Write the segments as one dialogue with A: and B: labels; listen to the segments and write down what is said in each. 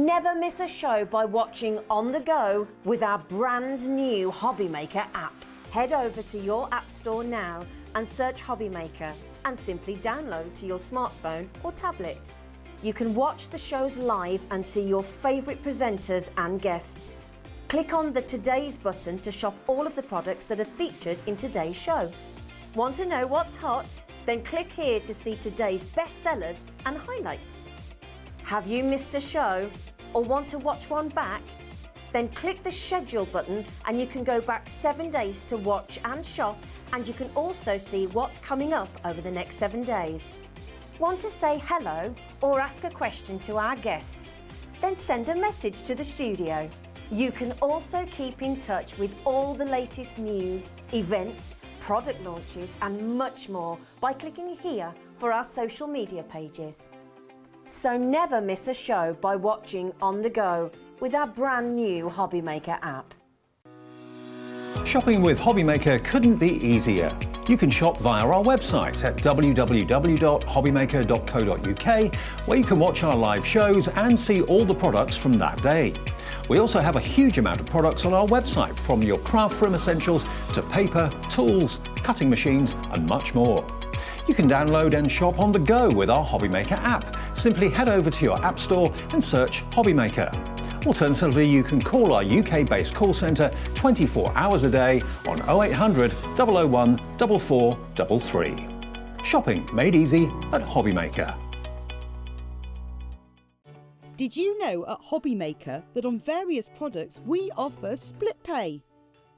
A: Never miss a show by watching on the go with our brand new HobbyMaker app. Head over to your app store now and search HobbyMaker and simply download to your smartphone or tablet. You can watch the shows live and see your favourite presenters and guests. Click on the Today's button to shop all of the products that are featured in today's show. Want to know what's hot? Then click here to see today's bestsellers and highlights. Have you missed a show or want to watch one back? Then click the schedule button and you can go back 7 days to watch and shop, and you can also see what's coming up over the next 7 days. Want to say hello or ask a question to our guests? Then send a message to the studio. You can also keep in touch with all the latest news, events, product launches and much more by clicking here for our social media pages. So never miss a show by watching on the go with our brand new HobbyMaker app.
B: Shopping with HobbyMaker couldn't be easier. You can shop via our website at www.hobbymaker.co.uk, where you can watch our live shows and see all the products from that day. We also have a huge amount of products on our website, from your craft room essentials to paper, tools, cutting machines and much more. You can download and shop on the go with our HobbyMaker app. Simply head over to your app store and search HobbyMaker. Alternatively, you can call our UK-based call centre 24 hours a day on 0800 001 4433. Shopping made easy at HobbyMaker.
C: Did you know at HobbyMaker that on various products we offer split pay?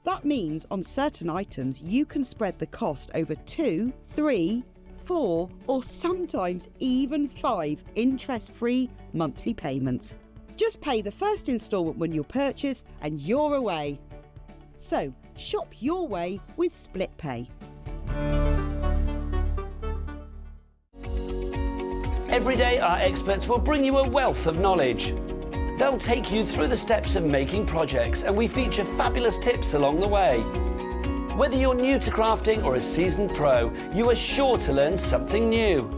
C: That means on certain items you can spread the cost over 2, 3, 4 or sometimes even 5 interest-free monthly payments. Just pay the first instalment when you purchase and you're away. So shop your way with split pay.
D: Every day our experts will bring you a wealth of knowledge. They'll take you through the steps of making projects, and we feature fabulous tips along the way. Whether you're new to crafting or a seasoned pro, you are sure to learn something new.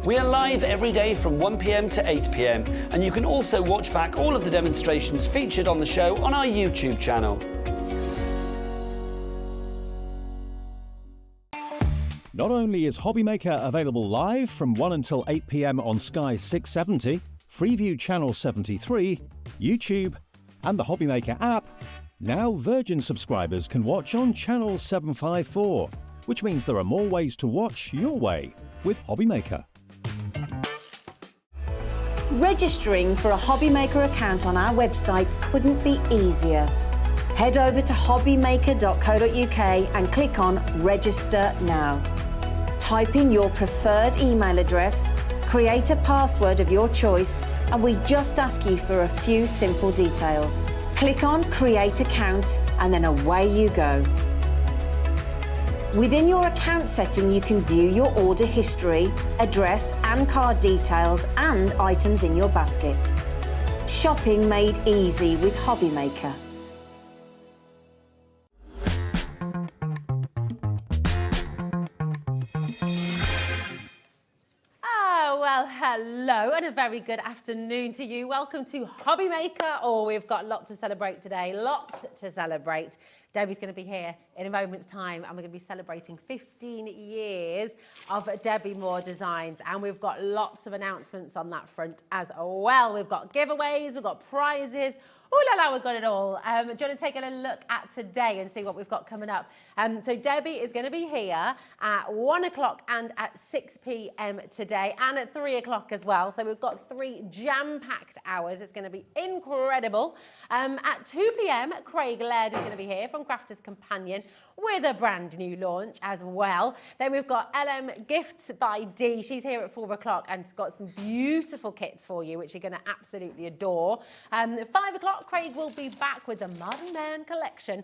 D: We are live every day from 1 PM to 8 PM, and you can also watch back all of the demonstrations featured on the show on our YouTube channel.
B: Not only is HobbyMaker available live from 1 until 8 PM on Sky 670, Freeview Channel 73, YouTube and the HobbyMaker app, now Virgin subscribers can watch on Channel 754, which means there are more ways to watch your way with HobbyMaker.
A: Registering for a HobbyMaker account on our website couldn't be easier. Head over to hobbymaker.co.uk and click on Register Now. Type in your preferred email address, create a password of your choice, and we just ask you for a few simple details. Click on Create Account and then away you go. Within your account setting, you can view your order history, address and card details and items in your basket. Shopping made easy with HobbyMaker.
E: Well, hello and a very good afternoon to you. Welcome to HobbyMaker. Oh, we've got lots to celebrate today, lots to celebrate. Debbie's going to be here in a moment's time and we're going to be celebrating 15 years of Debbi Moore Designs, and we've got lots of announcements on that front as well. We've got giveaways, we've got prizes. Oh la la, we've got it all. Do you want to take a look at today and see what we've got coming up? So Debbie is going to be here at 1 o'clock and at 6 PM today, and at 3 o'clock as well. So we've got 3 jam-packed hours. It's going to be incredible. At 2 PM, Craig Laird is going to be here from CRAFTER'S Companion with a brand new launch as well. Then we've got LMGIFTS by DEE. She's here at 4 o'clock and has got some beautiful kits for you, which you're going to absolutely adore. At 5 o'clock, stock. Craig will be back with the Modern Man collection,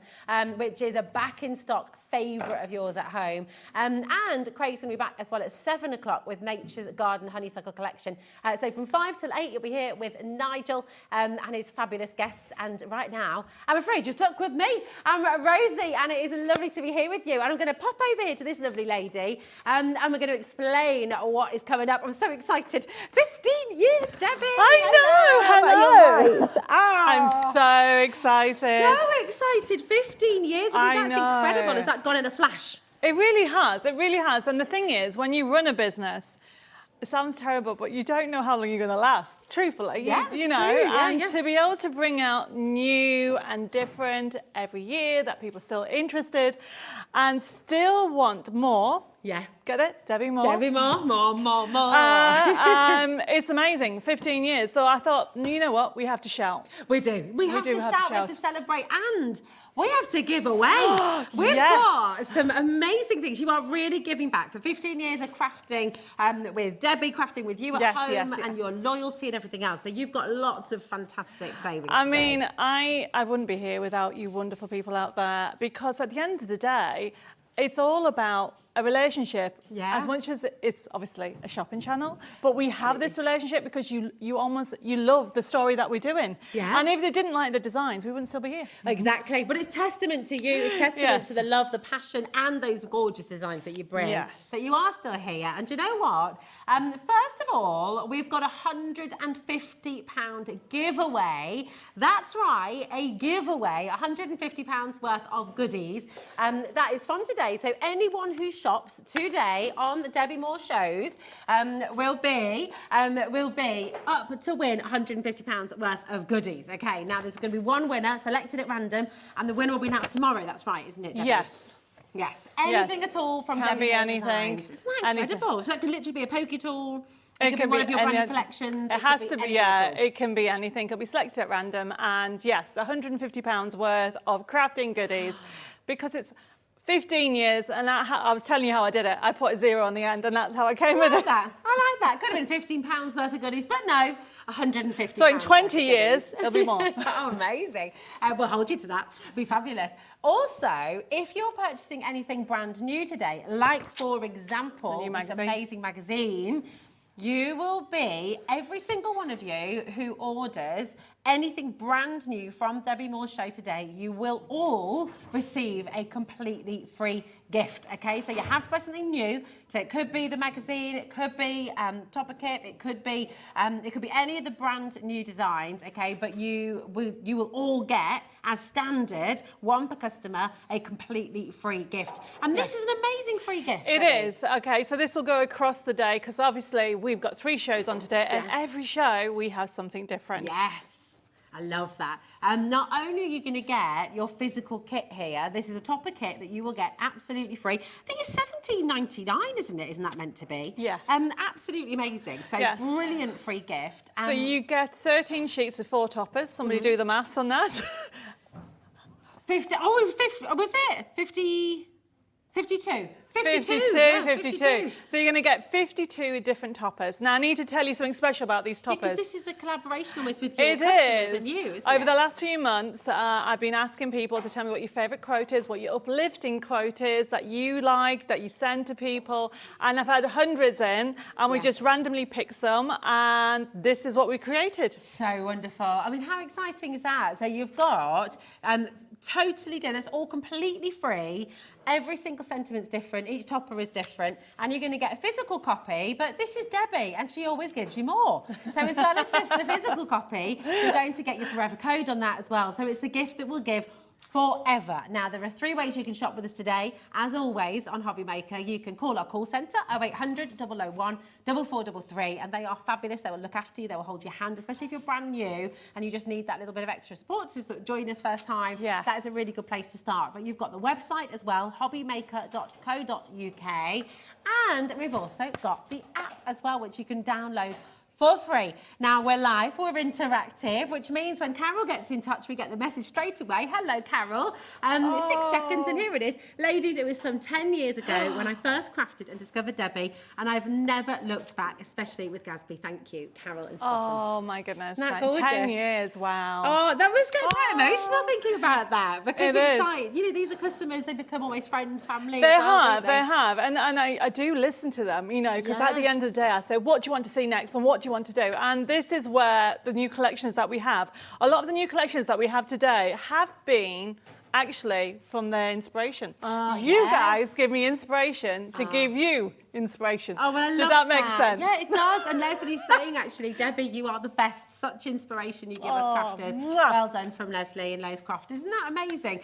E: which is a back in stock favourite of yours at home. And Craig's going to be back as well at 7 o'clock with Nature's Garden Honeysuckle collection. So from 5 till 8, you'll be here with Nigel and his fabulous guests. And right now, I'm afraid you're stuck with me. I'm Rosie, and it is lovely to be here with you. And I'm going to pop over here to this lovely lady, and we're going to explain what is coming up. I'm so excited. 15 years, Debbie.
F: I know.
E: Hello. Right.
F: I'm so excited.
E: So excited. 15 years. I mean,
F: I
E: that's
F: know.
E: incredible. Has that gone in a flash?
F: It really has. It really has. And the thing is, when you run a business, it sounds terrible, but you don't know how long you're going to last, truthfully.
E: Yeah,
F: you know,
E: true. Yeah,
F: and
E: yeah.
F: to be able to bring out new and different every year that people are still interested and still want more.
E: Yeah.
F: Get it? Debbi Moore.
E: Debbi Moore, more.
F: It's amazing, 15 years. So I thought, you know what? We have to shout.
E: We do. We have to shout, we have to celebrate, and we have to give away. We've got some amazing things. You are really giving back. For 15 years of crafting with Debbie, crafting with you at home, and your loyalty and everything else. So you've got lots of fantastic savings.
F: I mean, I wouldn't be here without you wonderful people out there, because at the end of the day, it's all about a relationship. As much as it's obviously a shopping channel, but we have this relationship because you love the story that we're doing. And if they didn't like the designs, we wouldn't still be here.
E: Exactly. But it's testament to you. It's testament to the love, the passion, and those gorgeous designs that you bring. That you are still here. And do you know what? First of all, we've got a £150 giveaway. That's right, a giveaway, £150 worth of goodies. That is from today. So anyone who shops today on the Debbi Moore shows will be up to win £150 worth of goodies. Okay, now there's going to be one winner selected at random, and the winner will be announced tomorrow. That's right, isn't it, Debbie? Yes. Anything at all from
F: Can
E: Debbi
F: be
E: Moore
F: anything.
E: Designs. Isn't that incredible?
F: Anything.
E: So that could literally be a pokey tool. It could be one of your brand new collections.
F: It has to be, it can be anything. It'll be selected at random. And yes, £150 worth of crafting goodies, because it's 15 years, and I was telling you how I did it. I put a 0 on the end, and that's how I came with it.
E: I like that. Could have been £15 worth of goodies, but no, £150.
F: So in 20 years, there'll be more.
E: Oh, amazing. We'll hold you to that. Be fabulous. Also, if you're purchasing anything brand new today, like, for example, this amazing magazine, you will be, every single one of you who orders anything brand new from Debbi Moore's show today, you will all receive a completely free gift, okay? So you have to buy something new. So it could be the magazine, it could be Topper Kit, it could be any of the brand new designs, okay? But you will all get, as standard, one per customer, a completely free gift. And this is an amazing free gift.
F: It is, okay, so this will go across the day, because obviously we've got 3 shows on today, and every show we have something different.
E: Yes. I love that. Not only are you going to get your physical kit here, this is a topper kit that you will get absolutely free. I think it's £17.99, isn't it? Isn't that meant to be?
F: Yes.
E: Absolutely amazing. So brilliant free gift.
F: So you get 13 sheets with 4 toppers. Somebody do the maths on that.
E: 50. Oh, it was 50. Was it 50? 52.
F: 52.
E: Wow, 52.
F: So you're going to get 52 different toppers. Now, I need to tell you something special about these toppers.
E: Because this is a collaboration almost with your customers and you, isn't it?
F: Over the last few months, I've been asking people to tell me what your favourite quote is, what your uplifting quote is that you like, that you send to people. And I've had hundreds in, and we just randomly picked some, and this is what we created.
E: So wonderful. I mean, how exciting is that? So you've got totally different. It's all completely free. Every single sentiment's different. Each topper is different. And you're going to get a physical copy, but this is Debbie, and she always gives you more. So as well as just the physical copy, you're going to get your forever code on that as well. So it's the gift that will give forever. Now, there are 3 ways you can shop with us today. As always, on HobbyMaker, you can call our call centre, 0800 001 4433, and they are fabulous. They will look after you. They will hold your hand, especially if you're brand new and you just need that little bit of extra support to sort of join us first time.
F: Yes.
E: That is a really good place to start. But you've got the website as well, hobbymaker.co.uk, and we've also got the app as well, which you can download for free. Now we're live, we're interactive, which means when Carol gets in touch, we get the message straight away. Hello, Carol. 6 seconds, and here it is. Ladies, it was some 10 years ago when I first crafted and discovered Debbie, and I've never looked back, especially with Gatsby. Thank you, Carol and Stefan.
F: Oh my goodness.
E: Isn't that gorgeous?
F: 10 years, wow.
E: Oh, that was getting quite emotional thinking about that, because
F: It
E: it's
F: is.
E: like, you know, these are customers, they become almost friends, family.
F: They
E: as well,
F: have,
E: don't
F: they have. And I do listen to them, you know, because at the end of the day, I say, what do you want to see next and what do you want to do? And this is where the new collections that we have, a lot of the new collections that we have today have been actually from their inspiration. You guys give me inspiration to give you inspiration.
E: Oh, well, I love
F: Does that make sense?
E: Yeah, it does. And Leslie's saying, actually, Debbie, you are the best. Such inspiration you give us crafters. Well done from Leslie and Lowe's Craft. Isn't that amazing?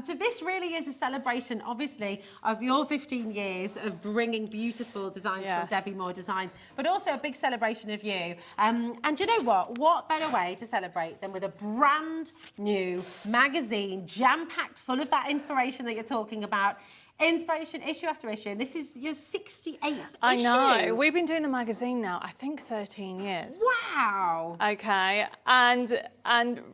E: So this really is a celebration, obviously, of your 15 years of bringing beautiful designs from Debbi Moore Designs, but also a big celebration of you. And you know what? What better way to celebrate than with a brand new magazine, jam-packed full of that inspiration that you're talking about. Inspiration, issue after issue, and this is your 68th
F: I
E: issue.
F: know. We've been doing the magazine now, I think 13 years.
E: Wow.
F: Okay, and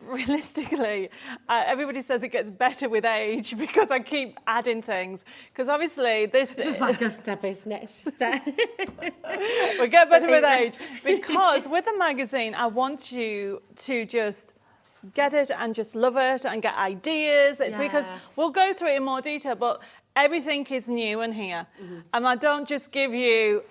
F: realistically, everybody says it gets better with age because I keep adding things. Because obviously this...
E: It's just like us, Debbie's next step.
F: We get better with age. Because with the magazine, I want you to just get it and just love it and get ideas. Because we'll go through it in more detail, but everything is new in here. And I don't just give you,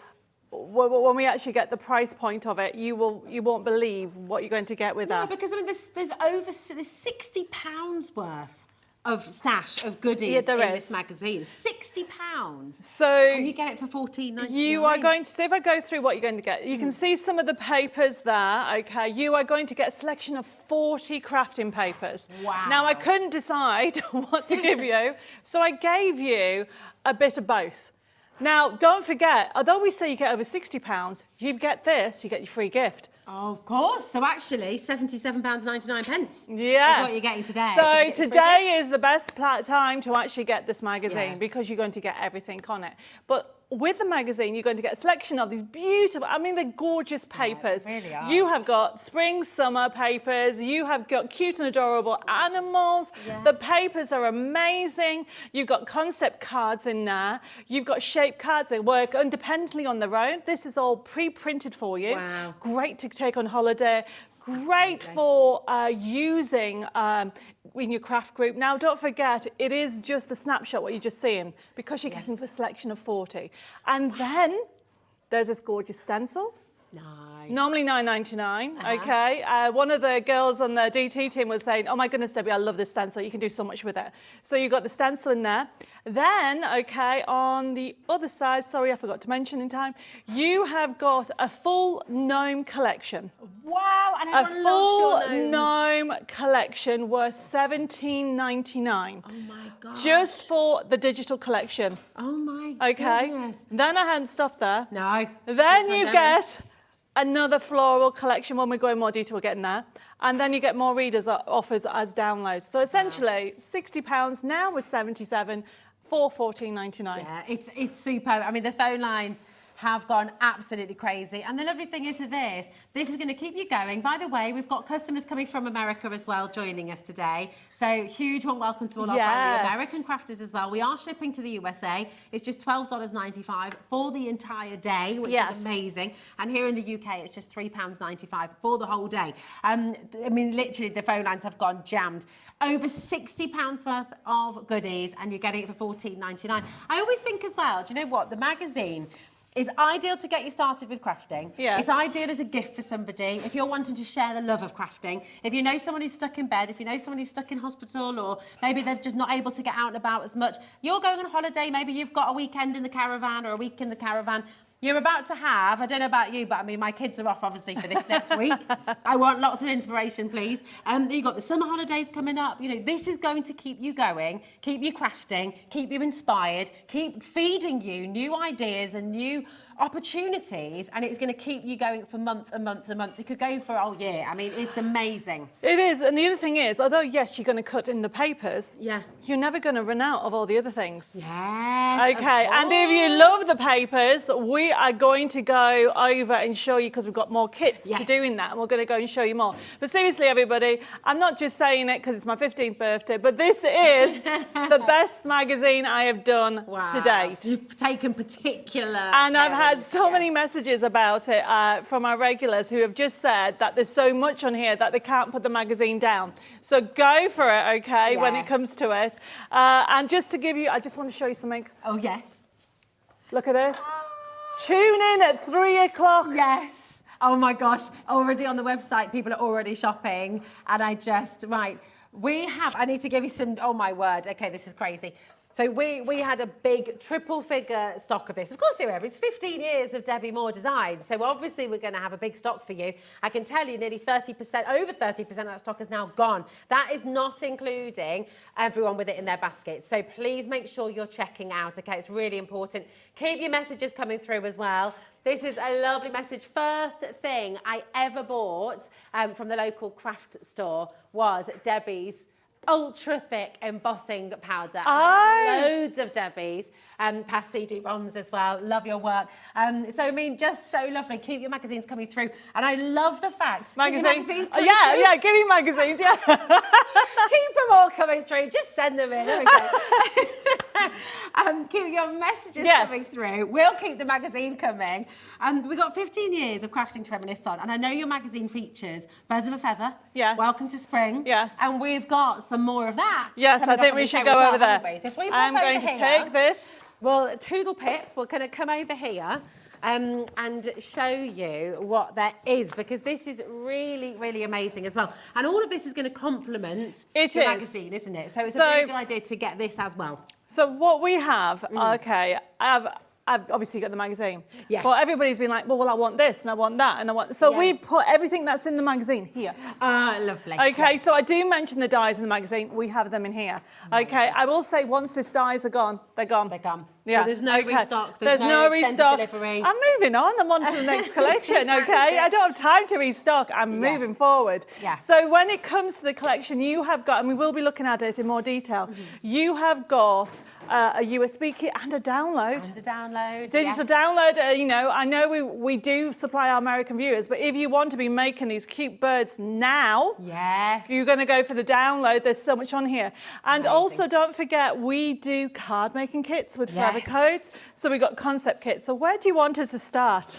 F: when we actually get the price point of it, you won't believe what you're going to get with us.
E: No, because I mean, there's £60 worth of stash of goodies in this magazine. £60.
F: So
E: and you get it for $14.99.
F: You are going to, so if I go through what you're going to get, you can see some of the papers there, okay? You are going to get a selection of 40 crafting papers.
E: Wow.
F: Now, I couldn't decide what to give you, so I gave you a bit of both. Now, don't forget, although we say you get over £60, you get this, you get your free gift.
E: Oh, of course. So actually, £77.99.
F: Yes.
E: Is what you're getting today.
F: So today is the best time to actually get this magazine because you're going to get everything on it. But with the magazine, you're going to get a selection of these beautiful, I mean, they're gorgeous papers.
E: Yeah, they really are.
F: You have got spring, summer papers. You have got cute and adorable animals.
E: Yeah.
F: The papers are amazing. You've got concept cards in there. You've got shape cards that work independently on their own. This is all pre-printed for you.
E: Wow.
F: Great to take on holiday. Great for using in your craft group. Now, don't forget, it is just a snapshot what you're just seeing because you're getting a selection of 40. And then there's this gorgeous stencil.
E: Nice.
F: Normally £9.99, okay? One of the girls on the DT team was saying, oh my goodness, Debbie, I love this stencil. You can do so much with it. So you've got the stencil in there. Then, okay, on the other side, sorry, I forgot to mention in time, you have got a full gnome collection.
E: Wow, and
F: A
E: everyone loves
F: full
E: your
F: gnome collection worth £17.99.
E: Oh my God.
F: Just for the digital collection.
E: Oh my
F: Okay?
E: goodness.
F: Then I hadn't stopped there.
E: No.
F: Then you get another floral collection. When we go in more detail, we're getting there. And then you get more readers offers as downloads. So essentially, £60 now with 77 for $14.99.
E: Yeah, it's superb. I mean, the phone lines have gone absolutely crazy. And the lovely thing is with this is going to keep you going. By the way, we've got customers coming from America as well joining us today. So huge warm welcome to all our brand new American crafters as well. We are shipping to the USA. It's just $12.95 for the entire day, which is amazing. And here in the UK, it's just £3.95 for the whole day. I mean, literally, the phone lines have gone jammed. Over £60 worth of goodies, and you're getting it for $14.99. I always think as well, do you know what? The magazine is ideal to get you started with crafting.
F: Yes.
E: It's ideal as a gift for somebody. If you're wanting to share the love of crafting, if you know someone who's stuck in bed, if you know someone who's stuck in hospital, or maybe they're just not able to get out and about as much, you're going on holiday, maybe you've got a weekend in the caravan or a week in the caravan. You're about to have, I don't know about you, but I mean, my kids are off obviously for this next week. I want lots of inspiration, please. You've got the summer holidays coming up. You know, this is going to keep you going, keep you crafting, keep you inspired, keep feeding you new ideas and new opportunities, and it's going to keep you going for months and months and months. It could go for a whole year. I mean, it's amazing.
F: It is, and the other thing is, although yes, you're going to cut in the papers,
E: Yeah.
F: you're never going to run out of all the other things.
E: Yes.
F: Okay, and if you love the papers, we are going to go over and show you, because we've got more kits to do in that, and we're going to go and show you more. But seriously, everybody, I'm not just saying it because it's my 15th birthday, but this is the best magazine I have done to date.
E: You've taken particular
F: And I've had so many messages about it from our regulars who have just said that there's so much on here that they can't put the magazine down. So go for it, okay, when it comes to it. And just to give you, I just want to show you something.
E: Oh, yes.
F: Look at this. Tune in at 3 o'clock.
E: Yes. Oh my gosh. Already on the website, people are already shopping. And I need to give you some, oh my word. Okay, this is crazy. So we had a big triple figure stock of this. Of course we have. It's 15 years of Debbi Moore design. So obviously we're going to have a big stock for you. I can tell you nearly 30%, over 30% of that stock is now gone. That is not including everyone with it in their basket. So please make sure you're checking out, okay? It's really important. Keep your messages coming through as well. This is a lovely message. First thing I ever bought from the local craft store was Debbi's ultra thick embossing powder. Loads of Debbi's, past CD-ROMs as well. Love your work. So I mean, just so lovely. Keep your magazines coming through, and I love the fact.
F: Magazines.
E: Yeah,
F: give me magazines. Yeah.
E: Keep them all coming through. Just send them in. There we go. Keep your messages coming through. We'll keep the magazine coming. We've got 15 years of crafting to reminisce on, and I know your magazine features Birds of a Feather.
F: Yes.
E: Welcome to Spring.
F: Yes.
E: And we've got some more of that.
F: Yes, I think we should go over there.
E: If we
F: I'm going to take this.
E: Well, Toodle Pip, we're going to come over here and show you what there is, because this is really, really amazing as well. And all of this is going to complement your magazine, isn't it? So it's a really good idea to get this as well.
F: So what we have, okay, I've obviously got the magazine. Yeah. But everybody's been like, well, I want this and I want that and I want... So we've put everything that's in the magazine here.
E: Lovely.
F: Okay, so I do mention the dies in the magazine. We have them in here. Okay, I will say once these dies are gone, they're gone.
E: They're gone.
F: Yeah.
E: So there's no restock.
F: There's no restock.
E: Delivery.
F: I'm moving on. I'm on to the next collection, okay? I don't have time to restock. I'm moving forward.
E: Yeah.
F: So when it comes to the collection, you have got, and we will be looking at it in more detail, you have got a USB kit and a download.
E: And a download.
F: Digital download, you know, I know we do supply our American viewers, but if you want to be making these cute birds now, you're going to go for the download. There's so much on here. And also don't forget, we do card making kits with forever codes. So we've got concept kits. So where do you want us to start?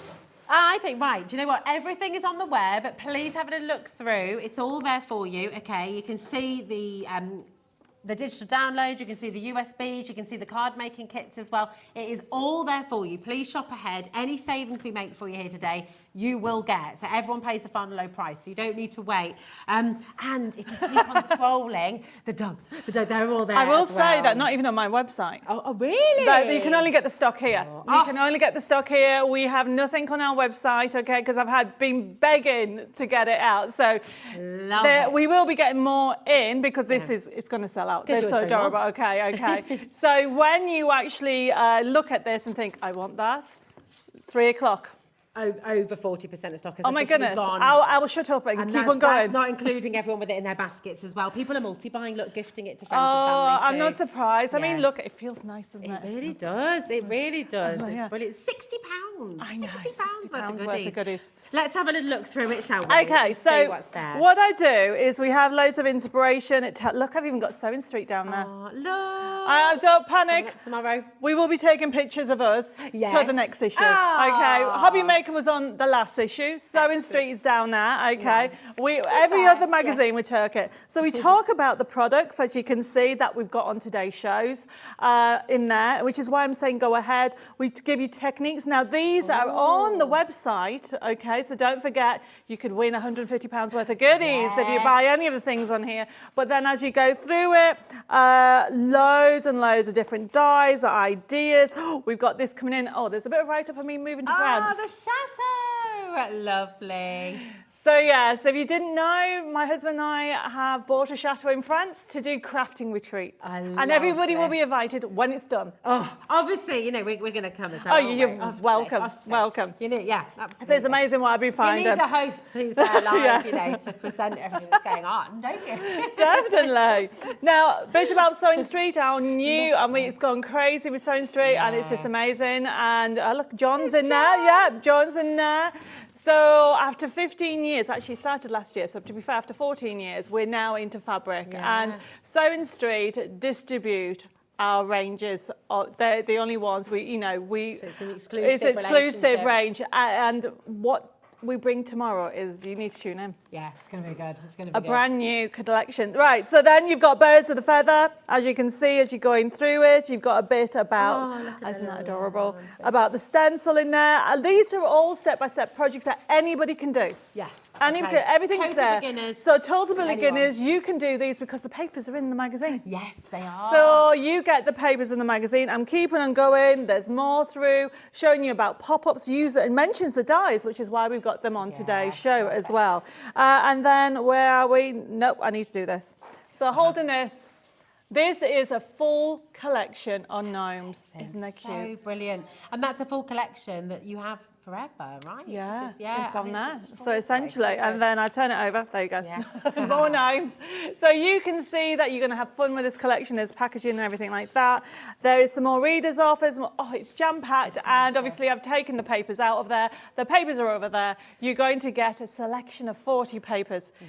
E: I think, right, do you know what? Everything is on the web, but please have a look through. It's all there for you, okay? You can see the digital download, you can see the USBs, you can see the card making kits as well. It is all there for you. Please shop ahead. Any savings we make for you here today, you will get. So everyone pays the final low price, so you don't need to wait. And if you keep on scrolling, the dogs, they're all there.
F: I will say that not even on my website.
E: Oh really?
F: You can only get the stock here. You can only get the stock here. We have nothing on our website, okay, because I've been begging to get it out. So we will be getting more in, because this is it's going to sell out. They're so adorable. Okay. So when you actually look at this and think, I want that, 3 o'clock.
E: Over 40% of stock has
F: oh my goodness,
E: gone.
F: I will shut up and keep on going.
E: That's not including everyone with it in their baskets as well. People are multi-buying, look, gifting it to friends and family too.
F: I'm not surprised. I mean, look, it feels nice, doesn't it?
E: It really does. It really does.
F: It's
E: brilliant. £60.
F: I know,
E: £60
F: worth of goodies.
E: Let's have a little look through it, shall we?
F: Okay, so what I do is we have loads of inspiration. Look, I've even got Sewing Street down there.
E: Oh, look.
F: Don't panic.
E: Tomorrow.
F: We will be taking pictures of us for the next issue. Okay, HobbyMaker was on the last issue. Sewing Street is down there. Okay, every other magazine we took it. So we talk about the products, as you can see, that we've got on today's shows in there, which is why I'm saying go ahead. We give you techniques. Now these are on the website. Okay, so don't forget you could win £150 worth of goodies if you buy any of the things on here. But then as you go through it, loads and loads of different dies, ideas. We've got this coming in. Oh, there's a bit of write-up of me moving to France.
E: Oh, the chateau. Lovely.
F: So yes, if you didn't know, my husband and I have bought a chateau in France to do crafting retreats. And everybody will be invited when it's done.
E: Oh, obviously, you know, we're going to come as well.
F: Oh, you're welcome, welcome.
E: You know, yeah, absolutely.
F: So it's amazing what I've been finding.
E: You need a host who's there live, you know, to present everything that's going on, don't you?
F: Definitely. Now, bit about Sewing Street, our new, I mean, it's gone crazy with Sewing Street and it's just amazing. And look, John's in there. Yeah, John's in there. So after 15 years, actually started last year, so to be fair, after 14 years, we're now into fabric. And Sewing Street distribute our ranges. They're the only ones we, you know, so
E: it's an exclusive
F: range. And what we bring tomorrow is, you need to tune in.
E: Yeah, it's going to be good. It's going to be
F: a brand new collection. Right, so then you've got birds with a feather. As you can see, as you're going through it, you've got a bit about, isn't that adorable, about the stencil in there. These are all step-by-step projects that anybody can do.
E: Yeah.
F: Everything's
E: total
F: there.
E: Beginners.
F: So total beginners, you can do these because the papers are in the magazine.
E: Yes, they are.
F: So you get the papers in the magazine. I'm keeping on going. There's more through, showing you about pop-ups, use it, and mentions the dies, which is why we've got them on today's show as well. And then where are we? Nope, I need to do this. So holding this. This is a full collection on gnomes. Isn't that cute?
E: So brilliant. And that's a full collection that you have forever, right?
F: Yeah,
E: yeah,
F: it's on there. So essentially, and then I turn it over. There you go. Yeah. More gnomes. So you can see that you're going to have fun with this collection. There's packaging and everything like that. There is some more readers' off. There's more, it's jam-packed. And obviously, I've taken the papers out of there. The papers are over there. You're going to get a selection of 40 papers. Yeah.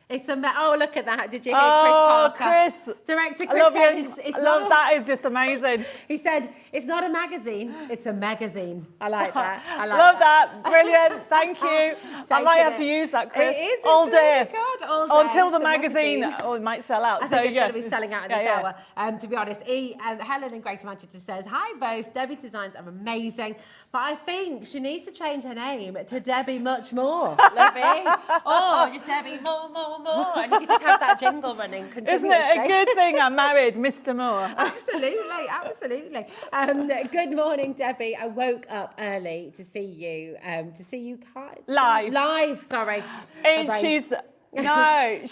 E: It's oh, look at that. Did you hear Chris Parker?
F: Chris.
E: Director Chris.
F: I love you. I love that. Is just amazing.
E: He said, it's not a magazine, it's a magazine. I like that. I like
F: love that. Brilliant. Thank you. I might have to use that, Chris, all day.
E: Really all day.
F: Until the magazine it might sell out.
E: I think it's going to be selling out in this hour. To be honest, Helen in Greater Manchester says, hi both, Debbie's designs are amazing, but I think she needs to change her name to Debbie Much More. Lovey. Or just Debbie More. And you can just have that jingle running continuously.
F: Isn't it a good thing I married Mr. Moore?
E: Absolutely, absolutely. Good morning, Debbie. I woke up early to see you live. Sorry.
F: She's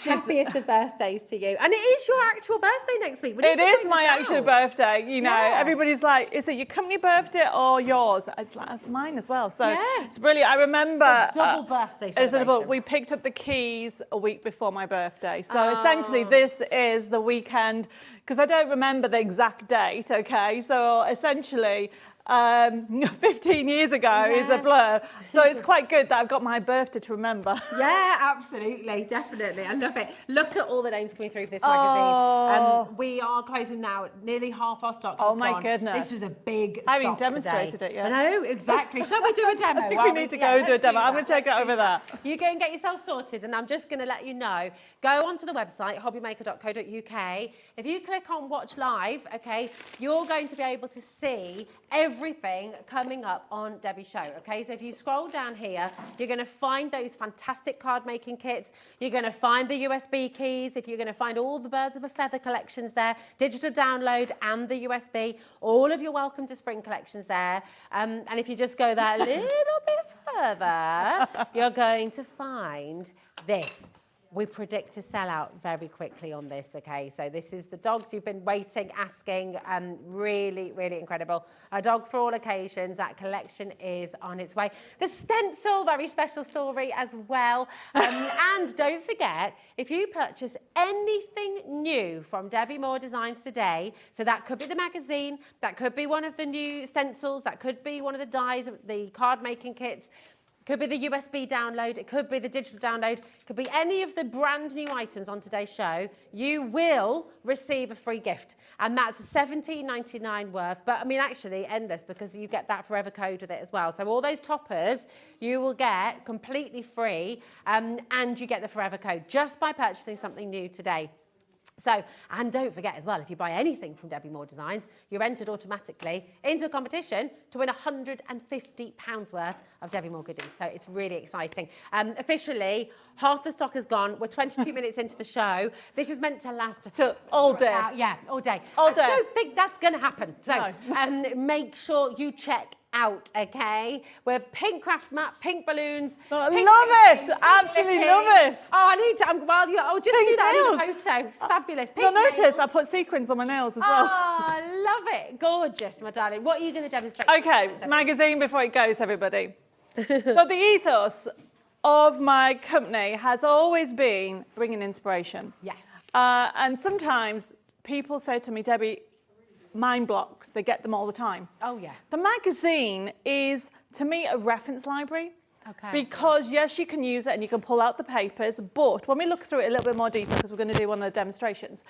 E: happiest of birthdays to you. And it is your actual birthday next week.
F: It is my actual birthday. You know, everybody's like, is it your company birthday or yours? It's like, it's mine as well. So it's brilliant. I remember
E: it's a double birthday celebration.
F: We picked up the keys a week before my birthday. So essentially this is the weekend, because I don't remember the exact date, okay? So essentially 15 years ago is a blur. So it's quite good that I've got my birthday to remember.
E: Yeah, absolutely, definitely. I love it. Look at all the names coming through for this magazine. We are closing now. Nearly half our stock has
F: my goodness.
E: This was a big
F: I haven't demonstrated it yet.
E: I know, exactly. Shall we do a demo?
F: I think we need to go do a demo. I'm going to take it over there.
E: You go and get yourself sorted, and I'm just going to let you know. Go onto the website, hobbymaker.co.uk. If you click on Watch Live, okay, you're going to be able to see everything coming up on Debbie's show, okay? So if you scroll down here, you're going to find those fantastic card making kits. You're going to find the USB keys. If you're going to find all the Birds of a Feather collections there, digital download and the USB, all of your Welcome to Spring collections there. And if you just go there a little bit further, you're going to find this. We predict to sell out very quickly on this, okay? So this is the dogs you've been waiting, asking, really, really incredible. A dog for all occasions. That collection is on its way. The stencil, very special story as well. And don't forget, if you purchase anything new from Debbi Moore Designs today, so that could be the magazine, that could be one of the new stencils, that could be one of the dies, the card making kits, could be the USB download, it could be the digital download, it could be any of the brand new items on today's show, you will receive a free gift. And that's $17.99 worth, but I mean actually endless, because you get that forever code with it as well. So all those toppers you will get completely free, and you get the forever code just by purchasing something new today. So, and don't forget as well, if you buy anything from Debbi Moore Designs, you're entered automatically into a competition to win £150 worth of Debbi Moore goodies. So it's really exciting. Officially, half the stock is gone. We're 22 minutes into the show. This is meant to last
F: all day.
E: Yeah, all day.
F: All day.
E: I don't think that's going to happen. So make sure you check out, okay? We're pink craft mat, pink balloons.
F: I
E: pink
F: love
E: lipping,
F: it. Absolutely
E: pink
F: love
E: lipping.
F: it.
E: Oh, I need to, I'll just
F: Pink
E: do that in
F: nails.
E: the photo. It's fabulous. Pink
F: You'll notice
E: nails.
F: I put sequins on my nails as well.
E: Oh, I love it. Gorgeous, my darling. What are you going to demonstrate?
F: Okay, magazine before it goes, everybody. So the ethos of my company has always been bringing inspiration.
E: Yes.
F: And sometimes people say to me, Debbie, mind blocks, they get them all the time.
E: Oh, yeah.
F: The magazine is, to me, a reference library.
E: Okay.
F: Because, yes, you can use it and you can pull out the papers, but when we look through it a little bit more detail, because we're going to do one of the demonstrations,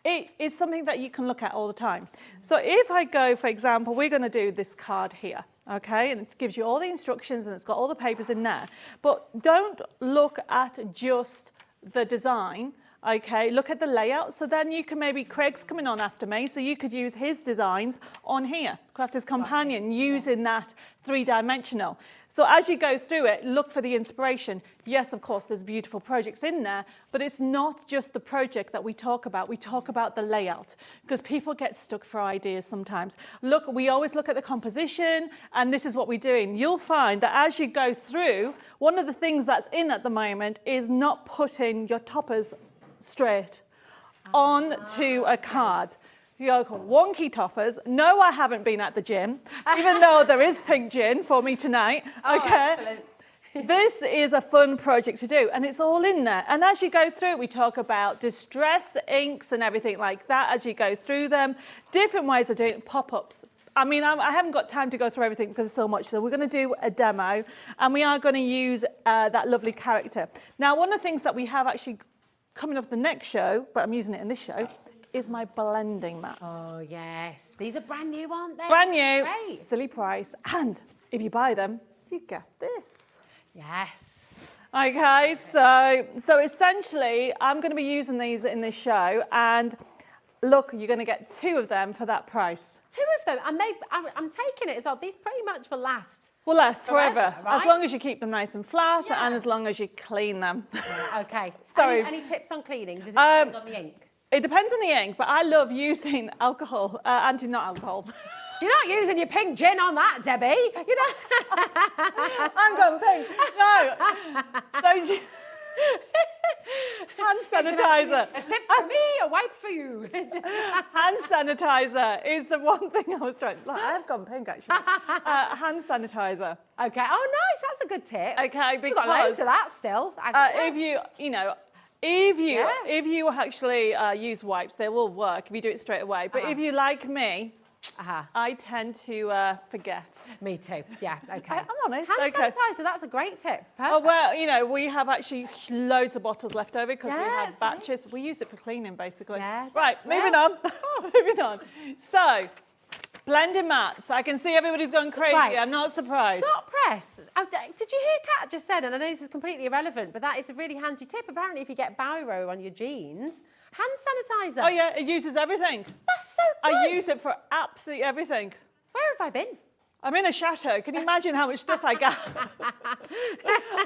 F: it is something that you can look at all the time. So if I go, for example, we're going to do this card here, okay? And it gives you all the instructions and it's got all the papers in there. But don't look at just the design. Okay, look at the layout. So then you can maybe, Craig's coming on after me, so you could use his designs on here, Crafter's Companion, using that three-dimensional. So as you go through it, look for the inspiration. Yes, of course, there's beautiful projects in there, but it's not just the project that we talk about. We talk about the layout, because people get stuck for ideas sometimes. Look, we always look at the composition, and this is what we're doing. You'll find that as you go through, one of the things that's in at the moment is not putting your toppers straight onto a card. You go, wonky toppers. No, I haven't been at the gym, even though there is pink gin for me tonight.
E: Oh,
F: okay.
E: Excellent.
F: This is a fun project to do, and it's all in there. And as you go through, we talk about distress inks and everything like that as you go through them. Different ways of doing pop-ups. I mean, I haven't got time to go through everything because there's so much. So we're going to do a demo, and we are going to use that lovely character. Now, one of the things that we have actually coming up the next show, but I'm using it in this show, is my blending mats.
E: Oh, yes. These are brand new, aren't they?
F: Brand new,
E: Great.
F: silly price, and if you buy them, you get this.
E: Yes.
F: Okay, so essentially, I'm going to be using these in this show, and look, you're going to get 2 of them for that price.
E: 2 of them, and I'm taking it as well. These pretty much will last.
F: Will last forever,
E: right?
F: as long as you keep them nice and flat,
E: Yeah.
F: and as long as you clean them.
E: Yeah, okay.
F: Sorry.
E: Any tips on cleaning? Does it depend on the ink?
F: It depends on the ink, but I love using alcohol, not alcohol.
E: You're not using your pink gin on that, Debbie. You know.
F: I'm going pink. No. So, hand sanitizer.
E: A sip for me, a wipe for you.
F: Hand sanitizer is the one thing I was trying. Like, I have gone pink actually. Hand sanitizer.
E: Okay. Oh, nice. That's a good tip.
F: Okay,
E: We've got loads of that still.
F: If you actually use wipes, they will work if you do it straight away. But if you like me, I tend to forget.
E: Me too. Yeah. Okay.
F: I'm honest.
E: Hand
F: okay.
E: sanitizer. That's a great tip. Perfect.
F: Oh, well, we have actually loads of bottles left over because we
E: Yes,
F: had batches. We use it for cleaning, basically.
E: Yeah.
F: Right, moving on. Moving on. So, blending mats. I can see everybody's going crazy.
E: Right.
F: I'm not surprised.
E: Not press. Did you hear Kat just said, and I know this is completely irrelevant, but that is a really handy tip. Apparently, if you get biro on your jeans, hand sanitizer.
F: Oh, yeah, it uses everything.
E: That's so good.
F: I use it for absolutely everything.
E: Where have I been?
F: I'm in a chateau. Can you imagine how much stuff I got?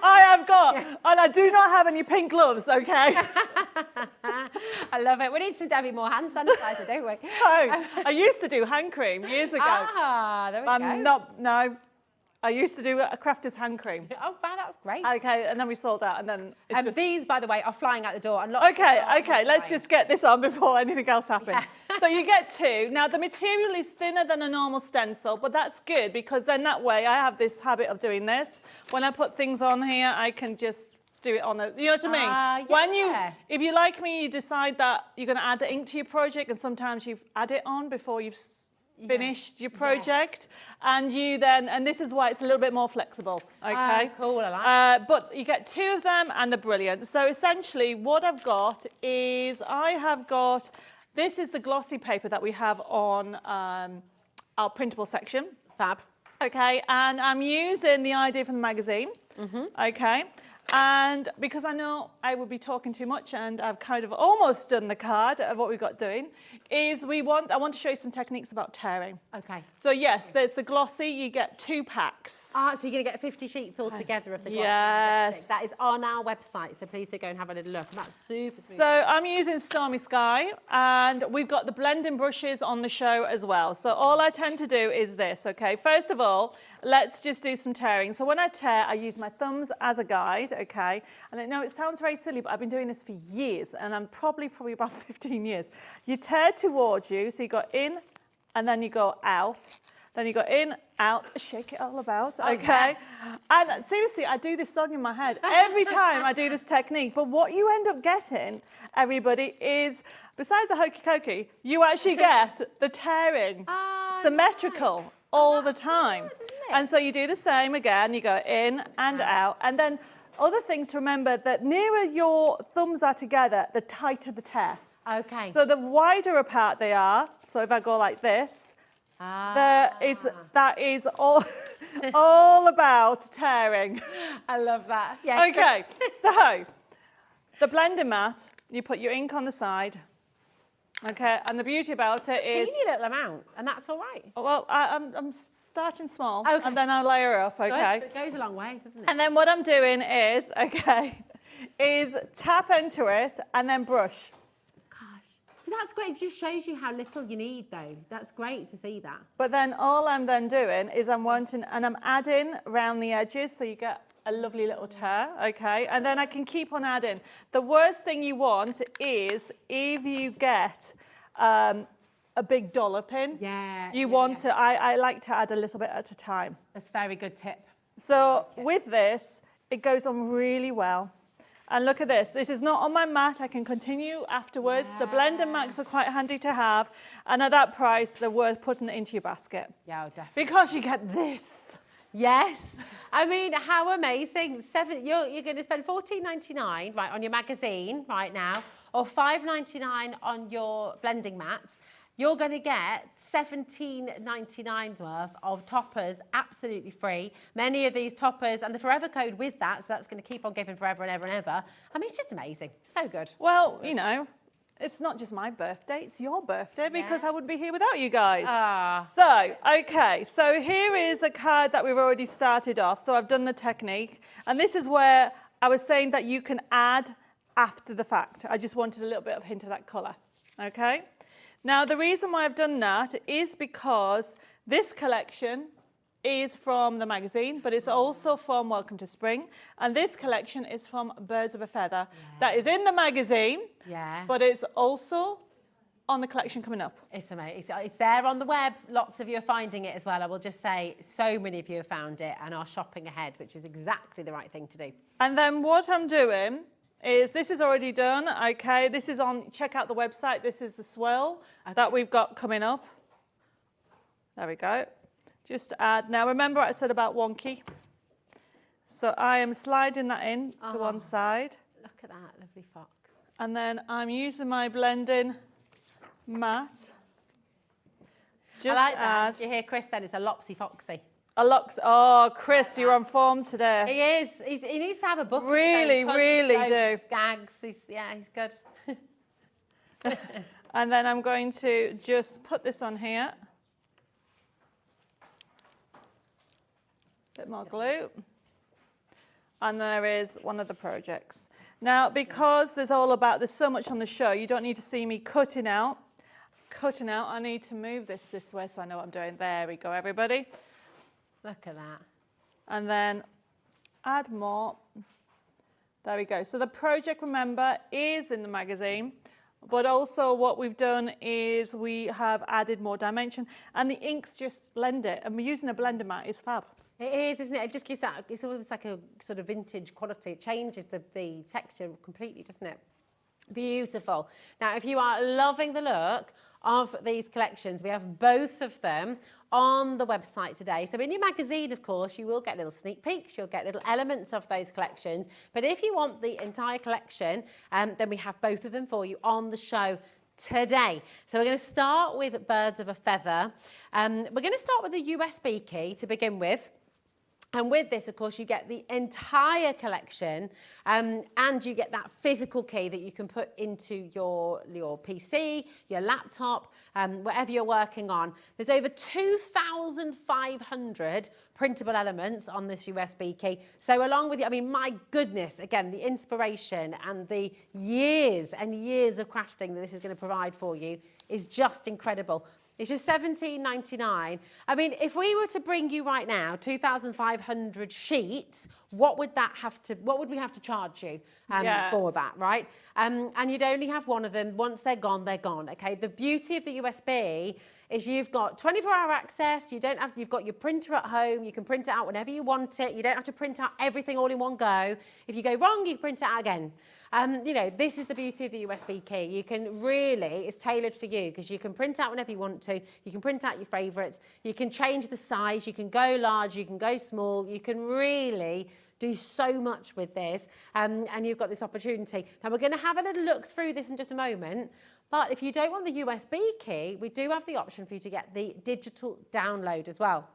F: I have got, and I do not have any pink gloves, okay?
E: I love it. We need some Debbi Moore hand sanitizer, don't we?
F: So, I used to do hand cream years ago.
E: There we go.
F: No. I used to do a crafter's hand cream.
E: Oh, wow, that's great.
F: Okay, and then we sold out, and then it just...
E: These, by the way, are flying out the door. And lots
F: Okay, let's just get this on before anything else happens.
E: Yeah.
F: So you get 2. Now, the material is thinner than a normal stencil, but that's good because then that way I have this habit of doing this. When I put things on here, I can just do it on a, you know what I mean?
E: Yeah.
F: If you like me, you decide that you're going to add the ink to your project, and sometimes you add it on before you've finished your project, and and this is why it's a little bit more flexible, okay?
E: Cool, I like
F: but you get 2 of them, and they're brilliant. So essentially what I've got is, this is the glossy paper that we have on our printable section.
E: Fab.
F: Okay, and I'm using the idea from the magazine, okay? And because I know I would be talking too much and I've kind of almost done the card of what we've got doing, is I want to show you some techniques about tearing.
E: Okay.
F: So yes, there's the glossy, you get 2 packs.
E: Ah, so you're going to get 50 sheets altogether of the glossy
F: Yes.
E: majestic. That is on our website, so please do go and have a little look. That's super smooth.
F: So I'm using Stormy Sky, and we've got the blending brushes on the show as well. So all I tend to do is this, okay? First of all, let's just do some tearing. So when I tear, I use my thumbs as a guide, okay? And I know it sounds very silly, but I've been doing this for years, and I'm probably about 15 years. You tear towards you, so you go in, and then you go out. Then you go in, out, shake it all about, okay? And seriously, I do this song in my head every time I do this technique. But what you end up getting, everybody, is besides the hokey cokey, you actually get the tearing symmetrical all the time. And so you do the same again, you go in and out. And then other things to remember, that nearer your thumbs are together, the tighter the tear.
E: Okay.
F: So the wider apart they are, so if I go like this, that is all about tearing.
E: I love that. Yeah.
F: Okay, so the blending mat, you put your ink on the side. Okay, and the beauty about it is...
E: teeny little amount, and that's all right.
F: Well, I'm starting small,
E: Okay.
F: and then I'll layer up, okay?
E: Good, but it goes a long way, doesn't it?
F: And then what I'm doing is, is tap into it and then brush.
E: So that's great. It just shows you how little you need, though. That's great to see that.
F: But then all I'm then doing is I'm adding around the edges, so you get a lovely little tear, okay? And then I can keep on adding. The worst thing you want is if you get a big dolloping. I like to add a little bit at a time.
E: That's a very good tip.
F: So with this, it goes on really well. And look at this. This is not on my mat. I can continue afterwards. The blender mats are quite handy to have. And at that price, they're worth putting it into your basket.
E: Yeah, definitely.
F: Because you get this.
E: Yes. I mean, how amazing. You're going to spend $14.99 right on your magazine right now, or $5.99 on your blending mats. You're going to get $17.99 worth of toppers absolutely free. Many of these toppers, and the forever code with that, so that's going to keep on giving forever and ever and ever. I mean, it's just amazing. So good.
F: Well, you know, it's not just my birthday, it's your birthday, because I wouldn't be here without you guys. So, okay, so here is a card that we've already started off. So I've done the technique, and this is where I was saying that you can add after the fact. I just wanted a little bit of hint of that colour, okay? Now, the reason why I've done that is because this collection is from the magazine, but it's also from Welcome to Spring. And this collection is from Birds of a Feather. That is in the magazine, but it's also on the collection coming up.
E: It's amazing. It's there on the web. Lots of you are finding it as well. I will just say so many of you have found it and are shopping ahead, which is exactly the right thing to do.
F: And then what I'm doing is, this is already done, okay? This is on, check out the website. This is the swirl that we've got coming up. There we go. Just add, now remember what I said about wonky? So I am sliding that in to one side.
E: Look at that lovely fox.
F: And then I'm using my blending mat. Just
E: I like that. Did you hear Chris then? It's a lopsy foxy.
F: Oh, Chris, you're on form today.
E: He is. He needs to have a book.
F: Really do.
E: Gags. He's good.
F: And then I'm going to just put this on here. Bit more glue. And there is one of the projects. Now, because there's so much on the show, you don't need to see me cutting out. I need to move this way so I know what I'm doing. There we go, everybody.
E: Look at that.
F: And then add more. There we go. So the project, remember, is in the magazine, but also what we've done is we have added more dimension, and the inks just blend it, and we're using a blender mat is fab.
E: It is, isn't it? It just gives that, it's almost like a sort of vintage quality. It changes the texture completely, doesn't it? Beautiful. Now, if you are loving the look of these collections, we have both of them on the website today. So in your magazine, of course, you will get little sneak peeks, you'll get little elements of those collections. But if you want the entire collection, then we have both of them for you on the show today. So we're going to start with Birds of a Feather. We're going to start with a USB key to begin with. And with this, of course, you get the entire collection and you get that physical key that you can put into your PC, your laptop, whatever you're working on. There's over 2,500 printable elements on this USB key. So along with, I mean, my goodness, again, the inspiration and the years and years of crafting that this is going to provide for you is just incredible. It's just $17.99. I mean, if we were to bring you right now 2,500 sheets, what would we have to charge you for that, right? And you'd only have one of them. Once they're gone, okay? The beauty of the USB is you've got 24-hour access. You've got your printer at home. You can print it out whenever you want it. You don't have to print out everything all in one go. If you go wrong, you can print it out again. You know, this is the beauty of the USB key. You can really, it's tailored for you because you can print out whenever you want to. You can print out your favourites. You can change the size. You can go large. You can go small. You can really do so much with this. And you've got this opportunity. Now, we're going to have a little look through this in just a moment. But if you don't want the USB key, we do have the option for you to get the digital download as well.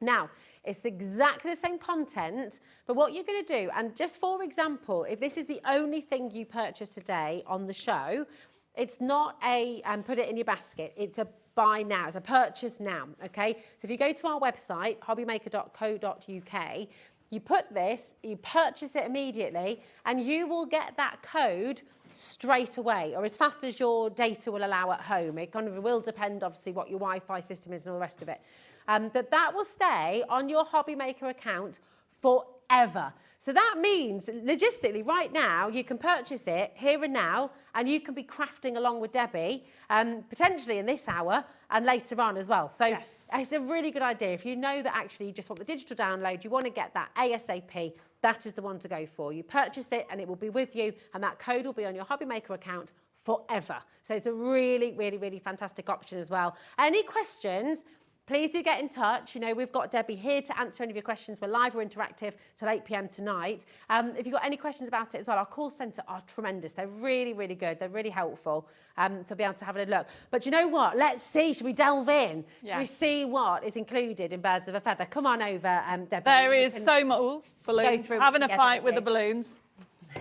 E: Now, it's exactly the same content, but what you're going to do, and just for example, if this is the only thing you purchase today on the show, it's not a put it in your basket, it's a buy now, it's a purchase now, okay? So if you go to our website, hobbymaker.co.uk, you put this, you purchase it immediately, and you will get that code straight away, or as fast as your data will allow at home. It kind of will depend, obviously, what your Wi-Fi system is and all the rest of it. But that will stay on your HobbyMaker account forever. So that means, logistically, right now, you can purchase it here and now, and you can be crafting along with Debbie, potentially in this hour and later on as well. So It's a really good idea. If you know that actually you just want the digital download, you want to get that ASAP, that is the one to go for. You purchase it and it will be with you, and that code will be on your HobbyMaker account forever. So it's a really, really, really fantastic option as well. Any questions? Please do get in touch. You know, we've got Debbie here to answer any of your questions. We're live or interactive till 8 p.m. tonight. If you've got any questions about it as well, our call centre are tremendous. They're really, really good. They're really helpful to be able to have a look. But you know what? Let's see. Should we delve in? Should we see what is included in Birds of a Feather? Come on over, Debbie.
F: There is so much. Balloons. Having a fight with the balloons.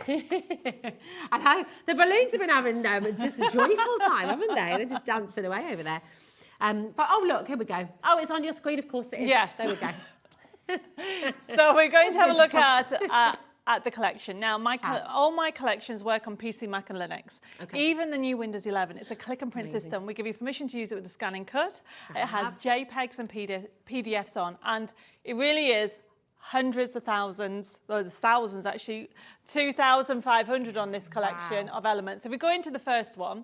E: And how the balloons have been having just a joyful time, haven't they? They're just dancing away over there. But oh look, here we go. Oh, it's on your screen, of course it is.
F: Yes.
E: There we go.
F: So we're going to have a look at the collection. Now, all my collections work on PC, Mac and Linux. Okay. Even the new Windows 11, it's a click and print system. We give you permission to use it with the scan and cut. It has JPEGs and PDFs on, and it really is hundreds of thousands, or thousands actually, 2,500 on this collection of elements. So if we go into the first one,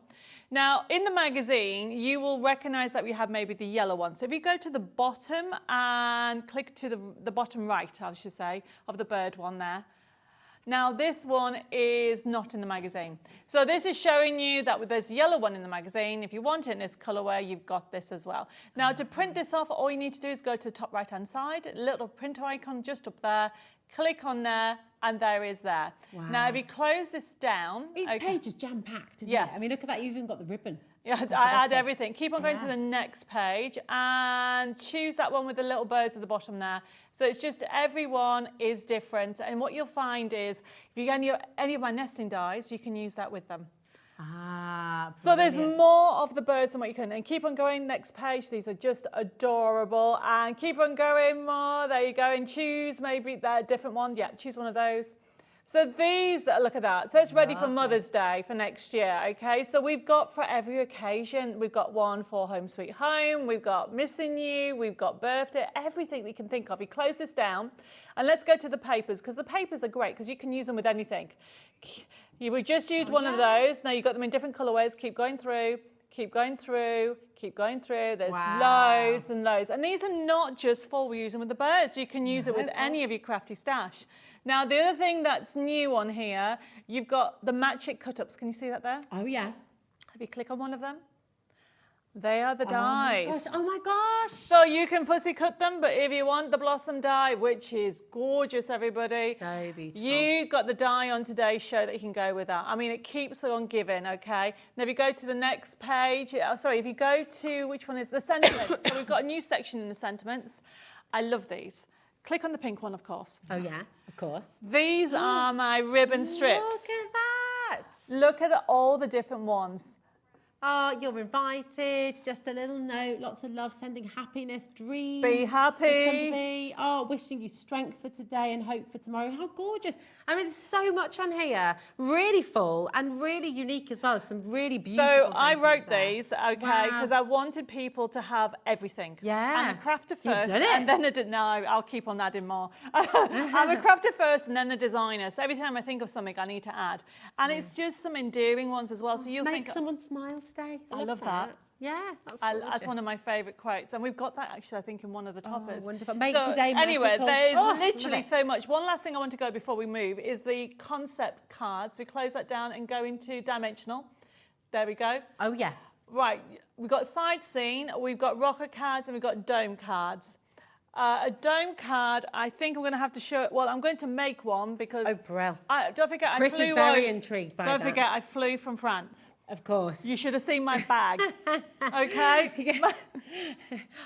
F: now in the magazine, you will recognize that we have maybe the yellow one. So if you go to the bottom and click to the bottom right, I should say, of the bird one there. Now this one is not in the magazine. So this is showing you that there's a yellow one in the magazine. If you want it in this colorway, you've got this as well. Now to print this off, all you need to do is go to the top right hand side, little printer icon just up there, click on there, and there is there. Wow. Now if you close this down.
E: Each page is jam-packed, isn't it? I mean, look at that, you've even got the ribbon.
F: Yeah, I add everything. Keep on going to the next page and choose that one with the little birds at the bottom there. So it's just everyone is different. And what you'll find is if you get any of my nesting dies, you can use that with them. So there's more of the birds than what you can. And keep on going, next page. These are just adorable. And keep on going more. There you go. And choose maybe that different one. Yeah, choose one of those. So these, look at that. So it's ready for Mother's Day for next year, okay? So we've got for every occasion, we've got one for Home Sweet Home, we've got Missing You, we've got birthday, everything that you can think of. You close this down, and let's go to the papers, because the papers are great, because you can use them with anything. You would just use one of those. Now you've got them in different colorways. Keep going through, keep going through, keep going through. There's loads and loads. And these are not just for we use them with the birds. You can use it with any of your crafty stash. Now, the other thing that's new on here, you've got the Match It cut-ups. Can you see that there?
E: Oh, yeah.
F: If you click on one of them, they are the dies.
E: Oh, my gosh.
F: So you can fussy cut them, but if you want the blossom die, which is gorgeous, everybody.
E: So beautiful.
F: You got the die on today's show that you can go with that. I mean, it keeps on giving, okay? Now, if you go to the next page, if you go to, which one is the sentiments? So we've got a new section in the sentiments. I love these. Click on the pink one, of course.
E: Oh yeah, of course.
F: These are my ribbon strips.
E: Look at that.
F: Look at all the different ones.
E: Oh, you're invited. Just a little note. Lots of love. Sending happiness, dreams.
F: Be happy.
E: Sympathy. Oh, wishing you strength for today and hope for tomorrow. How gorgeous. I mean, there's so much on here. Really full and really unique as well. Some really beautiful
F: So I
E: sentiments
F: wrote
E: there.
F: these, okay, because I wanted people to have everything.
E: Yeah.
F: I'm a crafter
E: You've
F: first,
E: done it.
F: and then no, I'll keep on adding more. I'm a crafter first, and then a designer. So every time I think of something, I need to add, and it's just some endearing ones as well. So you'll
E: Make
F: think
E: someone smile today.
F: I love that.
E: Yeah, that's
F: that's one of my favourite quotes, and we've got that actually, I think, in one of the toppers.
E: Wonderful. Make
F: So,
E: today
F: anyway,
E: magical.
F: there's
E: Oh, love
F: literally
E: it.
F: so much. One last thing I want to go before we move is the concept cards. We close that down and go into dimensional. There we go.
E: Oh yeah.
F: Right, we've got side scene, we've got rocker cards, and we've got dome cards. A dome card, I think I'm going to have to show it. Well, I'm going to make one because.
E: Oh, brill.
F: Don't forget,
E: Chris
F: I flew
E: is very
F: over-
E: intrigued by
F: Don't
E: that.
F: forget, I flew from France.
E: Of course.
F: You should have seen my bag. Okay.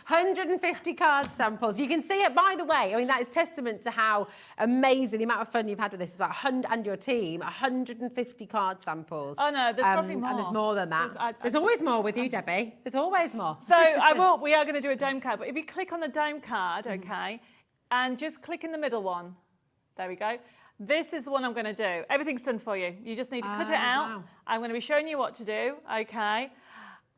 E: 150 card samples. You can see it, by the way. I mean, that is testament to how amazing the amount of fun you've had with this. It's about 100, and your team, 150 card samples.
F: Oh no, there's probably more.
E: And there's more than that.
F: There's-
E: There's always more with you, Debbie. There's always more.
F: So we are going to do a dome card, but if you click on the dome card, okay, and just click in the middle one. There we go. This is the one I'm going to do. Everything's done for you. You just need to cut it out.
E: Wow.
F: I'm going to be showing you what to do, okay?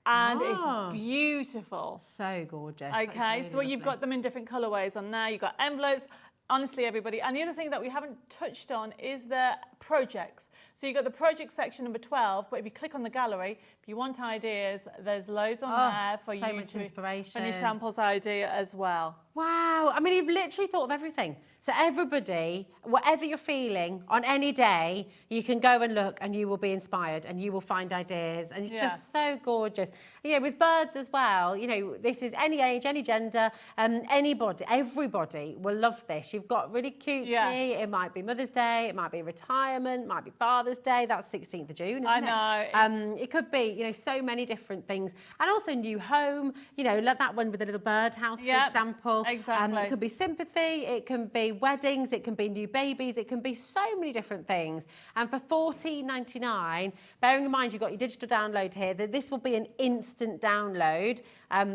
F: And
E: Oh.
F: it's beautiful.
E: So gorgeous. That's
F: Okay,
E: really
F: so you've
E: lovely.
F: got them in different colourways on there. You've got envelopes. Honestly, everybody. And the other thing that we haven't touched on is the projects. So you've got the project section number 12, but if you click on the gallery, if you want ideas, there's loads on there for
E: so
F: you
E: much
F: to
E: inspiration.
F: finish samples idea as well.
E: Wow. I mean, you've literally thought of everything. So everybody, whatever you're feeling on any day, you can go and look and you will be inspired and you will find ideas. And it's just so gorgeous. You know, with birds as well, you know, this is any age, any gender, anybody, everybody will love this. You've got really cutesy.
F: Yes.
E: It might be Mother's Day, it might be retirement, it might be Father's Day. That's 16th of June, isn't it?
F: I know.
E: It could be, you know, so many different things. And also new home, you know, like that one with the little birdhouse, for example.
F: Exactly.
E: It could be sympathy, it can be weddings, it can be new babies, it can be so many different things. And for $14.99, bearing in mind you've got your digital download here, that this will be an instant download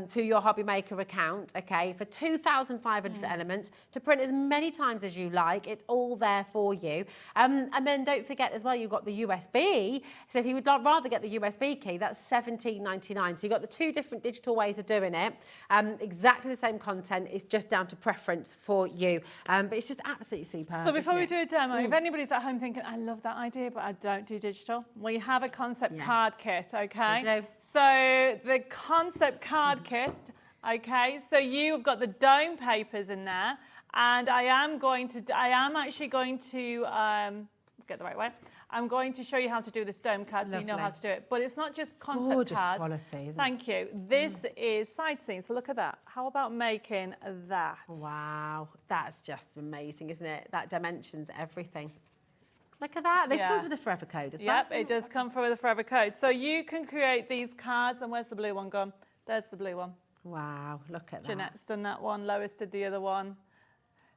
E: to your HobbyMaker account, okay, for 2,500 elements to print as many times as you like. It's all there for you. And then don't forget as well, you've got the USB. So if you would rather get the USB key, that's $17.99. So you've got the two different digital ways of doing it. Exactly the same content. It's just down to preference for you. But it's just absolutely superb.
F: So before we
E: isn't
F: do
E: it?
F: a demo, if anybody's at home thinking, I love that idea, but I don't do digital, we have a concept card kit, okay?
E: We do.
F: So the concept card kit, okay, so you've got the dome papers in there, and I am actually going to, get the right way, I'm going to show you how to do this dome card so you know how to do it. But it's not just concept
E: gorgeous
F: cards.
E: quality, isn't it?
F: Thank you. This is side scene, so look at that. How about making that?
E: Wow, that's just amazing, isn't it? That dimensions everything. Look at that. This comes with a forever code as well.
F: Yep, it does come through with a forever code. So you can create these cards, and where's the blue one gone? There's the blue one.
E: Wow, look at that.
F: Jeanette's done that one, Lois did the other one.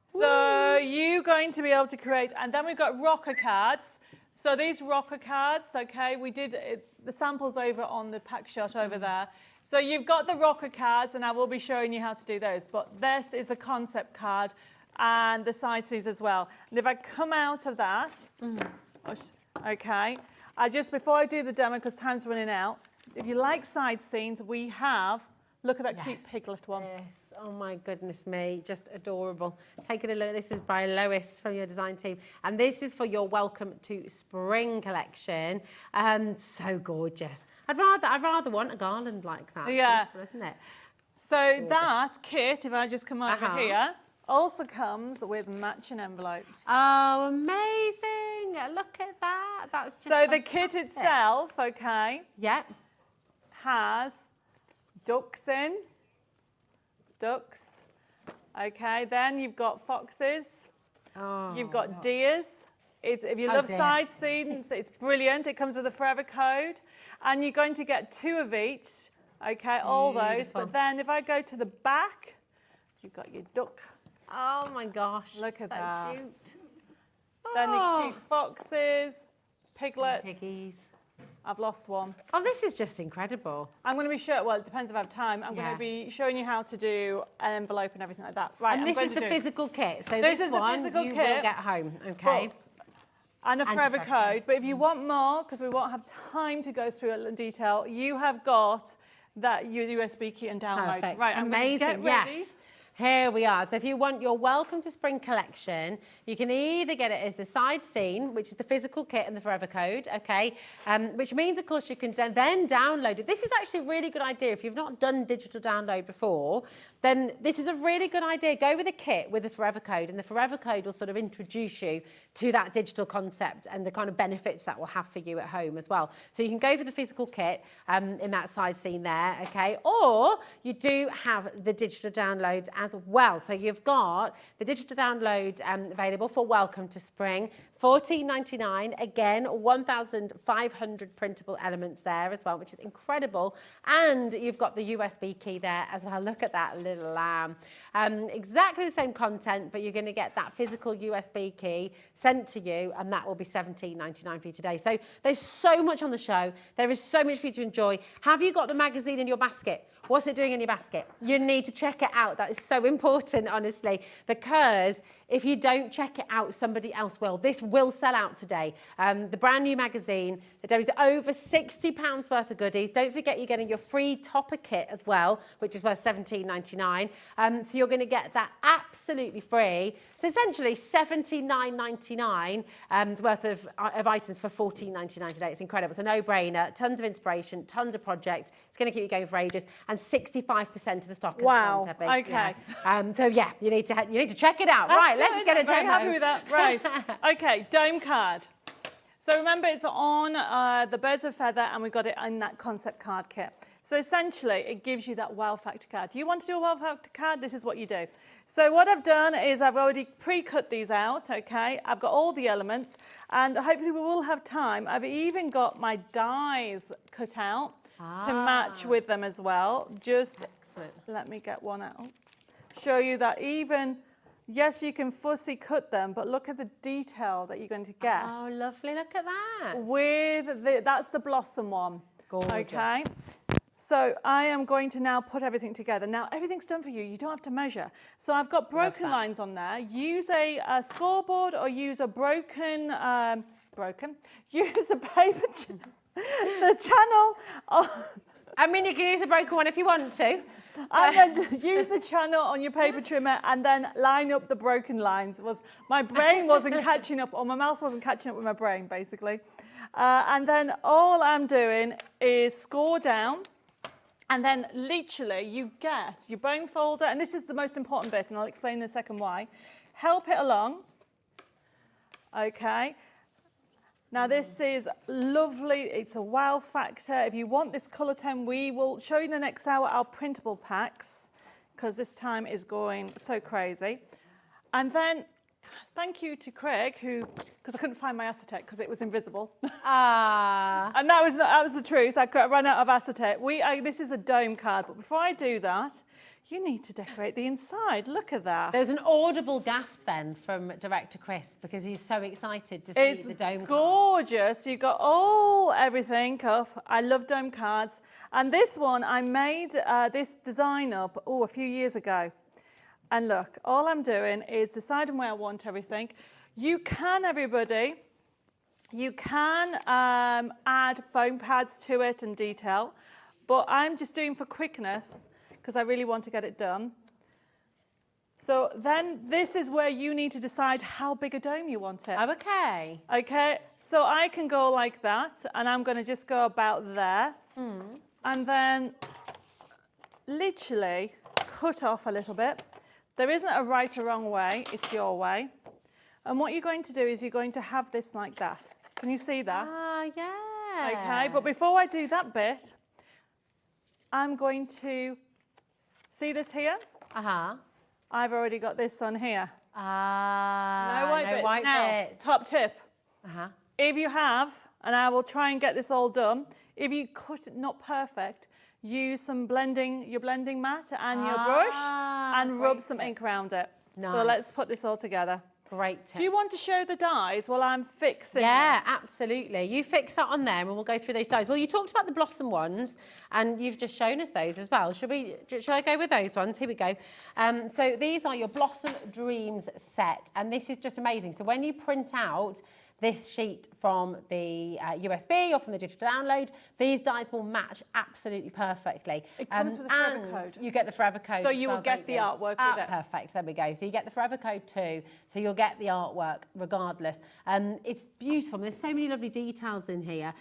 F: So you're going to be able to create, and then we've got rocker cards. So these rocker cards, okay, we did the samples over on the pack shot over there. So you've got the rocker cards, and I will be showing you how to do those. But this is the concept card and the side scenes as well. And if I come out of that, okay, before I do the demo, because time's running out, if you like side scenes, we have, look at that cute piglet one.
E: Yes. Oh my goodness me, just adorable. Taking a look, this is by Lois from your design team. And this is for your Welcome to Spring collection. So gorgeous. I'd rather want a garland like that.
F: Yeah.
E: Beautiful, isn't it?
F: So that kit, if I just come over here, also comes with matching envelopes.
E: Oh, amazing. Look at that. That's just
F: So the kit
E: fantastic.
F: itself, okay,
E: Yeah.
F: has ducks in. Ducks. Okay, then you've got foxes.
E: Oh,
F: You've got deers. If you love
E: dear.
F: side scenes, it's brilliant. It comes with a forever code. And you're going to get 2 of each. Okay, all those.
E: Beautiful.
F: But then if I go to the back, you've got your duck
E: Oh my gosh.
F: Look at
E: so
F: that.
E: Cute.
F: Then the
E: Oh.
F: cute foxes, piglets.
E: Piggies.
F: I've lost one.
E: Oh, this is just incredible.
F: I'm going to be sure, well, it depends if I have time. I'm going
E: Yeah.
F: to be showing you how to do an envelope and everything like that. Right,
E: And
F: I'm
E: this
F: going
E: is
F: to
E: the
F: do.
E: physical kit. So
F: This
E: this
F: is the
E: one
F: physical
E: you will
F: kit.
E: get home, okay?
F: And a
E: And
F: forever
E: your forever
F: code. But if you want more, because we won't have time to go through it in detail, you have got that USB key and download.
E: Perfect.
F: Right, I'm going to
E: Amazing.
F: get ready.
E: Yes. Here we are. So if you want your Welcome to Spring collection, you can either get it as the side scene, which is the physical kit and the forever code, okay? Which means, of course, you can then download it. This is actually a really good idea. If you've not done digital download before, then this is a really good idea. Go with a kit with the forever code, and the forever code will sort of introduce you to that digital concept and the kind of benefits that will have for you at home as well. So you can go for the physical kit in that side scene there, okay? Or you do have the digital downloads as well. So you've got the digital download available for Welcome to Spring, $14.99. Again, 1,500 printable elements there as well, which is incredible. And you've got the USB key there as well. Look at that little lamb. Exactly the same content, but you're going to get that physical USB key sent to you, and that will be $17.99 for you today. So there's so much on the show. There is so much for you to enjoy. Have you got the magazine in your basket? What's it doing in your basket? You need to check it out. That is so important, honestly, because if you don't check it out, somebody else will. This will sell out today. The brand new magazine, there is over £60 worth of goodies. Don't forget you're getting your free topper kit as well, which is worth $17.99. So you're going to get that absolutely free. So essentially $79.99 worth of items for $14.99 today. It's incredible. It's a no-brainer. Tons of inspiration, tons of projects. It's going to keep you going for ages. And 65% of the stock is
F: Wow.
E: gone, Debbie.
F: Okay.
E: Yeah. So yeah, you need to check it out. Right, let's get a demo.
F: Very happy with that. Right. Okay, dome card. So remember, it's on the Birds of Feather, and we got it in that concept card kit. So essentially, it gives you that wow factor card. You want to do a wow factor card? This is what you do. So what I've done is I've already pre-cut these out, okay? I've got all the elements, and hopefully we will have time. I've even got my dies cut out to match with them as well. Just
E: Excellent.
F: let me get one out. Show you that even... Yes, you can fussy cut them, but look at the detail that you're going to get.
E: Oh, lovely. Look at that.
F: With that's the blossom one.
E: Gorgeous.
F: Okay. So I am going to now put everything together. Now, everything's done for you. You don't have to measure. So I've got broken lines on there. Use a scoreboard or use a use a paper, the channel.
E: I mean, you can use a broken one if you want to.
F: And then use the channel on your paper trimmer and then line up the broken lines. My brain wasn't catching up, or my mouth wasn't catching up with my brain, basically. And then all I'm doing is score down, and then literally you get your bone folder, and this is the most important bit, and I'll explain in a second why. Help it along. Okay. Now this is lovely, it's a wow factor. If you want this colour tone, we will show you in the next hour our printable packs, because this time is going so crazy. And then thank you to Craig, because I couldn't find my acetate because it was invisible. And that was the truth, I ran out of acetate. This is a dome card, but before I do that, you need to decorate the inside. Look at that.
E: There's an audible gasp then from Director Chris because he's so excited to see the dome card.
F: Gorgeous. You got everything up. I love dome cards. And this one, I made this design up a few years ago. And look, all I'm doing is deciding where I want everything. You can, everybody, add foam pads to it and detail, but I'm just doing for quickness, because I really want to get it done. So then this is where you need to decide how big a dome you want it.
E: Oh, okay.
F: Okay, so I can go like that, and I'm going to just go about there. And then literally cut off a little bit. There isn't a right or wrong way, it's your way. And what you're going to do is you're going to have this like that. Can you see that?
E: Ah, yeah.
F: Okay, but before I do that bit, I'm going to... See this here?
E: Uh-huh.
F: I've already got this on here.
E: No
F: white bits. Now,
E: bits.
F: top tip.
E: Uh-huh.
F: If you have, and I will try and get this all done, if you cut it not perfect, use your blending mat and your brush and rub some ink around it.
E: Nice.
F: So let's put this all together.
E: Great tip.
F: Do you want to show the dies while I'm fixing
E: Yeah,
F: this?
E: absolutely. You fix that on there and we'll go through those dies. Well, you talked about the blossom ones and you've just shown us those as well. Shall I go with those ones? Here we go. So these are your Blossom Dreams set, and this is just amazing. So when you print out this sheet from the USB or from the digital download, these dies will match absolutely perfectly.
F: It comes with a forever code.
E: You get the forever code.
F: So you will get the artwork with it.
E: Perfect, there we go. So you get the forever code too, so you'll get the artwork regardless. It's beautiful. There's so many lovely details in here.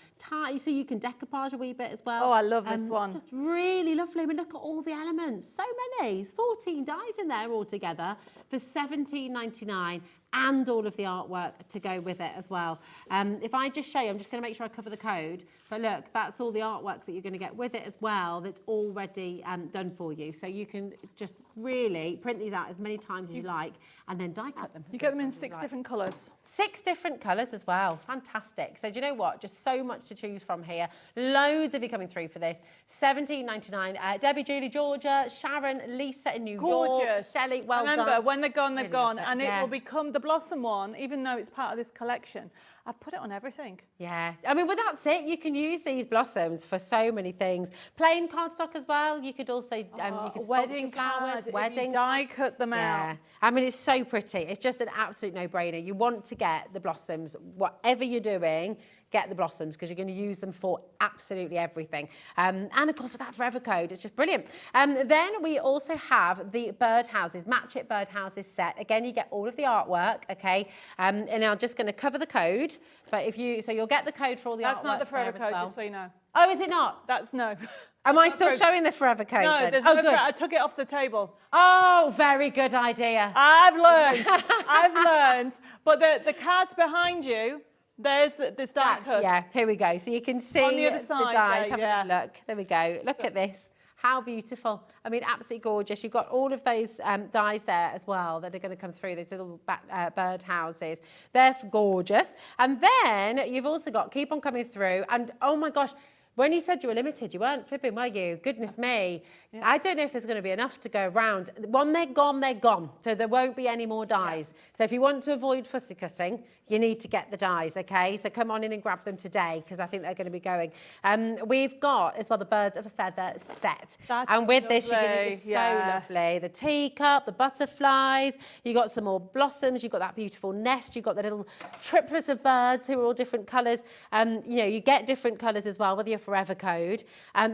E: So you can decoupage a wee bit as well.
F: Oh, I love this one.
E: Just really lovely. I mean, look at all the elements. So many. There's 14 dies in there altogether for $17.99. And all of the artwork to go with it as well. If I just show you, I'm just going to make sure I cover the code. But look, that's all the artwork that you're going to get with it as well. That's already done for you. So you can just really print these out as many times as you like and then die cut them.
F: You get them in 6 different colours.
E: 6 different colours as well. Fantastic. So do you know what? Just so much to choose from here. Loads of you coming through for this. $17.99. Debbie, Julie, Georgia, Sharon, Lisa in New York. Shelley, well done.
F: Remember, when they're gone, they're
E: Really
F: gone.
E: love it.
F: And it
E: Yeah.
F: will become the Blossom one, even though it's part of this collection. I've put it on everything.
E: Yeah, I mean, well, that's it. You can use these blossoms for so many things. Plain cardstock as well. You could also you could
F: wedding
E: sculpture flowers,
F: cards,
E: wedding.
F: if you die cut them
E: Yeah,
F: out.
E: I mean, it's so pretty. It's just an absolute no-brainer. You want to get the blossoms, whatever you're doing. Get the blossoms because you're going to use them for absolutely everything. And of course, with that forever code, it's just brilliant. Then we also have the birdhouses, Match It birdhouses set. Again, you get all of the artwork, okay? And I'm just going to cover the code. But so you'll get the code for all the artwork.
F: That's not the forever code,
E: well.
F: just so you know.
E: Oh, is it not?
F: That's no.
E: Am I still showing the forever code?
F: No,
E: then?
F: there's
E: oh,
F: no
E: good.
F: I took it off the table.
E: Oh, very good idea.
F: I've learned. I've learned. But the cards behind you, there's die cut.
E: Yeah, here we go. So you can see
F: On the other side,
E: dies.
F: there,
E: Have a look. There we go. Look at this. How beautiful. I mean, absolutely gorgeous. You've got all of those dies there as well that are going to come through, those little bird houses. They're gorgeous. And then you've also got Keep On Coming Through. And oh my gosh, when you said you were limited, you weren't fibbing, were you? Goodness me. Yeah. I don't know if there's going to be enough to go around. When they're gone, they're gone. So there won't be any more dies. Yeah. So if you want to avoid fussy cutting, you need to get the dies, okay? So come on in and grab them today because I think they're going to be going. We've got as well the Birds of a Feather set.
F: That's
E: and with
F: lovely.
E: this, you're going to be so lovely. The teacup, the butterflies, you got some more blossoms, you've got that beautiful nest, you've got the little triplet of birds who are all different colours. You get different colours as well with your forever code.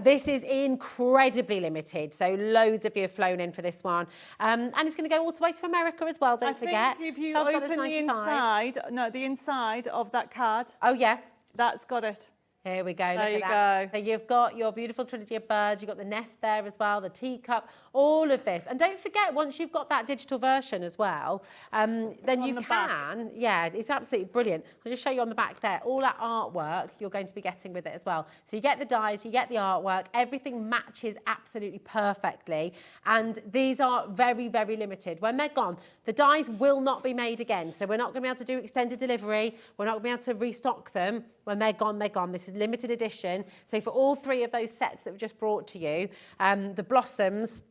E: This is incredibly limited, so loads of you have flown in for this one. And it's going to go all the way to America as well, don't forget.
F: Think if you open the inside, the inside of that card.
E: Oh, yeah.
F: That's got it.
E: Here we go.
F: There
E: Look
F: you
E: at that.
F: go.
E: So you've got your beautiful trinity of birds. You've got the nest there as well, the teacup, all of this. And don't forget, once you've got that digital version as well, then you can. Back. Yeah, it's absolutely brilliant. I'll just show you on the back there. All that artwork you're going to be getting with it as well. So you get the dies, you get the artwork. Everything matches absolutely perfectly. And these are very, very limited. When they're gone, the dies will not be made again. So we're not going to be able to do extended delivery. We're not going to be able to restock them. When they're gone, they're gone. This is limited edition. So for all 3 of those sets that we've just brought to you, the blossoms,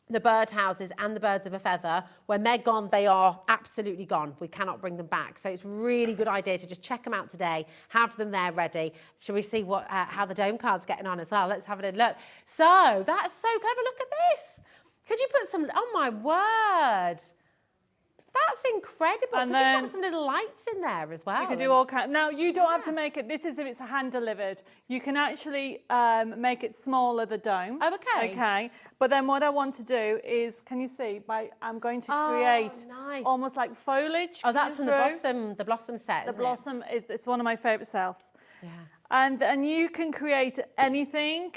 E: the birdhouses and the Birds of a Feather, when they're gone, they are absolutely gone. We cannot bring them back. So it's a really good idea to just check them out today, have them there ready. Shall we see how the dome card's getting on as well? Let's have a look. So that's so clever. Look at this. Could you put some, oh my word. That's incredible.
F: And
E: Could you put some little lights in there as well?
F: You can do all kinds. Now, you don't have to make it, this is if it's hand delivered. You can actually make it smaller, the dome.
E: Oh, okay.
F: Okay. But then what I want to do is, can you see, I'm going to create almost like foliage.
E: Oh, that's from the blossom set,
F: The blossom it's one of my favourite sets.
E: Yeah.
F: And you can create anything.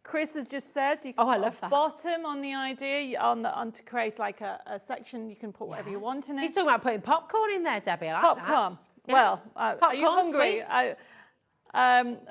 F: Chris has just said you can put a bottom on the idea, on to create like a section. You can put whatever you want in it.
E: He's talking about putting popcorn in there, Debbie. I like
F: popcorn.
E: That.
F: Well,
E: popcorn,
F: are you hungry?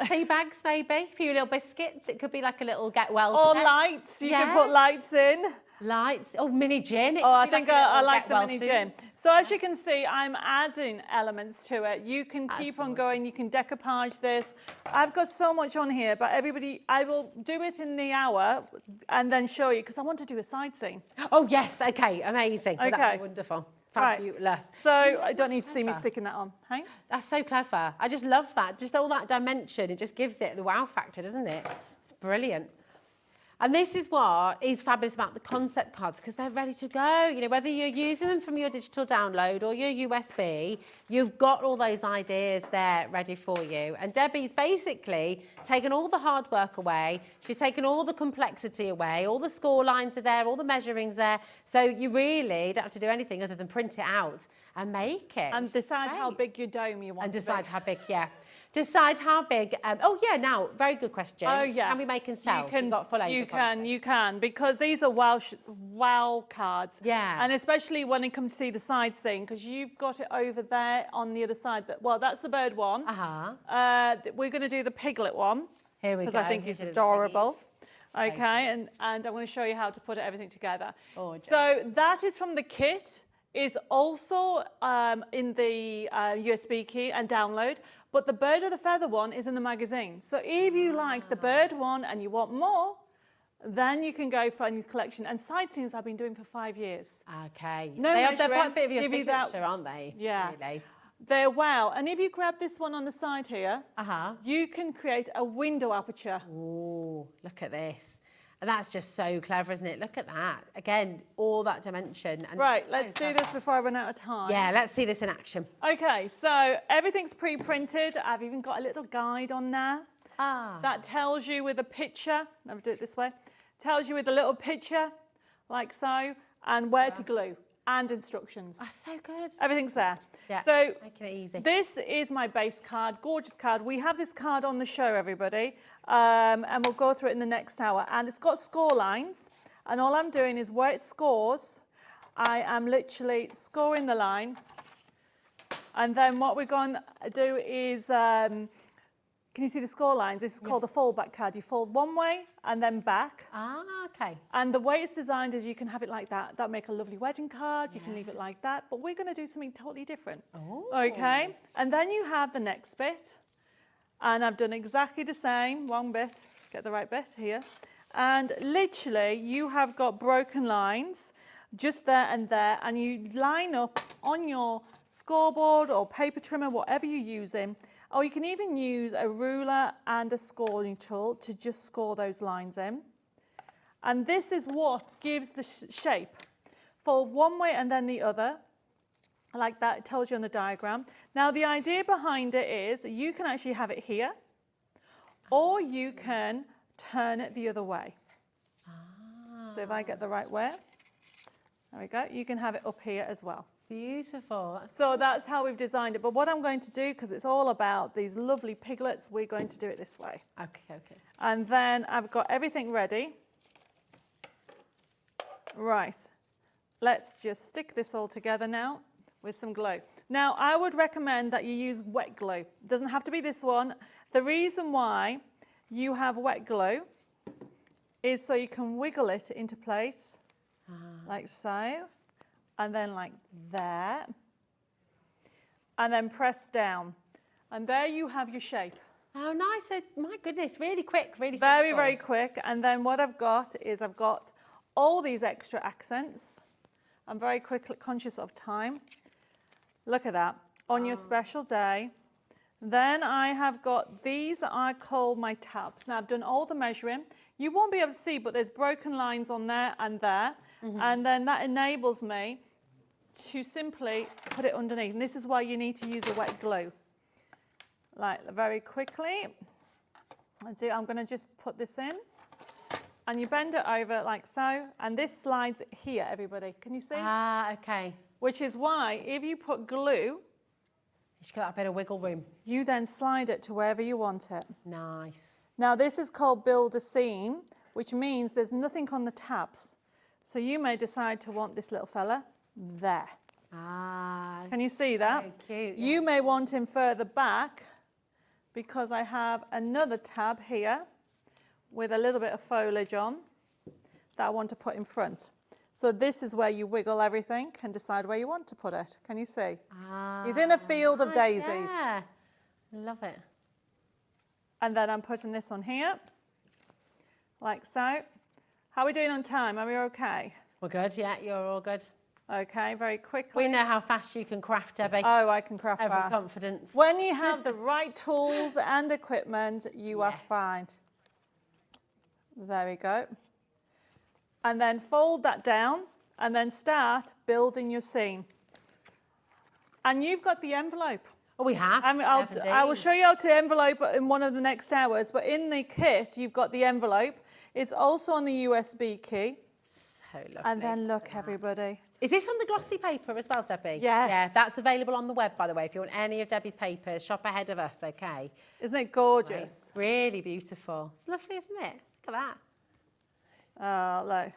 E: Tea bags, maybe. A few little biscuits. It could be like a little get well.
F: Or
E: set.
F: lights. You can put lights in.
E: Lights. Oh, mini gin.
F: Oh, I think I like the mini gin. So as you can see, I'm adding elements to it. You can keep on going. You can decoupage this. I've got so much on here, but everybody, I will do it in the hour and then show you because I want to do a side scene.
E: Oh, yes. Okay. Amazing. Well,
F: Okay.
E: that's wonderful. Fabulous.
F: Right. So I don't need to see me sticking that on. Hey?
E: That's so clever. I just love that. Just all that dimension. It just gives it the wow factor, doesn't it? It's brilliant. And this is what is fabulous about the concept cards, because they're ready to go. You know, whether you're using them from your digital download or your USB, you've got all those ideas there ready for you. And Debbie's basically taken all the hard work away. She's taken all the complexity away. All the score lines are there, all the measuring's there. So you really don't have to do anything other than print it out and make it.
F: And decide how big your dome you want
E: and
F: to
E: decide
F: be.
E: how big, yeah. Decide how big. Oh, yeah, now, very good question.
F: Oh, yes.
E: Can we make and sell? You've got full
F: you can, because these are wow cards.
E: Yeah.
F: And especially when it comes to the side scene, because you've got it over there on the other side. Well, that's the bird one. We're going to do the piglet one.
E: Here we go.
F: Because I think he's adorable. Okay, and I'm going to show you how to put everything together.
E: Oh,
F: so that is from the kit. Is also in the USB key and download, but the bird with the feather one is in the magazine. So if you like the bird one and you want more, then you can go for a new collection. And side scenes I've been doing for 5 years.
E: Okay.
F: No
E: they're quite a
F: measuring,
E: bit of your
F: give you
E: signature,
F: that-
E: aren't they?
F: Yeah.
E: Really?
F: They're wow. And if you grab this one on the side here,
E: you
F: can create a window aperture.
E: Oh, look at this. And that's just so clever, isn't it? Look at that. Again, all that dimension. And
F: Right, let's do this before I run out of time.
E: Yeah, let's see this in action.
F: Okay, so everything's pre-printed. I've even got a little guide on there. That tells you with a picture, I'll do it this way, tells you with a little picture, like so, and where to glue, and instructions.
E: That's so good.
F: Everything's there.
E: Yeah,
F: so
E: making it easy.
F: This is my base card, gorgeous card. We have this card on the show, everybody, and we'll go through it in the next hour. And it's got score lines, and all I'm doing is where it scores, I am literally scoring the line. And then what we're going to do is, can you see the score lines? This is called a fold-back card. You fold one way and then back.
E: Okay.
F: And the way it's designed is you can have it like that. That'll make a lovely wedding card. You can leave it like that. But we're going to do something totally different. Okay? And then you have the next bit. And I've done exactly the same. Wrong bit. Get the right bit here. And literally, you have got broken lines just there and there. And you line up on your scoreboard or paper trimmer, whatever you're using. Or you can even use a ruler and a scoring tool to just score those lines in. And this is what gives the shape. Fold one way and then the other. Like that, it tells you on the diagram. Now, the idea behind it is you can actually have it here, or you can turn it the other way. So if I get the right way, there we go. You can have it up here as well.
E: Beautiful.
F: So that's how we've designed it. But what I'm going to do, because it's all about these lovely piglets, we're going to do it this way.
E: Okay.
F: And then I've got everything ready. Right. Let's just stick this all together now with some glue. Now, I would recommend that you use wet glue. It doesn't have to be this one. The reason why you have wet glue is so you can wiggle it into place, like so. And then like that, and then press down. And there you have your shape.
E: Oh, nice. My goodness, really quick, really
F: Very,
E: simple.
F: very quick. And then what I've got is I've got all these extra accents. I'm very quickly conscious of time. Look at that, on your special day. Then I have got these I call my tabs. Now I've done all the measuring. You won't be able to see, but there's broken lines on there and there. And then that enables me to simply put it underneath. And this is why you need to use a wet glue. Like very quickly. And so I'm going to just put this in. And you bend it over like so. And this slides here, everybody. Can you see?
E: Okay.
F: Which is why if you put glue,
E: You've got a bit of wiggle room.
F: you then slide it to wherever you want it.
E: Nice.
F: Now this is called build a scene, which means there's nothing on the tabs. So you may decide to want this little fella there. Can you see that?
E: So cute,
F: You may want him further back because I have another tab here with a little bit of foliage on that I want to put in front. So this is where you wiggle everything and decide where you want to put it. Can you see? He's in a field of daisies.
E: Yeah, love it.
F: And then I'm putting this on here, like so. How are we doing on time? Are we okay?
E: We're good, yeah, you're all good.
F: Okay, very quickly.
E: We know how fast you can craft, Debbie.
F: Oh, I can craft
E: Every
F: fast.
E: confidence.
F: When you have the right tools and equipment, you are fine. There we go. And then fold that down and then start building your seam. And you've got the envelope.
E: Oh, we have.
F: I mean, I will show you how to envelope in one of the next hours, but in the kit, you've got the envelope. It's also on the USB key.
E: So lovely.
F: And then look, everybody.
E: Is this on the glossy paper as well, Debbie?
F: Yes.
E: Yeah, that's available on the web, by the way. If you want any of Debbie's papers, shop ahead of us, okay?
F: Isn't it gorgeous?
E: Right. Really beautiful. It's lovely, isn't it? Look at that.
F: Oh, look.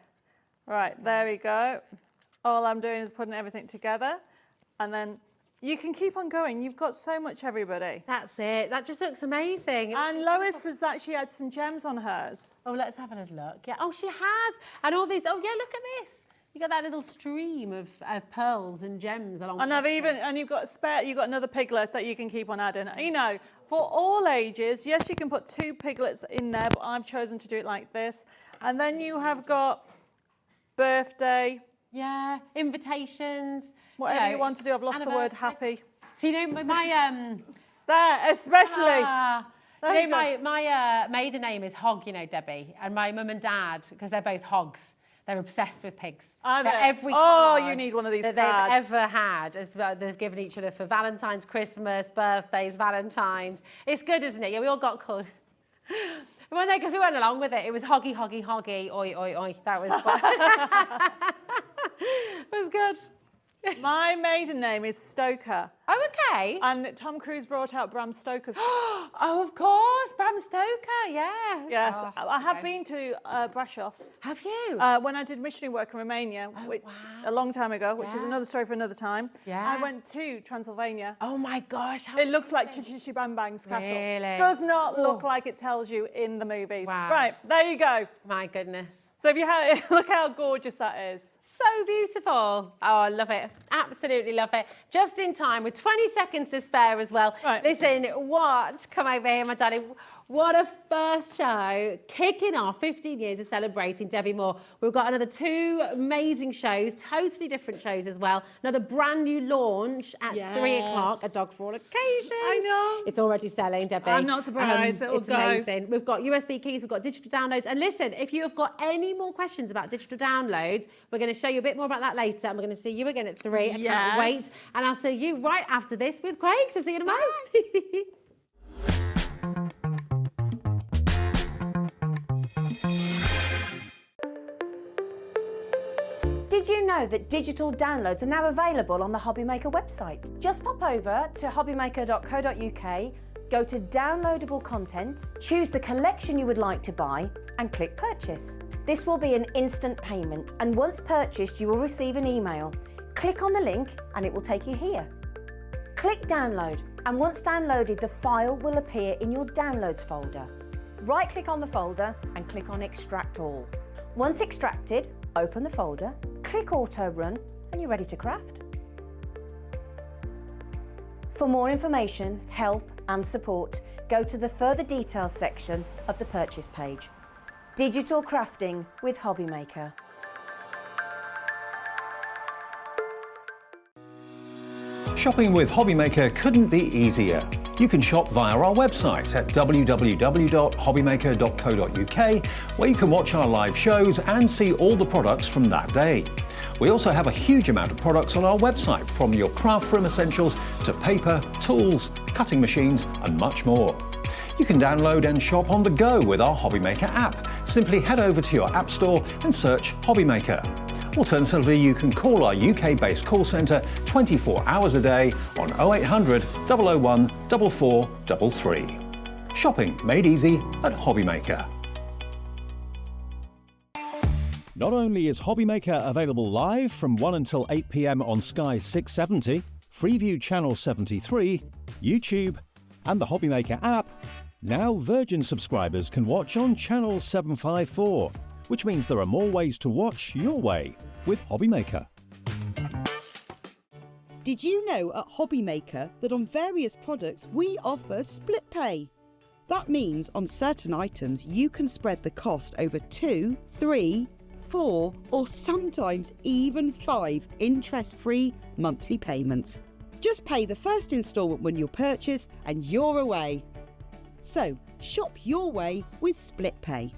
F: Right, there we go. All I'm doing is putting everything together, and then you can keep on going. You've got so much, everybody.
E: That's it. That just looks amazing.
F: And Lois has actually had some gems on hers.
E: Oh, let's have a little look. Yeah. Oh, she has. And all these. Oh, yeah, look at this. You got that little stream of pearls and gems along.
F: And you've got another piglet that you can keep on adding. You know, for all ages, yes, you can put 2 piglets in there, but I've chosen to do it like this. And then you have got birthday.
E: Yeah, invitations.
F: Whatever you want to do. I've lost the word happy.
E: So, you know, my
F: There, especially.
E: you know, my maiden name is Hog, you know, Debbie. And my mum and dad, because they're both hogs, they're obsessed with pigs.
F: Are they?
E: Every
F: card
E: card
F: you need one of these
E: that
F: cards.
E: they've ever had, as well, they've given each other for Valentine's, Christmas, birthdays, Valentine's. It's good, isn't it? Yeah, we all got called. Well, no, because we went along with it. It was hoggy, hoggy, hoggy, oi, oi, oi. That was it was good.
F: My maiden name is Stoker.
E: Oh, okay.
F: And Tom Cruise brought out Bram Stoker's.
E: Oh, of course, Bram Stoker, yeah.
F: Yes,
E: Oh,
F: I have been to Brasov.
E: Have you?
F: When I did missionary work in Romania, a long time ago, which is another story for another time.
E: Yeah.
F: I went to Transylvania.
E: Oh my gosh.
F: It looks like Chichichi Bang Bang's castle.
E: Really?
F: Does not look like it tells you in the movies.
E: Wow.
F: Right, there you go.
E: My goodness.
F: So if you have, look how gorgeous that is.
E: So beautiful. Oh, I love it. Absolutely love it. Just in time with 20 seconds to spare as well.
F: Right.
E: Listen, come over here, my darling. What a first show, kicking off 15 years of celebrating Debbi Moore. We've got another 2 amazing shows, totally different shows as well. Another brand new launch at 3 o'clock, A Dog for All Occasions.
F: I know.
E: It's already selling, Debbie.
F: I'm not surprised. It'll
E: It's
F: go.
E: amazing. We've got USB keys, we've got digital downloads. And listen, if you have got any more questions about digital downloads, we're going to show you a bit more about that later. And we're going to see you again at 3. I
F: Yes.
E: can't wait. And I'll see you right after this with Craig. So see you in a moment.
A: Did you know that digital downloads are now available on the HobbyMaker website? Just pop over to hobbymaker.co.uk, go to downloadable content, choose the collection you would like to buy and click purchase. This will be an instant payment, and once purchased you will receive an email. Click on the link and it will take you here. Click download, and once downloaded the file will appear in your downloads folder. Right click on the folder and click on extract all. Once extracted, open the folder, click auto run and you're ready to craft. For more information, help and support, go to the further details section of the purchase page. Digital crafting with HobbyMaker.
B: Shopping with HobbyMaker couldn't be easier. You can shop via our website at www.hobbymaker.co.uk, where you can watch our live shows and see all the products from that day. We also have a huge amount of products on our website, from your craft room essentials to paper, tools, cutting machines and much more. You can download and shop on the go with our HobbyMaker app. Simply head over to your app store and search HobbyMaker. Alternatively, you can call our UK-based call centre 24 hours a day on 0800 001 4433. Shopping made easy at HobbyMaker. Not only is HobbyMaker available live from 1 until 8 p.m. on Sky 670, Freeview Channel 73, YouTube, and the HobbyMaker app, now Virgin subscribers can watch on Channel 754. which means there are more ways to watch your way with HobbyMaker.
C: Did you know at HobbyMaker that on various products we offer split pay? That means on certain items you can spread the cost over 2, 3, 4 or sometimes even 5 interest-free monthly payments. Just pay the first instalment when you purchase and you're away. So shop your way with split pay.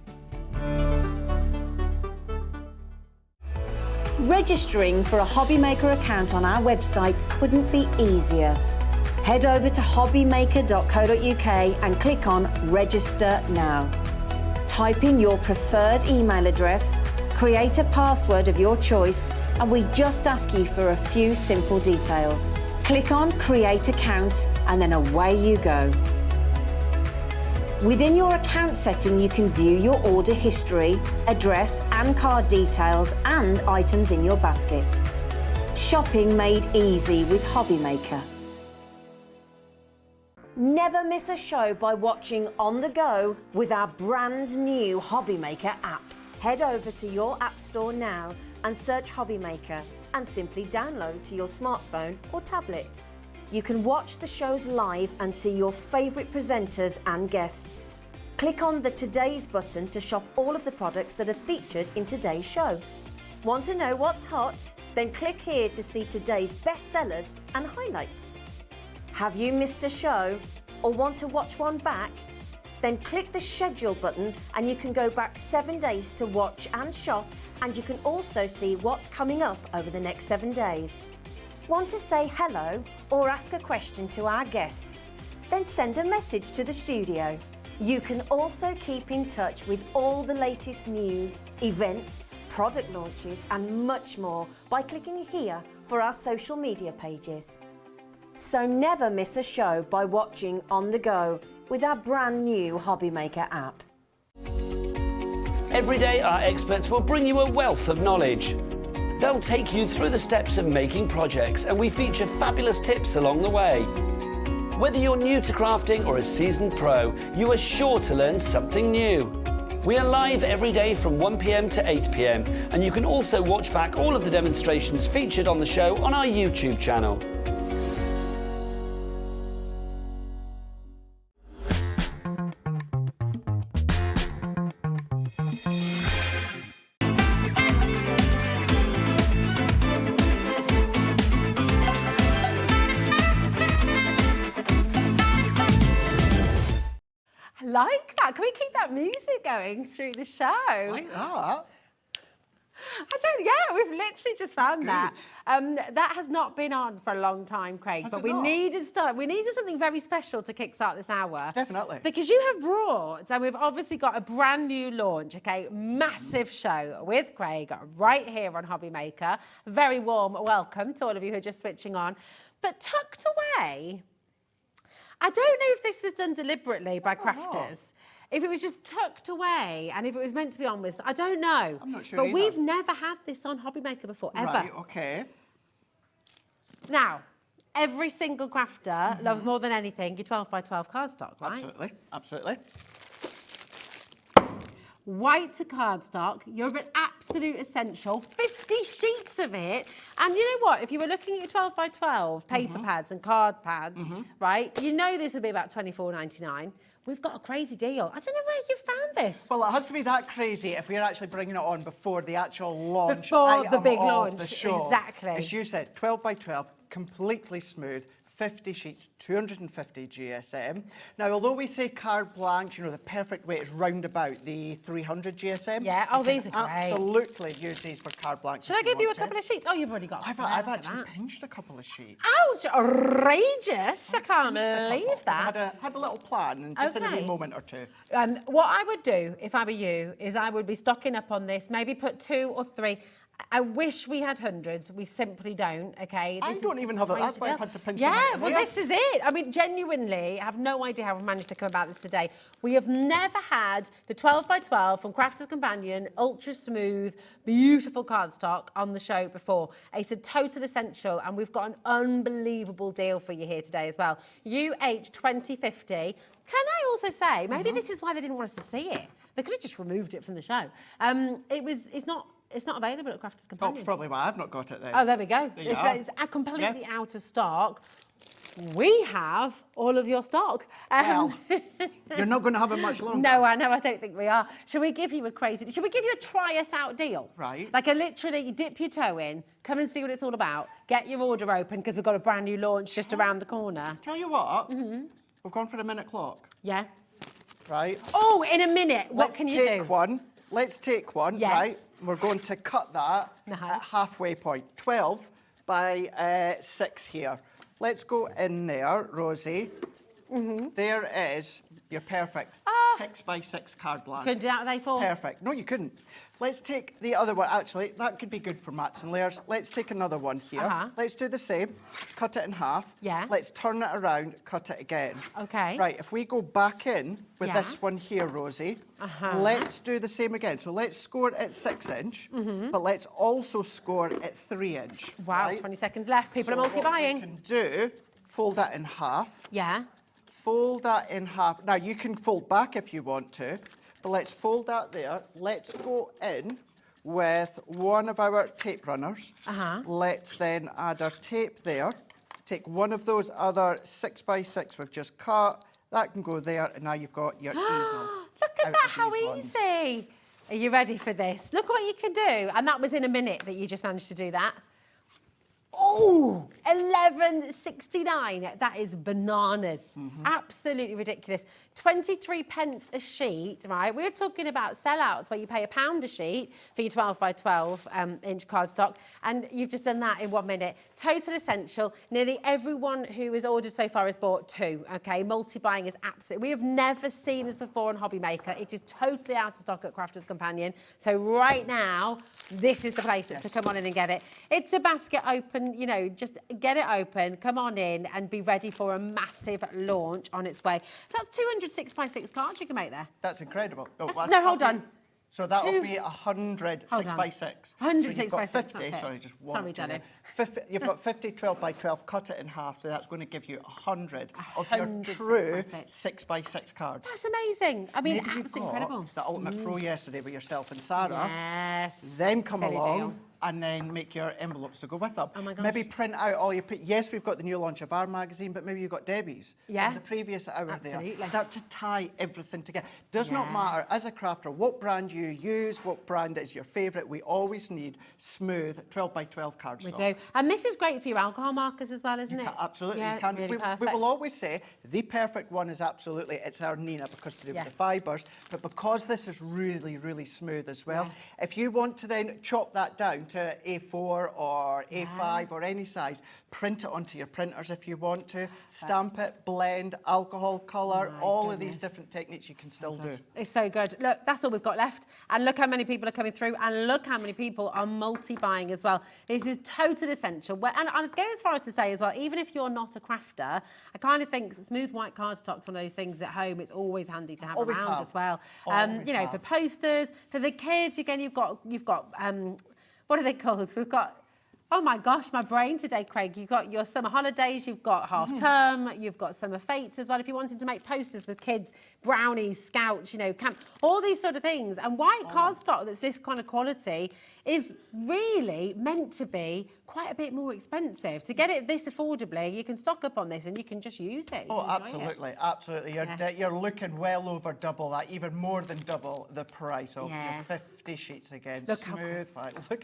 A: Registering for a HobbyMaker account on our website couldn't be easier. Head over to hobbymaker.co.uk and click on Register Now. Type in your preferred email address, create a password of your choice, and we just ask you for a few simple details. Click on Create Account and then away you go. Within your account setting, you can view your order history, address and card details and items in your basket. Shopping made easy with HobbyMaker. Never miss a show by watching on the go with our brand new HobbyMaker app. Head over to your app store now and search HobbyMaker and simply download to your smartphone or tablet. You can watch the shows live and see your favourite presenters and guests. Click on the Today's button to shop all of the products that are featured in today's show. Want to know what's hot? Then click here to see today's bestsellers and highlights. Have you missed a show or want to watch one back? Then click the schedule button and you can go back 7 days to watch and shop, and you can also see what's coming up over the next 7 days. Want to say hello or ask a question to our guests? Then send a message to the studio. You can also keep in touch with all the latest news, events, product launches and much more by clicking here for our social media pages. So never miss a show by watching on the go with our brand new HobbyMaker app.
D: Every day our experts will bring you a wealth of knowledge. They'll take you through the steps of making projects, and we feature fabulous tips along the way. Whether you're new to crafting or a seasoned pro, you are sure to learn something new. We are live every day from 1 p.m. to 8 p.m, and you can also watch back all of the demonstrations featured on the show on our YouTube channel.
E: Like that. Can we keep that music going through the show?
G: Like that.
E: Yeah, we've literally just found that. That has not been on for a long time, Craig, but we needed something very special to kickstart this hour.
G: Definitely.
E: Because you have brought, and we've obviously got a brand new launch, okay, massive show with Craig right here on HobbyMaker. Very warm welcome to all of you who are just switching on. But tucked away, I don't know if this was done deliberately by crafters. If it was just tucked away and if it was meant to be on with, I don't know.
G: I'm not sure
E: But
G: either.
E: we've never had this on HobbyMaker before, ever.
G: Right, okay.
E: Now, every single crafter loves more than anything your 12 by 12 cardstock, right?
G: Absolutely, absolutely.
E: White to cardstock, you're an absolute essential. 50 sheets of it. And you know what? If you were looking at your 12 by 12 paper pads and card pads, right, you know this would be about $24.99. We've got a crazy deal. I don't know where you found this.
G: Well, it has to be that crazy if we're actually bringing it on before the actual launch.
E: Before the big
G: of
E: launch,
G: the show.
E: exactly.
G: As you said, 12 by 12, completely smooth, 50 sheets, 250 GSM. Now, although we say carte blanche, you know, the perfect weight is round about the 300 GSM.
E: Yeah, oh,
G: You
E: these
G: can
E: are great.
G: Absolutely use these for carte blanche.
E: Should I give you a couple of sheets? Oh, you've already got
G: I've
E: Look
G: actually
E: at that.
G: pinched a couple of sheets.
E: Ouch, outrageous. I can't believe
G: I
E: that.
G: had a little plan, and just in a
E: Okay.
G: wee moment or two.
E: What I would do if I were you is I would be stocking up on this, maybe put 2 or 3. I wish we had hundreds. We simply don't, okay?
G: I don't even have that. That's why I've had to pinch them
E: Yeah,
G: out of
E: well,
G: there.
E: this is it. I mean, genuinely, I have no idea how we've managed to come about this today. We have never had the 12 by 12 from Crafter's Companion, ultra smooth, beautiful cardstock on the show before. It's a total essential, and we've got an unbelievable deal for you here today as well. UH2050. Can I also say, maybe this is why they didn't want us to see it. They could have just removed it from the show. It's not available at Crafters
G: Oh,
E: Companion.
G: it's probably why I've not got it then.
E: Oh, there we go.
G: There you are.
E: It's completely out of stock. We have all of your stock.
G: Well, you're not going to have it much longer.
E: No, I know, I don't think we are. Shall we give you a try us out deal?
G: Right.
E: Like literally dip your toe in, come and see what it's all about, get your order open because we've got a brand new launch just around the corner.
G: Tell you what, we've gone for a minute clock.
E: Yeah.
G: Right.
E: Oh, in a minute, what can you do?
G: Let's take one,
E: Yes.
G: right? We're going to cut that at halfway point. 12 by 6 here. Let's go in there, Rosie. There is your perfect 6 by 6 card blank.
E: Couldn't do that with A4.
G: Perfect. No, you couldn't. Let's take the other one. Actually, that could be good for mats and layers. Let's take another one here. Let's do the same. Cut it in half.
E: Yeah.
G: Let's turn it around, cut it again.
E: Okay.
G: Right, if we go back in with this one here, Rosie, let's do the same again. So let's score at 6 inch, but let's also score at 3 inch.
E: Wow,
G: right?
E: 20 seconds left. People are
G: What we
E: multi-buying.
G: can do, fold that in half.
E: Yeah.
G: Fold that in half. Now, you can fold back if you want to, but let's fold that there. Let's go in with one of our tape runners. Let's then add our tape there. Take one of those other 6 by 6 we've just cut. That can go there, and now you've got your easel.
E: Look at
G: out
E: that,
G: of
E: how
G: these ones.
E: easy. Are you ready for this? Look what you can do. And that was in a minute that you just managed to do that. Oh, 11.69. That is bananas. Absolutely ridiculous. 23 pence a sheet, right? We're talking about sellouts where you pay £1 a sheet for your 12 by 12 inch cardstock, and you've just done that in 1 minute. Total essential. Nearly everyone who has ordered so far has bought 2. Okay, multi-buying is absolutely. We have never seen this before on HobbyMaker. It is totally out of stock at Crafters Companion. So right now, this is the place to come on in and get it. It's a basket open. You know, just get it open, come on in and be ready for a massive launch on its way. So that's 200 6 by 6 cards you can make there.
G: That's incredible. Oh,
E: No, hold on.
G: So that'll be 100 6 by 6.
E: 100
G: so you've
E: 6
G: got
E: by 6.
G: 50, sorry, just one.
E: Sorry, darling.
G: You've got 50 12 by 12, cut it in half, so that's going to give you 100 of
E: 100
G: your
E: 6
G: true
E: by 6.
G: 6 by 6 cards.
E: That's amazing. I mean,
G: Maybe you
E: absolutely
G: got
E: incredible.
G: the Ultimate Pro yesterday with yourself and Sarah.
E: Yes.
G: Then come
E: Silly
G: along
E: deal.
G: and then make your envelopes to go with them.
E: Oh my gosh.
G: Maybe print out all your... Yes, we've got the new launch of our magazine, but maybe you've got Debbie's from the previous hour
E: Absolutely.
G: there. Start to tie everything together. Does not matter, as a crafter, what brand you use, what brand is your favourite. We always need smooth 12 by 12 cardstock.
E: We do. And this is great for your alcohol markers as well, isn't it?
G: Absolutely,
E: Yeah,
G: you can.
E: really
G: We
E: perfect.
G: will always say the perfect one is absolutely, it's our Nina because to do with the fibres, but because this is really, really smooth as well, if you want to then chop that down to A4 or A5 or any size, print it onto your printers if you want to, stamp it, blend, alcohol, colour, all of these different techniques you can still do.
E: It's so good. Look, that's all we've got left. And look how many people are coming through and look how many people are multi-buying as well. This is total essential. And I'd go as far as to say as well, even if you're not a crafter, I kind of think smooth white cardstock's one of those things at home. It's always handy to have around as well. You know, for posters, for the kids, again, you've got what are they called? We've got, oh my gosh, my brain today, Craig. You've got your summer holidays, you've got half term, you've got summer fates as well. If you wanted to make posters with kids, brownies, scouts, you know, camp, all these sort of things. And white cardstock that's this kind of quality is really meant to be quite a bit more expensive. To get it this affordably, you can stock up on this and you can just use it.
G: Oh, absolutely, absolutely. You're looking well over double that, even more than double the price of your 50 sheets again.
E: Look
G: Smooth.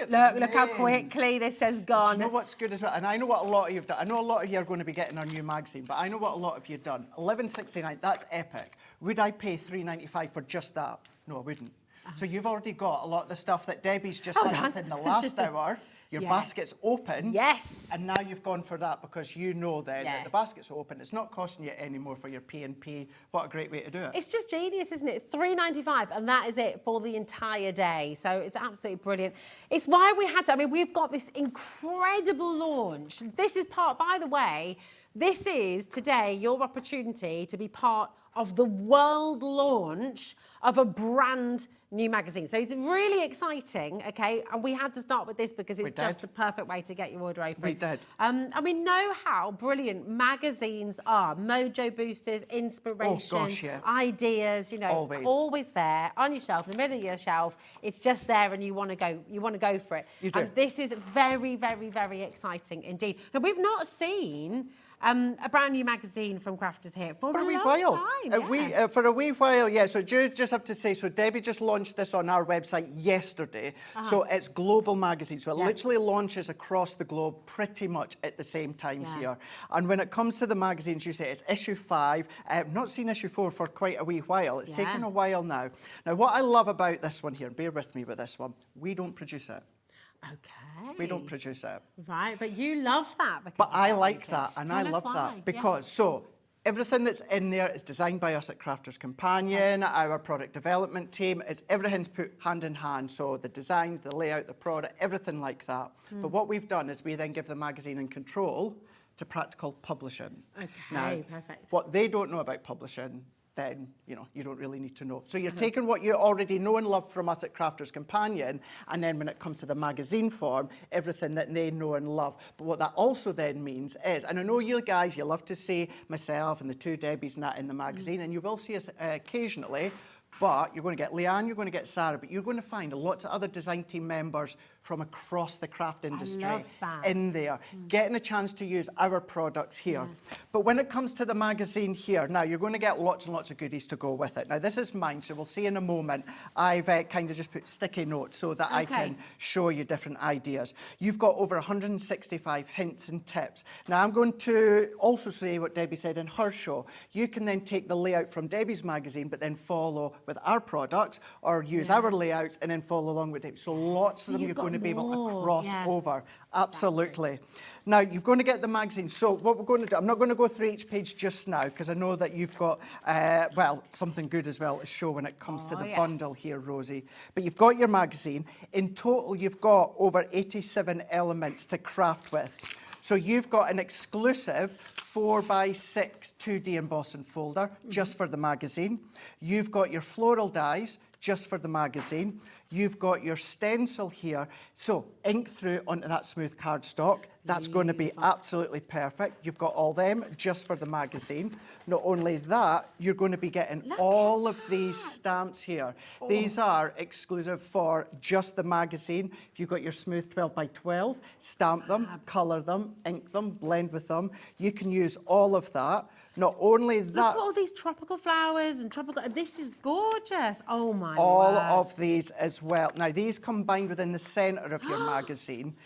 E: Look how quickly this has gone.
G: Do you know what's good as well? And I know what a lot of you've done. I know a lot of you are going to be getting our new magazine, but I know what a lot of you have done. $11.69, that's epic. Would I pay $3.95 for just that? No, I wouldn't. So you've already got a lot of the stuff that Debbie's just done within the last hour. Your basket's open.
E: Yes.
G: And now you've gone for that because you know then that the basket's open. It's not costing you any more for your P&P. What a great way to do it.
E: It's just genius, isn't it? $3.95 and that is it for the entire day. So it's absolutely brilliant. It's why we had to, I mean, we've got this incredible launch. This is part, by the way, This is today your opportunity to be part of the world launch of a brand new magazine. So it's really exciting, okay? And we had to start with this because it's just the perfect way to get your order open.
G: We did.
E: And we know how brilliant magazines are. Mojo boosters, inspiration, ideas, you know, always there on your shelf, in the middle of your shelf. It's just there and you want to go for it.
G: You do.
E: And this is very, very, very exciting indeed. Now, we've not seen a brand new magazine from Crafters here for a
G: wee
E: long
G: while.
E: time.
G: For a wee while, yeah. So just have to say, so Debbie just launched this on our website yesterday. So it's global magazine. So it literally launches across the globe pretty much at the same time here. And when it comes to the magazines, you say it's issue 5. I've not seen issue 4 for quite a wee while. It's taken a while now. Now, what I love about this one here, bear with me with this one, we don't produce it.
E: Okay.
G: We don't produce it.
E: Right, but you love that.
G: But I like that, and I love that because, so everything that's in there is designed by us at Crafters Companion, our product development team. Everything's put hand in hand. So the designs, the layout, the product, everything like that. But what we've done is we then give the magazine in control to Practical Publishing.
E: Okay,
G: now,
E: perfect.
G: What they don't know about publishing, then, you know, you don't really need to know. So you're taking what you already know and love from us at Crafters Companion, and then when it comes to the magazine form, everything that they know and love. But what that also then means is, and I know you guys, you love to see myself and the two Debbies and that in the magazine, and you will see us occasionally, but you're going to get Leanne, you're going to get Sarah, but you're going to find lots of other design team members from across the craft industry in there, getting a chance to use our products here. But when it comes to the magazine here, now you're going to get lots and lots of goodies to go with it. Now this is mine, so we'll see in a moment. I've kind of just put sticky notes so that I can show you different ideas. You've got over 165 hints and tips. Now I'm going to also say what Debbie said in her show. You can then take the layout from Debbie's magazine, but then follow with our products, or use our layouts and then follow along with Debbie. So lots of them you're going to be able to cross over. Absolutely. Now, you're going to get the magazine. So what we're going to do, I'm not going to go through each page just now, because I know that you've got, well, something good as well to show when it comes to the bundle here, Rosie. But you've got your magazine. In total, you've got over 87 elements to craft with. So you've got an exclusive 4x6 2D embossing folder just for the magazine. You've got your floral dies just for the magazine. You've got your stencil here. So ink through onto that smooth cardstock. That's going to be absolutely perfect. You've got all them just for the magazine. Not only that, you're going to be getting all of these stamps here. These are exclusive for just the magazine. If you've got your smooth 12x12, stamp them, colour them, ink them, blend with them. You can use all of that. Not only that...
E: Look at all these tropical flowers and tropical... This is gorgeous. Oh, my word.
G: All of these as well. Now, these combined within the centre of your magazine.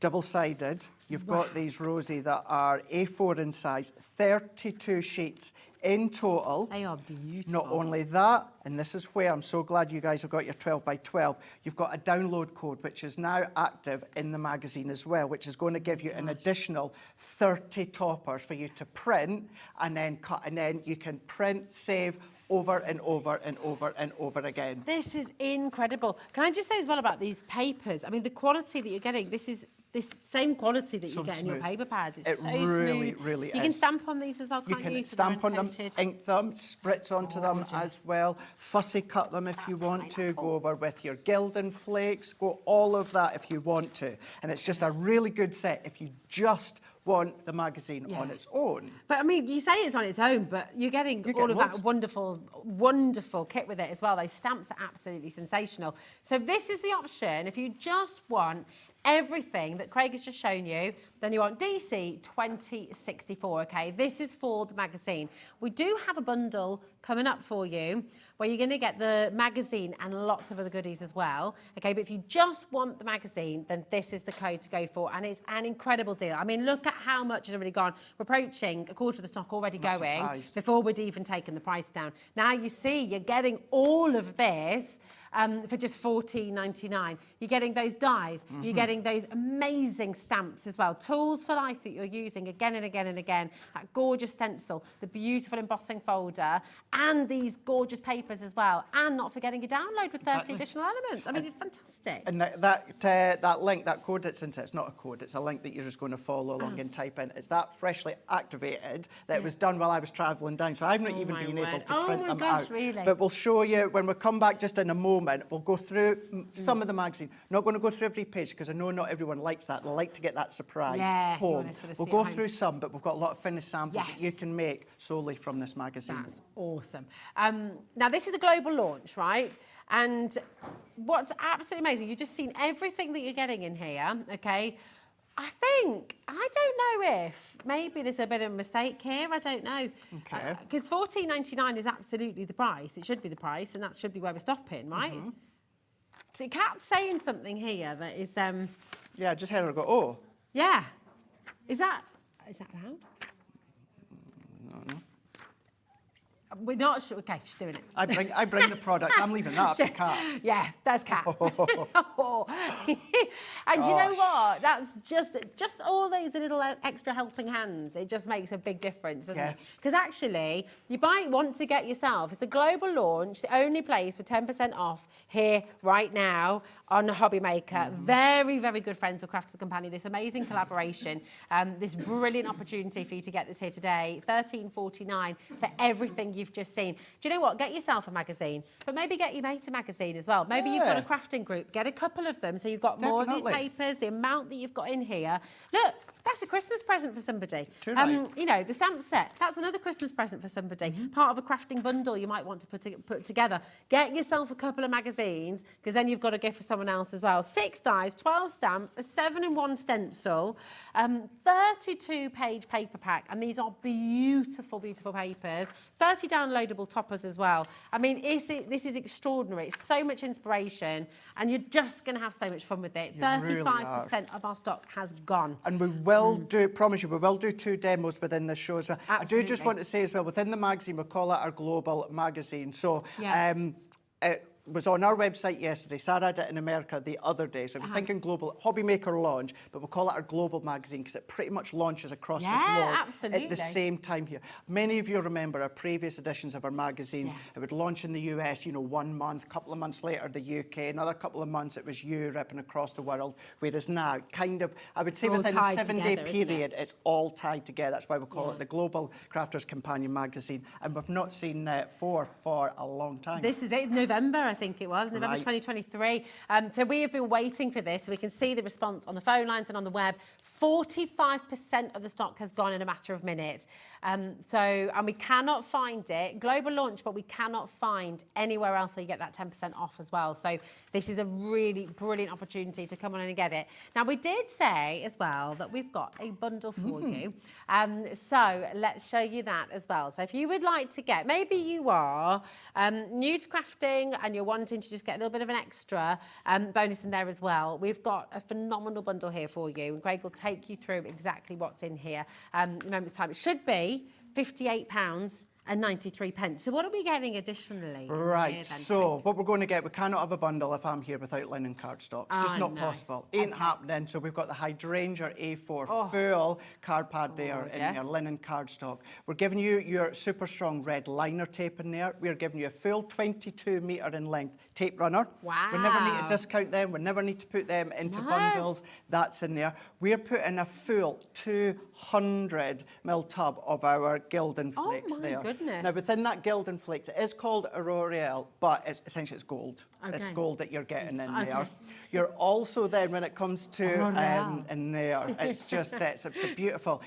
G: Double-sided. You've got these, Rosie, that are A4 in size, 32 sheets in total.
E: They are beautiful.
G: Not only that, and this is where I'm so glad you guys have got your 12x12, you've got a download code which is now active in the magazine as well, which is going to give you an additional 30 toppers for you to print and then cut, and then you can print, save, over and over and over and over again.
E: This is incredible. Can I just say as well about these papers? I mean, the quality that you're getting, this is this same quality that you get in your paper pads. It's so
G: really,
E: smooth.
G: really is.
E: You can stamp on these as well, can't you?
G: You can stamp on them, ink them, spritz onto them as well, fussy cut them if you want to, go over with your Gildan flakes, go all of that if you want to. And it's just a really good set if you just want the magazine on its own.
E: But I mean, you say it's on its own, but you're getting all of that wonderful, wonderful kit with it as well. Those stamps are absolutely sensational. So this is the option. If you just want everything that Craig has just shown you, then you want DC 2064, okay? This is for the magazine. We do have a bundle coming up for you where you're going to get the magazine and lots of other goodies as well, okay? But if you just want the magazine, then this is the code to go for, and it's an incredible deal. I mean, look at how much has already gone. We're approaching a quarter of the stock already going before we'd even taken the price down. Now you see, you're getting all of this for just $14.99. You're getting those dies, you're getting those amazing stamps as well. Tools for life that you're using again and again and again. That gorgeous stencil, the beautiful embossing folder, and these gorgeous papers as well. And not forgetting your download with 30 additional elements. I mean, it's fantastic.
G: And that link, that code that's inside, it's not a code, it's a link that you're just going to follow along and type in. It's that freshly activated that was done while I was travelling down. So I've not even been able to print them out.
E: Really?
G: But we'll show you when we come back just in a moment. We'll go through some of the magazine. Not going to go through every page because I know not everyone likes that. They like to get that surprise home. We'll go through some, but we've got a lot of finished samples that you can make solely from this magazine.
E: That's awesome. Now, this is a global launch, right? And what's absolutely amazing, you've just seen everything that you're getting in here, okay? I don't know if maybe there's a bit of a mistake here. I don't know.
G: Okay.
E: Because $14.99 is absolutely the price. It should be the price, and that should be where we're stopping, right? So Kat's saying something here that is...
G: Yeah, I just heard her go, oh.
E: Yeah. Is that loud?
G: No.
E: We're not sure. Okay, she's doing it.
G: I bring the product. I'm leaving that up to Kat.
E: Yeah, that's Kat. And you know what? That's just all those little extra helping hands. It just makes a big difference, doesn't it? Because actually, you might want to get yourself. It's the global launch, the only place with 10% off here right now on HobbyMaker. Very, very good friends with Crafters Companion. This amazing collaboration, this brilliant opportunity for you to get this here today. $13.49 for everything you've just seen. Do you know what? Get yourself a magazine, but maybe get your mate a magazine as well. Maybe you've got a crafting group. Get a couple of them so you've got more of these papers, the amount that you've got in here. Look, that's a Christmas present for somebody. You know, the stamp set, that's another Christmas present for somebody. Part of a crafting bundle you might want to put together. Get yourself a couple of magazines, because then you've got a gift for someone else as well. 6 dies, 12 stamps, a 7-in-1 stencil, 32-page paper pack, and these are beautiful, beautiful papers. 30 downloadable toppers as well. I mean, this is extraordinary. It's so much inspiration, and you're just going to have so much fun with it. 35% of our stock has gone.
G: And we will do, promise you, we will do 2 demos within this show as well.
E: Absolutely.
G: I do just want to say as well, within the magazine, we call it our global magazine. So it was on our website yesterday. Sarah did it in America the other day. So if you're thinking global, HobbyMaker launch, but we'll call it our global magazine because it pretty much launches across the globe at the same time here. Many of you remember our previous editions of our magazines. It would launch in the US, you know, 1 month, a couple of months later the UK, another couple of months it was Europe and across the world. Whereas now, kind of, I would say within a 7-day period, it's all tied together. That's why we call it the Global Crafters Companion magazine. And we've not seen for a long time.
E: This is it, November, I think it was, November 2023. So we have been waiting for this. So we can see the response on the phone lines and on the web. 45% of the stock has gone in a matter of minutes. And we cannot find it. Global launch, but we cannot find anywhere else where you get that 10% off as well. So this is a really brilliant opportunity to come on and get it. Now, we did say as well that we've got a bundle for you. So let's show you that as well. So if you would like to get, maybe you are new to crafting and you're wanting to just get a little bit of an extra bonus in there as well, we've got a phenomenal bundle here for you. And Greg will take you through exactly what's in here in a moment's time. It should be £58.93. So what are we getting additionally?
G: Right, so what we're going to get, we cannot have a bundle if I'm here without linen cardstock. It's just not possible. Ain't happening. So we've got the Hydrangea A4 full card pad there in your linen cardstock. We're giving you your super strong red liner tape in there. We're giving you a full 22 metre in length tape runner.
E: Wow.
G: We never need to discount them. We never need to put them into bundles. That's in there. We're putting a full 200ml tub of our Gildan Flakes there.
E: Goodness.
G: Now, within that Gildan Flakes, it is called Aureole, but essentially it's gold. It's gold that you're getting in there. You're also then, when it comes to in there, it's just it's a beautiful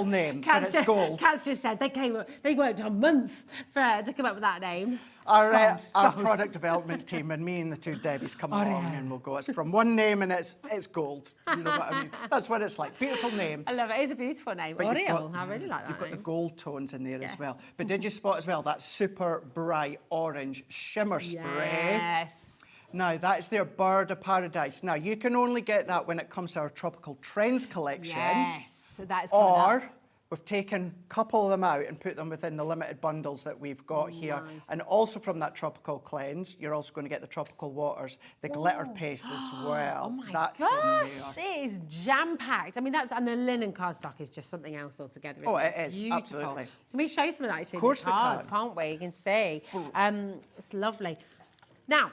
G: name, and it's gold.
E: Kat's just said they worked on months to come up with that name.
G: Our product development team and me and the 2 Debbies come along and we'll go, it's from one name and it's gold. You know what I mean? That's what it's like. Beautiful name.
E: I love it. It's a beautiful name. Aureole. I really like that
G: You've got
E: name.
G: the gold tones in there as well. But did you spot as well that super bright orange shimmer spray?
E: Yes.
G: Now, that's their Bird of Paradise. Now, you can only get that when it comes to our Tropical Trends collection.
E: Yes. So that is
G: or we've taken a couple of them out and put them within the limited bundles that we've got here. And also from that tropical cleanse, you're also going to get the tropical waters, the glitter paste as well.
E: Oh my
G: That's
E: gosh,
G: in there.
E: it is jam-packed. I mean, and the linen cardstock is just something else altogether. Isn't
G: It
E: It's
G: is,
E: beautiful.
G: absolutely.
E: Can we show some of that actually?
G: Of course
E: the cards,
G: we can.
E: Can't we? You can see. It's lovely. Now,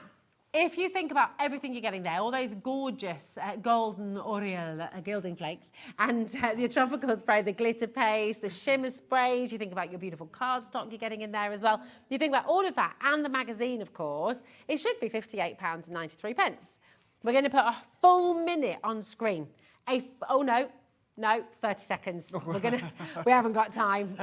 E: if you think about everything you're getting there, all those gorgeous golden Oriel gilding flakes and the tropical spray, the glitter paste, the shimmer sprays, you think about your beautiful cardstock you're getting in there as well. You think about all of that and the magazine, of course, it should be £58.93. We're going to put a full minute on screen. No, 30 seconds. We haven't got time.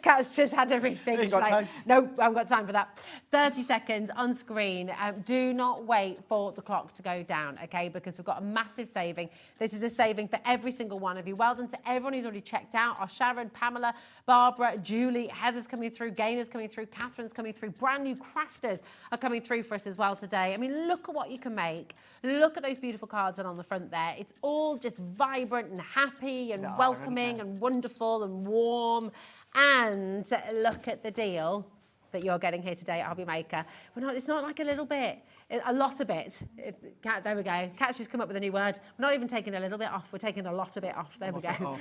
E: Kat's just had everything.
G: Ain't got time.
E: No, I haven't got time for that. 30 seconds on screen. Do not wait for the clock to go down, okay? Because we've got a massive saving. This is a saving for every single one of you. Well done to everyone who's already checked out. Our Sharon, Pamela, Barbara, Julie, Heather's coming through, Gainer's coming through, Catherine's coming through. Brand new crafters are coming through for us as well today. I mean, look at what you can make. Look at those beautiful cards on the front there. It's all just vibrant and happy and welcoming and wonderful and warm. And look at the deal that you're getting here today at HobbyMaker. It's not like a little bit, a lot of it. Kat, there we go. Kat's just come up with a new word. We're not even taking a little bit off. We're taking a lot of it off. There we go.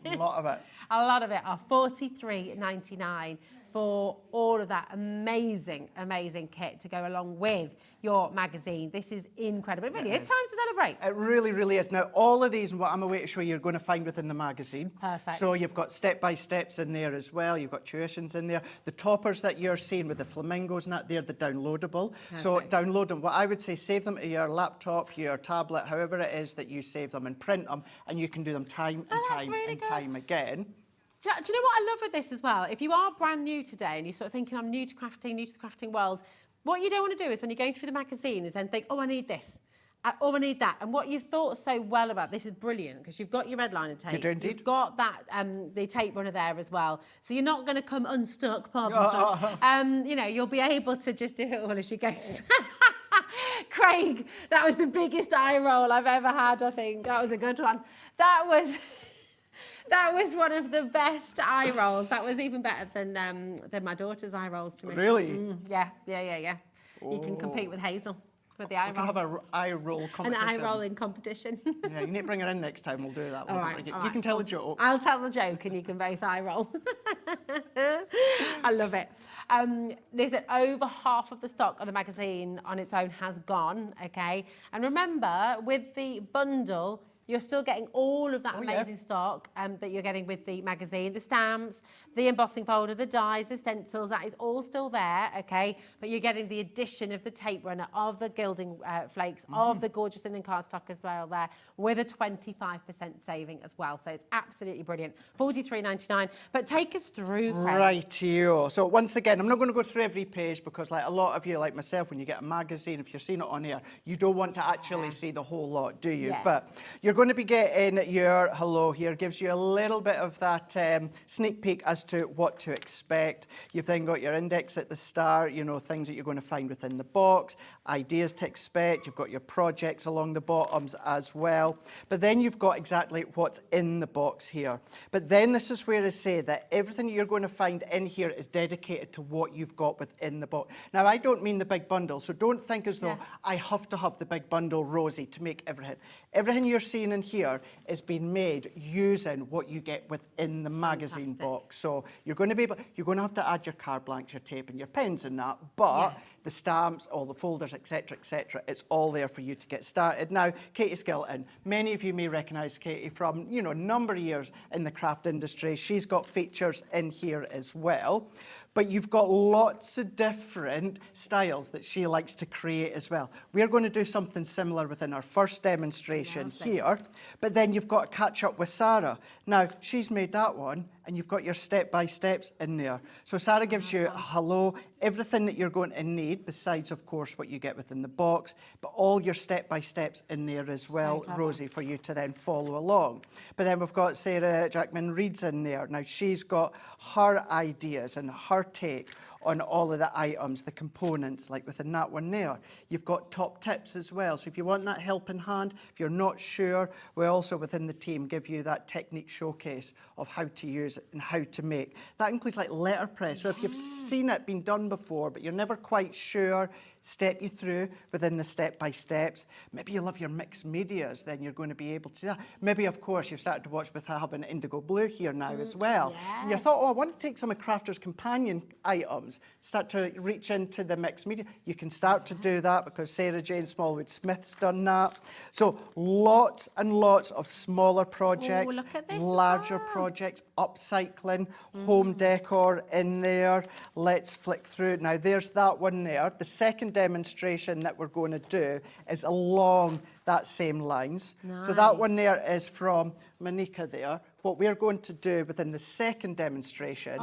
G: A lot of it.
E: A lot of it off. $43.99 for all of that amazing, amazing kit to go along with your magazine. This is incredible. It really is time to celebrate.
G: It really, really is. Now, all of these, and what I'm away to show you, you're going to find within the magazine.
E: Perfect.
G: So you've got step-by-steps in there as well. You've got tuitions in there. The toppers that you're seeing with the flamingos and that, they're the downloadable.
E: Perfect.
G: So download them. What I would say, save them to your laptop, your tablet, however it is that you save them, and print them, and you can do them time and time again.
E: Do you know what I love with this as well? If you are brand new today and you're sort of thinking, I'm new to crafting, new to the crafting world, what you don't want to do is when you're going through the magazine is then think, oh, I need this. Oh, I need that. And what you've thought so well about this is brilliant because you've got your red liner tape.
G: You do indeed.
E: You've got that, the tape runner there as well. So you're not going to come unstuck, pardon. You know, you'll be able to just do it all as you go. Craig, that was the biggest eye roll I've ever had, I think. That was a good one. That was one of the best eye rolls. That was even better than my daughter's eye rolls to me.
G: Really?
E: Yeah. You can compete with Hazel with the eye roll.
G: We can have an eye roll competition.
E: An eye rolling competition.
G: Yeah, you need to bring her in next time. We'll do that.
E: All right.
G: You can tell a joke.
E: I'll tell the joke and you can both eye roll. I love it. There's over half of the stock of the magazine on its own has gone, okay? And remember, with the bundle, you're still getting all of that amazing stock that you're getting with the magazine, the stamps, the embossing folder, the dies, the stencils, that is all still there, okay? But you're getting the addition of the tape runner, of the gilding flakes, of the gorgeous linen cardstock as well there, with a 25% saving as well. So it's absolutely brilliant. $43.99. But take us through, Craig.
G: Rightio. So once again, I'm not going to go through every page because like a lot of you, like myself, when you get a magazine, if you're seeing it on air, you don't want to actually see the whole lot, do you?
E: Yeah.
G: But you're going to be getting your hello here, gives you a little bit of that sneak peek as to what to expect. You've then got your index at the start, you know, things that you're going to find within the box, ideas to expect. You've got your projects along the bottoms as well. But then you've got exactly what's in the box here. But then this is where I say that everything you're going to find in here is dedicated to what you've got within the box. Now, I don't mean the big bundle, so don't think as though I have to have the big bundle, Rosie, to make everything. Everything you're seeing in here is being made using what you get within the magazine box. So you're going to have to add your card blanks, your tape and your pens and that, but the stamps, all the folders, etc., it's all there for you to get started. Now, Katie Skilton, many of you may recognise Katie from, you know, a number of years in the craft industry. She's got features in here as well. But you've got lots of different styles that she likes to create as well. We're going to do something similar within our first demonstration here, but then you've got to catch up with Sarah. Now, she's made that one, and you've got your step-by-steps in there. So Sarah gives you a hello, everything that you're going to need, besides, of course, what you get within the box, but all your step-by-steps in there as well, Rosie, for you to then follow along. But then we've got Sarah Jackman-Reed's in there. Now, she's got her ideas and her take on all of the items, the components, like within that one there. You've got top tips as well. So if you want that helping hand, if you're not sure, we also within the team give you that technique showcase of how to use it and how to make. That includes like letterpress. So if you've seen it being done before, but you're never quite sure, step you through within the step-by-steps. Maybe you love your mixed medias, then you're going to be able to do that. Maybe, of course, you've started to watch with having indigo blue here now as well. And you thought, oh, I want to take some of Crafter's companion items, start to reach into the mixed media. You can start to do that because Sarah Jane Smallwood-Smith's done that. So lots and lots of smaller projects, larger projects, upcycling, home decor in there. Let's flick through. Now, there's that one there. The second demonstration that we're going to do is along that same lines.
E: Nice.
G: So that one there is from Monica there. What we're going to do within the second demonstration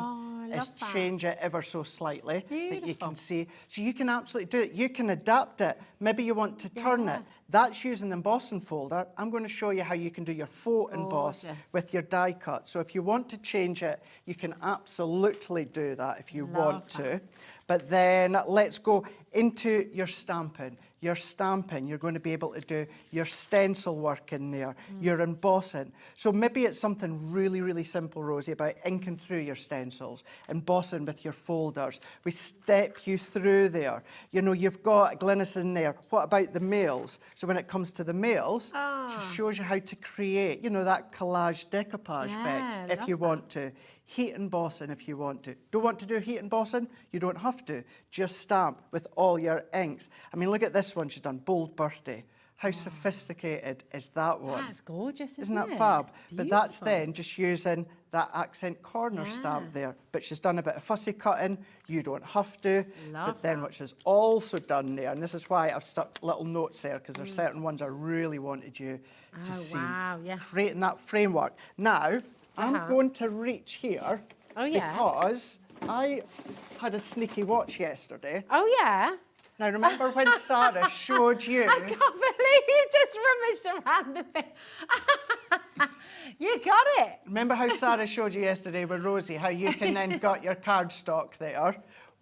G: is change it ever so slightly that you can see. So you can absolutely do it. You can adapt it. Maybe you want to turn it. That's using the embossing folder. I'm going to show you how you can do your faux emboss with your die cut. So if you want to change it, you can absolutely do that if you want to. But then let's go into your stamping. Your stamping, you're going to be able to do your stencil work in there, your embossing. So maybe it's something really, really simple, Rosie, about inking through your stencils, embossing with your folders. We step you through there. You know, you've got Glynis in there. What about the mails? So when it comes to the mails, she shows you how to create, you know, that collage decoupage effect if you want to. Heat embossing if you want to. Don't want to do heat embossing? You don't have to. Just stamp with all your inks. I mean, look at this one she's done, Bold Birthday. How sophisticated is that one?
E: That's gorgeous,
G: Isn't that fab? But that's then just using that accent corner stamp there. But she's done a bit of fussy cutting. You don't have to. But then what she's also done there, and this is why I've stuck little notes there, because there's certain ones I really wanted you to see. Creating that framework. Now, I'm going to reach here because I had a sneaky watch yesterday. Now, remember when Sarah showed you...
E: I can't believe you just rummaged around the thing. You got it.
G: Remember how Sarah showed you yesterday with Rosie, how you can then got your cardstock there?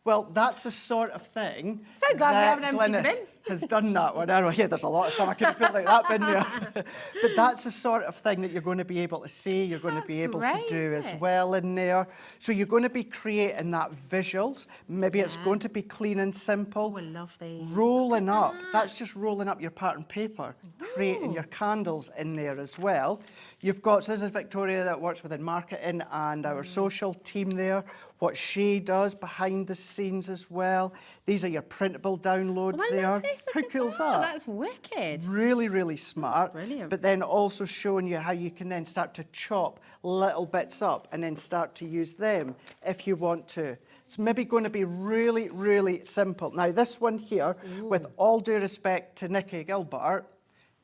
G: Well, that's the sort of thing
E: So glad we haven't emptied the
G: Glynis
E: bin.
G: has done that one. I know, yeah, there's a lot of stuff I could have put like that bin there. But that's the sort of thing that you're going to be able to see, you're going to be able to do as well in there. So you're going to be creating that visuals. Maybe it's going to be clean and simple.
E: Oh, I love these.
G: Rolling up, that's just rolling up your pattern paper, creating your candles in there as well. You've got, so this is Victoria that works within marketing and our social team there. What she does behind the scenes as well. These are your printable downloads there. How cool is that?
E: That's wicked.
G: Really, really smart.
E: Brilliant.
G: But then also showing you how you can then start to chop little bits up and then start to use them if you want to. It's maybe going to be really, really simple. Now, this one here, with all due respect to Nikki Gilbert,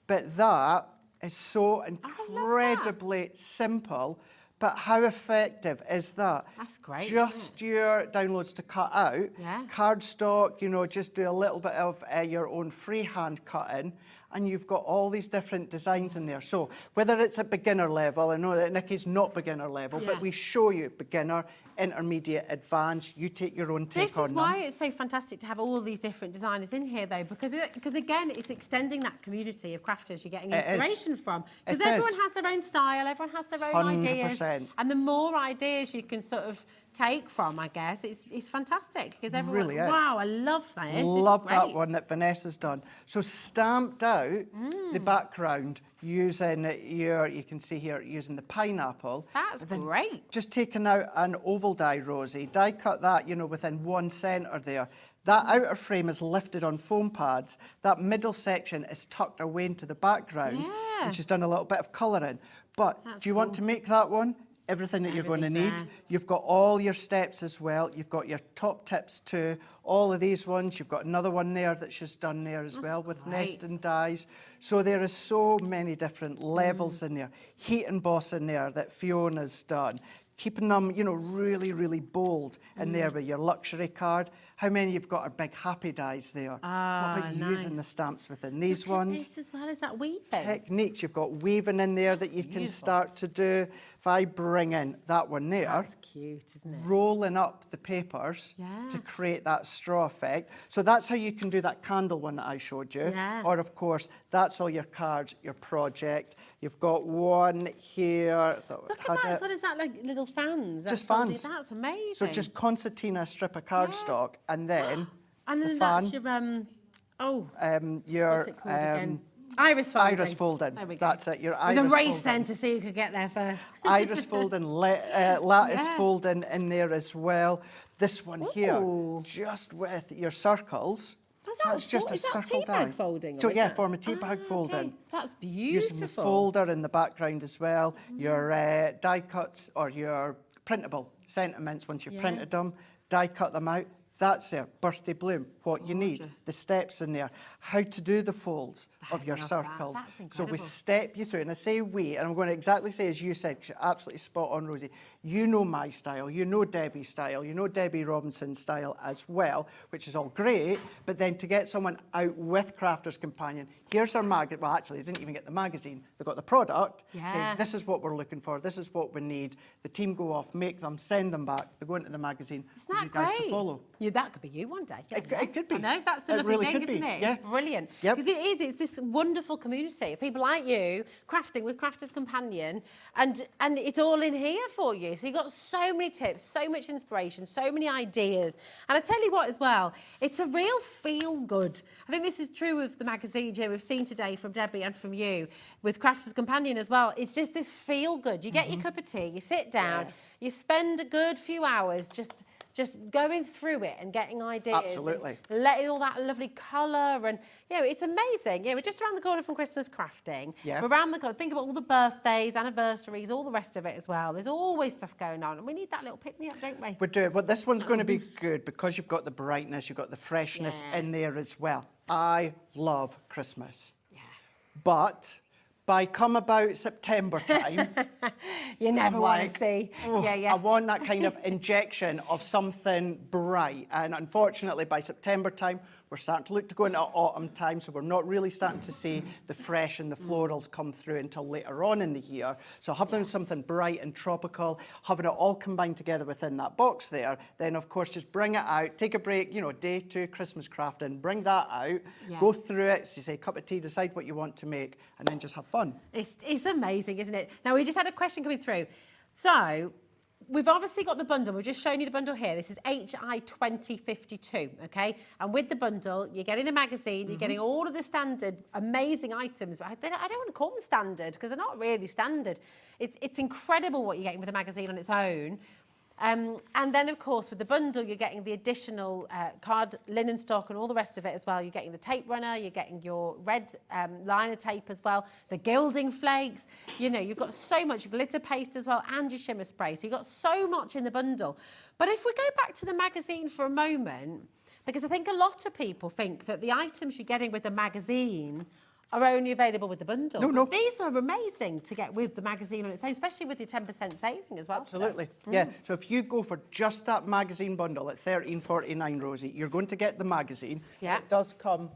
G: but that is so incredibly simple. But how effective is that?
E: That's great.
G: Just your downloads to cut out. Cardstock, you know, just do a little bit of your own freehand cutting, and you've got all these different designs in there. So whether it's at beginner level, I know that Nikki's not beginner level, but we show you beginner, intermediate, advanced. You take your own take on them.
E: This is why it's so fantastic to have all these different designers in here, though, because again, it's extending that community of crafters you're getting inspiration from. Because everyone has their own style, everyone has their own
G: 100%.
E: ideas, and the more ideas you can sort of take from, I guess, it's fantastic because everyone.
G: Really is.
E: Wow, I love this.
G: Love that one that Vanessa's done. So stamped out the background using you can see here, using the pineapple.
E: That's great.
G: Just taking out an oval die, Rosie. Die cut that, you know, within 1 centre there. That outer frame is lifted on foam pads. That middle section is tucked away into the background. And she's done a little bit of colouring. But do you want to make that one? Everything that you're going to need. You've got all your steps as well. You've got your top tips too. All of these ones. You've got another one there that she's done there as well with nesting dies. So there is so many different levels in there. Heat emboss in there that Fiona's done. Keeping them, you know, really, really bold in there with your luxury card. How many you've got are big happy dies there? What about using the stamps within these ones?
E: This as well as that weaving.
G: Techniques, you've got weaving in there that you can start to do. If I bring in that one there,
E: That's cute, isn't it?
G: rolling up the papers to create that straw effect. So that's how you can do that candle one that I showed you.
E: Yeah.
G: Or of course, that's all your cards, your project. You've got one here.
E: Look at that, what is that, like little fans?
G: Just
E: folded?
G: fans.
E: That's amazing.
G: So just concertina strip of cardstock and then
E: and then
G: the
E: that's
G: fan.
E: your, what's it called again? Iris folding.
G: Iris folding.
E: There we go.
G: That's it. Your
E: There's
G: iris
E: a race
G: folding.
E: then to see who could get there first.
G: Iris folding, lattice folding in there as well. This one here, just with your circles. So it's just a circle
E: tea
G: die.
E: bag folding?
G: So
E: or is
G: yeah,
E: that-
G: form a tea bag folding.
E: Okay. That's beautiful.
G: Using the folder in the background as well. Your die cuts or your printable sentiments, once you've printed them, die cut them out. That's there. Birthday bloom, what you need. The steps in there. How to do the folds of your circles.
E: That's
G: So we
E: incredible.
G: step you through, and I say we, and I'm going to exactly say as you said, 'cause you're absolutely spot on, Rosie. You know my style, you know Debbie's style, you know Debbie Robinson's style as well, which is all great, but then to get someone out with Crafter's Companion, here's our magazine, well actually they didn't even get the magazine, they got the product, saying this is what we're looking for, this is what we need, the team go off, make them, send them back, they go into the magazine for you guys to follow.
E: Yeah, that could be you one day.
G: It could be.
E: I know, that's the
G: It
E: lovely
G: really
E: thing,
G: could be,
E: isn't it?
G: yeah.
E: It's brilliant.
G: Yep.
E: Because it's this wonderful community of people like you, crafting with Crafter's Companion, and it's all in here for you. So you've got so many tips, so much inspiration, so many ideas. And I tell you what as well, it's a real feel-good. I think this is true of the magazine, we've seen today from Debbie and from you, with Crafter's Companion as well. It's just this feel-good. You get your cup of tea, you sit down, you spend a good few hours just going through it and getting ideas.
G: Absolutely.
E: And letting all that lovely colour and, it's amazing. We're just around the corner from Christmas crafting.
G: Yeah.
E: We're around the corner. Think about all the birthdays, anniversaries, all the rest of it as well. There's always stuff going on and we need that little pick-me-up, don't we?
G: We do, but this one's going to be good because you've got the brightness, you've got the freshness in there as well. I love Christmas. Yeah. But by come about September time,
E: you never want to see.
G: I want that kind of injection of something bright. And unfortunately, by September time, we're starting to look to go into autumn time, so we're not really starting to see the fresh and the florals come through until later on in the year. So having something bright and tropical, having it all combined together within that box there, then of course just bring it out, take a break, day 2 Christmas crafting, bring that out, go through it, so you say cup of tea, decide what you want to make, and then just have fun.
E: It's amazing, isn't it? Now, we just had a question coming through. So, we've obviously got the bundle. We've just shown you the bundle here. This is HI 2052, okay? And with the bundle, you're getting the magazine, you're getting all of the standard amazing items. I don't want to call them standard because they're not really standard. It's incredible what you're getting with the magazine on its own. And then, of course, with the bundle, you're getting the additional card linen stock and all the rest of it as well. You're getting the tape runner, you're getting your red liner tape as well, the gilding flakes. You've got so much glitter paste as well and your shimmer spray. So you've got so much in the bundle. But if we go back to the magazine for a moment, because I think a lot of people think that the items you're getting with the magazine are only available with the bundle.
G: No.
E: These are amazing to get with the magazine on its own, especially with your 10% saving as well.
G: Absolutely, yeah. So if you go for just that magazine bundle at $13.49, Rosie, you're going to get the magazine.
E: Yeah.
G: It does come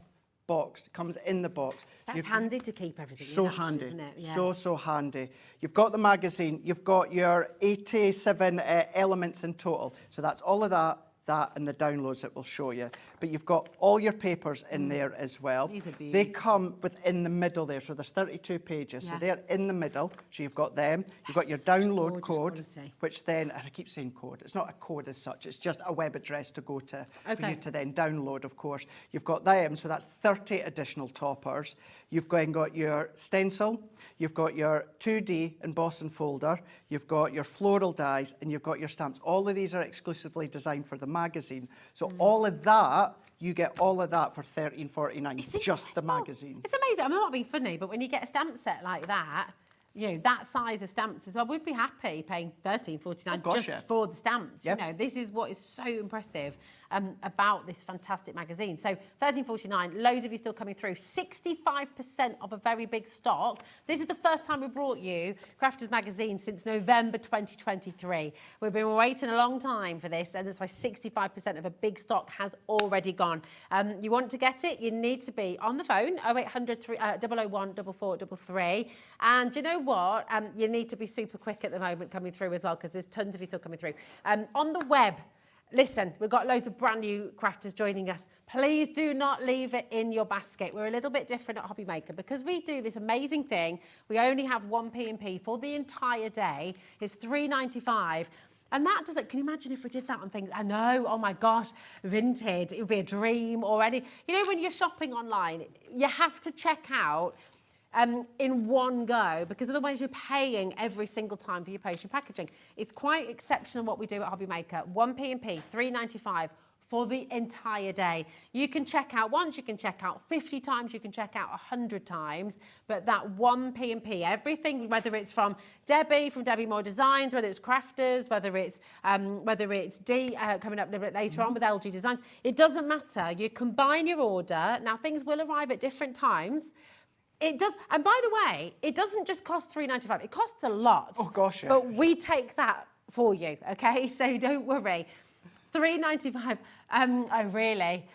G: boxed, it comes in the box.
E: That's handy to keep everything
G: So
E: in, actually,
G: handy,
E: isn't it? Yeah.
G: so handy. You've got the magazine, you've got your 87 elements in total. So that's all of that and the downloads that we'll show you. But you've got all your papers in there as well.
E: These are beautiful.
G: They come within the middle there, so there's 32 pages. So they're in the middle, so you've got them. You've got your download code,
E: quality.
G: which then, and I keep saying code, it's not a code as such, it's just a web address to go to for you to then download, of course. You've got them, so that's 30 additional toppers. You've got your stencil, you've got your 2D embossing folder, you've got your floral dies, and you've got your stamps. All of these are exclusively designed for the magazine. So all of that, you get all of that for $13.49, just the magazine.
E: It's amazing. I'm not being funny, but when you get a stamp set like that, that size of stamps, I would be happy paying $13.49 just for the stamps.
G: Yep.
E: This is what is so impressive about this fantastic magazine. So £13.49, loads of you still coming through. 65% of a very big stock. This is the first time we brought you CRAFTER'S magazine since November 2023. We've been waiting a long time for this, and that's why 65% of a big stock has already gone. You want to get it, you need to be on the phone, 0800 001 4433. And you know what? You need to be super quick at the moment coming through as well, because there's tons of you still coming through. On the web, listen, we've got loads of brand new crafters joining us. Please do not leave it in your basket. We're a little bit different at HobbyMaker because we do this amazing thing. We only have one P&P for the entire day. It's £3.95. And that does it. Can you imagine if we did that on things? I know, oh my gosh, Vinted, it would be a dream already. You know, when you're shopping online, you have to check out in one go, because otherwise you're paying every single time for your postage packaging. It's quite exceptional what we do at HobbyMaker. One P&P, £3.95 for the entire day. You can check out once, you can check out 50 times, you can check out 100 times, but that one P&P, everything, whether it's from Debbi, from Debbi Moore Designs, whether it's CRAFTER'S, whether it's DEE coming up a little bit later on with LG Designs, it doesn't matter. You combine your order. Now things will arrive at different times. It does, and by the way, it doesn't just cost £3.95, it costs a lot.
G: Oh gosh, yeah.
E: But we take that for you, okay? So don't worry. £3.95. Oh, really?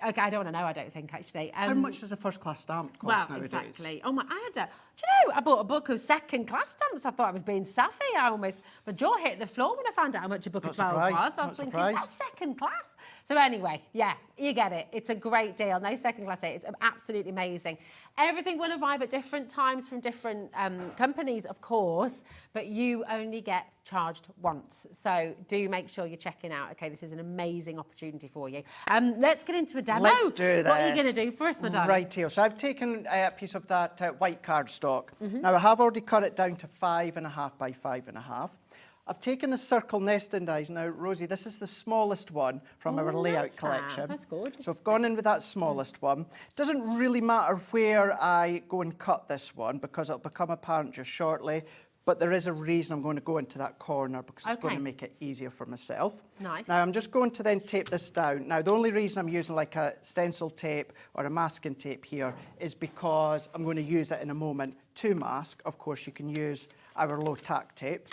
E: Okay, I don't want to know, I don't think, actually.
G: How much does a first-class stamp cost nowadays?
E: Exactly. Oh, my, do you know, I bought a book of second-class stamps. I thought I was being sassy. My jaw hit the floor when I found out how much a book of 12 was. I was thinking, that's second-class. So anyway, yeah, you get it. It's a great deal. No second-class. It's absolutely amazing. Everything will arrive at different times from different companies, of course, but you only get charged once. So do make sure you're checking out. Okay, this is an amazing opportunity for you. Let's get into a demo.
G: Let's do this.
E: What are you going to do for us, madame?
G: Right here. So I've taken a piece of that white cardstock. Now I have already cut it down to 5.5 by 5.5. I've taken a circle nesting dies. Now, Rosie, this is the smallest one from our layout collection.
E: That's gorgeous.
G: So I've gone in with that smallest one. It doesn't really matter where I go and cut this one because it'll become apparent just shortly. But there is a reason I'm going to go into that corner because it's going to make it easier for myself.
E: Nice.
G: Now, I'm just going to then tape this down. Now, the only reason I'm using like a stencil tape or a masking tape here is because I'm going to use it in a moment to mask. Of course, you can use our low tack tape.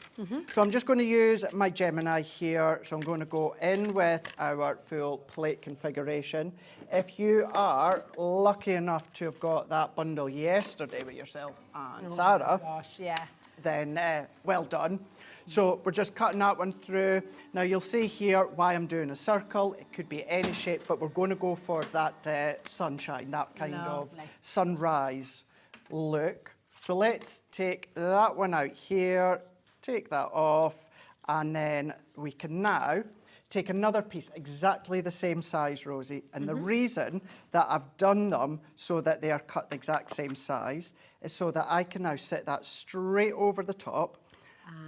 G: So I'm just going to use my Gemini here. So I'm going to go in with our full plate configuration. If you are lucky enough to have got that bundle yesterday with yourself and Sarah,
E: Gosh, yeah.
G: then well done. So we're just cutting that one through. Now you'll see here why I'm doing a circle. It could be any shape, but we're going to go for that sunshine, that kind of sunrise look. So let's take that one out here, take that off, and then we can now take another piece exactly the same size, Rosie. And the reason that I've done them so that they are cut the exact same size is so that I can now sit that straight over the top.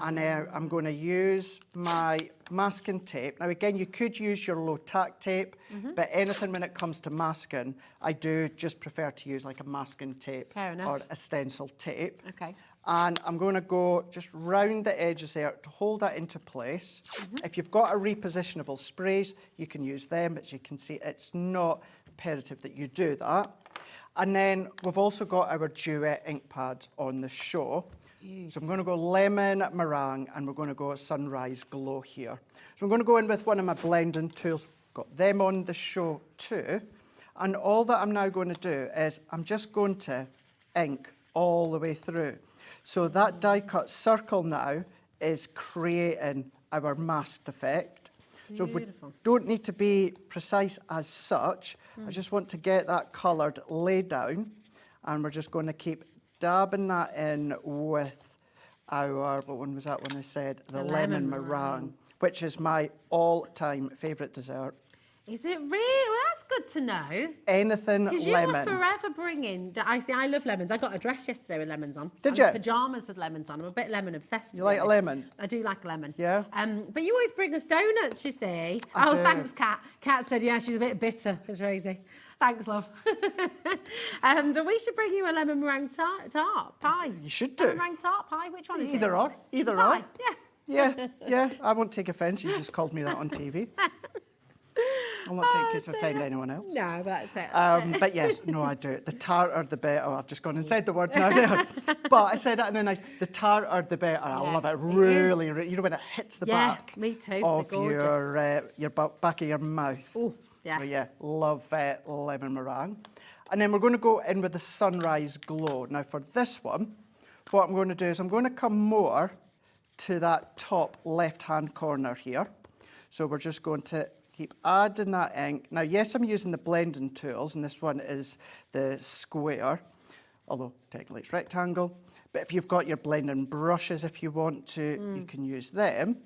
G: And I'm going to use my masking tape. Now, again, you could use your low tack tape, but anything when it comes to masking, I do just prefer to use like a masking tape or a stencil tape.
E: Okay.
G: And I'm going to go just round the edges there to hold that into place. If you've got a repositionable sprays, you can use them. As you can see, it's not imperative that you do that. And then we've also got our duet ink pads on the show. So I'm going to go lemon meringue and we're going to go sunrise glow here. So I'm going to go in with one of my blending tools. Got them on the show too. And all that I'm now going to do is I'm just going to ink all the way through. So that die cut circle now is creating our masked effect. So we don't need to be precise as such. I just want to get that coloured laid down and we're just going to keep dabbing that in with our, what one was that one I said? The lemon meringue, which is my all-time favourite dessert.
E: Is it really? Well, that's good to know.
G: Anything lemon.
E: Because you are forever bringing... I love lemons. I got a dress yesterday with lemons on.
G: Did you?
E: Pyjamas with lemons on. I'm a bit lemon obsessed.
G: You like a lemon?
E: I do like a lemon.
G: Yeah?
E: But you always bring us donuts, you see.
G: I do.
E: Thanks, Kat. Kat said, yeah, she's a bit bitter, is Rosie. Thanks, love. But we should bring you a lemon meringue tart pie.
G: You should do.
E: Lemon meringue tart pie. Which one is it?
G: Either or. Either
E: pie.
G: or.
E: Yeah.
G: Yeah. I won't take offence. You just called me that on TV. I'm not saying in case I offend anyone else.
E: No, that's it.
G: But yes, no, I do. The tartar, the better. Oh, I've just gone and said the word now there. But I said it in a nice, the tartar, the better. I love it. Really, you know, when it hits the back
E: me too.
G: of
E: They're
G: your back of your mouth.
E: Oh, yeah.
G: So yeah, love lemon meringue. And then we're going to go in with the sunrise glow. Now for this one, what I'm going to do is I'm going to come more to that top left-hand corner here. So we're just going to keep adding that ink. Now, yes, I'm using the blending tools, and this one is the square, although technically it's rectangle. But if you've got your blending brushes, if you want to, you can use them.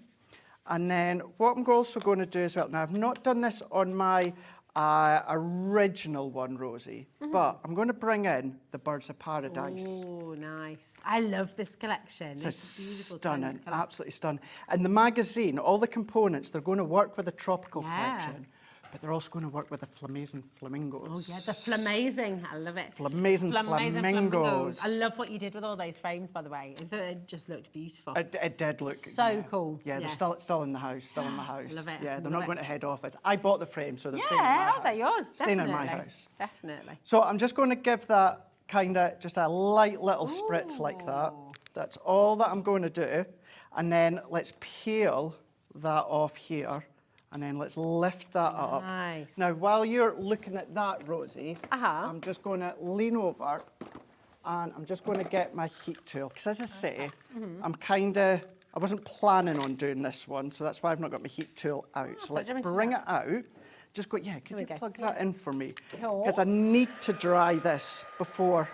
G: And then what I'm also going to do as well, now I've not done this on my original one, Rosie, but I'm going to bring in the Birds of Paradise.
E: Oh, nice. I love this collection.
G: It's
E: beautiful
G: stunning, absolutely stunning. And the magazine, all the components, they're going to work with the tropical collection, but they're also going to work with the Flamazing Flamingos.
E: Oh, yeah, the Flamazing. I love it.
G: Flamazing Flamingos.
E: I love what you did with all those frames, by the way. It just looked beautiful.
G: It did look
E: so cool.
G: Yeah, they're still in the house,
E: Love it.
G: Yeah, they're not going to head office. I bought the frame, so they're staying in my house.
E: They're yours.
G: Staying in my house.
E: Definitely.
G: So I'm just going to give that kind of just a light little spritz like that. That's all that I'm going to do. And then let's peel that off here. And then let's lift that up.
E: Nice.
G: Now, while you're looking at that, Rosie, I'm just going to lean over and I'm just going to get my heat tool. Because as I say, I wasn't planning on doing this one, so that's why I've not got my heat tool out. So let's bring it out. Just go, could you plug that in for me? Because I need to dry this before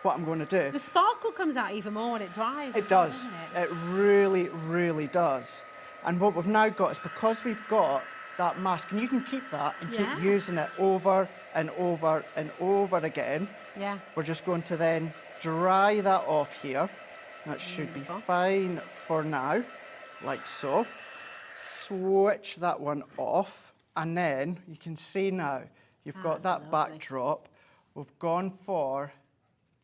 G: what I'm going to do.
E: The sparkle comes out even more when it dries.
G: It does. It really, really does. And what we've now got is because we've got that mask, and you can keep that and keep using it over and over and over again.
E: Yeah.
G: We're just going to then dry that off here. That should be fine for now, like so. Switch that one off, and then you can see now you've got that backdrop. We've gone for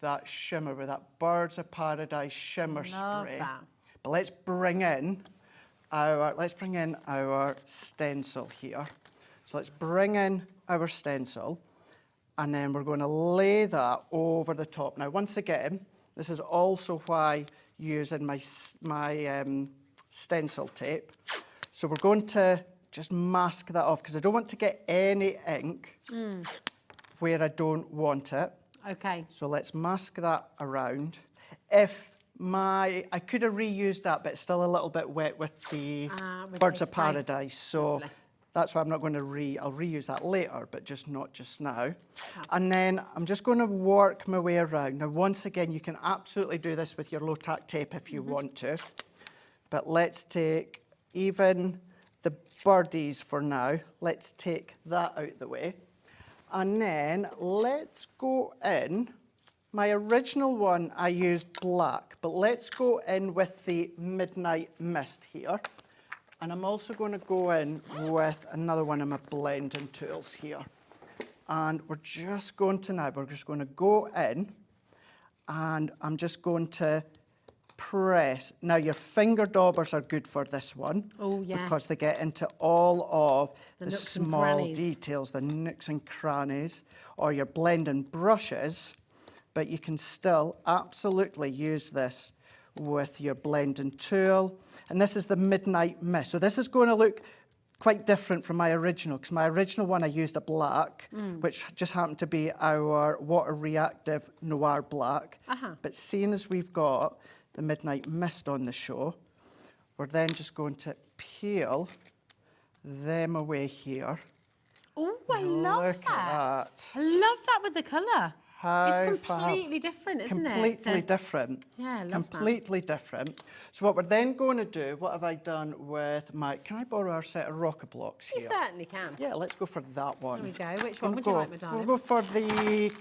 G: that shimmer with that Birds of Paradise shimmer spray.
E: That.
G: But let's bring in our stencil here. So let's bring in our stencil, and then we're going to lay that over the top. Now, once again, this is also why using my stencil tape. So we're going to just mask that off because I don't want to get any ink where I don't want it.
E: Okay.
G: So let's mask that around. I could have reused that, but it's still a little bit wet with the Birds of Paradise. So that's why I'm not going to I'll reuse that later, but not just now. And then I'm just going to work my way around. Now, once again, you can absolutely do this with your low-tack tape if you want to. But let's take even the birdies for now. Let's take that out the way. And then let's go in. My original one, I used black, but let's go in with the Midnight Mist here. And I'm also going to go in with another one of my blending tools here. And we're just going to go in, and I'm just going to press. Now, your finger daubers are good for this one.
E: Oh, yeah.
G: Because they get into all of the small
E: crannies.
G: details, the nooks and crannies, or your blending brushes. But you can still absolutely use this with your blending tool. And this is the Midnight Mist. So this is going to look quite different from my original, because my original one I used a black, which just happened to be our water reactive noir black. But seeing as we've got the Midnight Mist on the show, we're then just going to peel them away here.
E: Oh, I love
G: Look
E: that.
G: at that.
E: I love that with the colour. It's
G: Fab.
E: completely different, isn't it?
G: Completely different.
E: Yeah, I love
G: Completely different. So what we're then going to do, what have I done with my, can I borrow our set of rocker blocks here?
E: You certainly can.
G: Yeah, let's go for that one.
E: There we go. Which one would you like, my darling?
G: We'll go for the,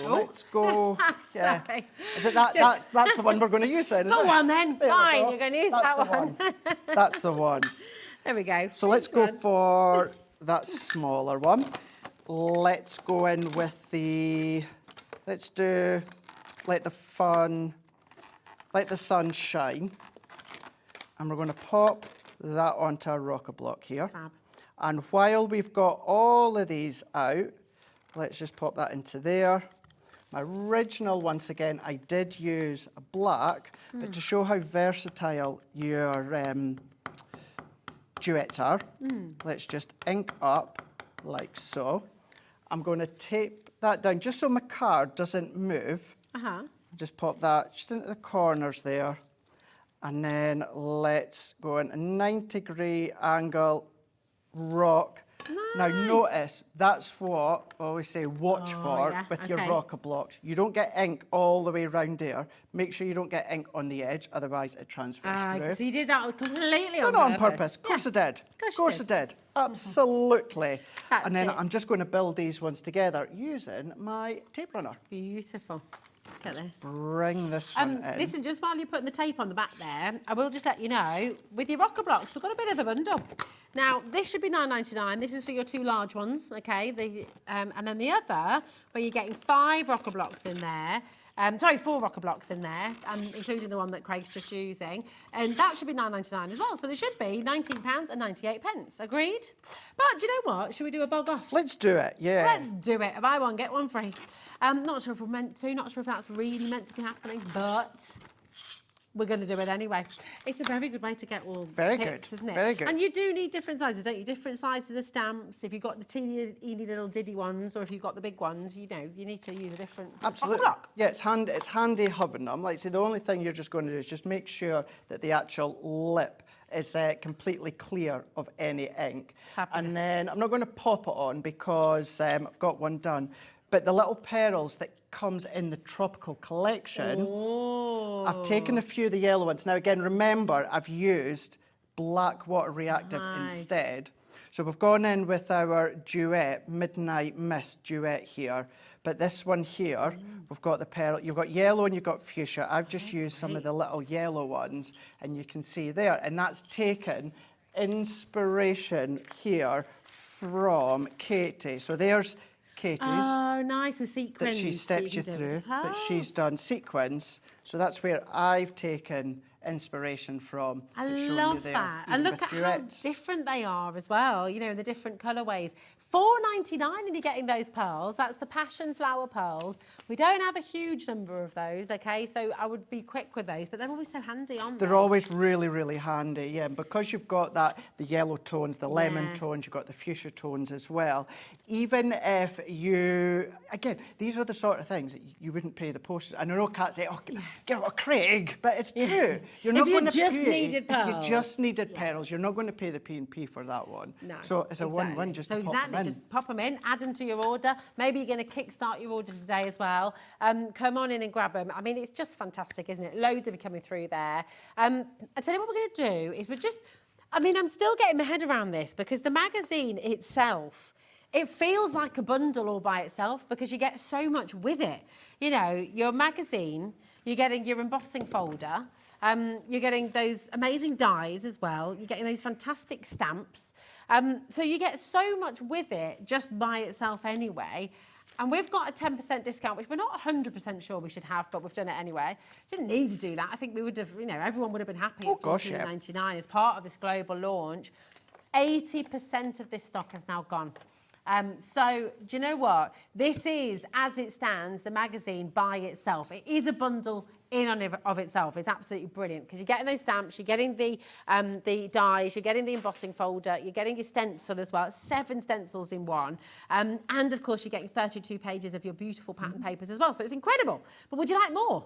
G: let's go, yeah.
E: Sorry.
G: Is it that, that's the one we're going to use then, is
E: Go
G: it?
E: on then,
G: There we
E: fine,
G: go.
E: you're going to use
G: That's
E: that
G: the
E: one.
G: That's the one.
E: There we go.
G: So let's go for that smaller one. Let's go in with the, let's do, let the sun shine. And we're going to pop that onto our rocker block here.
E: Fab.
G: And while we've got all of these out, let's just pop that into there. My original, once again, I did use a black, but to show how versatile your duets are, let's just ink up like so. I'm going to tape that down just so my card doesn't move. Just pop that just into the corners there. And then let's go in a 90-degree angle, rock.
E: Nice.
G: Now notice, that's what I always say watch for with your rocker blocks. You don't get ink all the way around there. Make sure you don't get ink on the edge, otherwise it transfers through.
E: So you did that completely
G: on purpose. Of course I did. Of course I did. Absolutely.
E: That's
G: and then
E: it.
G: I'm just going to build these ones together using my tape runner.
E: Beautiful. Look at this.
G: Bring this one in.
E: Listen, just while you're putting the tape on the back there, I will just let you know, with your rocker blocks, we've got a bit of a bundle. Now, this should be £9.99. This is for your 2 large ones, okay? And then the other, where you're getting 5 rocker blocks in there. 4 rocker blocks in there, including the one that Craig's just using. And that should be £9.99 as well. So there should be £19.98. Agreed? But do you know what? Should we do a bug off?
G: Let's do it, yeah.
E: Let's do it. Buy one, get one free. Not sure if we're meant to, not sure if that's really meant to be happening, but we're going to do it anyway. It's a very good way to get all
G: Very
E: tips,
G: good.
E: isn't it?
G: Very good.
E: And you do need different sizes, don't you? Different sizes of stamps. If you've got the teeny little diddy ones, or if you've got the big ones, you know, you need to use a different
G: Absolutely.
E: block.
G: Yeah, it's handy having them. Like I say, the only thing you're just going to do is just make sure that the actual lip is completely clear of any ink.
E: Fabulous.
G: And then I'm not going to pop it on because I've got one done. But the little pearls that comes in the tropical collection, I've taken a few of the yellow ones. Now again, remember, I've used black water reactive instead. So we've gone in with our duet, Midnight Mist duet here. But this one here, we've got the pearl, you've got yellow and you've got fuchsia. I've just used some of the little yellow ones, and you can see there. And that's taken inspiration here from Katie. So there's Katie's.
E: Oh, nice, with sequins.
G: That she steps you through, but she's done sequins. So that's where I've taken inspiration from.
E: I
G: It's shown
E: love
G: you there,
E: that.
G: even
E: And look
G: with
E: at
G: duets.
E: how different they are as well, you know, in the different colourways. £4.99 and you're getting those pearls. That's the passion flower pearls. We don't have a huge number of those, okay? So I would be quick with those, but they're always so handy, aren't they?
G: They're always really, really handy, yeah. And because you've got that, the yellow tones, the lemon tones, you've got the fuchsia tones as well. Even if you, again, these are the sort of things that you wouldn't pay the postage. I know Kat say, oh, get a Craig, but it's true. You're not going to pay.
E: Needed pearls.
G: If you just needed pearls, you're not going to pay the P&P for that one.
E: No,
G: so it's a win-win just to pop them in.
E: Just pop them in, add them to your order. Maybe you're going to kickstart your order today as well. Come on in and grab them. I mean, it's just fantastic, isn't it? Loads of you coming through there. I tell you what we're going to do is I'm still getting my head around this because the magazine itself, it feels like a bundle all by itself because you get so much with it. You know, your magazine, you're getting your embossing folder, you're getting those amazing dies as well, you're getting those fantastic stamps. So you get so much with it just by itself anyway. And we've got a 10% discount, which we're not 100% sure we should have, but we've done it anyway. Didn't need to do that. I think we would have, you know, everyone would have been happy at $14.99 as part of this global launch. 80% of this stock has now gone. So, do you know what? This is, as it stands, the magazine by itself. It is a bundle in and of itself. It's absolutely brilliant because you're getting those stamps, you're getting the dies, you're getting the embossing folder, you're getting your stencil as well. 7 stencils in one. And, of course, you're getting 32 pages of your beautiful pattern papers as well. So it's incredible. But would you like more?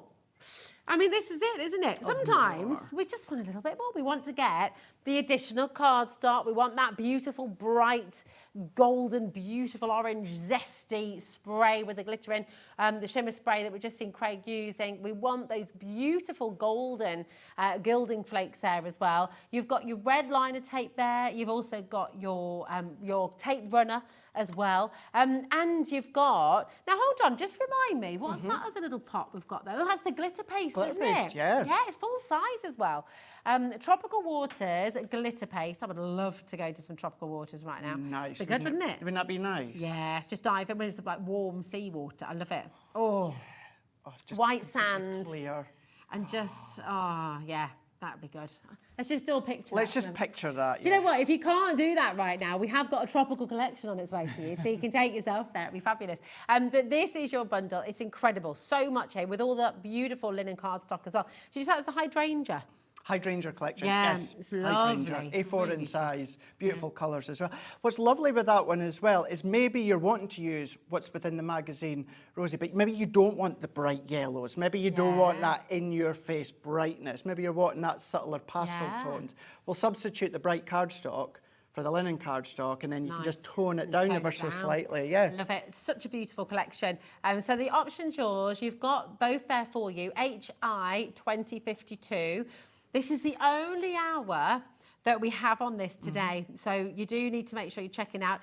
E: I mean, this is it, isn't it? Sometimes we just want a little bit more. We want to get the additional cardstock. We want that beautiful, bright, golden, beautiful orange, zesty spray with the glitter in, the shimmer spray that we've just seen Craig using. We want those beautiful golden gilding flakes there as well. You've got your red liner tape there. You've also got your tape runner as well. And you've got... Now, hold on, just remind me, what's that other little pot we've got there? Oh, that's the glitter paste, isn't it?
G: Yeah.
E: Yeah, it's full size as well. Tropical Waters, glitter paste. I would love to go to some Tropical Waters right now.
G: Nice.
E: Be good, wouldn't it?
G: Wouldn't that be nice?
E: Yeah, just dive in when it's like warm seawater. I love it. Oh,
G: just
E: white sand.
G: clear.
E: And just, yeah. That'd be good. Let's just all picture
G: Let's
E: that.
G: just picture that.
E: Do you know what? If you can't do that right now, we have got a tropical collection on its way for you, so you can take yourself there. It'd be fabulous. But this is your bundle. It's incredible. So much here with all the beautiful linen cardstock as well. Did you say that's the hydrangea?
G: Hydrangea collection,
E: Yeah,
G: yes.
E: it's lovely.
G: Hydrangea, A4
E: Really
G: in
E: beautiful.
G: size, beautiful colours as well. What's lovely with that one as well is maybe you're wanting to use what's within the magazine, Rosie, but maybe you don't want the bright yellows. Maybe you don't want that in-your-face brightness. Maybe you're wanting that subtler pastel tones. We'll substitute the bright cardstock for the linen cardstock, and then you can just tone it down ever so slightly. Yeah.
E: I love it. It's such a beautiful collection. So the option's yours. You've got both there for you. HI 2052. This is the only hour that we have on this today. So you do need to make sure you're checking out.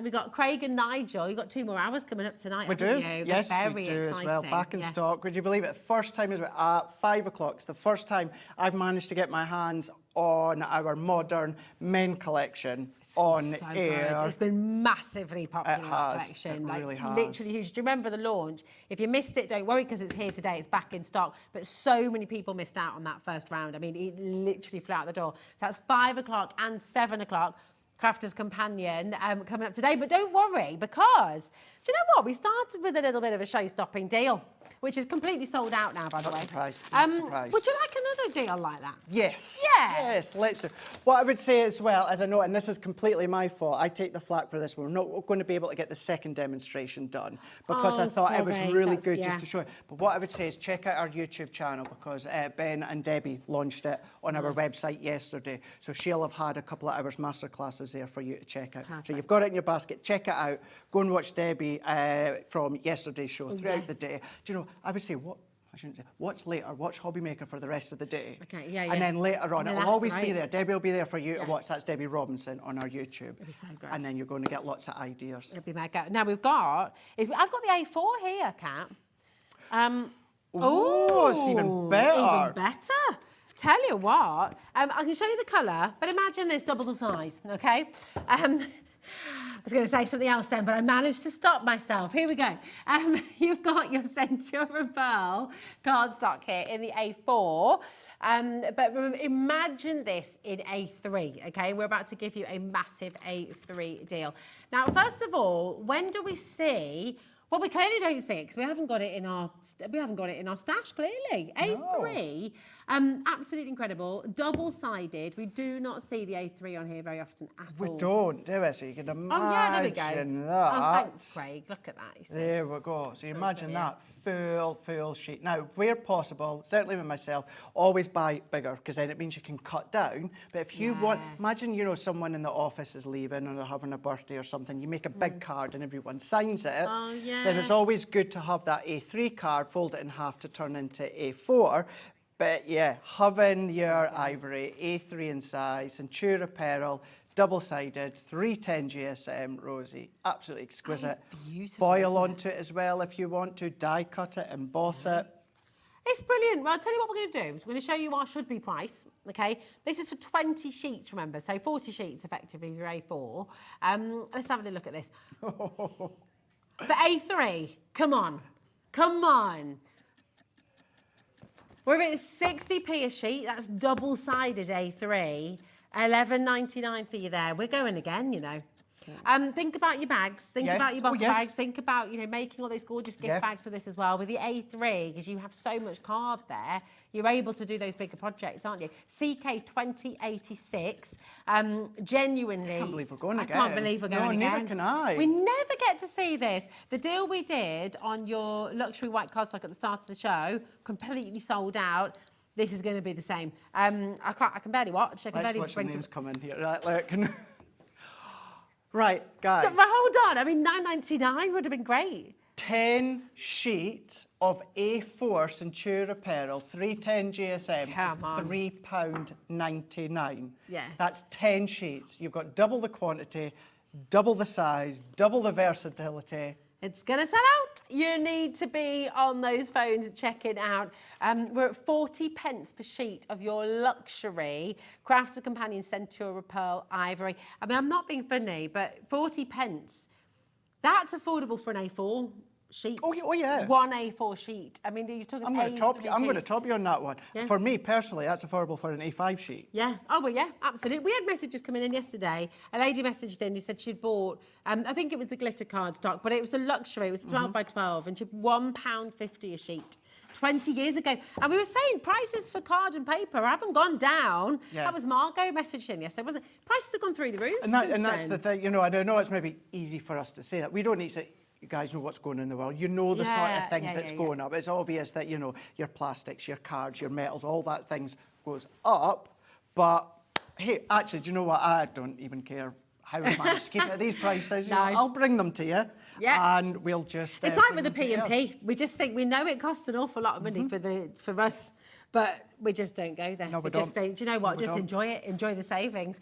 E: We've got Craig and Nigel. You've got 2 more hours coming up tonight,
G: We do,
E: haven't you?
G: yes,
E: They're
G: we
E: very
G: do as well.
E: exciting.
G: Back in stock. Would you believe it? First time is at 5 o'clock. It's the first time I've managed to get my hands on our modern men collection on
E: So
G: air.
E: good. It's been massively popular,
G: It
E: that
G: has.
E: collection.
G: It really has.
E: Literally huge. Do you remember the launch? If you missed it, don't worry, because it's here today. It's back in stock. But so many people missed out on that first round. I mean, it literally flew out the door. So that's 5 o'clock and 7 o'clock. Crafter's Companion coming up today. But don't worry, because, do you know what? We started with a little bit of a show-stopping deal, which is completely sold out now, by the way.
G: Surprised. Not surprised.
E: Would you like another deal like that?
G: Yes.
E: Yeah.
G: Yes, let's do. What I would say as well, as I know, and this is completely my fault, I take the flak for this. We're not going to be able to get the second demonstration done because I thought it was
E: sorry,
G: really
E: that's-
G: good
E: yeah.
G: just to show it. But what I would say is check out our YouTube channel because Ben and Debbie launched it on our website yesterday. So she'll have had a couple of hours masterclasses there for you to check out. So you've got it in your basket. Check it out. Go and watch Debbie from yesterday's show throughout the day. Do you know, I would say I shouldn't say, watch later, watch HobbyMaker for the rest of the day.
E: Okay, yeah.
G: And then later on,
E: And then
G: it'll always
E: after,
G: be
E: right?
G: there. Debbie will be there for you to watch. That's Debbie Robinson on our YouTube.
E: It'll be so good.
G: And then you're going to get lots of ideas.
E: It'll be mega. Now I've got the A4 here, Kat.
G: Oh, it's even better.
E: Even better. Tell you what, I can show you the colour, but imagine this double the size, okay? I was going to say something else then, but I managed to stop myself. Here we go. You've got your Centura Pearl cardstock here in the A4, but imagine this in A3, okay? We're about to give you a massive A3 deal. Now, first of all, when do we see? Well, we clearly don't see it because we haven't got it in our stash. Clearly, A3, absolutely incredible, double-sided. We do not see the A3 on here very often at all.
G: We don't, do we? So you can imagine
E: Oh yeah, there we go.
G: that.
E: Oh, thanks, Craig. Look at that. You see.
G: There we go. So you imagine
E: yeah.
G: that full sheet. Now, where possible, certainly with myself, always buy bigger because then it means you can cut down. But if you want, imagine, you know, someone in the office is leaving or they're having a birthday or something, you make a big card and everyone signs it.
E: Oh, yeah.
G: Then it's always good to have that A3 card, fold it in half to turn into A4. But yeah, having your ivory, A3 in size, Centura Pearl, double-sided, 310 GSM, Rosie, absolutely exquisite.
E: beautiful,
G: Foil
E: isn't
G: onto it as well if you want to, die cut it, emboss it.
E: It's brilliant. Well, I'll tell you what we're going to do. We're going to show you our should-be price, okay? This is for 20 sheets, remember, so 40 sheets effectively for A4. Let's have a look at this. For A3, come on. We're at 60p a sheet. That's double-sided A3. $11.99 for you there. We're going again, you know. Think about your bags. Think
G: Yes.
E: about your
G: Oh,
E: buffer
G: yes.
E: bags. Think about, you know, making all those gorgeous gift bags with this as well. With the A3, because you have so much card there, you're able to do those bigger projects, aren't you? CK 2086. Genuinely.
G: I can't believe we're going again.
E: I can't believe we're going again.
G: Neither can I.
E: We never get to see this. The deal we did on your luxury white cardstock at the start of the show, completely sold out. This is going to be the same. I can barely watch. I can
G: Let's
E: barely
G: watch the
E: bring
G: names come in here. Right, look. Right, guys.
E: But hold on. I mean, $9.99 would have been great.
G: 10 sheets of A4 Centura Pearl, 310 GSM,
E: Come on.
G: £3.99.
E: Yeah.
G: That's 10 sheets. You've got double the quantity, double the size, double the versatility.
E: It's going to sell out. You need to be on those phones checking out. We're at 40 pence per sheet of your luxury Crafter's Companion Centura Pearl Ivory. I mean, I'm not being funny, but 40 pence, that's affordable for an A4 sheet.
G: Oh, yeah.
E: One A4 sheet. I mean, you're talking
G: I'm going to top you on that one.
E: Yeah.
G: For me personally, that's affordable for an A5 sheet.
E: Yeah. Oh, well, yeah, absolutely. We had messages coming in yesterday. A lady messaged in who said she'd bought, I think it was the glitter card stock, but it was the luxury. It was 12 by 12, and she £1.50 a sheet. 20 years ago. And we were saying prices for card and paper haven't gone down.
G: Yeah.
E: That was Margot messaged in yesterday, wasn't it? Prices have gone through the roof.
G: And that's the thing, you know, and I know it's maybe easy for us to say that. We don't need to say, you guys know what's going on in the world. You know the sort of things that's going up. It's obvious that, you know, your plastics, your cards, your metals, all that things goes up. But, hey, actually, do you know what? I don't even care how we manage to keep it at these prices.
E: No.
G: You know, I'll bring them to you.
E: Yeah.
G: And we'll just...
E: It's like with the P&P. We just think, we know it costs an awful lot of money for us, but we just don't go there.
G: No, we
E: just
G: don't.
E: think, do you know what? Just enjoy it. Enjoy the savings.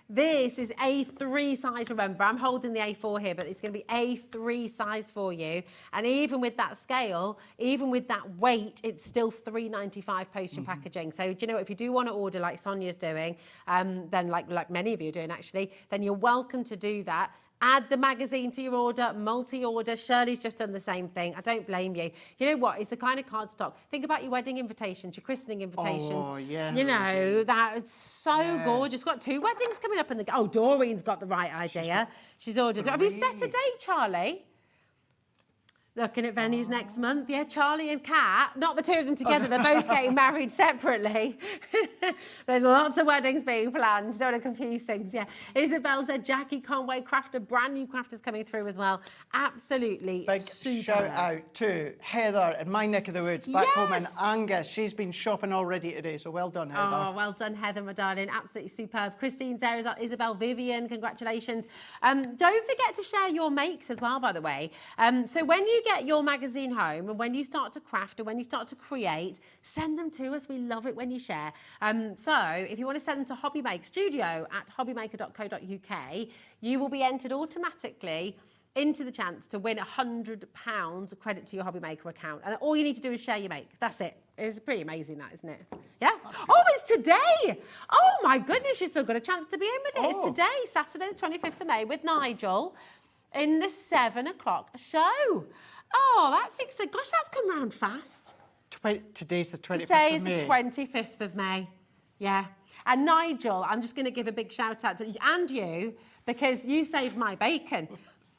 E: This is A3 size, remember. I'm holding the A4 here, but it's going to be A3 size for you. And even with that scale, even with that weight, it's still £3.95 post and packaging. So, do you know what? If you do want to order like Sonia's doing, then like many of you are doing actually, then you're welcome to do that. Add the magazine to your order, multi-order. Shirley's just done the same thing. I don't blame you. You know what? It's the kind of cardstock. Think about your wedding invitations, your christening invitations.
G: Oh, yeah.
E: You know, that's so gorgeous. We've got 2 weddings coming up. Doreen's got the right idea. She's ordered. Have you set a date, Charlie? Looking at venues next month. Yeah, Charlie and Kat. Not the 2 of them together. They're both getting married separately. There's lots of weddings being planned. Don't want to confuse things. Yeah. Isabel said Jackie Conway Crafter. Brand new crafters coming through as well. Absolutely
G: Big
E: super.
G: shout out to Heather in my neck of the woods, back home in Angus. She's been shopping already today, so well done, Heather.
E: Oh, well done, Heather, my darling. Absolutely superb. Christine's there, Isabel, Vivian, congratulations. Don't forget to share your makes as well, by the way. So when you get your magazine home and when you start to craft and when you start to create, send them to us. We love it when you share. So if you want to send them to HobbyMaker Studio at hobbymaker.co.uk, you will be entered automatically into the chance to win £100 credit to your HobbyMaker account. And all you need to do is share your make. That's it. It's pretty amazing, that, isn't it? Yeah? Oh, it's today! Oh, my goodness, you've still got a chance to be in with it. It's today, Saturday the 25th of May, with Nigel in the 7 o'clock show. Oh, that's exciting. Gosh, that's come round fast.
G: Today's the 25th
E: Today
G: of
E: is
G: May.
E: the 25th of May. Yeah. And Nigel, I'm just going to give a big shout out to you and you, because you saved my bacon.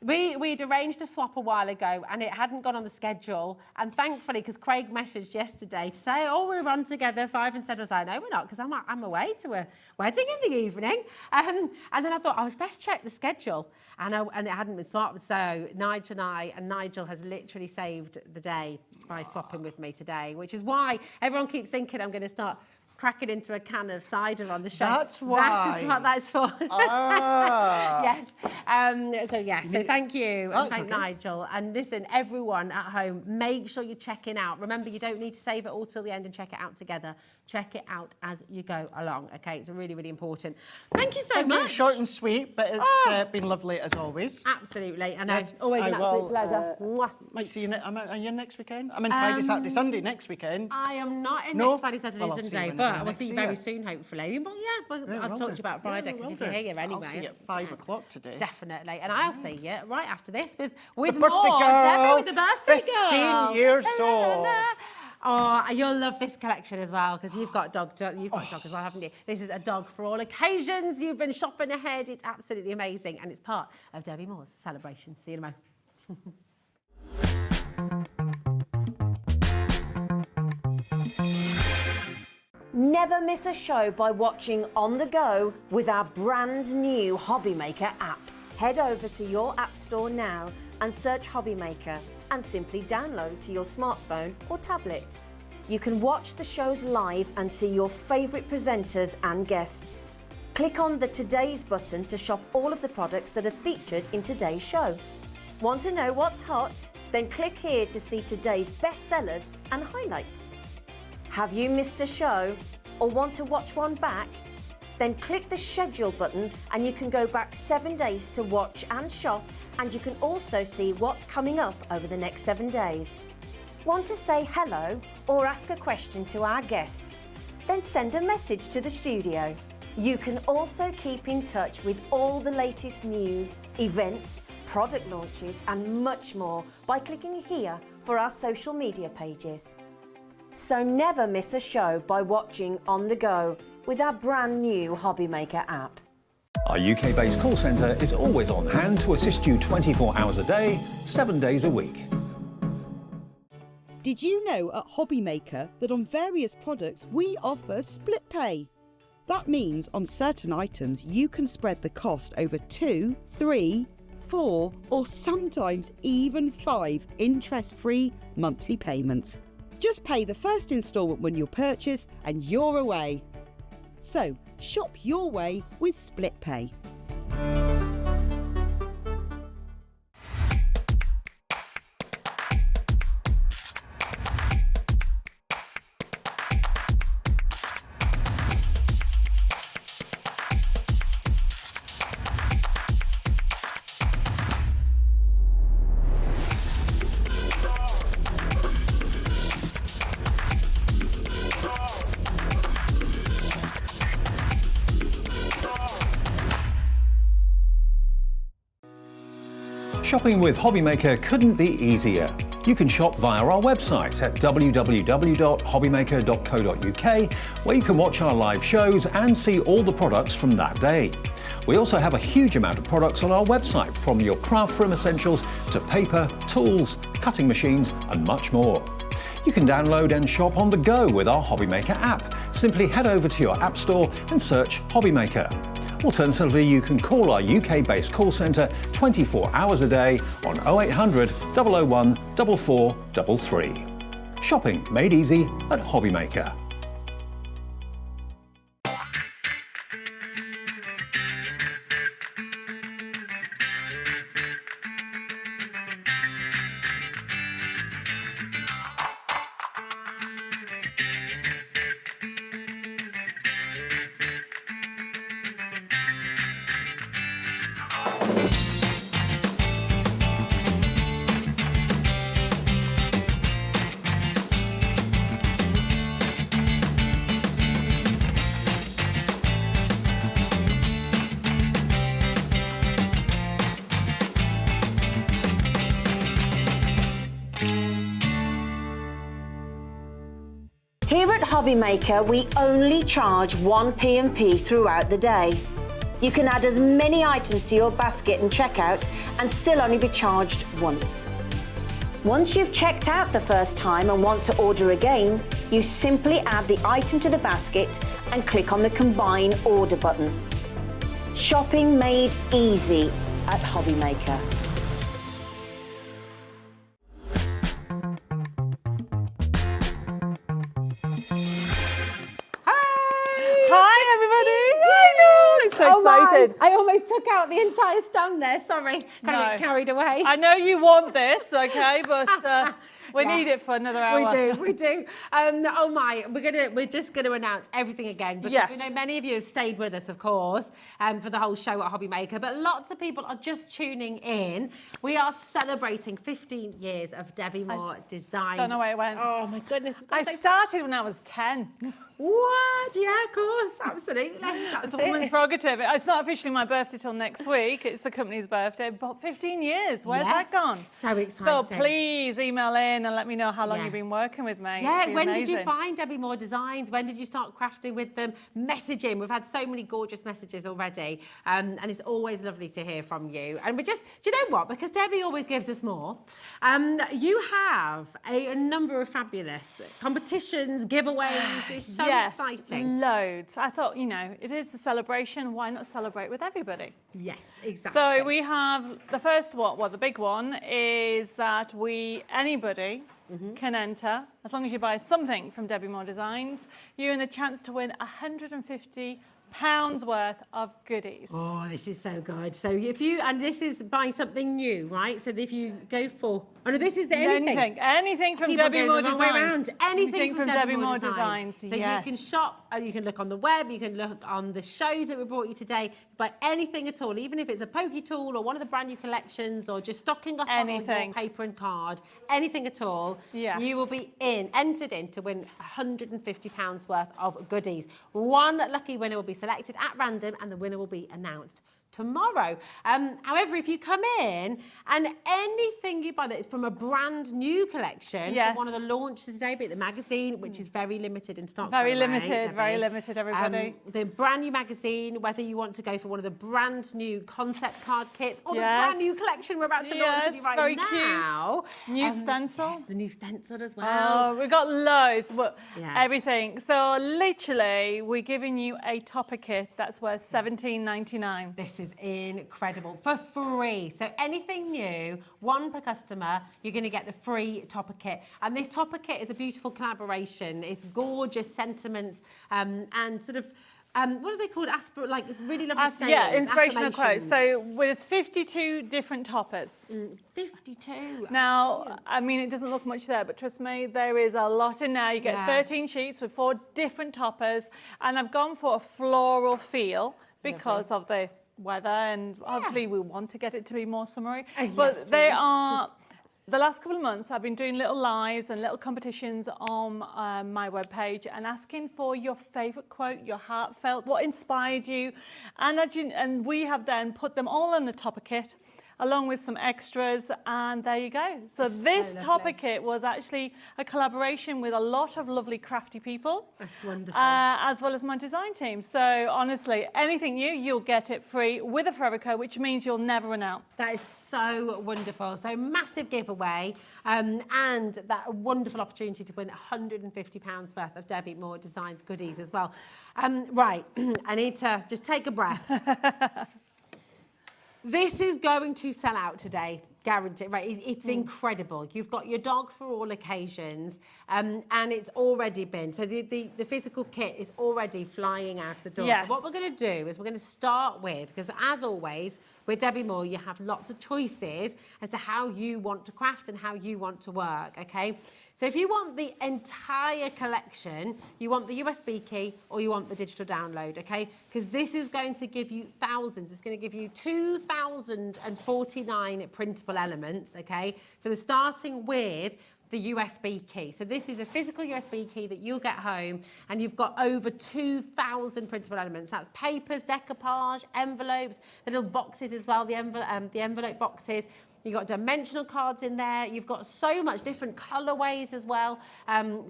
E: We'd arranged a swap a while ago and it hadn't gone on the schedule. And thankfully, because Craig messaged yesterday to say, oh, we're on together 5 instead. I was like, no, we're not, because I'm away to a wedding in the evening. And then I thought, I would best check the schedule. And it hadn't been swapped. So Nigel has literally saved the day by swapping with me today, which is why everyone keeps thinking I'm going to start cracking into a can of cider on the show.
G: That's why.
E: That is what that's for.
G: Ah.
E: Yes. So thank you. And thank Nigel. And listen, everyone at home, make sure you're checking out. Remember, you don't need to save it all till the end and check it out together. Check it out as you go along. Okay, it's really, really important. Thank you so much.
G: Short and sweet, but it's been lovely as always.
E: Absolutely. And as always, an absolute pleasure. Mwah.
G: Might see you. Are you next weekend? I'm in Friday, Saturday, Sunday next weekend.
E: I am not in
G: No?
E: next Friday, Saturday,
G: Well, I'll see you
E: Sunday,
G: when
E: but
G: I
E: I will
G: next
E: see you
G: see
E: very
G: you.
E: soon, hopefully. But I'll talk to you about Friday, because if you're here anyway.
G: I'll see you at 5 o'clock today.
E: Definitely. And I'll see you right after this with
G: birthday
E: more.
G: girl,
E: Deborah with the birthday
G: 15
E: girl.
G: years old.
E: Oh, you'll love this collection as well, because you've got a dog as well, haven't you? This is a dog for all occasions. You've been shopping ahead. It's absolutely amazing, and it's part of Debbi Moore's celebration. See you in a moment.
A: Never miss a show by watching on the go with our brand new HobbyMaker app. Head over to your app store now and search HobbyMaker and simply download to your smartphone or tablet. You can watch the shows live and see your favourite presenters and guests. Click on the Today's button to shop all of the products that are featured in today's show. Want to know what's hot? Then click here to see today's bestsellers and highlights. Have you missed a show or want to watch one back? Then click the schedule button and you can go back 7 days to watch and shop, and you can also see what's coming up over the next 7 days. Want to say hello or ask a question to our guests? Then send a message to the studio. You can also keep in touch with all the latest news, events, product launches and much more by clicking here for our social media pages. So never miss a show by watching on the go with our brand new HobbyMaker app.
B: Our UK-based call centre is always on hand to assist you 24 hours a day, 7 days a week.
C: Did you know at HobbyMaker that on various products we offer split pay? That means on certain items you can spread the cost over 2, 3, 4 or sometimes even 5 interest-free monthly payments. Just pay the first instalment when you purchase and you're away. So shop your way with split pay.
B: Shopping with HobbyMaker couldn't be easier. You can shop via our website at www.hobbymaker.co.uk, where you can watch our live shows and see all the products from that day. We also have a huge amount of products on our website, from your craft room essentials to paper, tools, cutting machines and much more. You can download and shop on the go with our HobbyMaker app. Simply head over to your app store and search HobbyMaker. Alternatively, you can call our UK-based call centre 24 hours a day on 0800 001 4433. Shopping made easy at HobbyMaker.
A: Here at HobbyMaker, we only charge 1 P&P throughout the day. You can add as many items to your basket and checkout and still only be charged once. Once you've checked out the first time and want to order again, you simply add the item to the basket and click on the Combine Order button. Shopping made easy at HobbyMaker.
F: So excited.
E: I almost took out the entire stand there. Sorry, kind of carried away.
F: I know you want this, okay, but we need it for another hour.
E: We do. Oh my, we're just gonna announce everything again because we know many of you have stayed with us, of course, for the whole show at HobbyMaker, but lots of people are just tuning in. We are celebrating 15 years of Debbi Moore design.
F: Don't know where it went.
E: Oh my goodness.
F: I started when I was 10.
E: What? Yeah, of course, absolutely.
F: It's a woman's prerogative. It's not officially my birthday till next week. It's the company's birthday, but 15 years. Where's that gone?
E: So exciting.
F: So please email in and let me know how long you've been working with me.
E: Yeah, when did you find Debbi Moore Designs? When did you start crafting with them? Messaging. We've had so many gorgeous messages already, and it's always lovely to hear from you. And we just, do you know what? Because Debbi always gives us more. You have a number of fabulous competitions, giveaways. It's so exciting.
F: Loads. I thought, you know, it is a celebration. Why not celebrate with everybody?
E: Yes, exactly.
F: So we have the first one, well, the big one is that anybody can enter, as long as you buy something from Debbi Moore Designs, you and a chance to win £150 worth of goodies.
E: Oh, this is so good. So if you, and this is buying something new, right? So if you go for, oh no, this is the
F: anything from Debbi Moore Designs.
E: Anything from
F: Debbi Moore Designs.
E: So you can shop, you can look on the web, you can look on the shows that we brought you today, but anything at all, even if it's a pokey tool or one of the brand new collections or just stocking up on your paper and card, anything at all, you will be entered in to win £150 worth of goodies. One lucky winner will be selected at random and the winner will be announced tomorrow. However, if you come in and anything you buy that is from a brand new collection, from one of the launches today, be it the magazine, which is very limited in stock.
F: Very limited, everybody.
E: The brand new magazine, whether you want to go for one of the brand new concept card kits or the brand new collection we're about to launch with you right
F: very
E: now.
F: Cute. New stencil.
E: Yes, the new stencil as well.
F: Oh, we've got loads, everything. So literally, we're giving you a topper kit that's worth $17.99.
E: This is incredible, for free. So anything new, one per customer, you're going to get the free topper kit. And this topper kit is a beautiful collaboration. It's gorgeous sentiments and sort of what are they called? Like really lovely sayings.
F: Yeah, inspirational
E: affirmations.
F: quotes. So there's 52 different toppers.
E: 52.
F: Now, I mean, it doesn't look much there, but trust me, there is a lot in there. You get 13 sheets with 4 different toppers, and I've gone for a floral feel because of the weather, and obviously we want to get it to be more summery. But they are. The last couple of months, I've been doing little lives and little competitions on my webpage and asking for your favourite quote, your heartfelt, what inspired you. And we have then put them all in the topper kit, along with some extras, and there you go. So this topper kit was actually a collaboration with a lot of lovely crafty people.
E: That's wonderful.
F: As well as my design team. So honestly, anything new, you'll get it free with a forever code, which means you'll never run out.
E: That is so wonderful. So massive giveaway and that wonderful opportunity to win £150 worth of Debbi Moore Designs goodies as well. Right, I need to just take a breath. This is going to sell out today, guaranteed. Right, it's incredible. You've got your dog for all occasions, and it's already been. So the physical kit is already flying out the door.
F: Yes.
E: So what we're going to do is we're going to start with, because as always, with Debbi Moore, you have lots of choices as to how you want to craft and how you want to work, okay? So if you want the entire collection, you want the USB key or you want the digital download, okay? Because this is going to give you thousands. It's going to give you 2,049 printable elements, okay? So we're starting with the USB key. So this is a physical USB key that you'll get home, and you've got over 2,000 printable elements. That's papers, decoupage, envelopes, little boxes as well, the envelope boxes. You've got dimensional cards in there. You've got so much different colorways as well,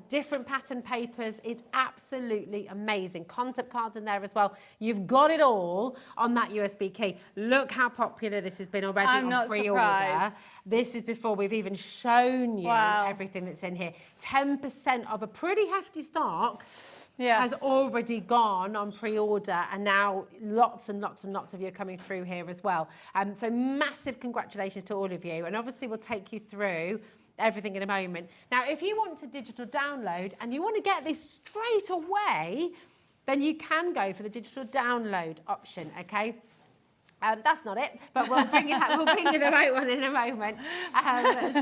E: different pattern papers. It's absolutely amazing. Concept cards in there as well. You've got it all on that USB key. Look how popular this has been already on pre-order. This is before we've even shown you everything that's in here. 10% of a pretty hefty stock has already gone on pre-order, and now lots and lots and lots of you are coming through here as well. So massive congratulations to all of you, and obviously we'll take you through everything in a moment. Now, if you want to digital download and you want to get this straight away, then you can go for the digital download option, okay? That's not it, but we'll bring you the right one in a moment.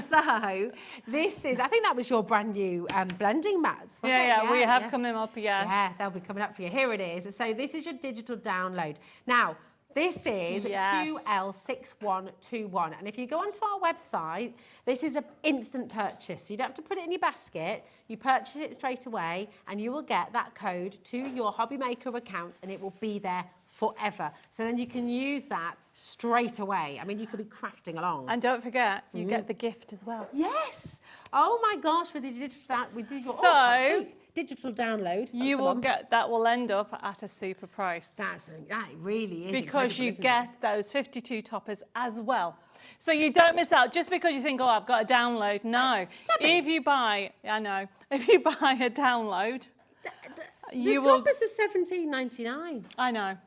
E: So this is, I think that was your brand new blending mats, wasn't it?
F: Yeah, we have coming up, yes.
E: Yeah, they'll be coming up for you. Here it is. So this is your digital download. Now, this is QL6121. And if you go onto our website, this is an instant purchase. You don't have to put it in your basket. You purchase it straight away, and you will get that code to your HobbyMaker account, and it will be there forever. So then you can use that straight away. I mean, you could be crafting along.
F: And don't forget, you get the gift as well.
E: Yes. Oh my gosh, with the digital, digital download.
F: You will get, that will end up at a super price.
E: That really is.
F: Because you get those 52 toppers as well. So you don't miss out just because you think, oh, I've got a download. No. If you buy, if you buy a download,
E: the toppers are $17.99.
F: I know.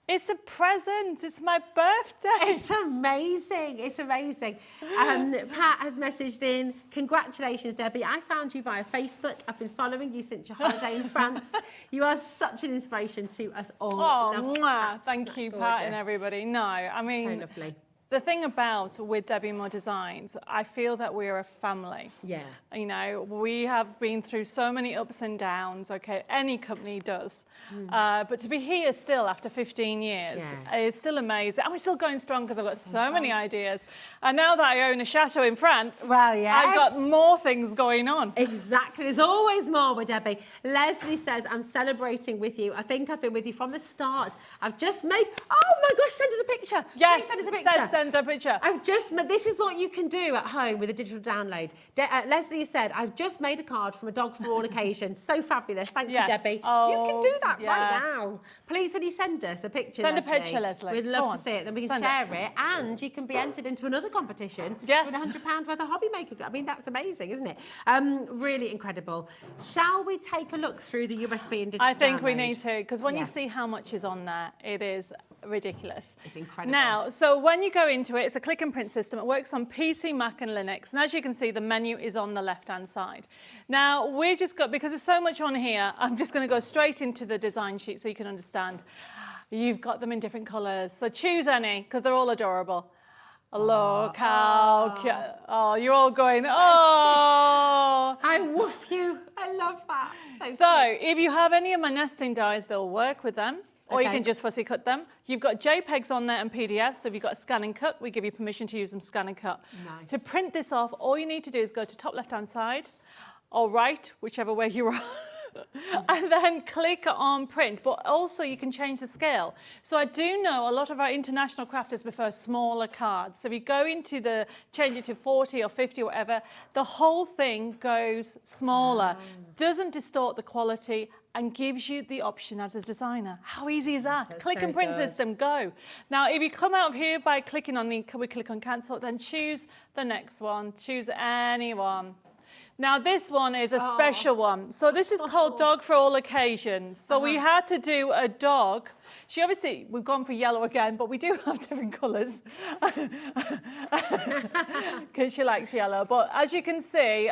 F: It's a present. It's my birthday.
E: It's amazing. It's amazing. Pat has messaged in, congratulations, Debbi. I found you via Facebook. I've been following you since your holiday in France. You are such an inspiration to us all.
F: Oh, thank you, Pat, and everybody. No, I mean,
E: so lovely.
F: The thing about with Debbi Moore Designs, I feel that we're a family.
E: Yeah.
F: You know, we have been through so many ups and downs, okay, any company does. But to be here still after 15 years is still amazing. And we're still going strong because I've got so many ideas. And now that I own a chateau in France,
E: well, yes,
F: I've got more things going on.
E: Exactly. There's always more with Debbie. Leslie says, I'm celebrating with you. I think I've been with you from the start. I've just made, oh my gosh, send us a picture.
F: Yes,
E: Please send us a picture.
F: send a picture.
E: I've just, this is what you can do at home with a digital download. Leslie said, I've just made a card from a dog for all occasions. So fabulous. Thank you, Debbie.
F: Oh,
E: you can do that
F: yes.
E: right now. Please, will you send us a picture,
F: Send
E: Leslie?
F: a picture, Leslie.
E: We'd love
F: Go
E: to
F: on.
E: see it. Then we can share it. And you can be entered into another competition with £100 worth of HobbyMaker. I mean, that's amazing, isn't it? Really incredible. Shall we take a look through the USB and digital
F: I think we
E: download?
F: need to, because when you see how much is on there, it is ridiculous.
E: It's incredible.
F: Now, so when you go into it, it's a click and print system. It works on PC, Mac and Linux. And as you can see, the menu is on the left-hand side. Now, we're just got, because there's so much on here, I'm just going to go straight into the design sheet so you can understand. You've got them in different colours. So choose any, because they're all adorable. Look how cute. Oh, you're all going, oh.
E: I woof you. I love that.
F: So if you have any of my nesting dies, they'll work with them. Or you can just fussy cut them. You've got JPEGs on there and PDFs. So if you've got a scan and cut, we give you permission to use them scan and cut.
E: Nice.
F: To print this off, all you need to do is go to top left-hand side or right, whichever way you are. And then click on print, but also you can change the scale. So I do know a lot of our international crafters prefer smaller cards. So if you go into the, change it to 40 or 50 or whatever, the whole thing goes smaller, doesn't distort the quality and gives you the option as a designer. How easy is that?
E: That's
F: Click
E: so
F: and print
E: good.
F: system, go. Now, if you come out of here by clicking on the, we click on cancel, then choose the next one, choose any one. Now this one is a special one. So this is called Dog for All Occasions. So we had to do a dog. She obviously, we've gone for yellow again, but we do have different colours because she likes yellow. But as you can see,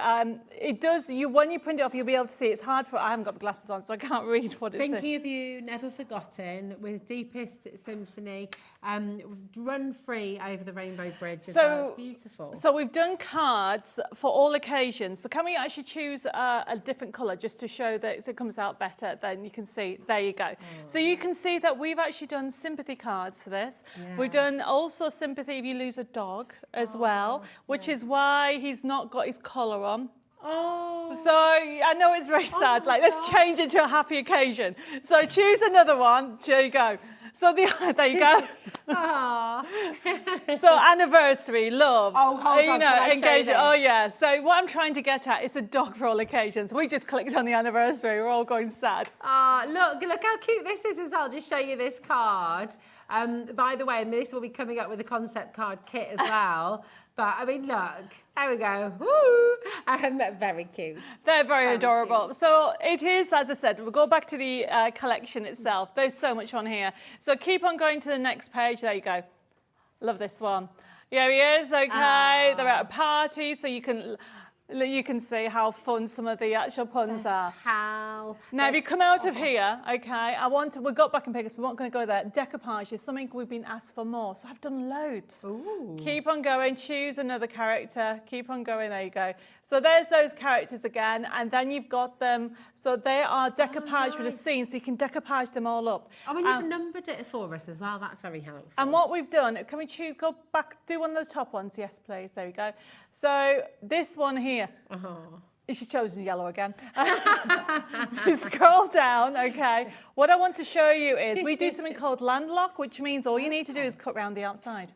F: it does, when you print it off, you'll be able to see. It's hard for, I haven't got my glasses on, so I can't read what it says.
E: Thinking of you, never forgotten, with Deepest Symphony, run free over the Rainbow Bridge.
F: So
E: it's beautiful.
F: So we've done cards for all occasions. So can we actually choose a different colour just to show that it comes out better? Then you can see, there you go. So you can see that we've actually done sympathy cards for this. We've done also sympathy if you lose a dog as well, which is why he's not got his collar on. So I know it's very sad. Like, let's change it to a happy occasion. So choose another one. There you go. So there you go. So anniversary, love.
E: Oh, hold on, can I show this?
F: Oh yeah. So what I'm trying to get at is a dog for all occasions. We just clicked on the anniversary. We're all going sad.
E: Look how cute this is as well. I'll just show you this card. By the way, this will be coming up with a concept card kit as well. But I mean, look, there we go. Woo! Very cute.
F: They're very adorable. Cute. So it is, as I said, we'll go back to the collection itself. There's so much on here. So keep on going to the next page. There you go. Love this one. Yeah, he is. Okay. They're at a party, so you can see how fun some of the actual puns are. Now, if you come out of here, okay, we got back in pictures, we weren't going to go there. Decoupage is something we've been asked for more, so I've done loads.
E: Ooh.
F: Keep on going, choose another character, keep on going, there you go. So there's those characters again, and then you've got them, so they are decoupaged with a scene, so you can decoupage them all up.
E: And you've numbered it for us as well, that's very helpful.
F: And what we've done, can we choose, go back, do one of the top ones, yes please, there we go. So this one here. She's chosen yellow again. Scroll down, okay. What I want to show you is we do something called landlock, which means all you need to do is cut round the outside.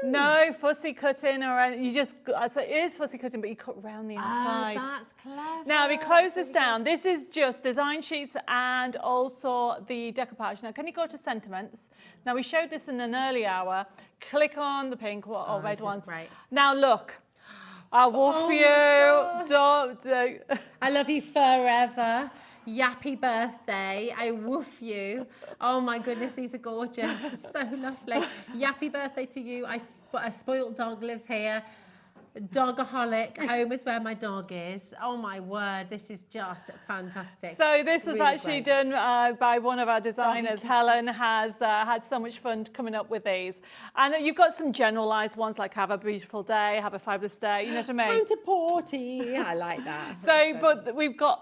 F: No fussy cutting or anything. You just, so it is fussy cutting, but you cut round the outside.
E: That's clever.
F: Now, if we close this down, this is just design sheets and also the decoupage. Now, can you go to sentiments? Now, we showed this in an early hour. Click on the pink or red ones.
E: Great.
F: Now, look. I woof you. Don't.
E: I love you forever. Yappy birthday. I woof you. Oh my goodness, these are gorgeous. So lovely. Yappy birthday to you. A spoiled dog lives here. Dogaholic. Home is where my dog is. Oh my word, this is just fantastic.
F: So this was
E: Really
F: actually
E: great.
F: done by one of our designers.
E: Doggy
F: Helen has had so much fun coming up with these. And you've got some generalised ones like have a beautiful day, have a fabulous day, you know what I mean?
E: Time to party. I like that.
F: So, but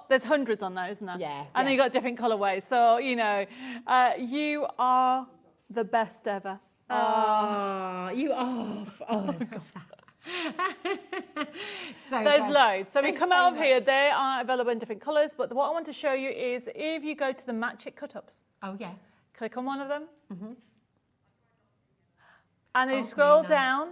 F: there's hundreds on those, isn't there?
E: Yeah,
F: And then you've got different colourways. So, you know, you are the best ever.
E: Oh, you are. Oh, I love that. So
F: There's
E: good.
F: loads. So we
E: There's
F: come
E: so
F: out of here,
E: much.
F: they are available in different colours. But what I want to show you is if you go to the Match It cut-ups,
E: Oh, yeah.
F: click on one of them.
E: Mm-hmm.
F: And then you
E: Oh,
F: scroll
E: really nice.
F: down.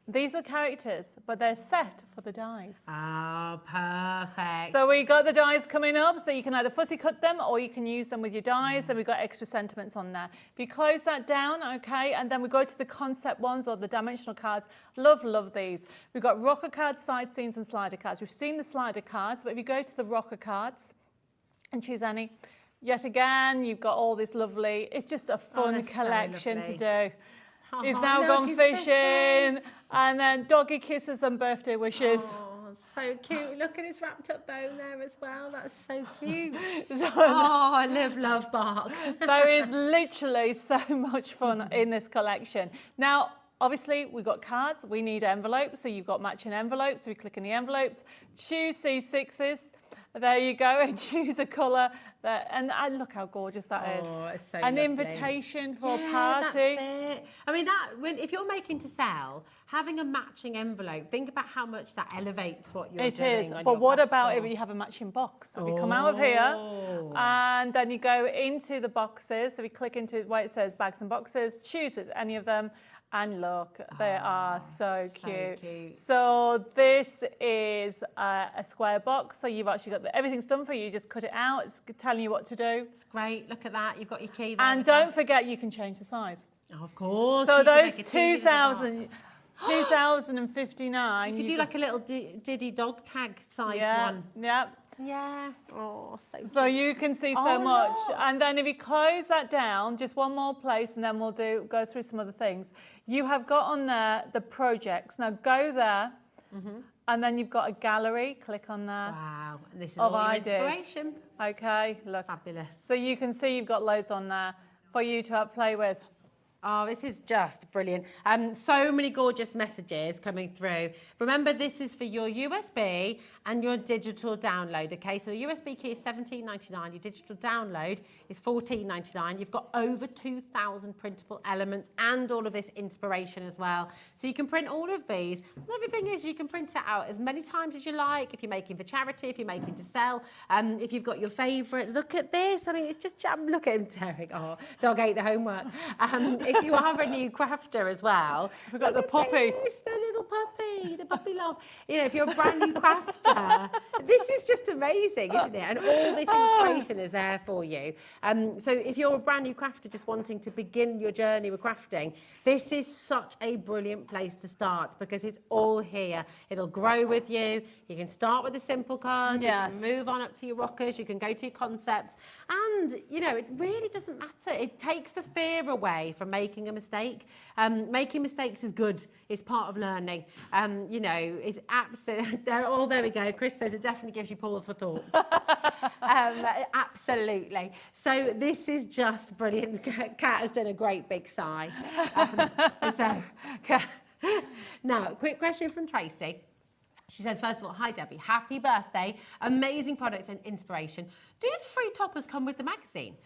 F: These are the characters, but they're set for the dies.
E: Oh, perfect.
F: So we got the dies coming up, so you can either fussy cut them or you can use them with your dies, and we've got extra sentiments on there. If you close that down, okay, and then we go to the concept ones or the dimensional cards. Love these. We've got rocker cards, side scenes, and slider cards. We've seen the slider cards, but if you go to the rocker cards and choose any, yet again, you've got all this lovely, it's just a fun
E: that's so
F: collection to
E: lovely.
F: do. He's
E: Oh,
F: now
E: look,
F: gone
E: he's
F: fishing, and then doggy kisses and birthday wishes.
E: Oh, so cute. Look at his wrapped up bone there as well. That's so cute.
F: So
E: Oh, I love bark.
F: there is literally so much fun in this collection. Now, obviously, we've got cards. We need envelopes, so you've got matching envelopes. So we click on the envelopes, choose C6s. There you go, and choose a colour. And look how gorgeous that is.
E: Oh, it's so
F: An
E: lovely.
F: invitation for a
E: Yeah,
F: party.
E: That's it. I mean, if you're making to sell, having a matching envelope, think about how much that elevates what you're
F: It
E: doing.
F: is,
E: on
F: but
E: your
F: what about
E: pastel.
F: if you have a matching box? So we come out of here, and then you go into the boxes. So we click into where it says bags and boxes, choose any of them, and look, they are so cute. So this is a square box. So you've actually got everything's done for you. You just cut it out. It's telling you what to do.
E: It's great. Look at that. You've got your key there.
F: And
E: as well.
F: don't forget, you can change the size.
E: Oh, of course.
F: So
E: you can
F: those
E: make a teeny little box.
F: 2059.
E: You could do like a little Diddy dog tag sized
F: yeah,
E: one.
F: yeah.
E: Yeah. Oh, so cute.
F: So you can see so
E: Oh,
F: much.
E: look.
F: And then if you close that down, just one more place, and then we'll go through some other things. You have got on there the projects. Now go there, and then you've got a gallery. Click on there.
E: Wow. And this is
F: Of
E: all your
F: ideas.
E: inspiration.
F: Okay, look.
E: Fabulous.
F: So you can see you've got loads on there for you to have play with.
E: Oh, this is just brilliant. So many gorgeous messages coming through. Remember, this is for your USB and your digital download, okay? So the USB key is $17.99. Your digital download is $14.99. You've got over 2,000 printable elements and all of this inspiration as well. So you can print all of these. The other thing is you can print it out as many times as you like, if you're making for charity, if you're making to sell, if you've got your favourites. Look at this. I mean, it's just, look at him tearing. Oh, dog ate the homework. If you are a new crafter as well.
F: We've got the
E: look at
F: puppy.
E: this, the little puppy, the puppy love. You know, if you're a brand new crafter, this is just amazing, isn't it? And all this inspiration is there for you. So if you're a brand new crafter just wanting to begin your journey with crafting, this is such a brilliant place to start because it's all here. It'll grow with you. You can start with a simple card.
F: Yes.
E: You can move on up to your rockers. You can go to your concepts. And, you know, it really doesn't matter. It takes the fear away from making a mistake. Making mistakes is good. It's part of learning. You know, it's absolutely... there we go. Chris says it definitely gives you pause for thought. Absolutely. So this is just brilliant. Kat has done a great big sigh. Now, quick question from Tracy. She says, first of all, hi Debbie, happy birthday, amazing products and inspiration. Do the free toppers come with the magazine?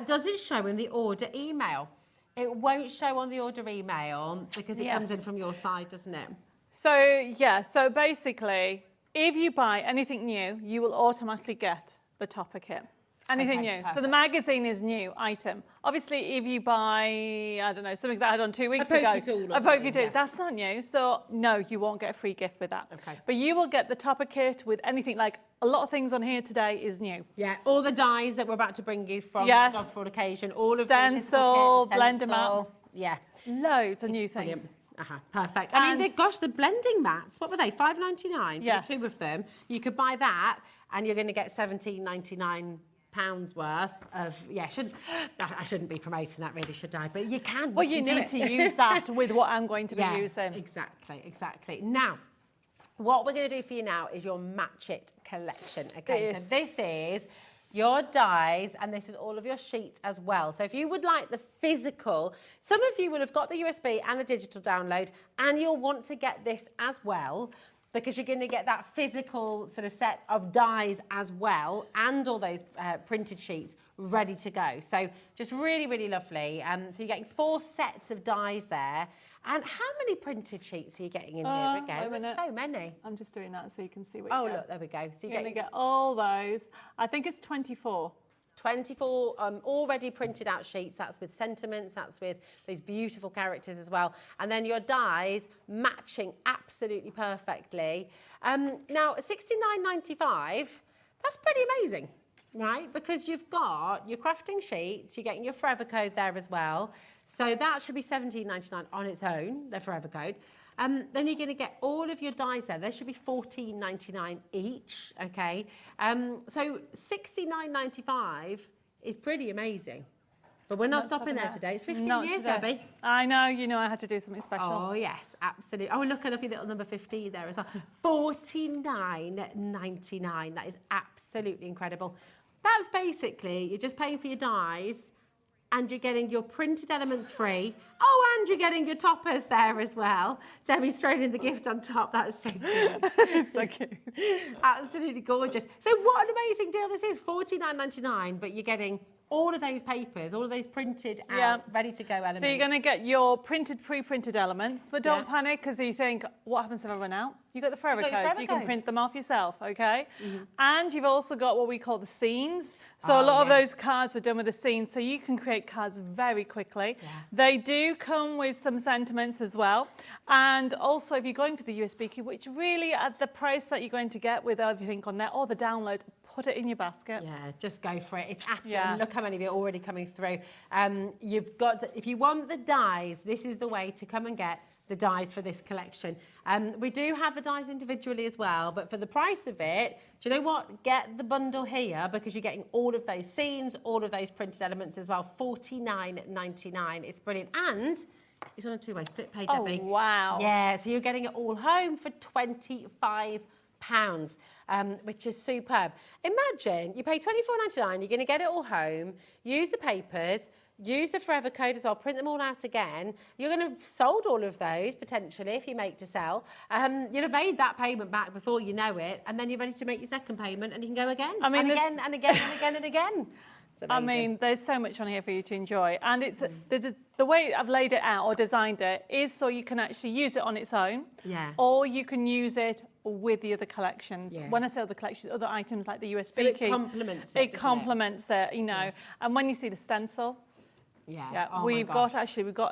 E: Does it show in the order email? It won't show on the order email because it comes in from your side, doesn't it?
F: So, yeah, so basically, if you buy anything new, you will automatically get the topper kit. Anything
E: Okay,
F: new.
E: perfect.
F: So the magazine is new item. Obviously, if you buy, I don't know, something that I had on 2 weeks
E: A
F: ago.
E: pokey tool or
F: A pokey
E: something,
F: tool.
E: yeah.
F: That's not new. So, no, you won't get a free gift with that.
E: Okay.
F: But you will get the topper kit with anything. Like, a lot of things on here today is new.
E: Yeah, all the dies that we're about to bring you from
F: Yes.
E: Dog Fraud Occasion, all of
F: Stencil,
E: the
F: blender mat.
E: Yeah.
F: Loads of new
E: Brilliant.
F: things.
E: Perfect. I mean,
F: And-
E: gosh, the blending mats, what were they? $5.99 for
F: Yes.
E: the two of them. You could buy that and you're going to get £17.99 worth of, I shouldn't be promoting that really, should I? But you can.
F: Well, you
E: can do
F: need
E: it.
F: to use that with what I'm going to be using.
E: Exactly. Now, What we're going to do for you now is your Match It collection. Okay,
F: This.
E: so this is your dies, and this is all of your sheets as well. So if you would like the physical, some of you will have got the USB and the digital download, and you'll want to get this as well, because you're going to get that physical sort of set of dies as well, and all those printed sheets ready to go. So just really, really lovely. So you're getting 4 sets of dies there. And how many printed sheets are you getting in here again? There's so many.
F: I'm just doing that so you can see what
E: Oh,
F: you get.
E: look, there we go. So
F: you're going to get all those. I think it's 24.
E: 24 already printed out sheets. That's with sentiments, that's with those beautiful characters as well. And then your dies matching absolutely perfectly. Now, $69.95, that's pretty amazing, right? Because you've got your crafting sheets, you're getting your forever code there as well. So that should be $17.99 on its own, the forever code. Then you're going to get all of your dies there. There should be $14.99 each, okay? So $69.95 is pretty amazing. But we're not stopping there today. It's 15 years, Debbie.
F: I know, you know I had to do something special.
E: Oh, yes, absolutely. Oh, look, I love your little number 15 there as well. $49.99. That is absolutely incredible. That's basically, you're just paying for your dies, and you're getting your printed elements free. Oh, and you're getting your toppers there as well. Debbie's thrown in the gift on top. That's so cute.
F: It's so cute.
E: Absolutely gorgeous. So what an amazing deal this is. $49.99, but you're getting all of those papers, all of those printed out, ready to go elements.
F: So you're going to get your printed, pre-printed elements, but don't panic because you think, what happens if I run out? You've got the forever code. You can print them off yourself, okay? And you've also got what we call the scenes. So a lot of those cards are done with the scenes, so you can create cards very quickly. They do come with some sentiments as well. And also, if you're going for the USB key, which really at the price that you're going to get with everything on there, or the download, put it in your basket.
E: Yeah, just go for it. It's absolutely, look how many of you are already coming through. You've got to, if you want the dies, this is the way to come and get the dies for this collection. We do have the dies individually as well, but for the price of it, do you know what? Get the bundle here because you're getting all of those scenes, all of those printed elements as well. $49.99. It's brilliant. And it's on a 2-way split pay, Debbie.
F: Oh, wow.
E: Yeah, so you're getting it all home for £25. Which is superb. Imagine you pay $24.99, you're going to get it all home, use the papers, use the forever code as well, print them all out again. You're going to have sold all of those potentially if you make to sell. You'll have made that payment back before you know it, and then you're ready to make your second payment and you can go again.
F: I mean,
E: and again and again and again and again.
F: I mean, there's so much on here for you to enjoy. And it's the way I've laid it out or designed it is so you can actually use it on its own.
E: Yeah.
F: Or you can use it with the other collections.
E: Yeah.
F: When I say other collections, other items like the USB
E: So it
F: key.
E: complements it,
F: It complements it, you know. And when you see the stencil,
E: oh
F: we've got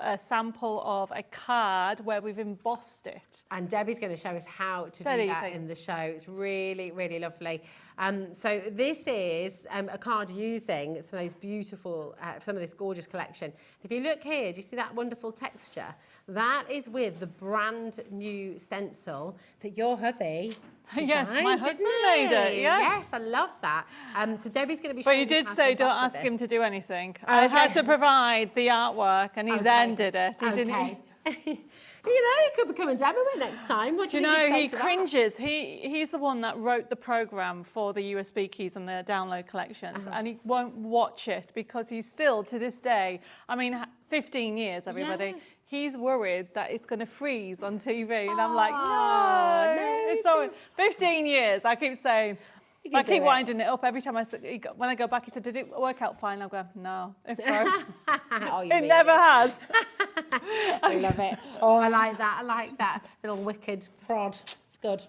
F: a sample of a card where we've embossed it.
E: And Debbie's going to show us how to do that in the show. It's really, really lovely. So this is a card using some of those beautiful, some of this gorgeous collection. If you look here, do you see that wonderful texture? That is with the brand new stencil that your hubby designed,
F: Yes, my husband made it,
E: Yes, I love that. So Debbie's going to be showing
F: But you
E: us
F: did
E: how
F: say
E: to
F: don't
E: emboss
F: ask
E: with
F: him to
E: this.
F: do anything. I had to provide the artwork and he then did it. He didn't.
E: You know, he could become a demo next time. What do you
F: know, he
E: say to that?
F: cringes. He's the one that wrote the program for the USB keys and the download collections, and he won't watch it because he's still, to this day, I mean, 15 years, everybody, he's worried that it's going to freeze on TV. And I'm like, no, it's so 15 years. I keep saying, I keep winding it up every time when I go back. He said, "Did it work out fine?" I'll go, "No, it froze." It never has.
E: I love it. Oh, I like that. I like that little wicked prod. It's good.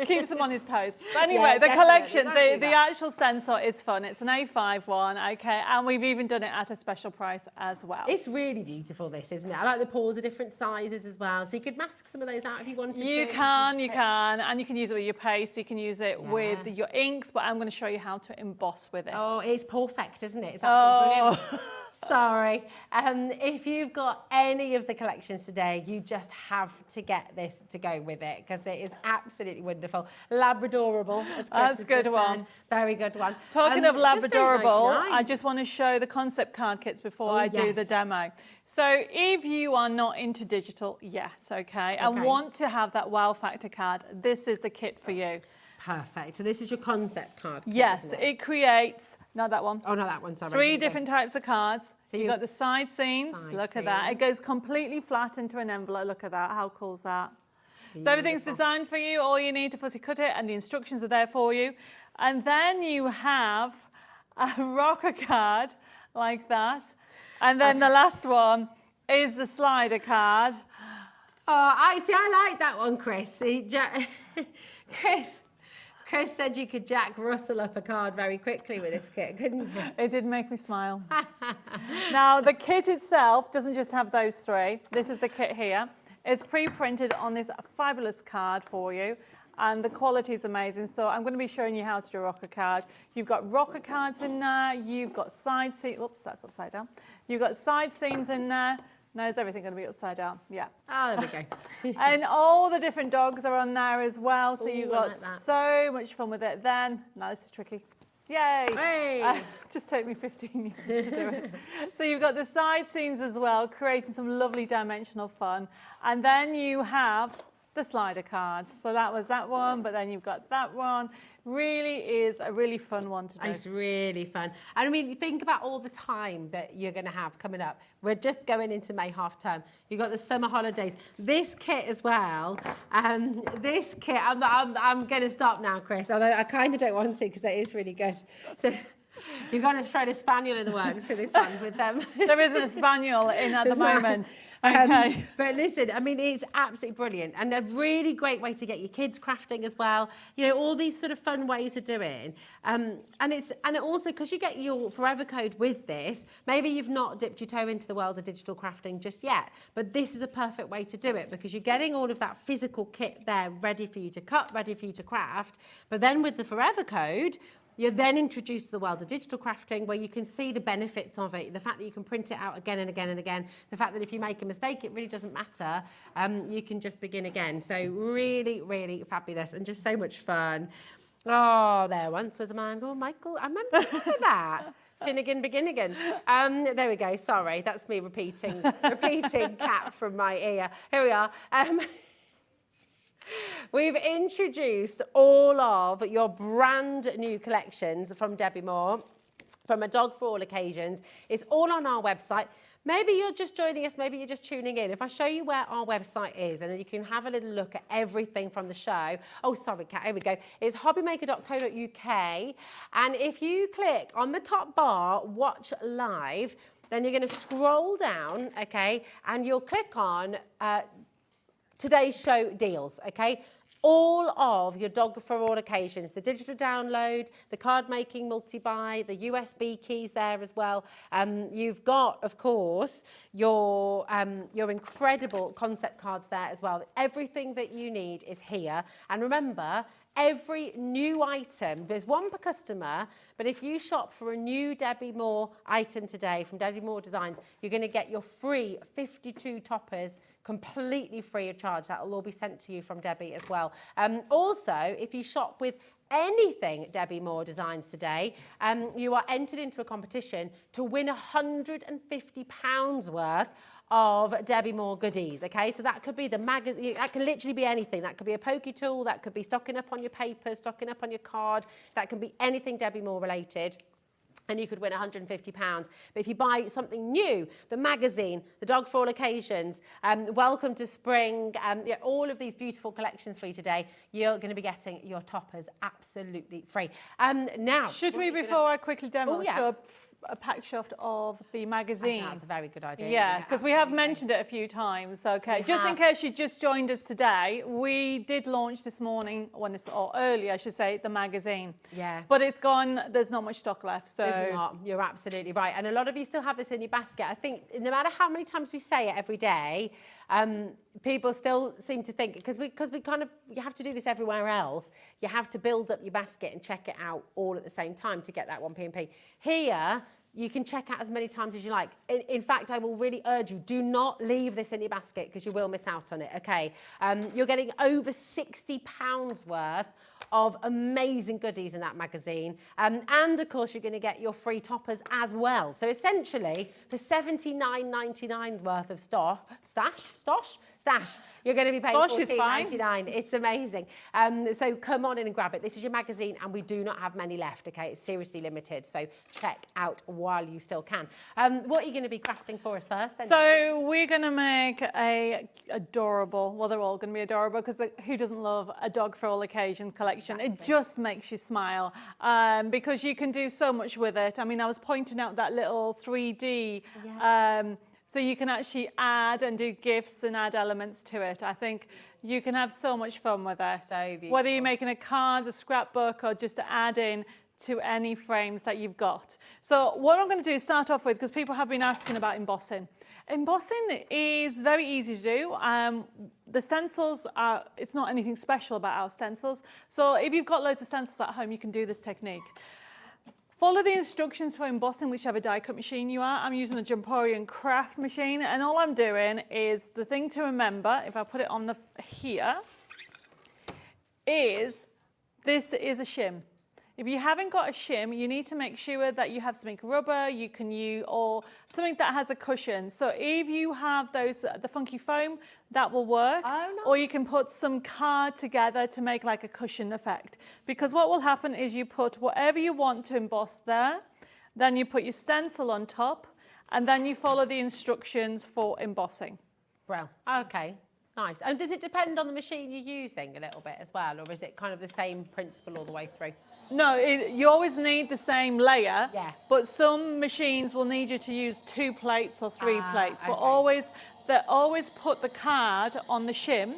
F: Keeps him on his toes. But anyway, the collection, the actual stencil is fun. It's an A5 one, okay, and we've even done it at a special price as well.
E: It's really beautiful, this, isn't it? I like the paws are different sizes as well, so you could mask some of those out if you wanted to.
F: You can, and you can use it with your paste, you can use it with your inks, but I'm going to show you how to emboss with it.
E: Oh, it's perfect, isn't it? It's absolutely brilliant. Sorry. If you've got any of the collections today, you just have to get this to go with it because it is absolutely wonderful. Labradorable, as Chris
F: That's
E: has
F: a good
E: just
F: one.
E: said. Very good one.
F: Talking of
E: Just over
F: Labradorable,
E: 99.
F: I just want to show the concept card kits before I do the
E: yes.
F: demo. So if you are not into digital yet, okay, and want to have that wow factor card, this is the kit for you.
E: Perfect. So this is your concept card.
F: Yes,
E: isn't
F: it creates, not that one.
E: Oh, no, that one, sorry.
F: 3 different types of cards.
E: So
F: You've got the side seams,
E: Side
F: look at that.
E: seam.
F: It goes completely flat into an envelope, look at that, how cool is that? So everything's designed for you, all you need to fussy cut it and the instructions are there for you. And then you have a rocker card like that. And then the last one is the slider card.
E: Oh, I like that one, Chris. Chris said you could Jack Russell up a card very quickly with this kit, couldn't you?
F: It did make me smile. Now, the kit itself doesn't just have those 3. This is the kit here. It's pre-printed on this fabulous card for you, and the quality is amazing. So I'm going to be showing you how to do a rocker card. You've got rocker cards in there. You've got side seams. Oops, that's upside down. You've got side seams in there. Now, is everything going to be upside down? Yeah.
E: Oh, there we go.
F: And all the different dogs are on there as well. So you've
E: Ooh, I
F: got
E: like that.
F: so much fun with it. Then, now this is tricky. Yay!
E: Hey.
F: Just took me 15 years to do it. So you've got the side seams as well, creating some lovely dimensional fun. And then you have the slider cards. So that was that one, but then you've got that one. Really is a really fun one to do.
E: It's really fun. And I mean, think about all the time that you're going to have coming up. We're just going into May half term. You've got the summer holidays. This kit as well. This kit, I'm going to stop now, Chris, although I kind of don't want to because it is really good. So you're going to throw the spaniel in the works for this one with them.
F: There isn't a spaniel in at the
E: There's not.
F: moment. Okay.
E: But listen, I mean, it's absolutely brilliant and a really great way to get your kids crafting as well. You know, all these sort of fun ways of doing. And it also, because you get your forever code with this, maybe you've not dipped your toe into the world of digital crafting just yet, but this is a perfect way to do it because you're getting all of that physical kit there ready for you to cut, ready for you to craft. But then with the forever code, you're then introduced to the world of digital crafting where you can see the benefits of it, the fact that you can print it out again and again and again, the fact that if you make a mistake, it really doesn't matter. You can just begin again. So really, really fabulous and just so much fun. Oh, there once was a man called Michael. I remember that. Finnegan Beginnigan. There we go. Sorry, that's me repeating cat from my ear. Here we are. We've introduced all of your brand new collections from Debbi Moore, from A Dog for All Occasions. It's all on our website. Maybe you're just joining us, maybe you're just tuning in. If I show you where our website is, and then you can have a little look at everything from the show. Oh, sorry, Kat, here we go. It's hobbymaker.co.uk. And if you click on the top bar, Watch Live, then you're going to scroll down, okay, and you'll click on today's show deals, okay? All of your Dog for All Occasions, the digital download, the card making multi-buy, the USB keys there as well. You've got, of course, your incredible concept cards there as well. Everything that you need is here. And remember, every new item, there's one per customer, but if you shop for a new Debbi Moore item today from Debbi Moore Designs, you're going to get your free 52 toppers completely free of charge. That will all be sent to you from Debbi as well. Also, if you shop with anything Debbi Moore Designs today, you are entered into a competition to win £150 worth of Debbi Moore goodies, okay? So that could be the magazine, that can literally be anything. That could be a pokey tool, that could be stocking up on your papers, stocking up on your card, that can be anything Debbi Moore related. And you could win £150. But if you buy something new, the magazine, the Dog for All Occasions, Welcome to Spring, all of these beautiful collections for you today, you're going to be getting your toppers absolutely free. Now,
F: should we, before I quickly demo,
E: yeah.
F: show a pack shot of the magazine?
E: That's a very good idea.
F: Yeah, because we have mentioned it a few times. Okay, just in case you just joined us today, we did launch this morning, or earlier, I should say, the magazine.
E: Yeah.
F: But it's gone. There's not much stock left. So
E: there's not. You're absolutely right. And a lot of you still have this in your basket. I think no matter how many times we say it every day, people still seem to think, because we kind of, you have to do this everywhere else, you have to build up your basket and check it out all at the same time to get that one P&P. Here, you can check out as many times as you like. In fact, I will really urge you, do not leave this in your basket because you will miss out on it, okay? You're getting over £60 worth of amazing goodies in that magazine. And of course, you're going to get your free toppers as well. So essentially, for $79.99 worth of stash, you're going to be paying $14.99. It's amazing. So come on in and grab it. This is your magazine and we do not have many left, okay? It's seriously limited. So check out while you still can. What are you going to be crafting for us first then?
F: So we're going to make a adorable, well, they're all going to be adorable because who doesn't love a dog for all occasions collection? Exactly. It just makes you smile because you can do so much with it. I mean, I was pointing out that little 3D, so you can actually add and do gifts and add elements to it. I think you can have so much fun with it.
E: So beautiful. Whether
F: you're making a card, a scrapbook, or just adding to any frames that you've got. So what I'm going to do is start off with, because people have been asking about embossing. Embossing is very easy to do. The stencils are, it's not anything special about our stencils. So if you've got loads of stencils at home, you can do this technique. Follow the instructions for embossing, whichever die cut machine you are. I'm using a Jumporian craft machine, and all I'm doing is, the thing to remember, if I put it on here, is this is a shim. If you haven't got a shim, you need to make sure that you have something rubber you can use, or something that has a cushion. So if you have those, the funky foam, that will work.
E: Oh, no.
F: Or you can put some card together to make like a cushion effect. Because what will happen is you put whatever you want to emboss there, then you put your stencil on top, and then you follow the instructions for embossing.
E: Well, okay. Nice. And does it depend on the machine you're using a little bit as well, or is it kind of the same principle all the way through?
F: No, you always need the same layer,
E: but
F: some machines will need you to use 2 plates or 3 plates. But
E: okay.
F: they always put the card on the shim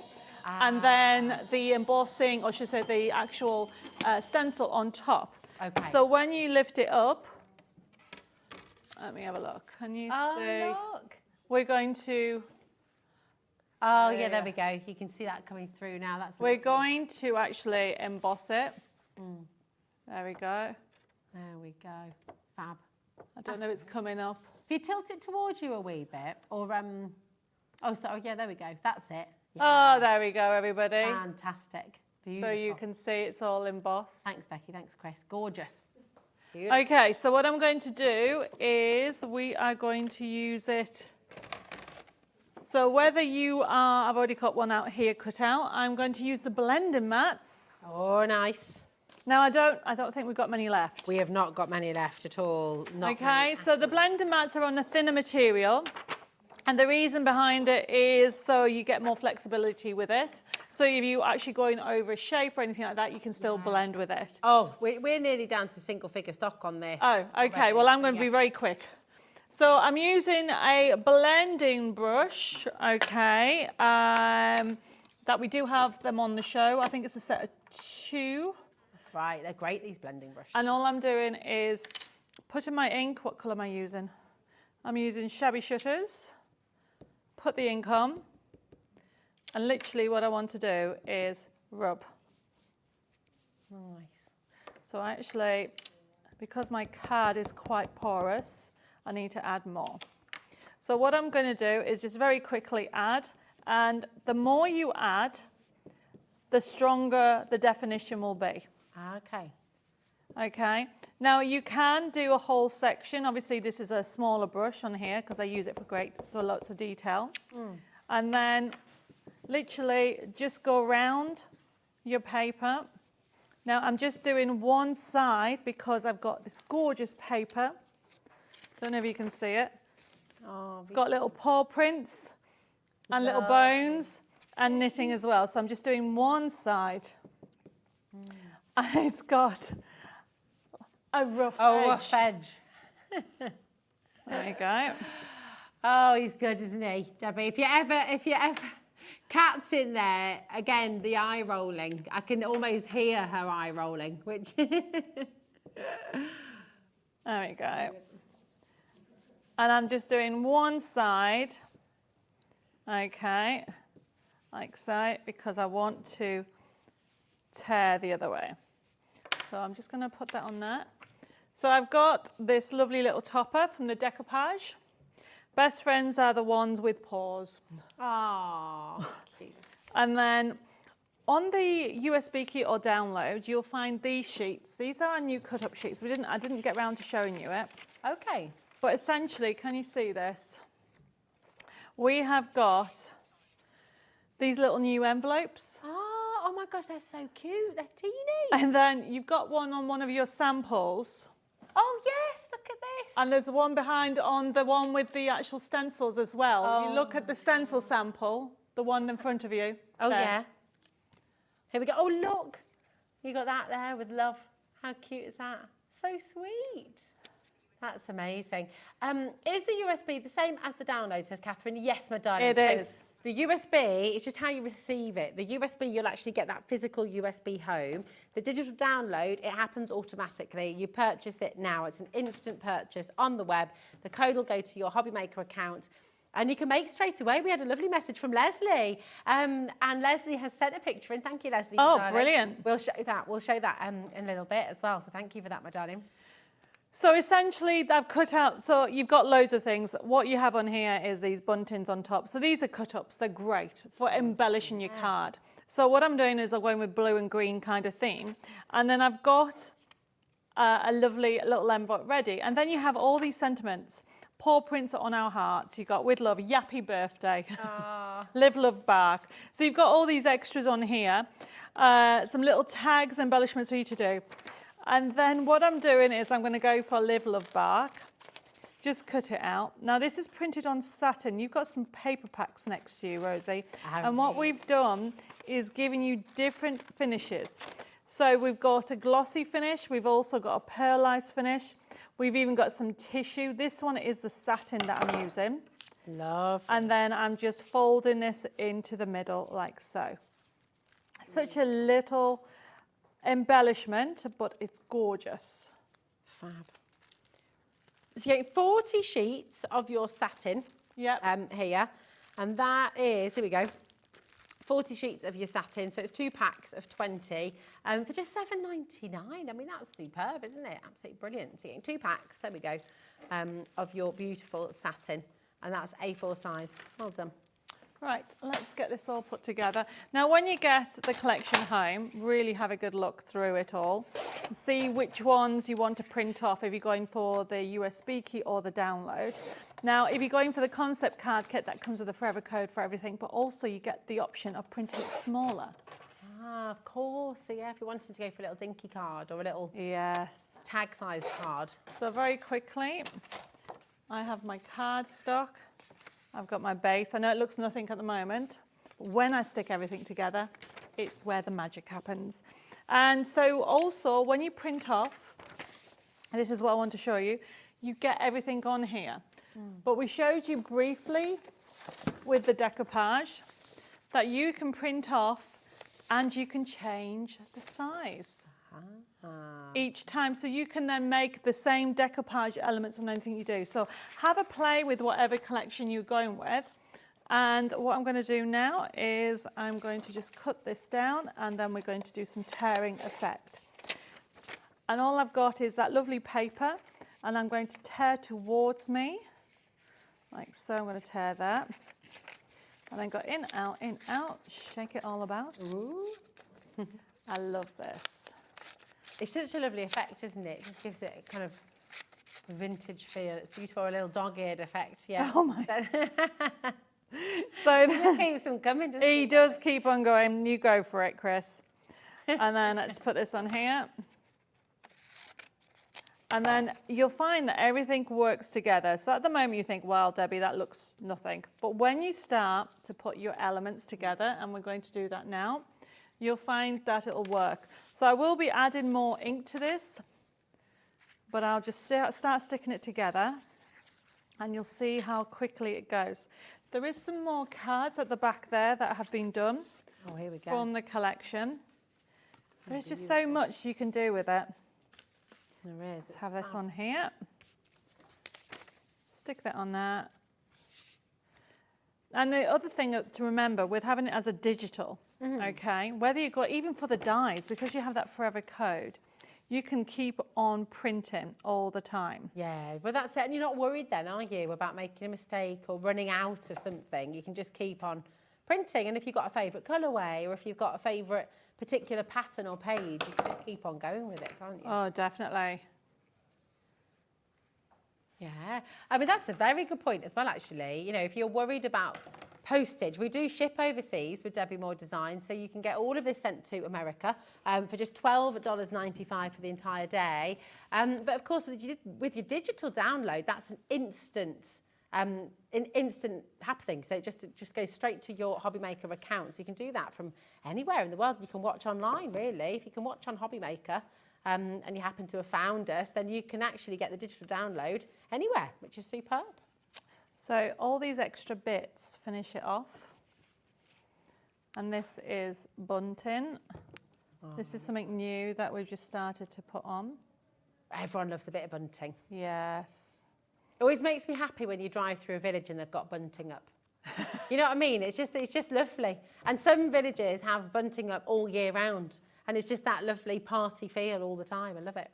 F: and then the embossing, or should I say the actual stencil on top.
E: Okay.
F: So when you lift it up, let me have a look. Can you see?
E: Look.
F: We're going to...
E: Oh, yeah, there we go. You can see that coming through now.
F: We're going to actually emboss it. There we go.
E: There we go. Fab.
F: I don't know if it's coming up.
E: If you tilt it towards you a wee bit, or yeah, there we go. That's it. Yeah.
F: Oh, there we go, everybody.
E: Fantastic. Beautiful.
F: So you can see it's all embossed.
E: Thanks, Becky. Thanks, Chris. Gorgeous. Beautiful.
F: Okay, so what I'm going to do is we are going to use it. So whether you are, I've already got one out here cut out. I'm going to use the blending mats.
E: Oh, nice.
F: Now I don't think we've got many left.
E: We have not got many left at all.
F: Okay, so the blending mats are on a thinner material. And the reason behind it is so you get more flexibility with it. So if you're actually going over a shape or anything like that, you can still blend with it.
E: Oh, we're nearly down to single figure stock on this.
F: Oh, okay. Well, I'm going to be very quick. So I'm using a blending brush, okay, that we do have them on the show. I think it's a set of 2.
E: That's right. They're great, these blending brushes.
F: And all I'm doing is putting my ink. What colour am I using? I'm using Shabby Shutters. Put the ink on. And literally what I want to do is rub.
E: Nice.
F: So actually, because my card is quite porous, I need to add more. So what I'm going to do is just very quickly add, and the more you add, the stronger the definition will be.
E: Okay.
F: Okay. Now you can do a whole section. Obviously this is a smaller brush on here because I use it for lots of detail. And then literally just go around your paper. Now I'm just doing one side because I've got this gorgeous paper. Don't know if you can see it.
E: Oh,
F: it's got little paw prints and little bones and knitting as well. So I'm just doing one side. And it's got a rough edge.
E: Rough edge.
F: There you go.
E: Oh, he's good, isn't he, Debbie? If you ever, Kat's in there, again, the eye rolling. I can almost hear her eye rolling, which...
F: There we go. And I'm just doing one side, okay, like so, because I want to tear the other way. So I'm just going to put that on there. So I've got this lovely little topper from the decoupage. Best friends are the ones with paws.
E: Oh, cute.
F: And then on the USB key or download, you'll find these sheets. These are our new cut-up sheets. I didn't get round to showing you it.
E: Okay.
F: But essentially, can you see this? We have got these little new envelopes.
E: Oh my gosh, they're so cute. They're teeny.
F: And then you've got one on one of your samples.
E: Oh yes, look at this.
F: And there's one behind on the one with the actual stencils as well.
E: Oh.
F: You look at the stencil sample, the one in front of you.
E: Oh
F: there.
E: yeah. Here we go. Oh look, you got that there with love. How cute is that? So sweet. That's amazing. Is the USB the same as the download, says Catherine? Yes, my darling.
F: It is.
E: The USB, it's just how you receive it. The USB, you'll actually get that physical USB home. The digital download, it happens automatically. You purchase it now. It's an instant purchase on the web. The code will go to your HobbyMaker account and you can make straight away. We had a lovely message from Leslie. And Leslie has sent a picture in. Thank you, Leslie.
F: Oh,
E: darling.
F: brilliant.
E: We'll show that. We'll show that in a little bit as well. So thank you for that, my darling.
F: So essentially, I've cut out, so you've got loads of things. What you have on here is these buntings on top. So these are cut-ups. They're great for embellishing your card. So what I'm doing is I'm going with blue and green kind of theme. And then I've got a lovely little envelope ready. And then you have all these sentiments. Paw prints on our hearts. You've got with love, yappy birthday, live, love, bark. So you've got all these extras on here. Some little tags, embellishments for you to do. And then what I'm doing is I'm going to go for live, love, bark. Just cut it out. Now this is printed on satin. You've got some paper packs next to you, Rosie. And what we've done is giving you different finishes. So we've got a glossy finish. We've also got a pearlized finish. We've even got some tissue. This one is the satin that I'm using.
E: Love.
F: And then I'm just folding this into the middle like so. Such a little embellishment, but it's gorgeous.
E: Fab. So you're getting 40 sheets of your satin here, and that is, here we go, 40 sheets of your satin, so it's 2 packs of 20 for just £7.99. I mean, that's superb, isn't it? Absolutely brilliant. So you're getting 2 packs, there we go, of your beautiful satin, and that's A4 size. Well done.
F: Right, let's get this all put together. Now, when you get the collection home, really have a good look through it all. See which ones you want to print off if you're going for the USB key or the download. Now, if you're going for the concept card kit, that comes with a forever code for everything, but also you get the option of printing it smaller.
E: Ah, of course. So yeah, if you wanted to go for a little dinky card or a little tag-sized card.
F: So very quickly, I have my card stock. I've got my base. I know it looks nothing at the moment, but when I stick everything together, it's where the magic happens. And so also, when you print off, and this is what I want to show you, you get everything on here. But we showed you briefly with the decoupage that you can print off and you can change the size each time. So you can then make the same decoupage elements on anything you do. So have a play with whatever collection you're going with. And what I'm going to do now is I'm going to just cut this down and then we're going to do some tearing effect. And all I've got is that lovely paper and I'm going to tear towards me. Like so, I'm going to tear that. And then go in, out, shake it all about.
E: Ooh.
F: I love this.
E: It's such a lovely effect, isn't it? It just gives it a kind of vintage feel. It's beautiful, a little dog-eared effect, yeah.
F: Oh my. So
E: he just keeps them coming, doesn't he?
F: He does keep on going. You go for it, Chris. And then let's put this on here. And then you'll find that everything works together. So at the moment you think, well, Debbie, that looks nothing. But when you start to put your elements together, and we're going to do that now, you'll find that it'll work. So I will be adding more ink to this, but I'll just start sticking it together and you'll see how quickly it goes. There is some more cards at the back there that have been done
E: here we go.
F: From the collection. There's just so much you can do with it.
E: There is.
F: Let's have this on here. Stick that on there. And the other thing to remember with having it as a digital, okay, whether you've got, even for the dies, because you have that forever code, you can keep on printing all the time.
E: Yeah, but that's it. And you're not worried then, are you, about making a mistake or running out of something? You can just keep on printing. And if you've got a favourite colourway or if you've got a favourite particular pattern or page, you can just keep on going with it, can't you?
F: Oh, definitely.
E: Yeah, I mean, that's a very good point as well, actually. You know, if you're worried about postage, we do ship overseas with Debbi Moore Designs, so you can get all of this sent to America for just $12.95 for the entire day. But of course, with your digital download, that's an instant happening. So it just goes straight to your HobbyMaker account. So you can do that from anywhere in the world. You can watch online, really. If you can watch on HobbyMaker, and you happen to have found us, then you can actually get the digital download anywhere, which is superb.
F: So all these extra bits finish it off. And this is bunting. This is something new that we've just started to put on.
E: Everyone loves a bit of bunting.
F: Yes.
E: It always makes me happy when you drive through a village and they've got bunting up. You know what I mean? It's just lovely. And some villages have bunting up all year round. And it's just that lovely party feel all the time. I love it.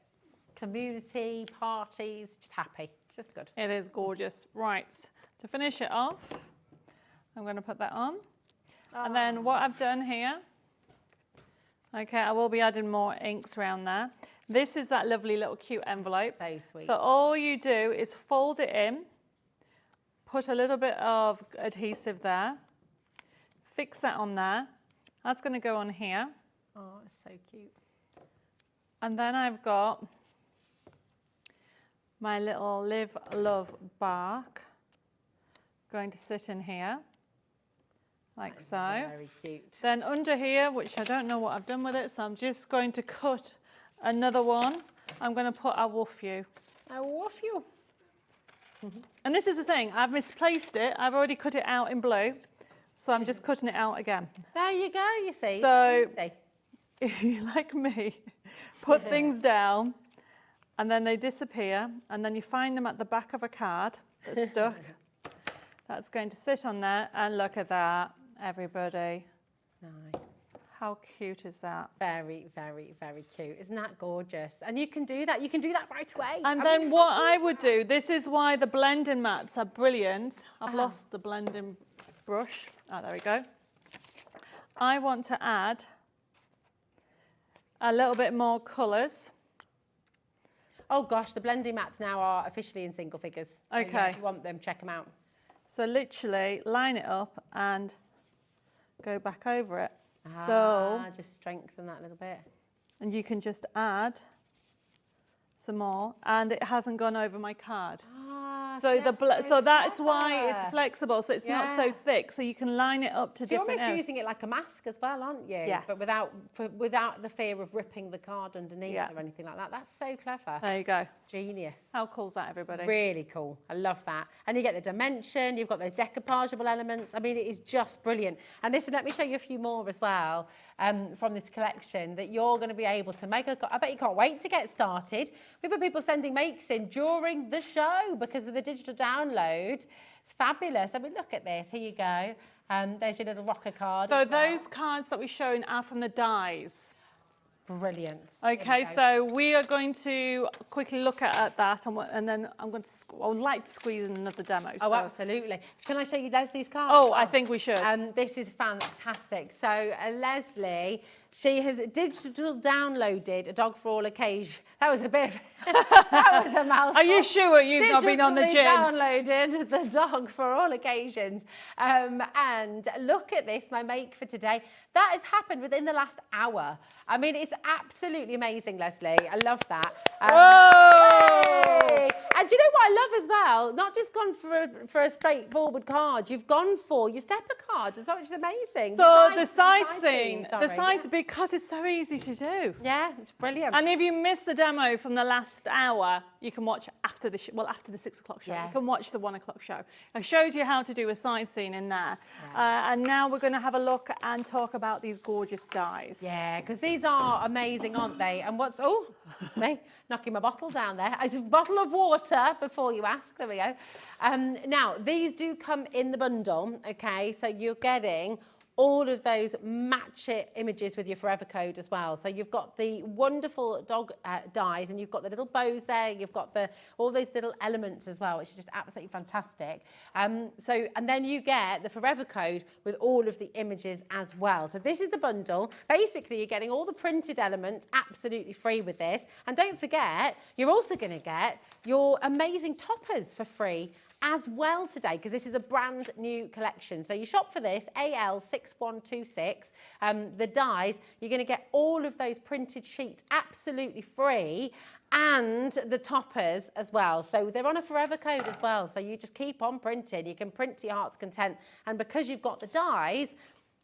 E: Community, parties, just happy. It's just good.
F: It is gorgeous. Right, to finish it off, I'm going to put that on. And then what I've done here, okay, I will be adding more inks around there. This is that lovely little cute envelope.
E: So sweet.
F: So all you do is fold it in, put a little bit of adhesive there, fix that on there. That's going to go on here.
E: Oh, it's so cute.
F: And then I've got my little Live Love bark going to sit in here, like so.
E: Very cute.
F: Then under here, which I don't know what I've done with it, so I'm just going to cut another one. I'm going to put a woof you.
E: I woof you.
F: And this is the thing, I've misplaced it. I've already cut it out in blue, so I'm just cutting it out again.
E: There you go, you see.
F: So
E: Easy.
F: if you, like me, put things down and then they disappear and then you find them at the back of a card that's stuck. That's going to sit on there, and look at that, everybody.
E: Nice.
F: How cute is that?
E: Very, very, very cute. Isn't that gorgeous? And you can do that. You can do that right away.
F: And then what I would do, this is why the blending mats are brilliant. I've lost the blending brush. Oh, there we go. I want to add a little bit more colours.
E: Oh gosh, the blending mats now are officially in single figures. So
F: Okay.
E: yeah, if you want them, check them out.
F: So literally line it up and go back over it. So,
E: just strengthen that a little bit.
F: and you can just add some more, and it hasn't gone over my card. So that's why it's flexible. So it's not so thick. So you can line it up to
E: So you're
F: different
E: almost
F: areas.
E: using it like a mask as well, aren't you?
F: Yes.
E: But without the fear of ripping the card underneath or anything like that. That's so clever.
F: There you go.
E: Genius.
F: How cool is that, everybody?
E: Really cool. I love that. And you get the dimension, you've got those decoupageable elements. I mean, it is just brilliant. And listen, let me show you a few more as well from this collection that you're going to be able to make. I bet you can't wait to get started. We've got people sending makes in during the show because with the digital download, it's fabulous. I mean, look at this. Here you go. There's your little rocker card.
F: So those cards that we're showing are from the dies.
E: Brilliant.
F: Okay, so we are going to quickly look at that, and then I would like to squeeze in another demo.
E: Oh,
F: so.
E: absolutely. Can I show you Leslie's card?
F: Oh, I think we should.
E: This is fantastic. So Leslie, she has digital downloaded A Dog for All Occasions. That was a bit of, that was a mouthful.
F: Are you sure you've not been on the gym?
E: Downloaded The Dog for All Occasions. And look at this, my make for today. That has happened within the last hour. I mean, it's absolutely amazing, Leslie. I love that.
F: Whoa!
E: Yay! And do you know what I love as well? Not just gone for a straightforward card. You've gone for your stepper card as well, which is amazing.
F: So the side scene, because it's so easy to do.
E: Yeah, it's brilliant.
F: And if you missed the demo from the last hour, you can watch after the after the 6 o'clock show.
E: Yeah.
F: You can watch the 1 o'clock show. I showed you how to do a side scene in there. And now we're going to have a look and talk about these gorgeous dies.
E: Yeah, because these are amazing, aren't they? And it's me knocking my bottle down there. It's a bottle of water before you ask. There we go. Now, these do come in the bundle, okay? So you're getting all of those match it images with your forever code as well. So you've got the wonderful dog dies, and you've got the little bows there, you've got all those little elements as well, which is just absolutely fantastic. And then you get the forever code with all of the images as well. So this is the bundle. Basically, you're getting all the printed elements absolutely free with this. And don't forget, you're also going to get your amazing toppers for free as well today, because this is a brand new collection. So you shop for this, AL6126, the dies, you're going to get all of those printed sheets absolutely free, and the toppers as well. So they're on a forever code as well. So you just keep on printing. You can print to your heart's content. And because you've got the dies,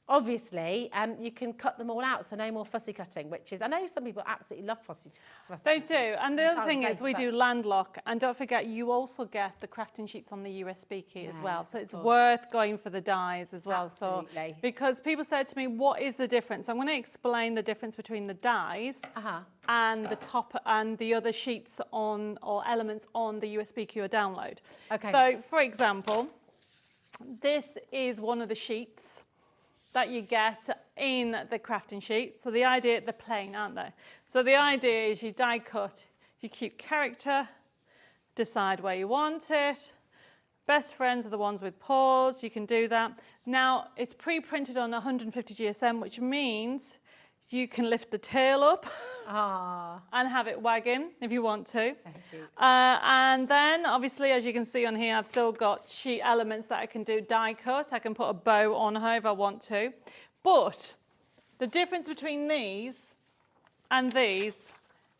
E: obviously, you can cut them all out, so no more fussy cutting, which is, I know some people absolutely love fussy
F: They
E: cutting.
F: do, and the other thing is we do landlock, and don't forget you also get the crafting sheets on the USB key as well, so it's worth going for the dies as well.
E: Absolutely.
F: So because people said to me, what is the difference? I'm going to explain the difference between the dies and the top and the other sheets on or elements on the USB key or download.
E: Okay.
F: So for example, this is one of the sheets that you get in the crafting sheet. So the idea, they're plain, aren't they? So the idea is you die cut your cute character, decide where you want it. Best friends are the ones with paws, you can do that. Now, it's pre-printed on 150 GSM, which means you can lift the tail up and have it wagging if you want to. And then, obviously, as you can see on here, I've still got sheet elements that I can do die cut. I can put a bow on her if I want to. But the difference between these and these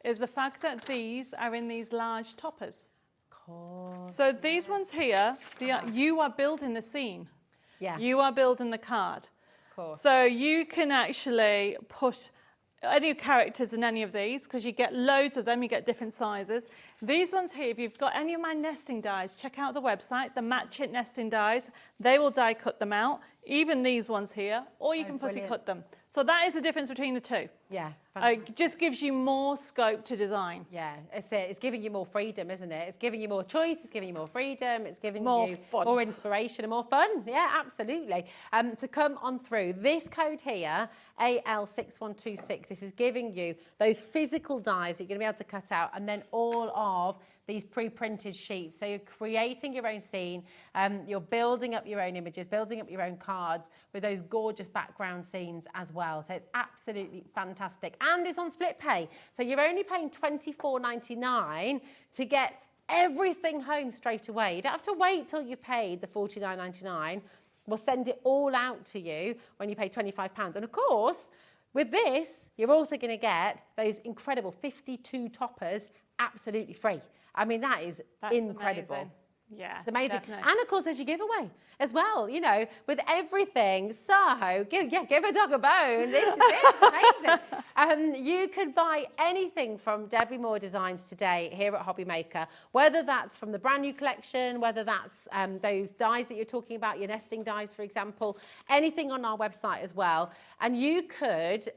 F: is the fact that these are in these large toppers. So these ones here, you are building the scene.
E: Yeah.
F: You are building the card. So you can actually put any characters in any of these, because you get loads of them, you get different sizes. These ones here, if you've got any of my nesting dies, check out the website, the Match It nesting dies. They will die cut them out, even these ones here, or you can fussy cut them. So that is the difference between the two.
E: Yeah.
F: It just gives you more scope to design.
E: Yeah, it's it. It's giving you more freedom, isn't it? It's giving you more choice, it's giving you more freedom, it's giving you more inspiration and more fun. Yeah, absolutely. To come on through, this code here, AL6126, this is giving you those physical dies that you're going to be able to cut out, and then all of these pre-printed sheets. So you're creating your own scene, you're building up your own images, building up your own cards with those gorgeous background scenes as well. So it's absolutely fantastic. And it's on split pay. So you're only paying $24.99 to get everything home straight away. You don't have to wait till you've paid the $49.99. We'll send it all out to you when you pay £25. And of course, with this, you're also going to get those incredible 52 toppers absolutely free. I mean, that's incredible.
F: Amazing. Yeah,
E: it's amazing.
F: Definitely.
E: And of course, there's your giveaway as well, you know, with everything. So give a dog a bone. This is it. Amazing. You could buy anything from Debbi Moore Designs today here at HobbyMaker, whether that's from the brand new collection, whether that's those dies that you're talking about, your nesting dies, for example, anything on our website as well. And you could,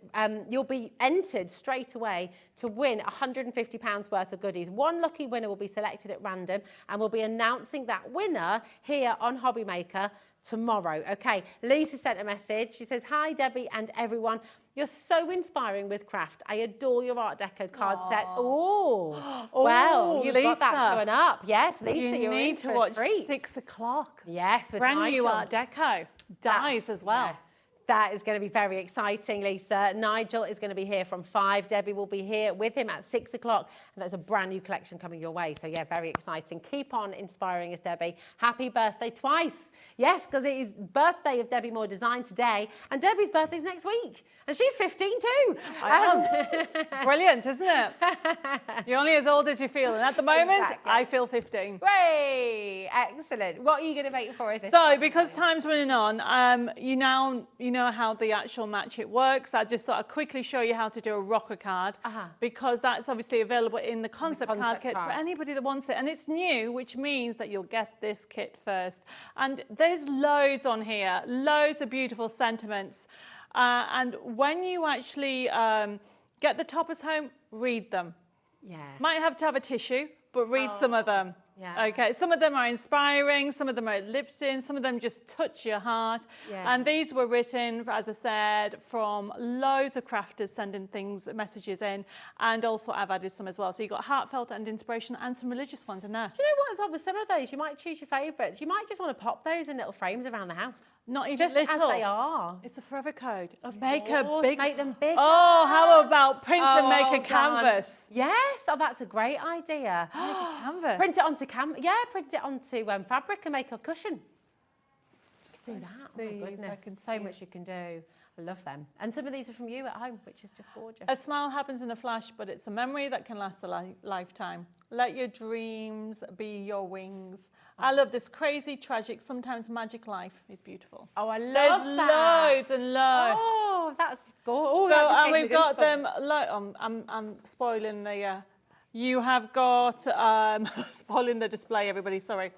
E: you'll be entered straight away to win £150 worth of goodies. One lucky winner will be selected at random, and we'll be announcing that winner here on HobbyMaker tomorrow. Okay, Lisa sent a message. She says, "Hi Debbie and everyone. You're so inspiring with craft. I adore your Art Deco card sets." Oh, well, you've
F: Lisa,
E: got that coming up. Yes, Lisa, you're in
F: need to
E: for
F: watch
E: a treat.
F: 6 o'clock.
E: Yes, with
F: brand
E: Nigel.
F: new Art Deco dies as well.
E: Yeah. That is going to be very exciting, Lisa. Nigel is going to be here from 5. Debbie will be here with him at 6 o'clock. And there's a brand new collection coming your way. So, yeah, very exciting. Keep on inspiring us, Debbie. Happy birthday twice. Yes, because it is birthday of Debbi Moore Design today. And Debbie's birthday's next week. And she's 15 too.
F: Brilliant, isn't it? You're only as old as you feel. And at the moment,
E: Exactly.
F: I feel 15.
E: Great. Excellent. What are you going to make for us?
F: So, because time's running on, you know how the actual Match It works. I just thought I'd quickly show you how to do a rocker card, because that's obviously available in the concept card kit for anybody that wants it. And it's new, which means that you'll get this kit first. And there's loads on here, loads of beautiful sentiments. And when you actually get the toppers home, read them.
E: Yeah.
F: Might have to have a tissue, but read some of them.
E: Yeah.
F: Okay, some of them are inspiring, some of them are lifting, some of them just touch your heart.
E: Yeah.
F: And these were written, as I said, from loads of crafters sending messages in, and also I've added some as well. So you've got heartfelt and inspiration and some religious ones in there.
E: Do you know what is odd with some of those? You might choose your favourites. You might just want to pop those in little frames around the house.
F: Not even
E: just
F: little.
E: as they are.
F: It's a forever code.
E: Make them big.
F: Oh, how about print and
E: Oh,
F: make a
E: well done.
F: canvas?
E: Yes, oh, that's a great idea.
F: Make a canvas.
E: Print it onto print it onto fabric and make a cushion. Just do that. Oh
F: see
E: my
F: if I
E: goodness,
F: can
E: so
F: see
E: much you can do. I love them. And some of these are from you at home, which is just gorgeous.
F: A smile happens in a flash, but it's a memory that can last a lifetime. Let your dreams be your wings. I love this crazy, tragic, sometimes magic life is beautiful.
E: Oh, I love
F: There's
E: that.
F: loads and loads.
E: Oh, that's gorgeous. Oh,
F: So,
E: that just
F: and
E: gave me
F: we've got them,
E: goosebumps.
F: I'm spoiling the, you have got, spoiling the display, everybody, sorry.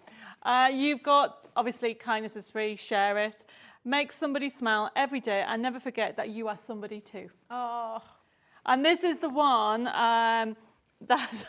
F: You've got, obviously, kindness is free, share it. Make somebody smile every day and never forget that you are somebody too.
E: Oh.
F: And this is the one that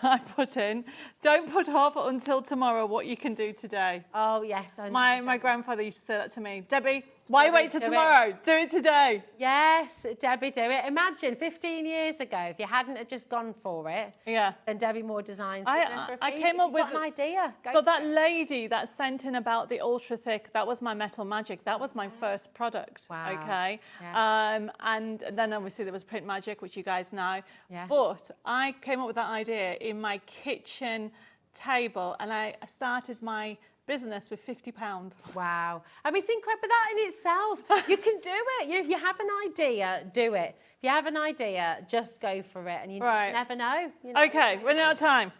F: I put in. Don't put off until tomorrow what you can do today.
E: Oh, yes.
F: My grandfather used to say that to me. Debbie, why
E: Debbie,
F: wait till
E: do
F: tomorrow? Do it today.
E: Yes, Debbie, do it. Imagine 15 years ago, if you hadn't have just gone for it,
F: Yeah.
E: then Debbie Moore Designs.
F: I came up with
E: an idea. Go
F: So
E: for
F: that
E: it.
F: lady that sent in about the ultra thick, that was my Metal Magic. That was my first product.
E: Wow.
F: Okay.
E: Yeah.
F: And then obviously there was Print Magic, which you guys know.
E: Yeah.
F: But I came up with that idea in my kitchen table, and I started my business with £50.
E: Wow. I mean, it's incredible that in itself. You can do it. You know, if you have an idea, do it. If you have an idea, just go for it. And you
F: Right.
E: just never know. You know?
F: Okay, running out of time.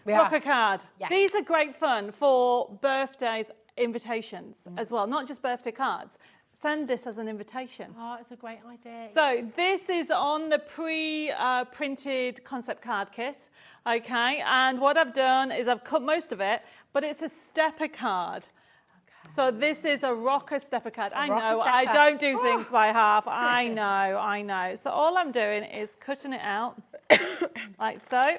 E: We
F: Rock
E: are.
F: a card.
E: Yeah.
F: These are great fun for birthdays, invitations as well, not just birthday cards. Send this as an invitation.
E: Oh, it's a great idea.
F: So this is on the pre-printed concept card kit, okay? And what I've done is I've cut most of it, but it's a stepper card. Okay. So this is a rocker stepper card. I know, I don't do things by half. I know. So all I'm doing is cutting it out like so.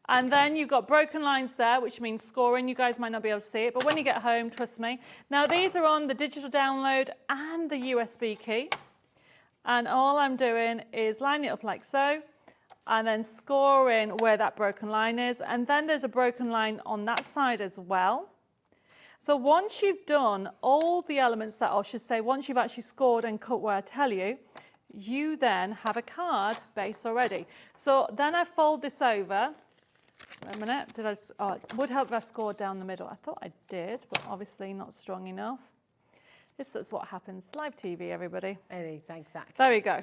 F: And then you've got broken lines there, which means scoring. You guys might not be able to see it, but when you get home, trust me. Now, these are on the digital download and the USB key. And all I'm doing is lining it up like so, and then scoring where that broken line is. And then there's a broken line on that side as well. So once you've done all the elements that, I should say, once you've actually scored and cut where I tell you, you then have a card base already. So then I fold this over. A minute, it would help if I scored down the middle. I thought I did, but obviously not strong enough. This is what happens. It's live TV, everybody.
E: It is, exactly.
F: There we go.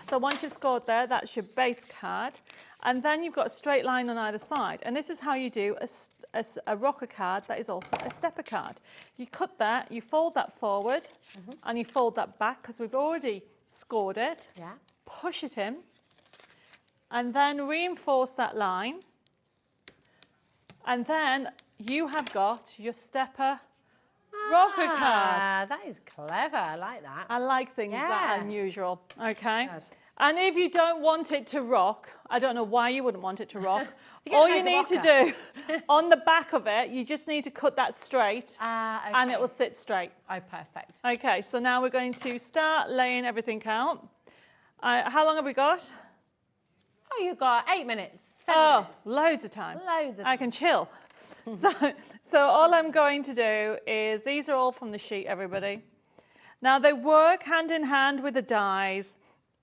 F: So once you've scored there, that's your base card. And then you've got a straight line on either side. And this is how you do a rocker card that is also a stepper card. You cut that, you fold that forward, and you fold that back because we've already scored it.
E: Yeah.
F: Push it in, and then reinforce that line. And then you have got your stepper rocker card.
E: That is clever. I like that.
F: I like things that
E: Yeah.
F: unusual. Okay.
E: Good.
F: And if you don't want it to rock, I don't know why you wouldn't want it to rock.
E: You get
F: All
E: to
F: you
E: make a
F: need to do on the back of it, you just need to cut that straight,
E: Okay.
F: and it will sit straight.
E: Oh, perfect.
F: Okay, so now we're going to start laying everything out. How long have we got?
E: Oh, you've got 8 minutes, 7
F: Oh,
E: minutes.
F: loads of time.
E: Loads of
F: I can chill. So all I'm going to do is, these are all from the sheet, everybody. Now they work hand in hand with the dies.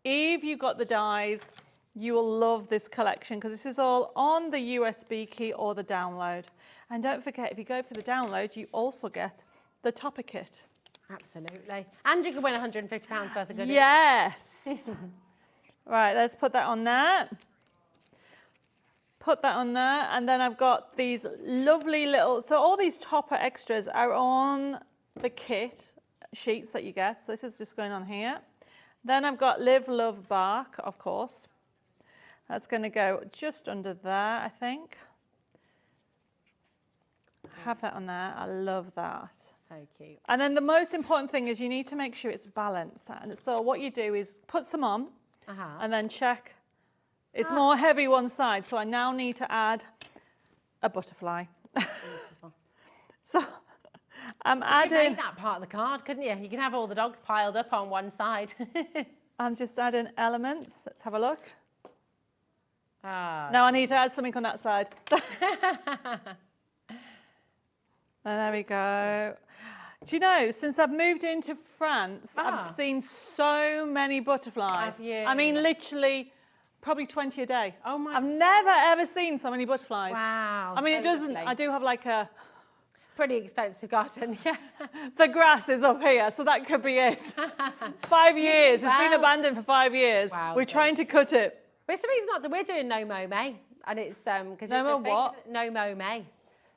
F: If you got the dies, you will love this collection because this is all on the USB key or the download. And don't forget, if you go for the download, you also get the topper kit.
E: Absolutely. And you can win £150 worth of goodies.
F: Yes. Right, let's put that on there. Put that on there, and then I've got these lovely little, so all these topper extras are on the kit sheets that you get. So this is just going on here. Then I've got Live, Love, Bark, of course. That's going to go just under there, I think. Have that on there. I love that.
E: So cute.
F: And then the most important thing is you need to make sure it's balanced. And so what you do is put some on, and then check. It's more heavy one side, so I now need to add a butterfly. So I'm
E: You
F: adding...
E: could make that part of the card, couldn't you? You can have all the dogs piled up on one side.
F: I'm just adding elements. Let's have a look.
E: Ah.
F: Now I need to add something on that side. And there we go. Do you know, since I've moved into France, I've seen so many butterflies.
E: Have you?
F: I mean, literally, probably 20 a day.
E: Oh my-
F: I've never ever seen so many butterflies.
E: Wow,
F: I mean, it
E: so
F: doesn't,
E: lovely.
F: I do have like a,
E: Pretty expensive garden, yeah.
F: the grass is up here, so that could be it. 5 years, it's been
E: well-
F: abandoned for 5 years.
E: Wow,
F: We're trying to cut it.
E: But it's the reason not to, we're doing no mow May. And it's, because
F: No
E: it's
F: mow
E: a thing,
F: what?
E: No mow May.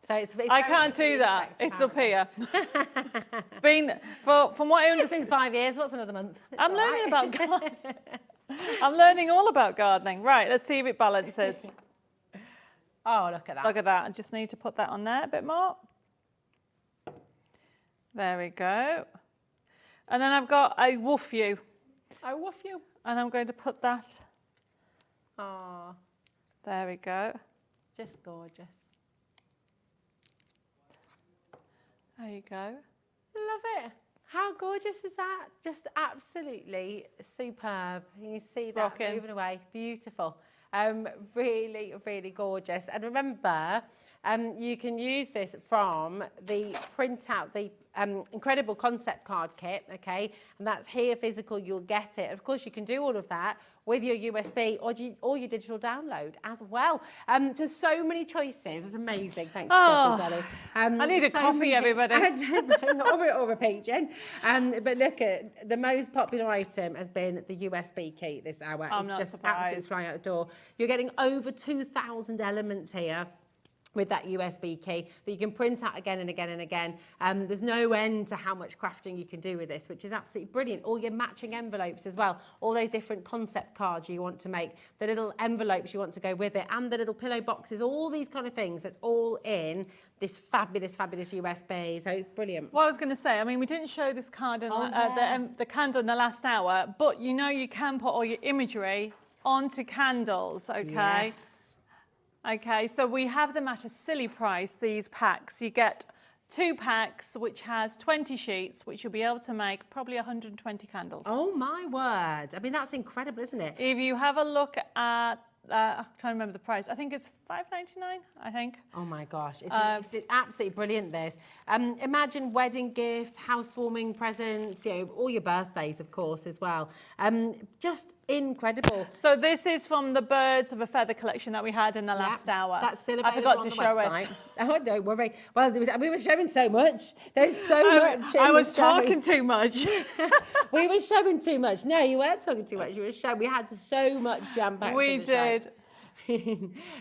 E: So it's
F: I
E: very
F: can't
E: much
F: do that.
E: insects,
F: It's up
E: apparently.
F: here. It's been, from what I
E: It's been
F: understand,
E: 5 years, what's another month? It's
F: I'm
E: all
F: learning
E: right.
F: about gardening. I'm learning all about gardening. Right, let's see if it balances.
E: Oh, look at that.
F: Look at that. I just need to put that on there a bit more. There we go. And then I've got a woof you,
E: Oh, woof you.
F: and I'm going to put that.
E: Oh,
F: There we go.
E: just gorgeous.
F: There you go.
E: Love it. How gorgeous is that? Just absolutely superb. You see that
F: Rocking.
E: moving away. Beautiful. Really, really gorgeous. And remember, you can use this from the printout, the incredible concept card kit, okay? And that's here physical, you'll get it. Of course, you can do all of that with your USB or your digital download as well. Just so many choices. It's amazing. Thanks,
F: Oh,
E: Dolly.
F: I need a coffee,
E: many-
F: everybody.
E: or a pigeon. But look, at the most popular item has been the USB key this hour.
F: I'm
E: It's
F: not
E: just
F: surprised.
E: absolutely flying out the door. You're getting over 2,000 elements here with that USB key that you can print out again and again and again. There's no end to how much crafting you can do with this, which is absolutely brilliant. All your matching envelopes as well, all those different concept cards you want to make, the little envelopes you want to go with it, and the little pillow boxes, all these kind of things. That's all in this fabulous, fabulous USB. So it's brilliant.
F: What I was going to say, I mean, we didn't show this card in
E: yeah.
F: the candle in the last hour, but you know you can put all your imagery onto candles, okay?
E: Yes.
F: Okay, so we have them at a silly price, these packs. You get 2 packs, which has 20 sheets, which you'll be able to make probably 120 candles.
E: Oh my word. I mean, that's incredible, isn't it?
F: If you have a look at, I'm trying to remember the price, I think it's $5.99, I think.
E: Oh my gosh, it's absolutely brilliant this. Imagine wedding gifts, housewarming presents, you know, all your birthdays of course as well. Just incredible.
F: So this is from the Birds of a Feather collection that we had in the last hour.
E: That's still
F: I
E: available
F: forgot
E: on
F: to
E: the
F: show
E: website.
F: it.
E: Oh, don't worry. Well, we were showing so much. There's so much in
F: I
E: the
F: was
E: show.
F: talking too much.
E: We were showing too much. No, you weren't talking too much. You were showing. We had so much jam-packed
F: We
E: in the show.
F: did.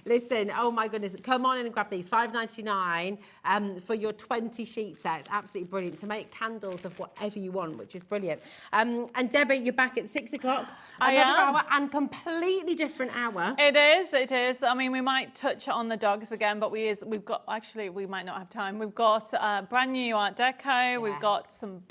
E: Listen, oh my goodness, come on in and grab these, $5.99 for your 20 sheet sets. Absolutely brilliant to make candles of whatever you want, which is brilliant. And Debbie, you're back at 6 o'clock.
F: I
E: Another
F: am.
E: hour and completely different hour.
F: It is, it is. I mean, we might touch on the dogs again, but we've got, actually, we might not have time. We've got brand new Art Deco. We've got some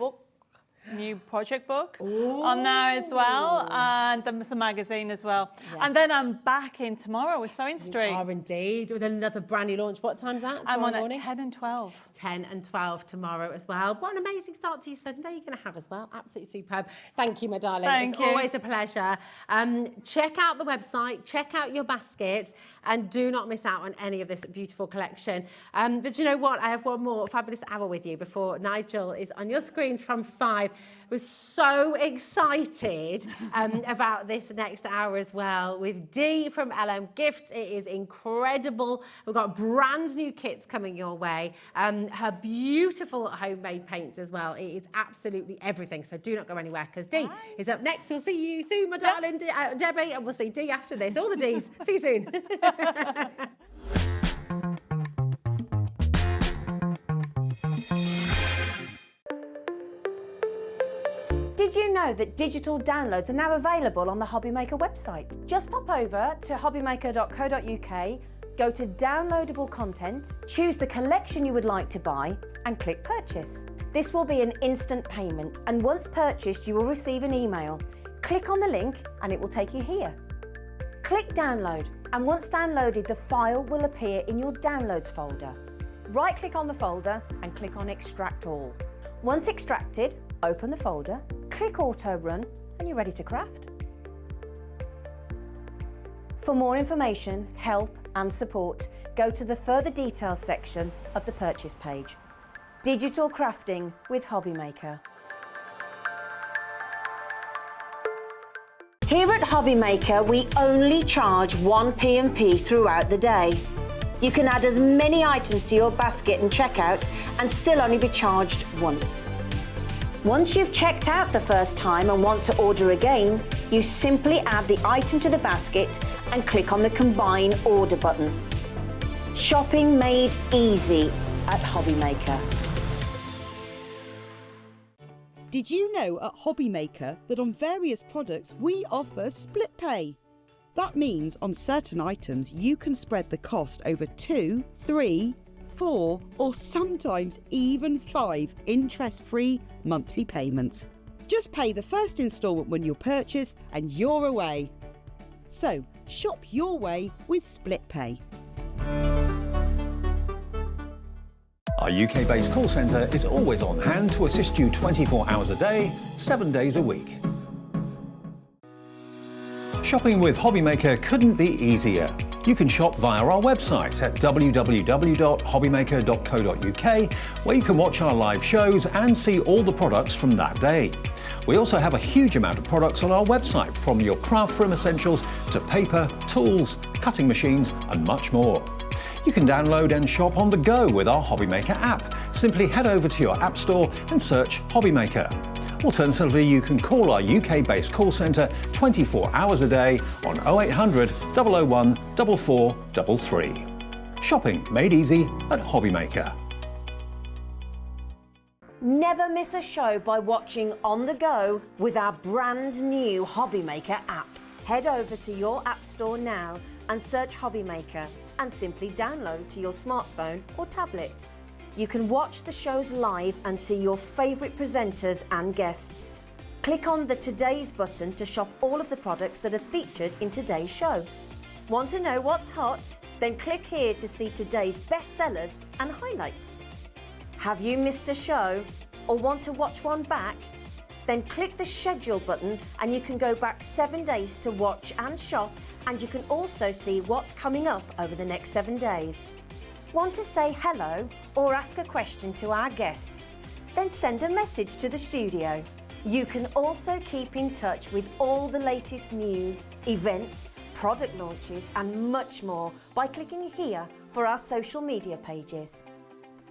F: new project book on there as well, and then some magazine as well.
E: Yes.
F: And then I'm back in tomorrow with Sewing Street.
E: You are indeed, with another brand new launch. What time's that?
F: I'm on
E: Tomorrow morning?
F: at 10 and 12.
E: 10 and 12 tomorrow as well. What an amazing start to your Sunday you're going to have as well. Absolutely superb. Thank you, my darling.
F: Thank
E: it's
F: you.
E: always a pleasure. Check out the website, check out your basket, and do not miss out on any of this beautiful collection. But you know what? I have one more fabulous hour with you before Nigel is on your screens from 5. We're so excited about this next hour as well with Dee from LMGIFTS. It is incredible. We've got brand new kits coming your way. Her beautiful homemade paints as well. It is absolutely everything. So do not go anywhere because Dee is up next. We'll see you soon, my darling Debbie, and we'll see Dee after this. All the Ds. See you soon.
A: Did you know that digital downloads are now available on the HobbyMaker website? Just pop over to hobbymaker.co.uk, go to downloadable content, choose the collection you would like to buy, and click purchase. This will be an instant payment, and once purchased, you will receive an email. Click on the link and it will take you here. Click download, and once downloaded, the file will appear in your downloads folder. Right-click on the folder and click on Extract All. Once extracted, open the folder, click Auto Run, and you're ready to craft. For more information, help and support, go to the Further Details section of the purchase page. Digital crafting with HobbyMaker. Here at HobbyMaker, we only charge 1 P&P throughout the day. You can add as many items to your basket and checkout and still only be charged once. Once you've checked out the first time and want to order again, you simply add the item to the basket and click on the Combine Order button. Shopping made easy at HobbyMaker.
C: Did you know at HobbyMaker that on various products we offer split pay? That means on certain items you can spread the cost over 2, 3, 4 or sometimes even 5 interest-free monthly payments. Just pay the first instalment when you purchase and you're away. So shop your way with split pay.
B: Our UK-based call centre is always on hand to assist you 24 hours a day, 7 days a week. Shopping with HobbyMaker couldn't be easier. You can shop via our website at www.hobbymaker.co.uk, where you can watch our live shows and see all the products from that day. We also have a huge amount of products on our website, from your craft room essentials to paper, tools, cutting machines and much more. You can download and shop on the go with our HobbyMaker app. Simply head over to your app store and search HobbyMaker. Alternatively, you can call our UK-based call centre 24 hours a day on 0800 001 4433. Shopping made easy at HobbyMaker.
A: Never miss a show by watching on the go with our brand new HobbyMaker app. Head over to your app store now and search HobbyMaker and simply download to your smartphone or tablet. You can watch the shows live and see your favourite presenters and guests. Click on the Today's button to shop all of the products that are featured in today's show. Want to know what's hot? Then click here to see today's bestsellers and highlights. Have you missed a show or want to watch one back? Then click the Schedule button and you can go back 7 days to watch and shop, and you can also see what's coming up over the next 7 days. Want to say hello or ask a question to our guests? Then send a message to the studio. You can also keep in touch with all the latest news, events, product launches and much more by clicking here for our social media pages.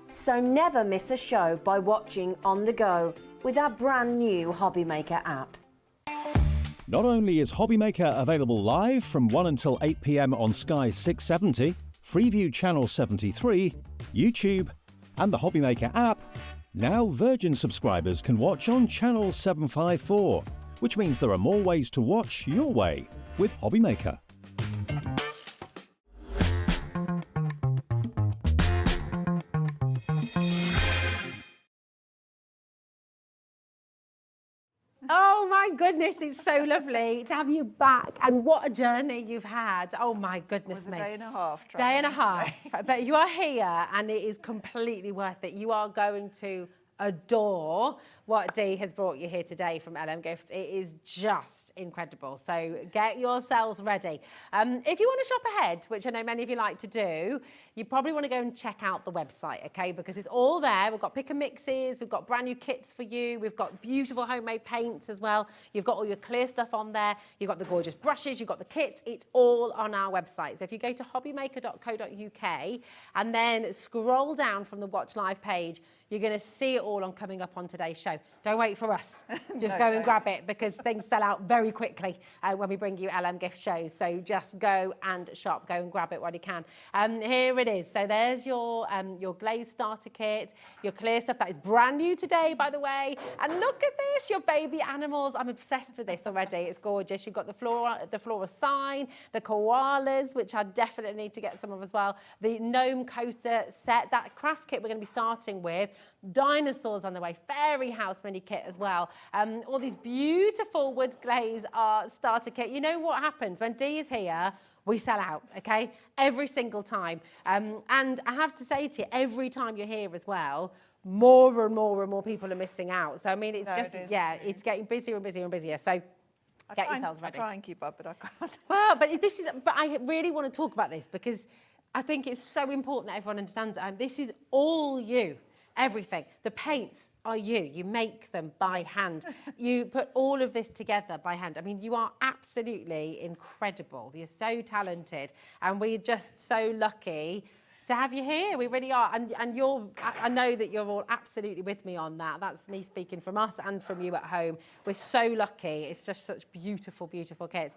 A: So never miss a show by watching on the go with our brand new HobbyMaker app.
H: Not only is HobbyMaker available live from 1 until 8 p.m. on Sky 670, Freeview Channel 73, YouTube, and the HobbyMaker app, now Virgin subscribers can watch on Channel 754, which means there are more ways to watch your way with HobbyMaker.
E: Oh my goodness, it's so lovely to have you back, and what a journey you've had. Oh my goodness me.
I: It was a day and a half.
E: Day and a half, but you are here and it is completely worth it. You are going to adore what Dee has brought you here today from LMGIFTS. It is just incredible. So get yourselves ready. If you want to shop ahead, which I know many of you like to do, you probably want to go and check out the website, okay? Because it's all there. We've got pick and mixes. We've got brand new kits for you. We've got beautiful homemade paints as well. You've got all your clear stuff on there. You've got the gorgeous brushes. You've got the kits. It's all on our website. So if you go to hobbymaker.co.uk and then scroll down from the Watch Live page, you're going to see it all on coming up on today's show. Don't wait for us. Just go and grab it, because things sell out very quickly when we bring you LMGIFTS shows. So just go and shop. Go and grab it while you can. Here it is. So there's your glaze starter kit, your clear stuff. That is brand new today, by the way. And look at this, your baby animals. I'm obsessed with this already. It's gorgeous. You've got the flora sign, the koalas, which I definitely need to get some of as well. The gnome coaster set, that craft kit we're going to be starting with. Dinosaurs on the way, fairy house mini kit as well. All these beautiful wood glaze starter kit. You know what happens when Dee is here? we sell out, okay? Every single time. And I have to say to you, every time you're here as well, more and more and more people are missing out. So, I mean, it's it's getting busier and busier and busier. So get yourselves ready.
I: I try and keep up, but I can't.
E: Well, but I really want to talk about this because I think it's so important that everyone understands it. This is all you. Everything. The paints are you. You make them by hand. You put all of this together by hand. I mean, you are absolutely incredible. You're so talented. And we're just so lucky to have you here. We really are. And I know that you're all absolutely with me on that. That's me speaking from us and from you at home. We're so lucky. It's just such beautiful, beautiful kits.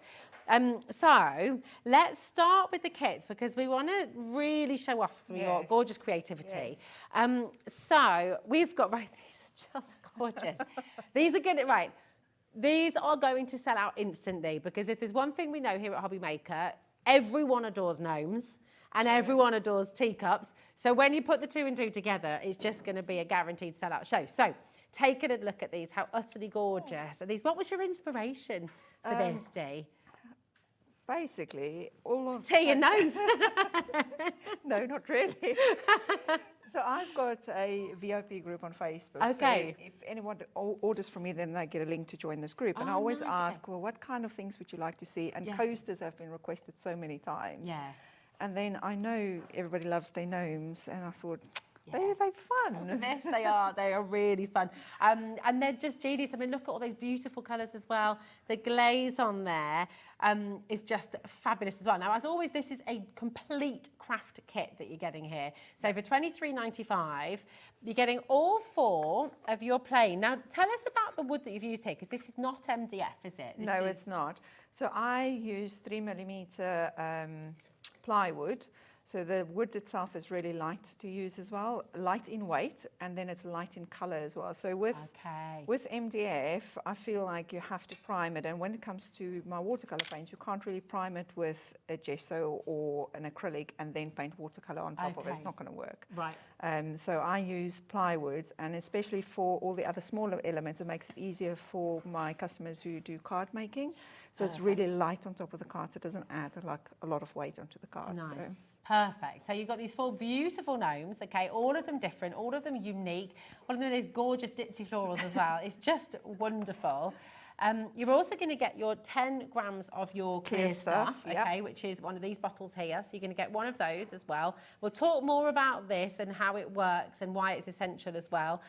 E: So let's start with the kits because we want to really show off some of your gorgeous creativity. So we've got, right, these are just gorgeous. These are good, right. These are going to sell out instantly because if there's one thing we know here at HobbyMaker, everyone adores gnomes and everyone adores teacups. So when you put the 2 and 2 together, it's just going to be a guaranteed sellout show. So take a look at these, how utterly gorgeous are these. What was your inspiration for this, Dee?
I: Basically, all of
E: Tea and nose.
I: No, not really. So I've got a VIP group on Facebook.
E: Okay.
I: So if anyone orders from me, then they get a link to join this group. And I always ask, well, what kind of things would you like to see? And coasters have been requested so many times.
E: Yeah.
I: And then I know everybody loves their gnomes, and I thought, they're fun.
E: Yes, they are. They are really fun. And they're just genius. I mean, look at all those beautiful colours as well. The glaze on there is just fabulous as well. Now, as always, this is a complete craft kit that you're getting here. So for $23.95, you're getting all 4 of your plane. Now, tell us about the wood that you've used here, because this is not MDF, is it?
I: No, it's not. So I use 3mm plywood. So the wood itself is really light to use as well, light in weight, and then it's light in colour as well. So with MDF, I feel like you have to prime it. And when it comes to my watercolour paints, you can't really prime it with a gesso or an acrylic and then paint watercolour on top of it. It's not going to work.
E: Right.
I: So I use plywood, and especially for all the other smaller elements, it makes it easier for my customers who do card making. So it's really light on top of the cards. It doesn't add a lot of weight onto the cards.
E: Nice.
I: So.
E: Perfect. So you've got these 4 beautiful gnomes, okay, all of them different, all of them unique, all of them these gorgeous ditzy florals as well. It's just wonderful. You're also going to get your 10 grams of your clear stuff, okay, which is one of these bottles here. So you're going to get one of those as well. We'll talk more about this and how it works and why it's essential as well.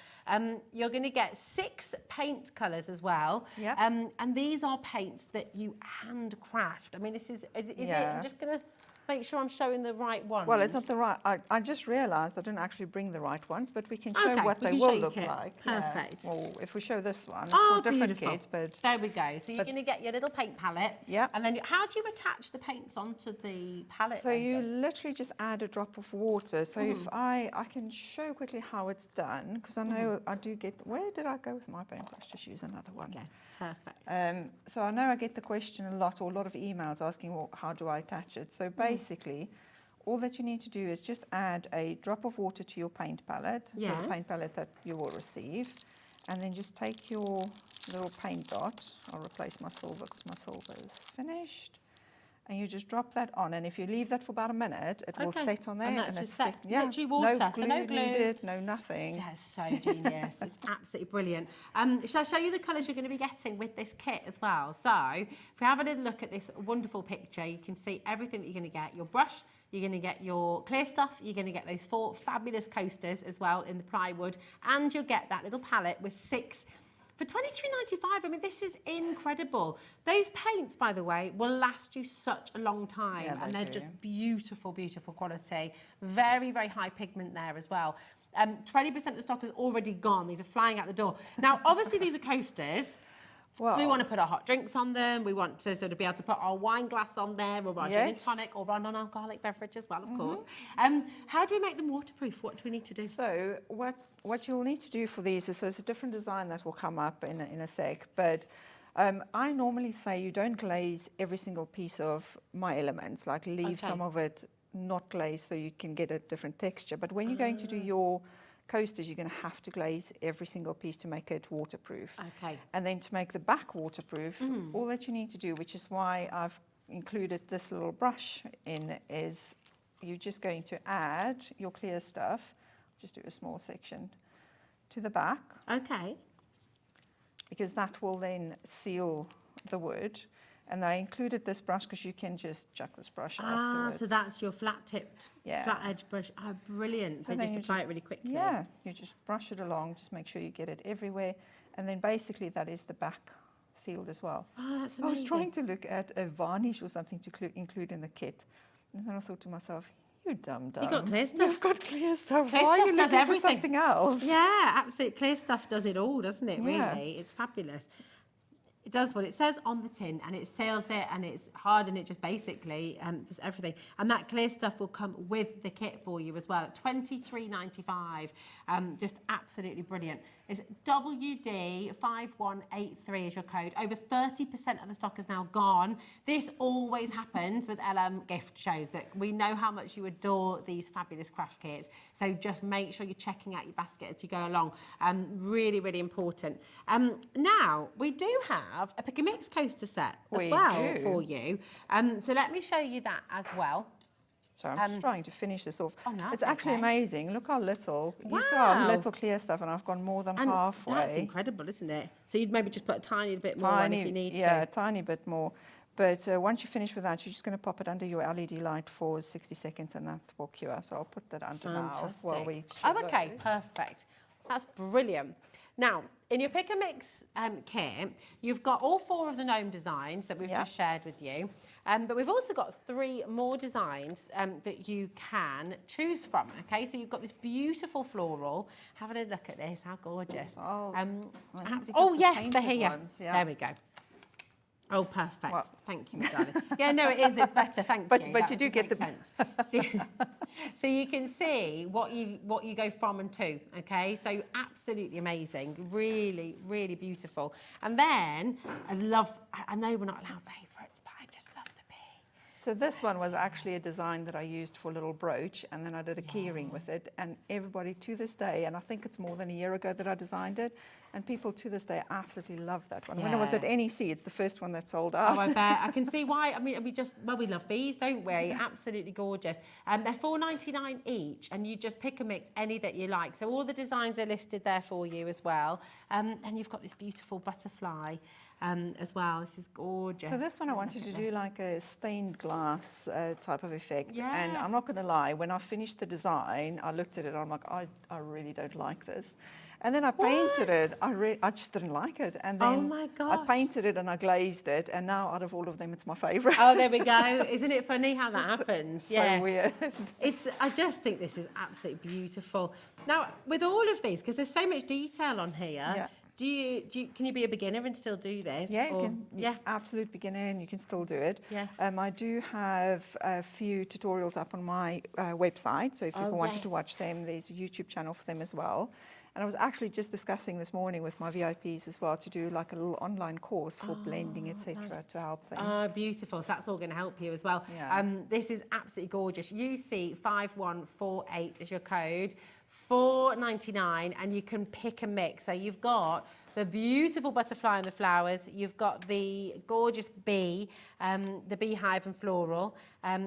E: You're going to get 6 paint colours as well. And these are paints that you handcraft. I mean, this is it? I'm just going to make sure I'm showing the right ones.
I: Well, it's not the right. I just realised I didn't actually bring the right ones, but we can show what they will look like.
E: Perfect.
I: Yeah. Well, if we show this one, it's for different kits, but
E: there we go. So you're going to get your little paint palette.
I: Yeah.
E: And then how do you attach the paints onto the palette?
I: So you literally just add a drop of water. So if I can show quickly how it's done, because I know I do get. Where did I go with my paintbrush? Just use another one.
E: Okay. Perfect.
I: So I know I get the question a lot, or a lot of emails asking, well, how do I attach it? So basically, all that you need to do is just add a drop of water to your paint palette, so the paint palette that you will receive, and then just take your little paint dot. I'll replace my silver because my silver is finished. And you just drop that on, and if you leave that for about a minute, it will set on there.
E: And that's
I: it's
E: just set. Literally water,
I: no
E: so no glue.
I: Needed, no nothing.
E: That's so genius. It's absolutely brilliant. Shall I show you the colours you're going to be getting with this kit as well? So if we have a little look at this wonderful picture, you can see everything that you're going to get. Your brush, you're going to get your clear stuff, you're going to get those 4 fabulous coasters as well in the plywood, and you'll get that little palette with 6. For $23.95, I mean, this is incredible. Those paints, by the way, will last you such a long time, and they're just beautiful, beautiful quality. Very, very high pigment there as well. 20% of the stock is already gone. These are flying out the door. Now, obviously, these are coasters. So we want to put our hot drinks on them. We want to sort of be able to put our wine glass on there, or our gin and tonic, or our non-alcoholic beverage as well, of course. How do we make them waterproof? What do we need to do?
I: So what you'll need to do for these is, so it's a different design that will come up in a sec, but I normally say you don't glaze every single piece of my elements, like leave some of it not glazed so you can get a different texture. But when you're going to do your coasters, you're going to have to glaze every single piece to make it waterproof.
E: Okay.
I: And then to make the back waterproof, all that you need to do, which is why I've included this little brush in is you're just going to add your clear stuff, just do a small section to the back.
E: Okay.
I: Because that will then seal the wood. And I included this brush because you can just chuck this brush afterwards.
E: So that's your flat-tipped, flat edge brush. Oh, brilliant. So just apply it really quickly.
I: Yeah, you just brush it along, just make sure you get it everywhere. And then basically that is the back sealed as well.
E: Oh, that's amazing.
I: I was trying to look at a varnish or something to include in the kit. And then I thought to myself, you dumb.
E: You've got clear stuff.
I: You've got clear stuff.
E: Clear
I: Why
E: stuff
I: are you
E: does
I: looking
E: everything.
I: for something else?
E: Yeah, absolutely. Clear stuff does it all, doesn't it,
I: Yeah.
E: really? It's fabulous. It does what it says on the tin, and it seals it, and it's hard, and it just basically does everything. And that clear stuff will come with the kit for you as well at $23.95. Just absolutely brilliant. It's WD5183 is your code. Over 30% of the stock is now gone. This always happens with LM gift shows, that we know how much you adore these fabulous craft kits. So just make sure you're checking out your basket as you go along. Really, really important. Now, we do have a pick and mix coaster set as well for you. So let me show you that as well.
I: So I'm just trying to finish this off.
E: Oh, no,
I: it's
E: that's
I: actually
E: okay.
I: amazing. Look how little.
E: Wow.
I: You saw how little clear stuff, and I've gone more than
E: And
I: halfway.
E: that's incredible, isn't it? So you'd maybe just put a tiny bit more on if you need
I: yeah,
E: to.
I: a tiny bit more. But once you finish with that, you're just going to pop it under your LED light for 60 seconds, and that will cure. So I'll put that under now while we.
E: Oh, okay, perfect. That's brilliant. Now, in your pick and mix kit, you've got all 4 of the gnome designs that we've just shared with you. But we've also got 3 more designs that you can choose from. Okay, so you've got this beautiful floral. Have a look at this, how gorgeous. Oh, yes, they're here.
I: Ones, yeah.
E: There we go. Oh, perfect.
I: What?
E: Thank you, my darling. Yeah, no, it is. It's better. Thank you.
I: But
E: That
I: you do
E: does
I: get
E: make
I: the
E: sense. So you can see what you go from and to. Okay, so absolutely amazing. Really, really beautiful. And then I know we're not allowed favourites, but I just love the bee.
I: So this one was actually a design that I used for a little brooch, and then I did a keyring with it. And everybody to this day, and I think it's more than a year ago that I designed it, and people to this day absolutely love that one. When I was at NEC, it's the first one that sold out.
E: Oh, I bet. I can see why. I mean, we love bees, don't we? Absolutely gorgeous. They're $4.99 each, and you just pick and mix any that you like. So all the designs are listed there for you as well. And you've got this beautiful butterfly as well. This is gorgeous.
I: So this one I wanted to do like a stained glass type of effect.
E: Yeah.
I: And I'm not going to lie, when I finished the design, I looked at it, I'm like, I really don't like this. And then I painted it. I just didn't like it. And then
E: Oh my
I: I
E: gosh.
I: painted it and I glazed it. And now out of all of them, it's my favourite.
E: Oh, there we go. Isn't it funny how that happens?
I: So weird.
E: I just think this is absolutely beautiful. Now, with all of these, because there's so much detail on here, can you be a beginner and still do this?
I: Yeah, you can. Absolute beginner, and you can still do it.
E: Yeah.
I: I do have a few tutorials up on my website, so if people wanted to watch them, there's a YouTube channel for them as well. And I was actually just discussing this morning with my VIPs as well to do like a little online course for blending, etc., to help them.
E: Oh, beautiful. So that's all going to help you as well.
I: Yeah.
E: This is absolutely gorgeous. UC5148 is your code. $4.99, and you can pick and mix. So you've got the beautiful butterfly and the flowers. You've got the gorgeous bee, the beehive and floral.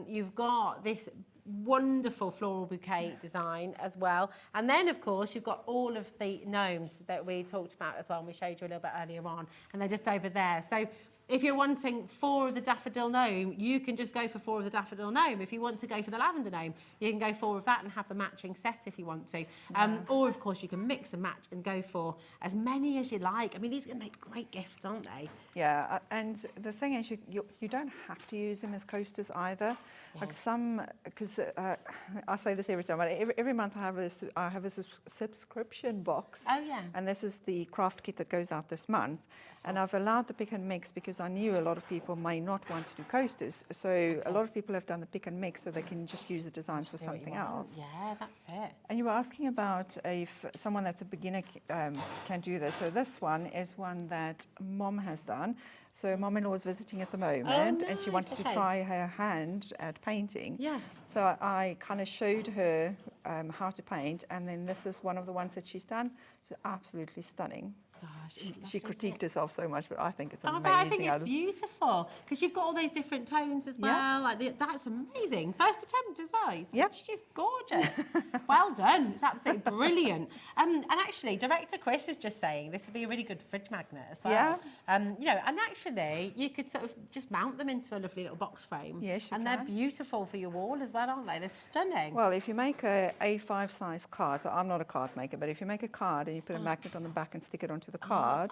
E: You've got this wonderful floral bouquet design as well. And then, of course, you've got all of the gnomes that we talked about as well, and we showed you a little bit earlier on, and they're just over there. So if you're wanting 4 of the daffodil gnome, you can just go for 4 of the daffodil gnome. If you want to go for the lavender gnome, you can go 4 of that and have the matching set if you want to. Or, of course, you can mix and match and go for as many as you like. I mean, these are going to make great gifts, aren't they?
I: Yeah, and the thing is, you don't have to use them as coasters either. Like some, because I say this every time, but every month I have a subscription box.
E: Oh, yeah.
I: And this is the craft kit that goes out this month. And I've allowed the pick and mix because I knew a lot of people may not want to do coasters. So a lot of people have done the pick and mix so they can just use the designs for something else.
E: Yeah, that's it.
I: And you were asking about if someone that's a beginner can do this. So this one is one that Mom has done. So Mom-in-law is visiting at the moment, and she wanted to try her hand at painting.
E: Yeah.
I: So I kind of showed her how to paint, and then this is one of the ones that she's done. It's absolutely stunning.
E: gosh.
I: She critiqued herself so much, but I think it's
E: Oh,
I: amazing.
E: but I think it's beautiful because you've got all those different tones as well.
I: Yeah.
E: Like that's amazing. First attempt as well.
I: Yep.
E: She's gorgeous. Well done. It's absolutely brilliant. And actually, Director Chris is just saying this would be a really good fridge magnet as well.
I: Yeah.
E: You know, and actually, you could sort of just mount them into a lovely little box frame.
I: Yes, you
E: and
I: can.
E: they're beautiful for your wall as well, aren't they? They're stunning.
I: Well, if you make a A5 size card, so I'm not a card maker, but if you make a card and you put a magnet on the back and stick it onto the card,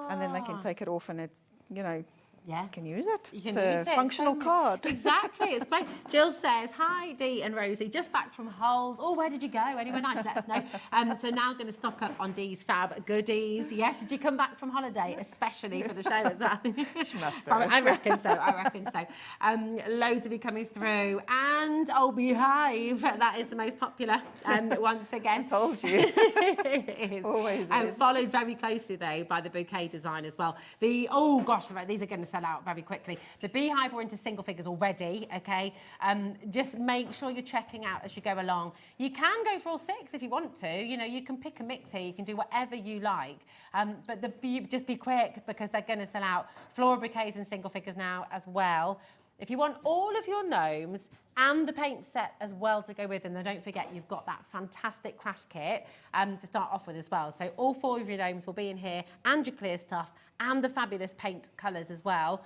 I: and then they can take it off and it, you know,
E: yeah.
I: you can use it.
E: You can
I: It's
E: use
I: a
E: it.
I: functional card.
E: Exactly, it's great. Jill says, hi, Dee and Rosie, just back from Hull's. Oh, where did you go? Anywhere nice? Let us know. So now going to stock up on Dee's fab goodies. Yes, did you come back from holiday, especially for the show as well?
I: She must have.
E: I reckon so, loads of you coming through. And Oh Beehive, that is the most popular once again.
I: I told you.
E: It is.
I: Always is.
E: Followed very closely, though, by the bouquet design as well. Oh, gosh, these are going to sell out very quickly. The Beehive, we're into single figures already, okay? Just make sure you're checking out as you go along. You can go for all 6 if you want to. You know, you can pick a mix here. You can do whatever you like. But just be quick because they're going to sell out. Floral bouquets and single figures now as well. If you want all of your gnomes and the paint set as well to go with them, then don't forget you've got that fantastic craft kit to start off with as well. So all 4 of your gnomes will be in here, and your clear stuff, and the fabulous paint colours as well,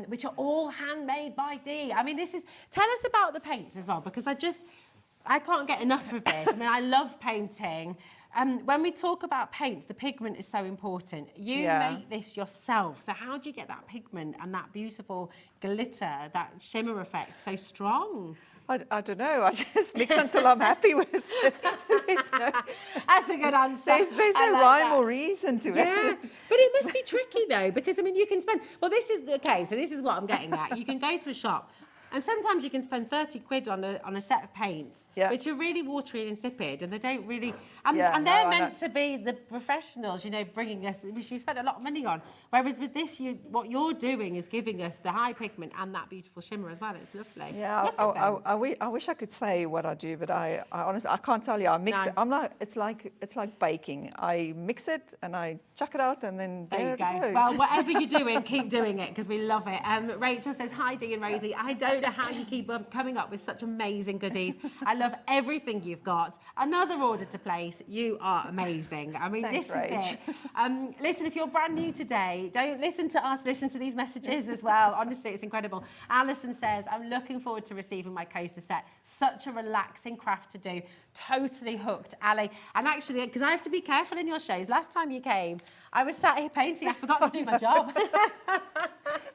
E: which are all handmade by Dee. I mean, tell us about the paints as well, because I can't get enough of this. I mean, I love painting. When we talk about paints, the pigment is so important. You make this yourself. So how do you get that pigment and that beautiful glitter, that shimmer effect so strong?
I: I don't know. I just mix until I'm happy with it.
E: That's a good answer.
I: There's no rhyme or reason to it.
E: Yeah, but it must be tricky though, because I mean, you can spend. Well, this is what I'm getting at. You can go to a shop. And sometimes you can spend 30 quid on a set of paints, which are really watery and insipid, and they don't really... And they're meant to be the professionals, you know, bringing us... Which you spend a lot of money on. Whereas with this, what you're doing is giving us the high pigment and that beautiful shimmer as well. It's lovely.
I: Yeah, I wish I could say what I do, but I honestly, I can't tell you. I mix it. It's like baking. I mix it and I chuck it out, and then there you go.
E: Well, whatever you're doing, keep doing it, because we love it. Rachel says, hi, Dee and Rosie. I don't know how you keep coming up with such amazing goodies. I love everything you've got. Another order to place. You are amazing. I mean,
I: Thanks,
E: this
I: Rach.
E: is it. Listen, if you're brand new today, don't listen to us, listen to these messages as well. Honestly, it's incredible. Alison says, I'm looking forward to receiving my coaster set. Such a relaxing craft to do. Totally hooked, Ali. And actually, because I have to be careful in your shows, last time you came, I was sat here painting. I forgot to do my job.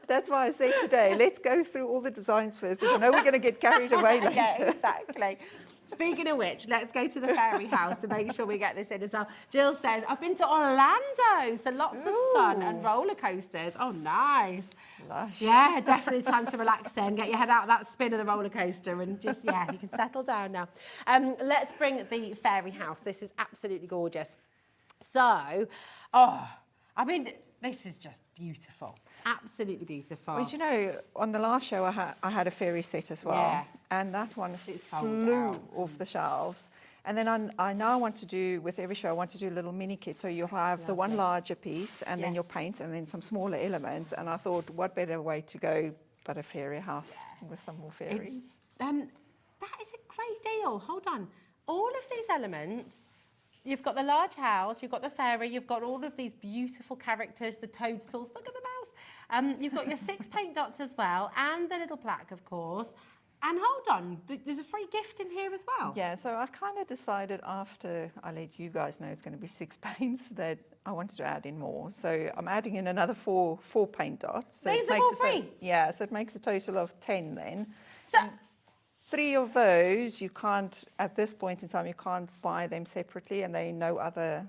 I: That's why I say today, let's go through all the designs first, because I know we're going to get carried away later.
E: Yeah, exactly. Speaking of which, let's go to the fairy house and make sure we get this in as well. Jill says, I've been to Orlando, so lots of sun and roller coasters. Oh, nice.
I: Lush.
E: Yeah, definitely time to relax then. Get your head out of that spin of the roller coaster and just, you can settle down now. Let's bring the fairy house. This is absolutely gorgeous. So, I mean, this is just beautiful. Absolutely beautiful.
I: Well, you know, on the last show, I had a fairy set as well, and that one flew off the shelves. And then I now want to do, with every show, I want to do a little mini kit. So you'll have the one larger piece, and then your paints, and then some smaller elements. And I thought, what better way to go but a fairy house with some more fairies?
E: That is a great deal. Hold on. All of these elements... You've got the large house, you've got the fairy, you've got all of these beautiful characters, the toadstools, look at the mouse. You've got your 6 paint dots as well, and the little plaque, of course. And hold on, there's a free gift in here as well.
I: Yeah, so I kind of decided after I let you guys know it's going to be 6 paints that I wanted to add in more. So I'm adding in another four paint dots. So
E: these are all free?
I: Yeah, so it makes a total of 10 then.
E: So,
I: 3 of those, you can't, at this point in time, you can't buy them separately, and they're in no other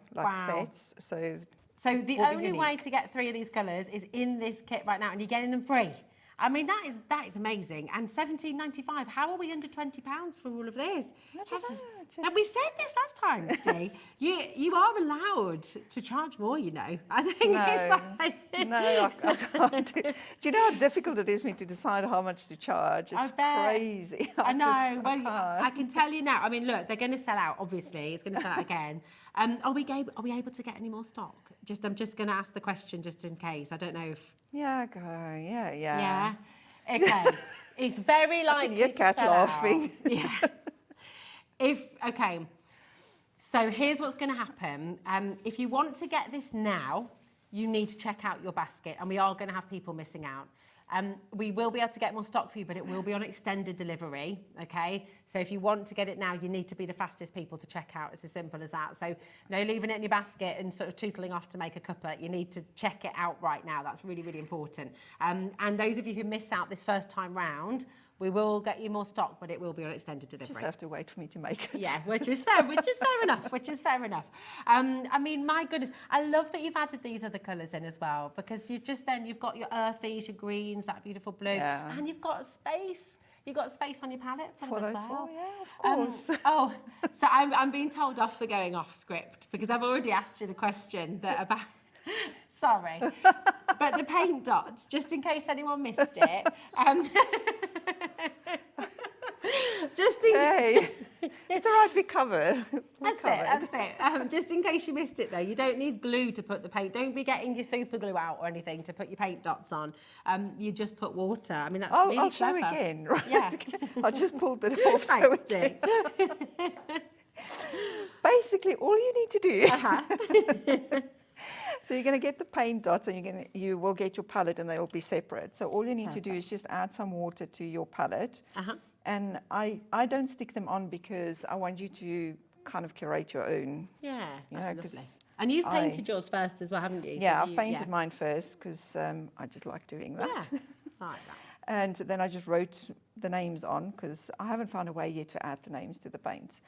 I: sets. So
E: the only way to get 3 of these colours is in this kit right now, and you're getting them free. I mean, that is amazing. And £17.95. How are we under £20 for all of this? And we said this last time, Dee. You are allowed to charge more, you know. I think
I: I can't. Do you know how difficult it is for me to decide how much to charge? It's crazy.
E: I know. I can tell you now. I mean, look, they're going to sell out, obviously. It's going to sell out again. Are we able to get any more stock? I'm just going to ask the question just in case. I don't know if...
I: Yeah, go. Yeah.
E: Yeah? Okay. It's very likely
I: your cat
E: to sell
I: laughing.
E: out. Yeah. Okay. So here's what's going to happen. If you want to get this now, you need to check out your basket, and we are going to have people missing out. We will be able to get more stock for you, but it will be on extended delivery, okay? So if you want to get it now, you need to be the fastest people to check out. It's as simple as that. So no leaving it in your basket and sort of tootling off to make a cuppa. You need to check it out right now. That's really, really important. And those of you who miss out this first time round, we will get you more stock, but it will be on extended delivery.
I: Just have to wait for me to make it.
E: Yeah, which is fair enough. I mean, my goodness, I love that you've added these other colours in as well, because you've got your earthies, your greens, that beautiful blue, and you've got space. You've got space on your palette for them as well.
I: Yeah, of course.
E: So I'm being told off for going off script because I've already asked you the question that about. Sorry, but the paint dots, just in case anyone missed it.
I: Hey, it's all right, we cover.
E: That's it. Just in case you missed it though, you don't need glue to put the paint. Don't be getting your super glue out or anything to put your paint dots on. You just put water. I mean, that's really
I: I'll
E: clever.
I: show again. Right?
E: Yeah.
I: I just pulled it off.
E: Thanks,
I: Basically, all you need to do. So you're going to get the paint dots, and you will get your palette, and they'll be separate. So all you need to do is just add some water to your palette. And I don't stick them on because I want you to kind of curate your own.
E: Yeah, that's lovely. And you've
I: I-
E: painted yours first as well, haven't you?
I: Yeah, I've painted mine first because I just like doing that.
E: Yeah, I like that.
I: And then I just wrote the names on because I haven't found a way yet to add the names to the paint.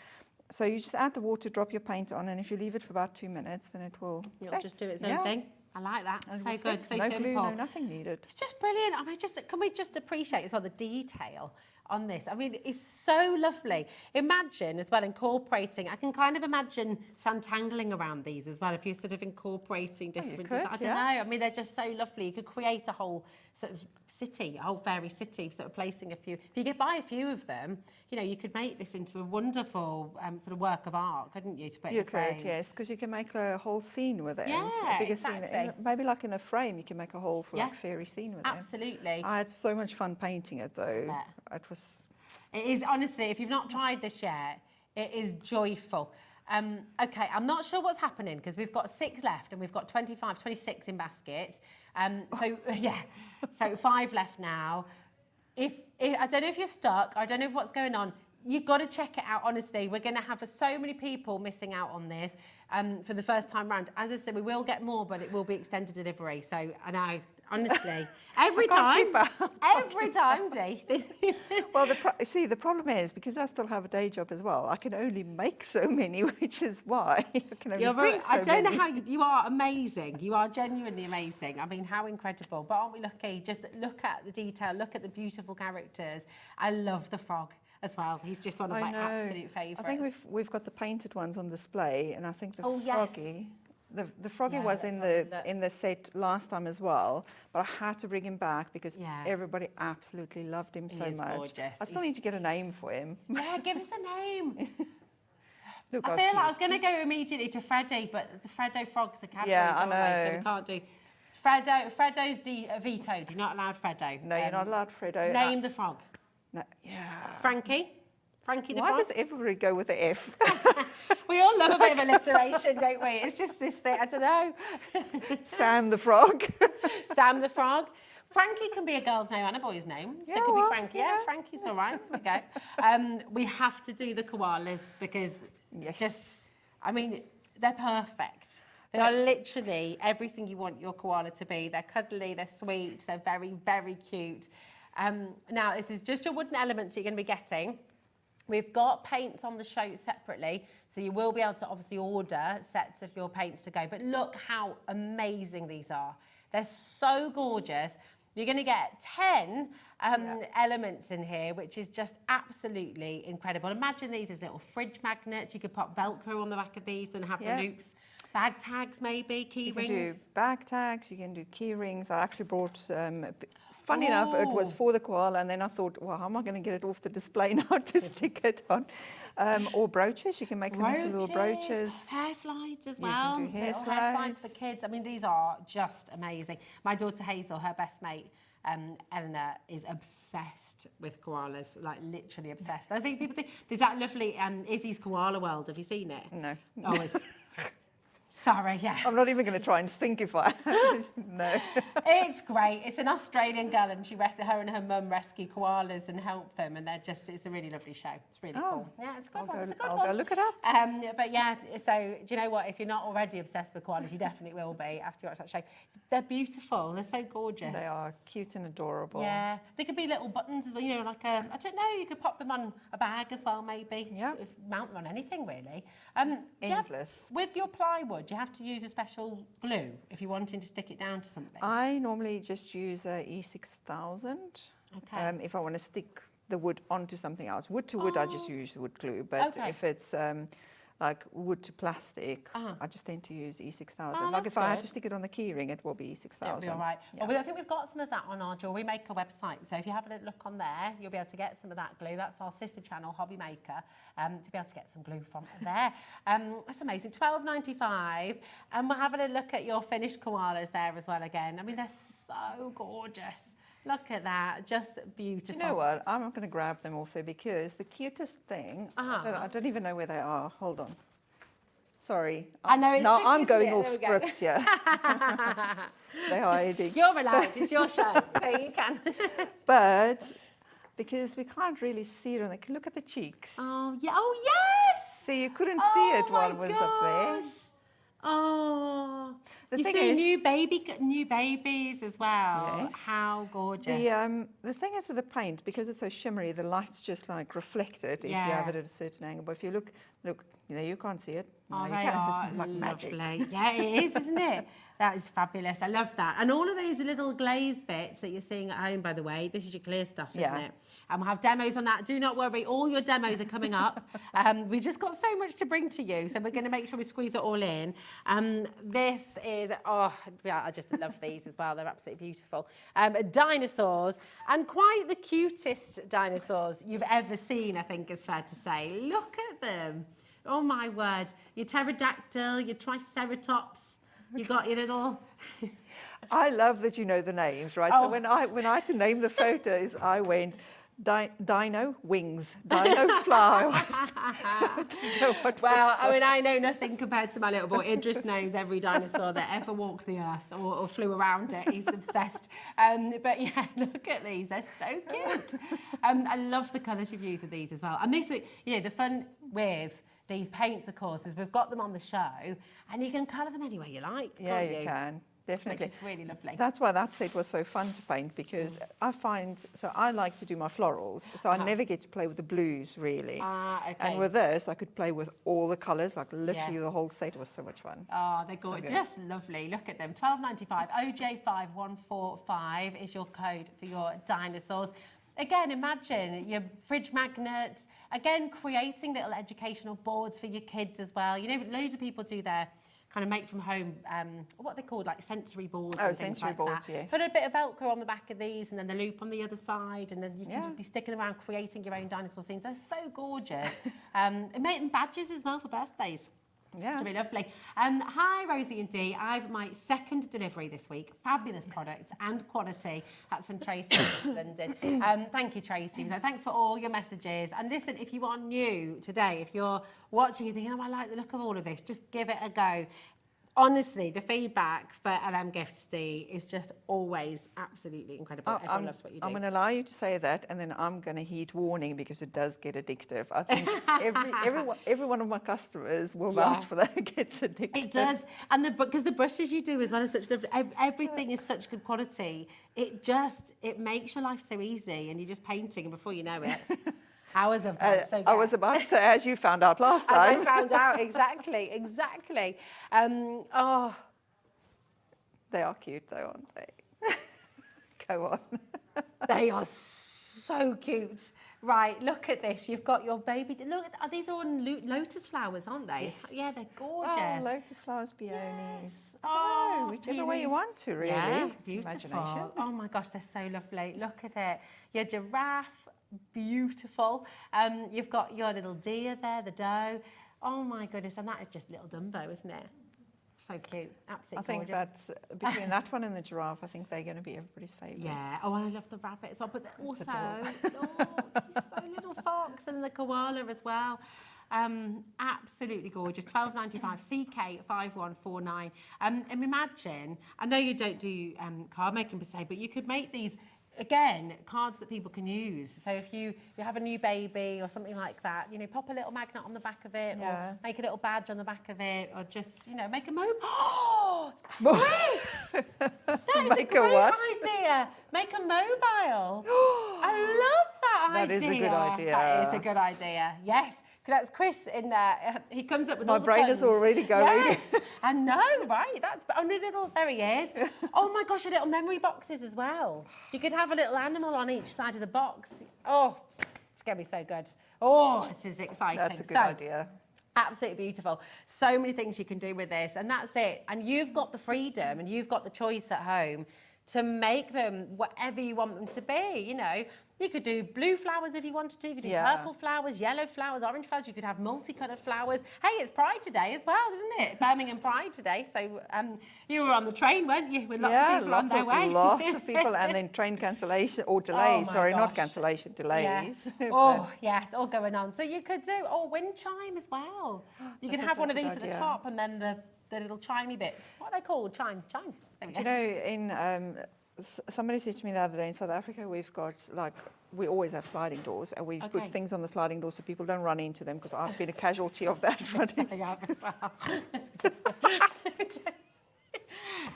I: So you just add the water, drop your paint on, and if you leave it for about 2 minutes, then it will
E: It'll
I: set.
E: just do its own thing. I like that.
I: And
E: So
I: it will
E: good,
I: stick.
E: so
I: no
E: simple.
I: glue, no nothing needed.
E: It's just brilliant. I mean, can we just appreciate as well the detail on this? I mean, it's so lovely. Imagine as well incorporating, I can kind of imagine santangling around these as well if you're sort of incorporating different
I: could,
E: I don't know. I mean, they're just so lovely. You could create a whole sort of city, a whole fairy city, sort of placing a few. If you could buy a few of them, you know, you could make this into a wonderful sort of work of art, couldn't you? To put in
I: You
E: a frame.
I: could, yes, because you can make a whole scene with it.
E: Yeah,
I: a bigger
E: exactly.
I: scene. Maybe like in a frame, you can make a whole like fairy scene with it.
E: Absolutely.
I: I had so much fun painting it though.
E: Yeah.
I: It was.
E: It is, honestly, if you've not tried this yet, it is joyful. Okay, I'm not sure what's happening because we've got 6 left and we've got 26 in baskets. So 5 left now. If I don't know if you're stuck, I don't know what's going on. You've got to check it out, honestly. We're going to have so many people missing out on this for the first time round. As I said, we will get more, but it will be extended delivery. So, and I honestly, every time, Dee.
I: Well, the problem is because I still have a day job as well. I can only make so many, which is why I can only bring so
E: I don't
I: many.
E: know how you are amazing. You are genuinely amazing. I mean, how incredible. But aren't we lucky? Just look at the detail. Look at the beautiful characters. I love the frog as well. He's just one of my absolute favourites.
I: I think we've got the painted ones on display, and I think the froggy.
E: Yes.
I: The froggy was in the set last time as well, but I had to bring him back because everybody absolutely loved him so much.
E: Gorgeous.
I: I still need to get a name for him.
E: Yeah, give us a name.
I: Look,
E: I feel like I was going to go immediately to Freddie, but the Freddo frogs are Cadbury's,
I: Yeah, I
E: aren't they? So
I: know.
E: we can't do. Freddo's vetoed. You're not allowed Freddo.
I: No, you're not allowed Freddo.
E: Name the frog.
I: No, yeah.
E: Frankie the
I: Why
E: frog.
I: does everybody go with the F?
E: We all love a bit of alliteration, don't we? It's just this thing, I don't know.
I: Sam the frog.
E: Sam the frog. Frankie can be a girl's name and a boy's name. So it could be Frankie. Yeah, Frankie's all right. There we go. We have to do the koalas because I mean, they're perfect. They are literally everything you want your koala to be. They're cuddly, they're sweet, they're very, very cute. Now, this is just your wooden elements you're going to be getting. We've got paints on the show separately, so you will be able to obviously order sets of your paints to go. But look how amazing these are. They're so gorgeous. You're going to get 10 elements in here, which is just absolutely incredible. Imagine these as little fridge magnets. You could put Velcro on the back of these and have the loops. Bag tags maybe, key
I: You
E: rings.
I: can do bag tags, you can do key rings. I actually brought funny enough, it was for the koala, and then I thought, well, how am I going to get it off the display now to stick it on? Or brooches, you can make them into little brooches.
E: Hair slides as well.
I: You can do hair
E: Little hair slides
I: slides.
E: for kids. I mean, these are just amazing. My daughter Hazel, her best mate, Eleanor, is obsessed with koalas, like literally obsessed. I think people think there's that lovely Izzy's Koala World. Have you seen it?
I: No.
E: Oh, it's... Sorry, yeah.
I: I'm not even going to try and think if I... No.
E: It's great. It's an Australian girl, and her and her mum rescue koalas and help them, and it's a really lovely show. It's really cool. Yeah, it's a good one. It's a good one.
I: I'll go look it up.
E: But yeah, so do you know what? If you're not already obsessed with koalas, you definitely will be after you watch that show. They're beautiful. They're so gorgeous.
I: They are cute and adorable.
E: Yeah, they could be little buttons as well. You know, like I don't know. You could pop them on a bag as well, maybe.
I: Yeah.
E: Just mount them on anything really.
I: Endless.
E: With your plywood, do you have to use a special glue if you're wanting to stick it down to something?
I: I normally just use a E6000.
E: Okay.
I: If I want to stick the wood onto something else. Wood to wood, I just use wood glue. But if it's like wood to plastic, I just tend to use E6000. Like if I had to stick it on the keyring, it will be E6000.
E: It'll be all right.
I: Yeah.
E: Well, I think we've got some of that on our Jewellery Maker website. So if you have a little look on there, you'll be able to get some of that glue. That's our sister channel, HobbyMaker, to be able to get some glue from there. That's amazing. $12.95. And we'll have a little look at your finished koalas there as well again. I mean, they're so gorgeous. Look at that, just beautiful.
I: Do you know what? I'm not going to grab them off there because the cutest thing, I don't even know where they are. Hold on. Sorry.
E: I know it's tricky,
I: I'm
E: isn't
I: going
E: it?
I: off
E: There we go.
I: script here. They are hiding.
E: You're allowed, it's your show, so you can.
I: But because we can't really see it on the, look at the cheeks.
E: Oh, yeah. Oh, yes!
I: See, you couldn't see it while it was up there.
E: Oh,
I: The
E: you
I: thing
E: see
I: is-
E: new babies as well.
I: Yes.
E: How gorgeous.
I: The thing is with the paint, because it's so shimmery, the light's just like reflected if you have it at a certain angle. But if you look, you know, you can't see it.
E: Oh,
I: you
E: they
I: can.
E: are
I: It's like magic.
E: lovely. Yeah, it is, isn't it? That is fabulous. I love that. And all of those little glazed bits that you're seeing at home, by the way, this is your clear stuff, isn't
I: Yeah.
E: it? And we'll have demos on that. Do not worry, all your demos are coming up. We've just got so much to bring to you, so we're going to make sure we squeeze it all in. This is, I just love these as well. They're absolutely beautiful. Dinosaurs, and quite the cutest dinosaurs you've ever seen, I think is fair to say. Look at them. Oh my word. Your pterodactyl, your triceratops, you got your little...
I: I love that you know the names, right?
E: Oh.
I: So when I had to name the photos, I went dino wings, dino fly. I don't know what
E: Well, I mean, I know nothing compared to my little boy. Idris knows every dinosaur that ever walked the earth or flew around it. He's obsessed. But yeah, look at these. They're so cute. I love the colours you've used with these as well. And this, you know, the fun with these paints, of course, is we've got them on the show and you can colour them any way you like,
I: Yeah,
E: can't
I: you can. Definitely.
E: Which is really lovely.
I: That's why that set was so fun to paint, because I find, so I like to do my florals, so I never get to play with the blues really.
E: Okay.
I: And with this, I could play with all the colours, like literally the whole set. Was so much fun.
E: Oh, they're gorgeous. Just lovely. Look at them. $12.95. OJ5145 is your code for your dinosaurs. Again, imagine your fridge magnets. Again, creating little educational boards for your kids as well. You know, loads of people do their kind of make from home, what are they called, like sensory boards and things
I: sensory
E: like
I: boards,
E: that.
I: yes.
E: Put a bit of Velcro on the back of these and then the loop on the other side, and then you can just be sticking around creating your own dinosaur scenes. They're so gorgeous. And make them badges as well for birthdays.
I: Yeah.
E: Which would be lovely. Hi, Rosie and Dee. I've my second delivery this week. Fabulous products and quality. That's from Tracy in London. Thank you, Tracy. Thanks for all your messages. And listen, if you are new today, if you're watching and thinking, oh, I like the look of all of this, just give it a go. Honestly, the feedback for LMGIFTS Dee is just always absolutely incredible. Everyone loves what you do.
I: I'm going to allow you to say that, and then I'm going to heed warning, because it does get addictive. I think every one of my customers will vouch for that. It gets addictive.
E: It does, and because the brushes you do as well are such lovely. Everything is such good quality. It makes your life so easy, and you're just painting, and before you know it. Hours of that. So
I: I was about to say, as you found out last time.
E: As I found out, exactly.
I: They are cute though, aren't they? Go on.
E: They are so cute. Right, look at this. You've got your baby. Look, these are all lotus flowers, aren't they?
I: Yes.
E: Yeah, they're gorgeous.
I: Oh, lotus flowers, peonies.
E: Yes.
I: Oh, whichever way you
E: peonies.
I: want to, really.
E: Yeah, beautiful.
I: Imagination.
E: Oh my gosh, they're so lovely. Look at it. Your giraffe, beautiful. You've got your little deer there, the doe. Oh my goodness, and that is just little Dumbo, isn't it? So cute, absolutely
I: I think
E: gorgeous.
I: that between that one and the giraffe, I think they're going to be everybody's favourites.
E: Yeah. Oh, and I love the rabbit as well, but they're also, he's so little fox, and the koala as well. Absolutely gorgeous. $12.95 CK 5149. And imagine, I know you don't do card making per se, but you could make these. Again, cards that people can use. So if you have a new baby or something like that, you know, pop a little magnet on the back of it, or make a little badge on the back of it, or just, you know, make a mobile. Oh, Chris! That is a great idea. Make a mobile. I love that idea.
I: That is a good idea.
E: That is a good idea. Yes. That's Chris in there. He comes up with all the
I: My brain is already going.
E: Yes, I know, right? That's only a little. There he is. Oh my gosh, a little memory boxes as well. You could have a little animal on each side of the box. Oh, it's gonna be so good. Oh, this is exciting.
I: That's a good idea.
E: Absolutely beautiful. So many things you can do with this, and that's it. And you've got the freedom and you've got the choice at home to make them whatever you want them to be. You know, you could do blue flowers if you wanted to. You could do purple flowers, yellow flowers, orange flowers. You could have multicoloured flowers. Hey, it's Pride today as well, isn't it? Birmingham Pride today. So you were on the train, weren't you? With lots of people on their way.
I: Lots of people, and then train cancellation or delays.
E: Oh
I: Sorry,
E: gosh.
I: not cancellation, delays.
E: Yeah. Oh, yeah, it's all going on. So you could do, wind chime as well. You could
I: That's
E: have
I: also
E: one
I: a
E: of
I: good
E: these at the
I: idea.
E: top, and then the little chimey bits. What are they called? Chimes. There we
I: Do
E: go.
I: you know, somebody said to me the other day, in South Africa, we've got, like, we always have sliding doors, and we put things on the sliding doors so people don't run into them, because I've been a casualty of that.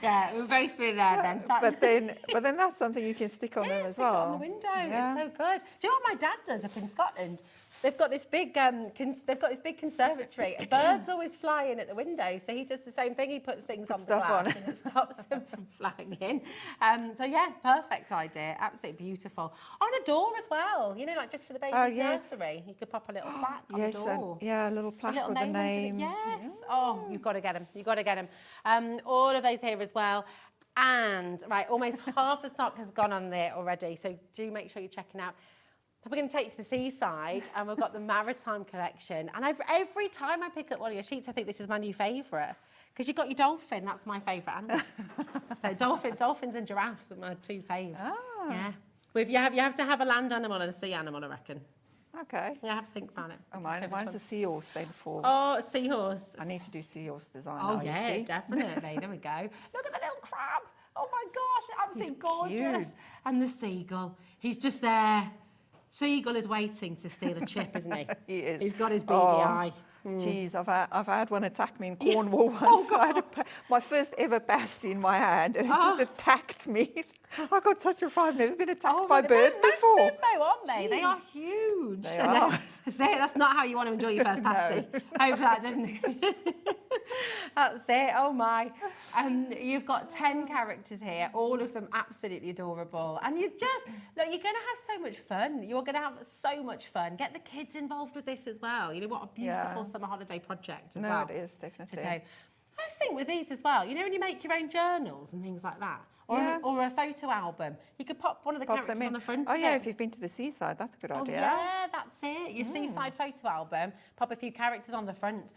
E: Yeah, we're both been there then.
I: But then that's something you can stick on them as
E: stick it
I: well.
E: on the window. It's so good. Do you know what my dad does up in Scotland? They've got this big conservatory. Birds always fly in at the window, so he does the same thing. He puts things on the glass and it stops them from flying in. So yeah, perfect idea. Absolutely beautiful. On a door as well. You know, like just for the baby's nursery, you could pop a little plaque on the door.
I: A little plaque with the name.
E: Yes. Oh, you've got to get them. You've got to get them. All of those here as well. And right, almost half the stock has gone on there already. So do make sure you're checking out. We're going to take you to the seaside, and we've got the maritime collection. And every time I pick up one of your sheets, I think this is my new favourite. Because you've got your dolphin, that's my favourite animal. So dolphins and giraffes are my two faves. Yeah. Well, you have to have a land animal and a sea animal, I reckon.
I: Okay.
E: You have to think about it.
I: Oh, mine's a seahorse then for...
E: Oh, a seahorse.
I: I need to do seahorse design
E: Oh,
I: now,
E: yeah,
I: you see.
E: definitely. There we go. Look at the little crab. Oh, my gosh, absolutely gorgeous.
I: Cute.
E: And the seagull. He's just there. Seagull is waiting to steal a chip, isn't he?
I: He is.
E: He's got his beady eye.
I: Geez, I've had one attack me in Cornwall once. I had my first ever pasty in my hand, and it just attacked me. I got such a fright. I've never been attacked by a bird before.
E: They're massive though, aren't they? They are huge.
I: They are.
E: Say that's not how you want to enjoy your first pasty. Hope that didn't. That's it. Oh my. You've got 10 characters here, all of them absolutely adorable. And you're going to have so much fun. You're going to have so much fun. Get the kids involved with this as well. You know, what a beautiful summer holiday project as well.
I: No, it is, definitely.
E: To do. I just think with these as well, you know, when you make your own journals and things like that, or a photo album, you could pop one of the characters on the front of it.
I: if you've been to the seaside, that's a good idea.
E: Yeah, that's it. Your seaside photo album, pop a few characters on the front.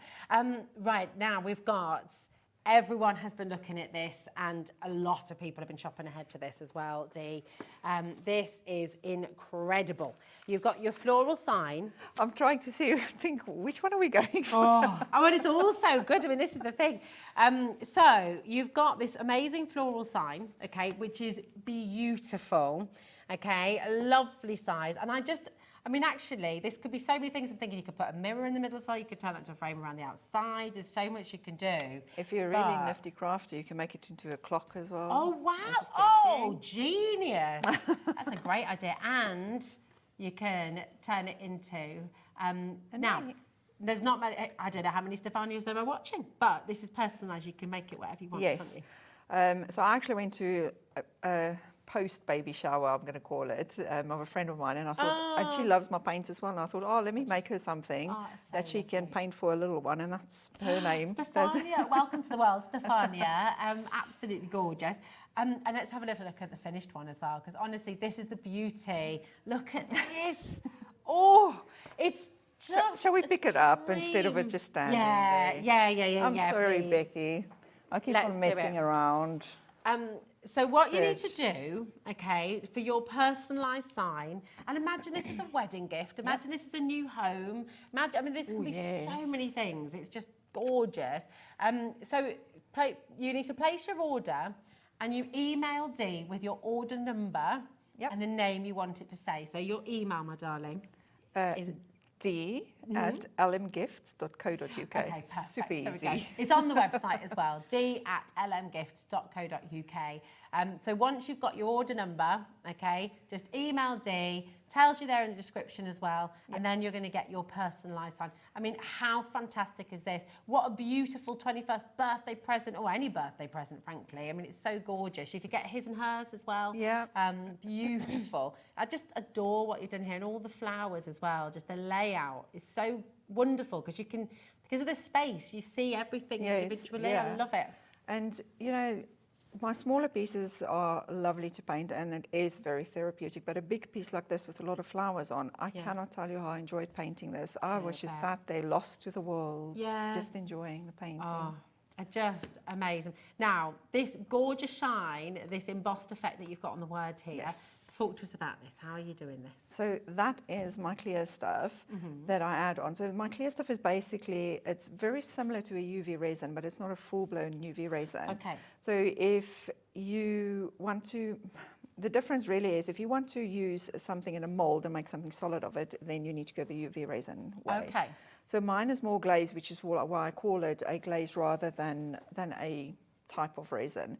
E: Right, now we've got... Everyone has been looking at this, and a lot of people have been shopping ahead for this as well, Dee. This is incredible. You've got your floral sign.
I: I'm trying to think, which one are we going for?
E: Oh, and it's all so good. I mean, this is the thing. So you've got this amazing floral sign, okay, which is beautiful, okay, a lovely size. And I mean, actually, this could be so many things. I'm thinking you could put a mirror in the middle as well. You could turn that into a frame around the outside. There's so much you can do.
I: If you're really nifty crafty, you can make it into a clock as well.
E: Oh, wow. Oh, genius. That's a great idea. And you can turn it into... now, there's not many... I don't know how many Stefanias there are watching, but this is personalised. You can make it whatever you want, can't you?
I: So I actually went to... post-baby shower, I'm going to call it, of a friend of mine. And I thought, and she loves my paint as well. And I thought, oh, let me make her something that she can paint for a little one. And that's her name.
E: Stefania, welcome to the world, Stefania. Absolutely gorgeous. And let's have a little look at the finished one as well, because honestly, this is the beauty. Look at this. Oh, it's just
I: Shall we pick it up instead of it just standing there?
E: Yeah.
I: I'm sorry,
E: please.
I: Becky. I keep
E: Let's
I: on
E: do
I: messing
E: it.
I: around.
E: So what you need to do, okay, for your personalised sign, and imagine this is a wedding gift, imagine this is a new home, imagine, I mean, this can be so many things, it's just gorgeous. So you need to place your order and you email Dee with your order number and the name you want it to say. So your email, my darling, is
I: D at lmgifts.co.uk.
E: Okay, perfect.
I: Super
E: There we go.
I: easy.
E: It's on the website as well, d@lmgifts.co.uk. So once you've got your order number, okay, just email Dee, tells you there in the description as well, and then you're going to get your personalised sign. I mean, how fantastic is this? What a beautiful 21st birthday present, or any birthday present, frankly. I mean, it's so gorgeous. You could get his and hers as well.
I: Yeah.
E: Beautiful. I just adore what you've done here, and all the flowers as well. Just the layout is so wonderful because you can, because of the space, you see everything individually. I love it.
I: And, you know, my smaller pieces are lovely to paint and it is very therapeutic, but a big piece like this with a lot of flowers on, I cannot tell you how I enjoyed painting this. I was just sat there lost to the world, just enjoying the painting.
E: Oh, just amazing. Now, this gorgeous shine, this embossed effect that you've got on the word here, talk to us about this. How are you doing this?
I: So that is my clear stuff that I add on. So my clear stuff is basically, it's very similar to a UV resin, but it's not a full-blown UV resin.
E: Okay.
I: So if you want to, the difference really is if you want to use something in a mold and make something solid of it, then you need to go the UV resin way.
E: Okay.
I: So mine is more glazed, which is why I call it a glaze rather than a type of resin.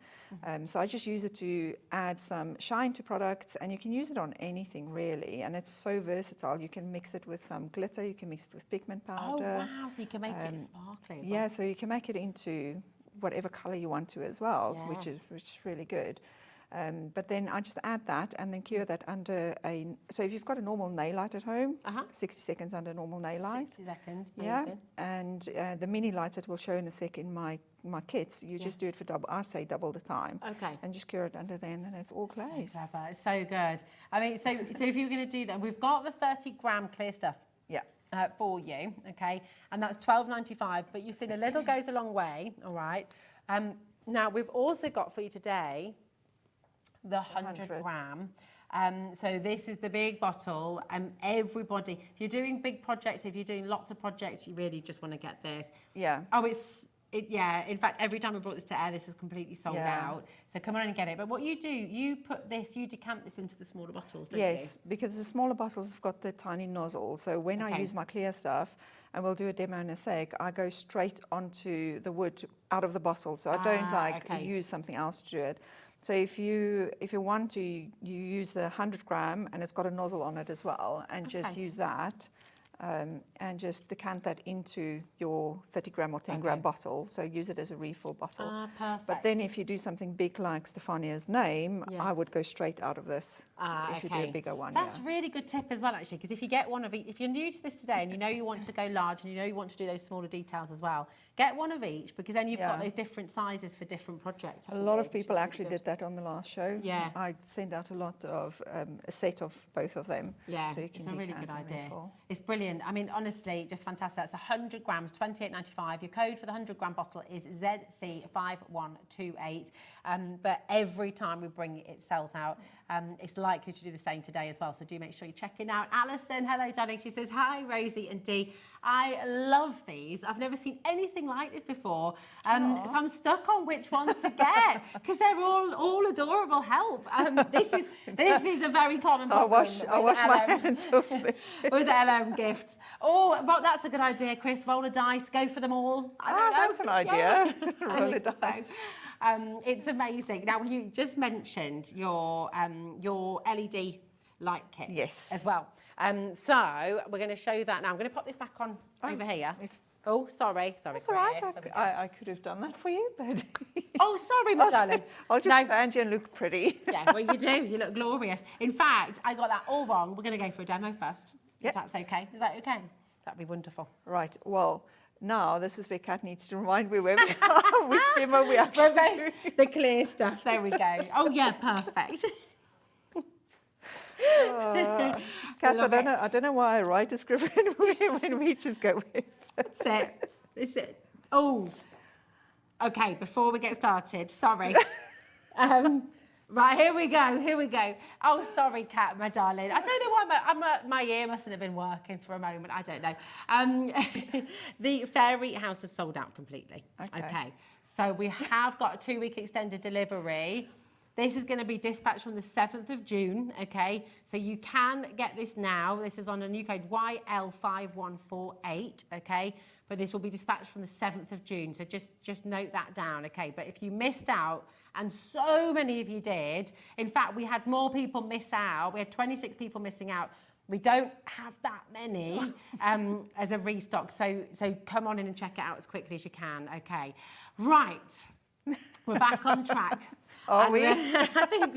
I: So I just use it to add some shine to products, and you can use it on anything really, and it's so versatile. You can mix it with some glitter, you can mix it with pigment powder.
E: Oh wow, so you can make it sparkly as well.
I: Yeah, so you can make it into whatever color you want to as well, which is really good. But then I just add that and then cure that under so if you've got a normal nail light at home, 60 seconds under normal nail light.
E: 60 seconds,
I: amazing. And the mini lights that we'll show in a sec in my kits, you just do it for I say double the time. Okay. And just cure it under there and then it's all glazed.
E: So clever, it's so good. I mean, so if you were going to do that, we've got the 30-gram clear stuff. For you, okay, and that's $12.95. But you've seen a little goes a long way, all right. Now we've also got for you today the 100 gram. So this is the big bottle. Everybody, if you're doing big projects, if you're doing lots of projects, you really just want to get this.
I: Yeah.
E: Oh, in fact, every time we brought this to air, this is completely sold out. So come on and get it. But what you do, you decant this into the smaller bottles, don't you?
I: Yes, because the smaller bottles have got the tiny nozzle. So when I use my clear stuff, and we'll do a demo in a sec, I go straight onto the wood out of the bottle. So I don't use something else to do it. So if you want to, you use the 100 gram and it's got a nozzle on it as well, and just use that. And just decant that into your 30 gram or 10 gram bottle. So use it as a refill bottle.
E: Perfect.
I: But then if you do something big like Stefania's name, I would go straight out of this if you do a bigger one.
E: That's a really good tip as well, actually, because if you get one of each, if you're new to this today and you know you want to go large and you know you want to do those smaller details as well, get one of each, because then you've got those different sizes for different projects.
I: A lot of people actually did that on the last show.
E: Yeah.
I: I sent out a lot of, a set of both of them.
E: Yeah,
I: so you can
E: it's a really good idea.
I: Refill.
E: It's brilliant. I mean, honestly, just fantastic. That's 100 grams, $28.95. Your code for the 100 gram bottle is ZC5128. But every time we bring it, it sells out. It's likely to do the same today as well. So do make sure you're checking out. Alison, hello, darling. She says, hi, Rosie and Dee. I love these. I've never seen anything like this before. So I'm stuck on which ones to get because they're all adorable. Help. This is a very common problem.
I: I'll wash my hands off this.
E: With LM Gifts. Oh, well, that's a good idea, Chris. Roll a dice, go for them all. I don't know.
I: That's an idea. Roll a dice.
E: So. It's amazing. Now, you just mentioned your LED light kits as well. So we're going to show you that now. I'm going to pop this back on over here. Oh, sorry.
I: That's all right.
E: Chris. There we go.
I: I could have done that for you, but
E: Oh, sorry, my darling.
I: I'll just stand you and look pretty.
E: Yeah, well, you do. You look glorious. In fact, I got that all wrong. We're going to go for a demo first,
I: Yep.
E: if that's okay. Is that okay? That'd be wonderful.
I: Right. Well, now this is where Kat needs to remind me where we are, which demo we actually doing.
E: The clear stuff. There we go. Oh, yeah, perfect.
I: Kat, I don't know why I write a script when we just go with.
E: That's it. That's it. Oh, okay. Before we get started, sorry. Right, here we go. Oh, sorry, Kat, my darling. I don't know why my ear mustn't have been working for a moment. I don't know. The fairy house is sold out completely. Okay. So we have got a 2-week extended delivery. This is going to be dispatched from the 7th of June, okay? So you can get this now. This is on a new code YL5148, okay? But this will be dispatched from the 7th of June. So just note that down, okay? But if you missed out, and so many of you did, in fact, we had more people miss out. We had 26 people missing out. We don't have that many as a restock. So come on in and check it out as quickly as you can, okay? Right, we're back on track.
I: Are we?
E: I think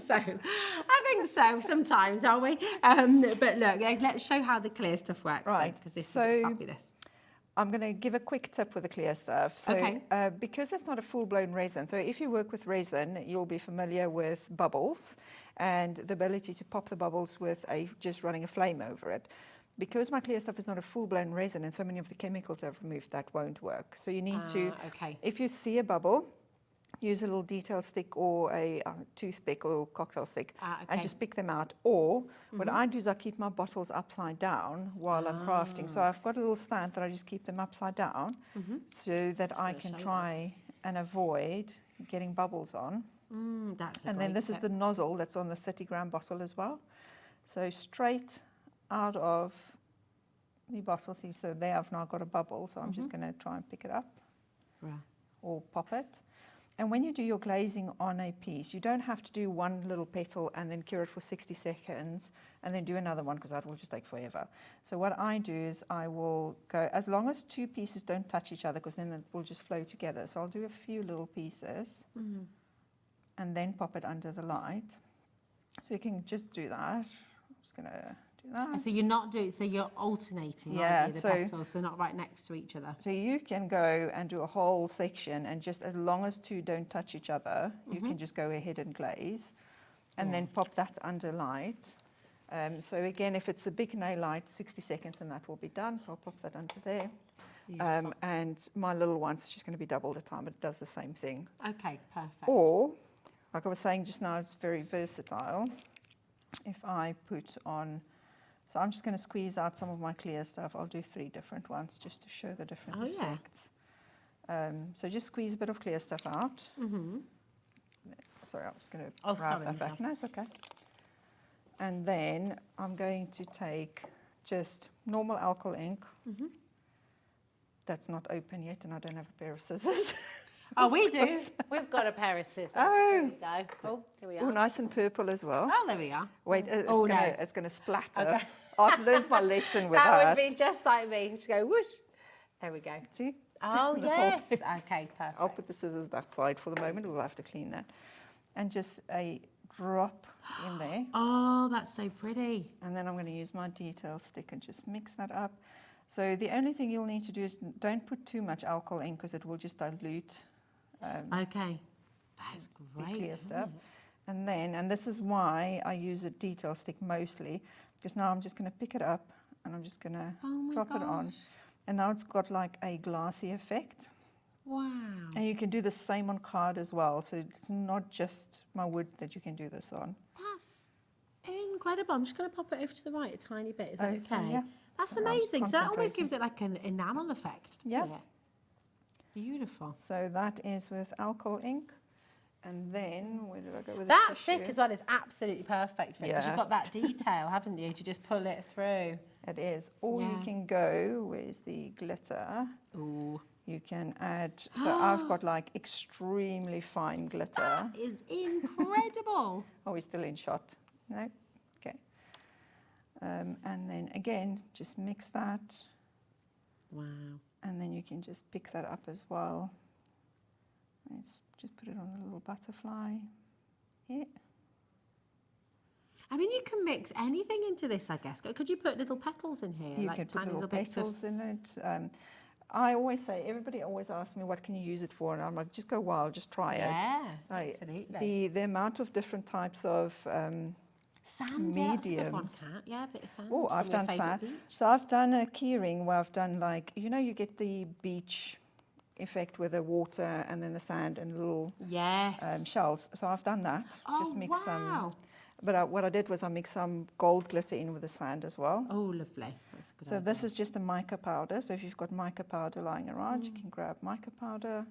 E: so. Sometimes, are we? But look, let's show how the clear stuff works.
I: Right.
E: Because this
I: So-
E: is fabulous.
I: I'm going to give a quick tip with the clear stuff. So,
E: Okay.
I: Because it's not a full-blown resin, so if you work with resin, you'll be familiar with bubbles and the ability to pop the bubbles with just running a flame over it. Because my clear stuff is not a full-blown resin and so many of the chemicals I've removed, that won't work. So you need to,
E: okay.
I: if you see a bubble, use a little detail stick or a toothpick or cocktail stick and just pick them out. Or what I do is I keep my bottles upside down while I'm crafting. So I've got a little stand that I just keep them upside down so that I can try and avoid getting bubbles on.
E: That's
I: And then this is the nozzle that's on the 30-gram bottle as well. So straight out of the bottle, see, so there I've now got a bubble. So I'm just going to try and pick it up or pop it. And when you do your glazing on a piece, you don't have to do one little petal and then cure it for 60 seconds and then do another one because that will just take forever. So what I do is I will go, as long as 2 pieces don't touch each other because then it will just flow together. So I'll do a few little pieces and then pop it under the light. So you can just do that. I'm just going to do that.
E: So you're not doing, so you're alternating,
I: Yeah,
E: aren't you, the petals? They're not right next to each other.
I: So you can go and do a whole section and just as long as 2 don't touch each other, you can just go ahead and glaze and then pop that under light. So again, if it's a big nail light, 60 seconds and that will be done. So I'll pop that under there. And my little one's just going to be double the time. It does the same thing.
E: Okay, perfect.
I: Or, like I was saying just now, it's very versatile. If I put on... So I'm just going to squeeze out some of my clear stuff. I'll do 3 different ones just to show the different effects. So just squeeze a bit of clear stuff out. Sorry, I'm just going to grab that back. No, it's okay. And then I'm going to take just normal alcohol ink. That's not open yet, and I don't have a pair of scissors.
E: Oh, we do. We've got a pair of scissors.
I: Oh.
E: Here we go. Oh, here we are.
I: Oh, nice and purple as well.
E: Oh, there we are.
I: Wait, it's
E: Oh,
I: going to splatter.
E: Okay.
I: I've learned my lesson with that.
E: That would be just like me. Just go whoosh. There we go.
I: See?
E: Oh, yes. Okay, perfect.
I: I'll put the scissors that side for the moment. We'll have to clean that. And just a drop in there.
E: Oh, that's so pretty.
I: And then I'm going to use my detail stick and just mix that up. So the only thing you'll need to do is don't put too much alcohol in because it will just dilute
E: Okay. That's
I: the
E: great.
I: clear stuff. And then, and this is why I use a detail stick mostly, because now I'm just going to pick it up and I'm just going to drop it on. And now it's got like a glassy effect.
E: Wow.
I: And you can do the same on card as well. So it's not just my wood that you can do this on.
E: That's incredible. I'm just going to pop it over to the right a tiny bit. Is that okay?
I: So, yeah.
E: That's
I: I'm just
E: amazing. So that always
I: concentrating.
E: gives it like an enamel effect, doesn't
I: Yeah.
E: it? Beautiful.
I: So that is with alcohol ink. And then, where did I go with
E: That
I: the tissue?
E: stick as well is absolutely perfect for it because
I: Yeah.
E: you've got that detail, haven't you, to just pull it through.
I: It is. Or you
E: Yeah.
I: can go, where's the glitter?
E: Ooh.
I: You can add, so I've got like extremely fine glitter.
E: That is incredible.
I: Are we still in shot? No? Okay. And then again, just mix that.
E: Wow.
I: And then you can just pick that up as well. Let's just put it on the little butterfly. Yeah.
E: I mean, you can mix anything into this, I guess. Could you put little petals in here?
I: You
E: like
I: can put
E: tiny
I: little
E: bits of...
I: petals in it. I always say, everybody always asks me, what can you use it for? And I'm like, just go wild, just try
E: Yeah,
I: it.
E: absolutely.
I: The amount of different types of
E: Sand,
I: mediums.
E: Yeah, a bit of sand.
I: Oh, I've done sand. So I've done a keyring where I've done like, you know, you get the beach effect with the water and then the sand and little shells. So I've done that. Just mix some. But what I did was I mixed some gold glitter in with the sand as well.
E: Oh, lovely. That's a good
I: So
E: idea.
I: this is just a mica powder. So if you've got mica powder lying around, you can grab mica powder,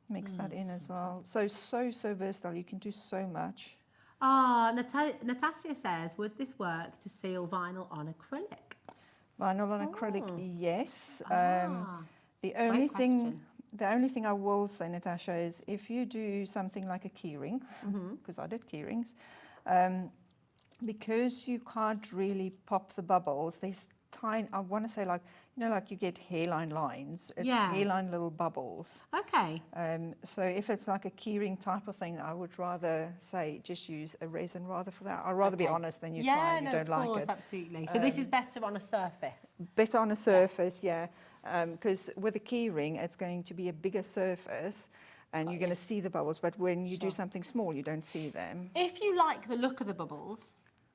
I: mix that in as well. So versatile. You can do so much.
E: Natasha says, would this work to seal vinyl on acrylic?
I: Vinyl on acrylic, yes. The only thing I will say, Natasha, is if you do something like a keyring, because I did keyrings, because you can't really pop the bubbles, there's tiny, I want to say like, you know, like you get hairline lines, it's hairline little bubbles.
E: Okay.
I: So if it's like a keyring type of thing, I would rather say just use a resin rather for that. I'd rather be honest than you try and you don't like it.
E: Yeah, of course, absolutely. So this is better on a surface?
I: Better on a surface, yeah. Because with a keyring, it's going to be a bigger surface and you're going to see the bubbles, but when you do something small, you don't see them.
E: If you like the look of the bubbles,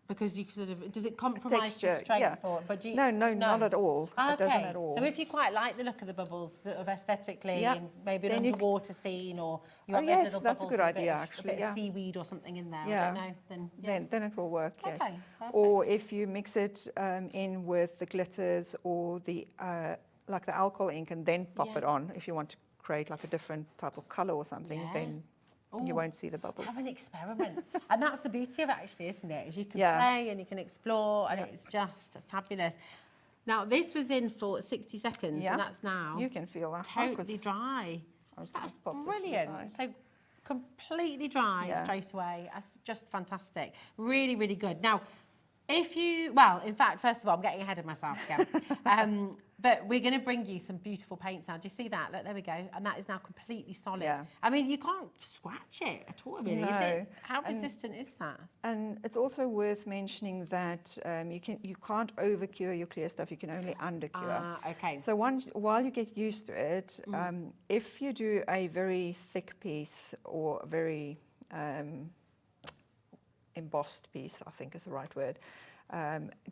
E: because you sort of, does it compromise the
I: Texture,
E: strength? Or, but do you,
I: no, not at all.
E: Okay.
I: It doesn't at all.
E: So if you quite like the look of the bubbles, sort of aesthetically, and maybe an
I: Then you
E: underwater scene, or you want
I: yes,
E: those little
I: that's a
E: bubbles
I: good
E: with
I: idea,
E: a
I: actually,
E: bit of seaweed or something in there,
I: Yeah.
E: I don't know,
I: Then it will work, yes.
E: Okay, perfect.
I: Or if you mix it in with the glitters or the like the alcohol ink and then pop it on, if you want to create like a different type of colour or something, then you won't see the bubbles.
E: Have an experiment. And that's the beauty of it, actually, isn't it? Is you can
I: Yeah.
E: play and you can explore, and it's just fabulous. Now, this was in for 60 seconds, and that's now
I: You can feel that.
E: totally dry. That's brilliant. So completely dry straight away. That's just fantastic. Really, really good. Now, if you, well, in fact, first of all, I'm getting ahead of myself again. But we're going to bring you some beautiful paints now. Do you see that? Look, there we go. And that is now completely solid.
I: Yeah.
E: I mean, you can't scratch it at all, really, is it? How resistant is that?
I: And it's also worth mentioning that you can't over-cure your clear stuff. You can only under-cure.
E: Okay.
I: So while you get used to it, if you do a very thick piece or a very embossed piece, I think is the right word,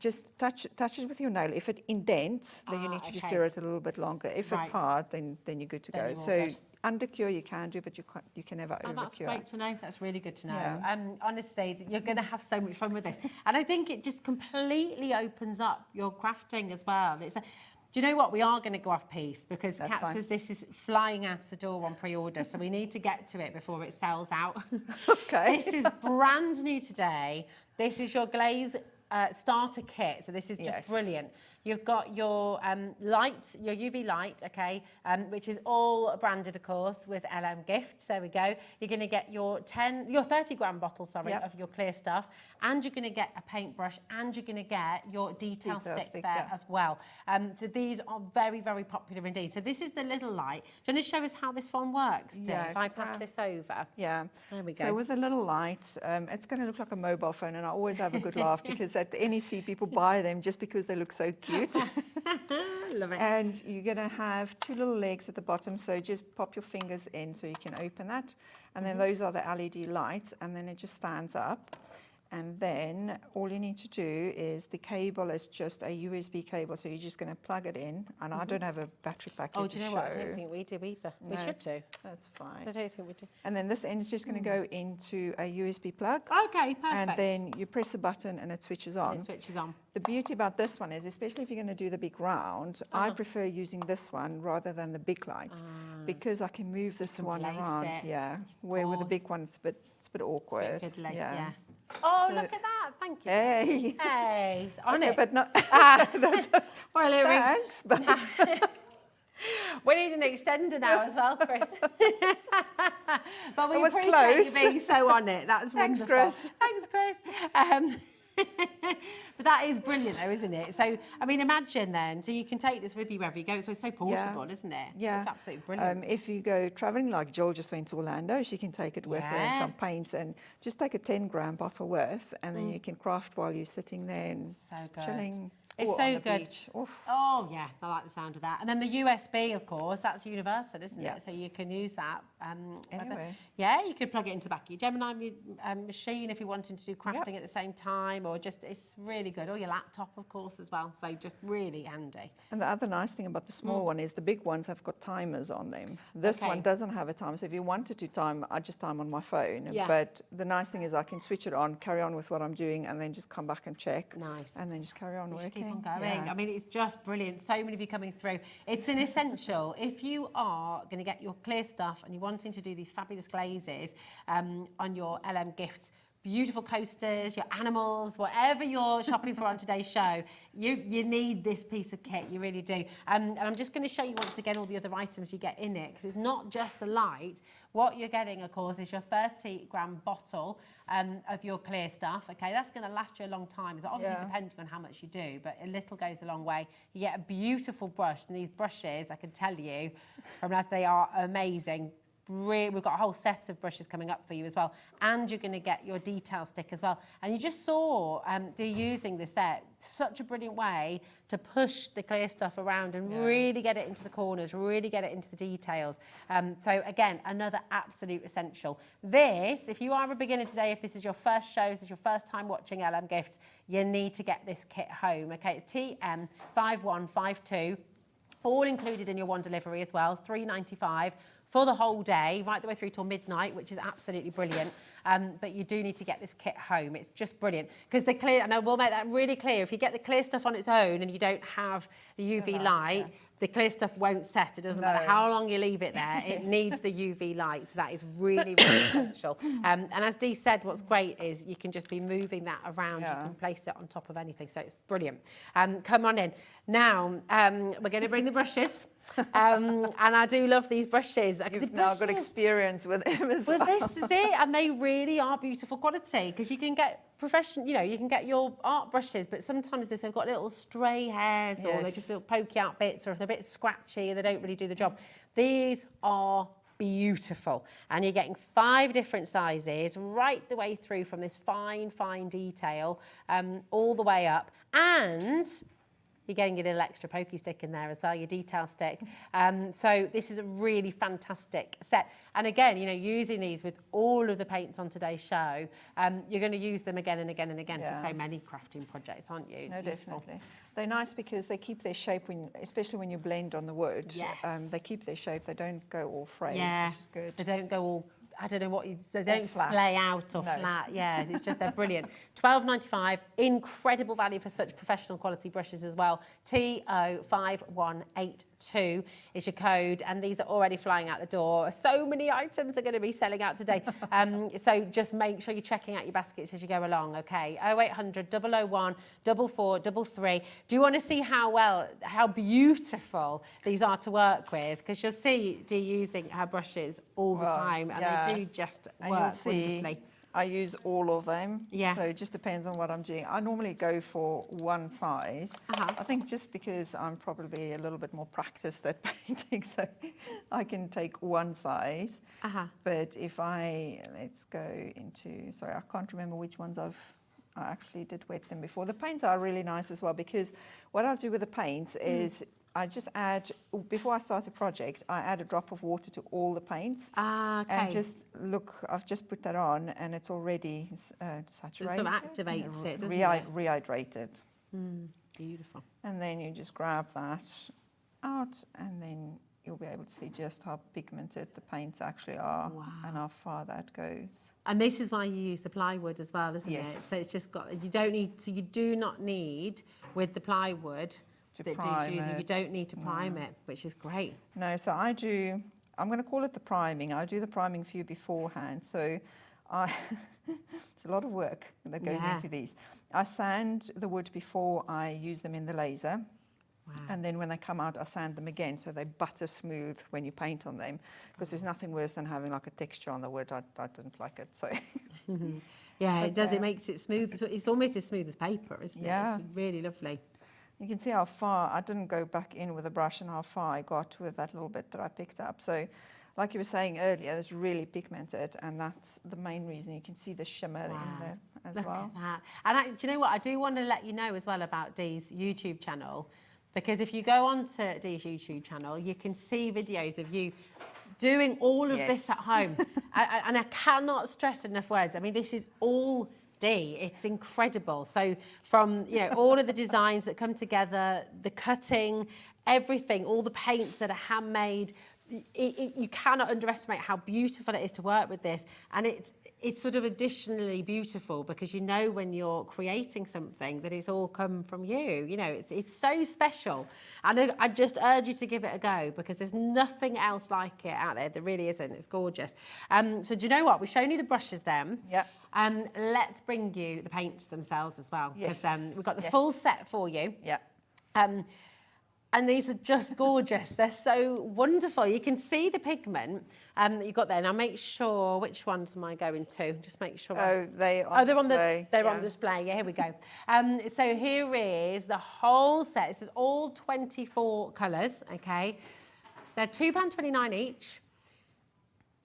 I: just touch it with your nail. If it indents, then you need to just cure it a little bit longer. If it's hard, then you're good to go. So under-cure you can do, but you can never over-cure.
E: That's great to know. That's really good to know.
I: Yeah.
E: Honestly, you're going to have so much fun with this. And I think it just completely opens up your crafting as well. Do you know what? We are going to go off piece because Kat says this is flying out the door on pre-order, so we need to get to it before it sells out.
I: Okay.
E: This is brand new today. This is your glaze starter kit, so this is just brilliant. You've got your light, your UV light, okay, which is all branded, of course, with LMGIFTS. There we go. You're going to get your 30-gram bottle, of your clear stuff, and you're going to get a paintbrush, and you're going to get your detail stick there as well. So these are very, very popular indeed. So this is the little light. Do you want to show us how this one works, Dee, if I pass this over?
I: Yeah.
E: There we go.
I: So with a little light, it's going to look like a mobile phone, and I always have a good laugh because at the NEC people buy them just because they look so cute.
E: Love it.
I: And you're going to have two little legs at the bottom, so just pop your fingers in so you can open that. And then those are the LED lights, and then it just stands up. And then all you need to do is the cable is just a USB cable, so you're just going to plug it in. And I don't have a battery pack to show.
E: Oh, do you know what? I don't think we do either.
I: No,
E: we should do.
I: That's fine.
E: I don't think we do.
I: And then this end is just going to go into a USB plug.
E: Okay, perfect.
I: And then you press a button and it switches on.
E: And it switches on.
I: The beauty about this one is, especially if you're going to do the big round, I prefer using this one rather than the big lights because I can move this one around.
E: it.
I: Yeah, where with the big one it's a bit awkward.
E: It's a bit fiddly,
I: yeah.
E: Oh,
I: So-
E: look at that. Thank you.
I: Hey.
E: Hey, it's on
I: Okay,
E: it.
I: but not.
E: Well, it rings.
I: Thanks. But
E: We need an extender now as well, Chris. But we
I: was
E: appreciate
I: close.
E: you being so on it. That's
I: Thanks,
E: wonderful.
I: Chris.
E: Thanks, Chris. But that is brilliant though, isn't it? So, I mean, imagine then, so you can take this with you wherever you go. So it's so portable, isn't it?
I: Yeah.
E: It's absolutely brilliant.
I: If you go traveling, like Joel just went to Orlando, she can take it with her and some paints and just take a 10-gram bottle worth, and then you can craft while you're sitting there and just chilling.
E: It's
I: or
E: so
I: on the
E: good.
I: beach. Oof.
E: Oh yeah, I like the sound of that. And then the USB, of course, that's universal, isn't
I: Yeah.
E: it? So you can use that.
I: Anyway.
E: Yeah, you could plug it into the back of your Gemini machine if you're wanting to do crafting at the same time, or just, it's really good. Or your laptop, of course, as well. So just really handy.
I: And the other nice thing about the small one is the big ones have got timers on them. This one doesn't have a timer. So if you wanted to time, I just time on my phone.
E: Yeah.
I: But the nice thing is I can switch it on, carry on with what I'm doing, and then just come back and check.
E: Nice.
I: And then just carry on working.
E: Just keep on going.
I: Yeah.
E: I mean, it's just brilliant. So many of you coming through. It's an essential. If you are going to get your clear stuff and you're wanting to do these fabulous glazes on your LMGIFTS, beautiful coasters, your animals, whatever you're shopping for on today's show, you need this piece of kit, you really do. And I'm just going to show you once again all the other items you get in it, because it's not just the light. What you're getting, of course, is your 30-gram bottle of your clear stuff. Okay, that's going to last you a long time. So obviously depending on how much you do, but a little goes a long way. You get a beautiful brush, and these brushes, I can tell you, from as they are amazing. We've got a whole set of brushes coming up for you as well, and you're going to get your detail stick as well. And you just saw Dee using this there. Such a brilliant way to push the clear stuff around and really get it into the corners, really get it into the details. So again, another absolute essential. This, if you are a beginner today, if this is your first show, this is your first time watching LMGIFTS, you need to get this kit home. Okay, it's TM5152, all included in your one delivery as well, $3.95. For the whole day, right the way through till midnight, which is absolutely brilliant. But you do need to get this kit home. It's just brilliant. Because the clear, and I will make that really clear, if you get the clear stuff on its own and you don't have the UV light, the clear stuff won't set. It doesn't matter how long you leave it there. It needs the UV light. So that is really, really essential. And as Dee said, what's great is you can just be moving that around. You can place it on top of anything. So it's brilliant. Come on in. Now, we're going to bring the brushes. And I do love these brushes.
I: You've now got experience with them as well.
E: Well, this is it, and they really are beautiful quality, because you can get professional, you know, you can get your art brushes, but sometimes if they've got little stray hairs or they just little pokey out bits, or if they're a bit scratchy, they don't really do the job. These are beautiful, and you're getting 5 different sizes right the way through, from this fine detail all the way up, and you're getting your little extra pokey stick in there as well, your detail stick. So this is a really fantastic set. And again, you know, using these with all of the paints on today's show, you're going to use them again and again and again for so many crafting projects, aren't you? It's beautiful.
I: Definitely. They're nice because they keep their shape, especially when you blend on the wood.
E: Yes.
I: They keep their shape. They don't go all frayed, which is good.
E: They don't go all, I don't know what, they don't splay out or flat. Yeah, it's just, they're brilliant. $12.95, incredible value for such professional quality brushes as well. TO5182 is your code, and these are already flying out the door. So many items are going to be selling out today. So just make sure you're checking out your baskets as you go along, okay? 0800 001 4433. Do you want to see how beautiful these are to work with? Because you'll see Dee using her brushes all the time, and they do just work wonderfully.
I: I use all of them.
E: Yeah.
I: So it just depends on what I'm doing. I normally go for one size. I think just because I'm probably a little bit more practiced at painting, so I can take one size. But if let's go into, sorry, I can't remember which ones I actually did wet them before. The paints are really nice as well, because what I'll do with the paints is I just add, before I start a project, I add a drop of water to all the paints. And just look, I've just put that on, and it's already saturated.
E: It sort of activates it, doesn't it?
I: Rehydrated.
E: Beautiful.
I: And then you just grab that out, and then you'll be able to see just how pigmented the paints actually are and how far that goes.
E: And this is why you use the plywood as well, isn't it? So it's just got, you do not need with the plywood that Dee's using, you don't need to prime it, which is great.
I: No, so I'm going to call it the priming. I do the priming for you beforehand. So it's a lot of work that goes into these. I sand the wood before I use them in the laser. And then when they come out, I sand them again, so they butter smooth when you paint on them, because there's nothing worse than having like a texture on the wood. I didn't like it, so.
E: Yeah, it does. It makes it smooth. So it's almost as smooth as paper, isn't it? It's really lovely.
I: You can see how far, I didn't go back in with a brush and how far I got with that little bit that I picked up. So like you were saying earlier, it's really pigmented, and that's the main reason. You can see the shimmer in there as well.
E: Look at that. And do you know what? I do want to let you know as well about Dee's YouTube channel, because if you go onto Dee's YouTube channel, you can see videos of you doing all of this at home. And I cannot stress enough words. I mean, this is all Dee. It's incredible. So from, you know, all of the designs that come together, the cutting, everything, all the paints that are handmade, you cannot underestimate how beautiful it is to work with this. And it's sort of additionally beautiful because you know when you're creating something that it's all come from you. You know, it's so special. And I just urge you to give it a go because there's nothing else like it out there. There really isn't. It's gorgeous. So do you know what? We've shown you the brushes then.
I: Yeah.
E: Let's bring you the paints themselves as well.
I: Yes.
E: Because we've got the full set for you.
I: Yeah.
E: And these are just gorgeous. They're so wonderful. You can see the pigment that you've got there. Now make sure, which ones am I going to? Just make sure.
I: They're
E: They're on display. Yeah, here we go. So here is the whole set. This is all 24 colours, okay? They're £2.29 each.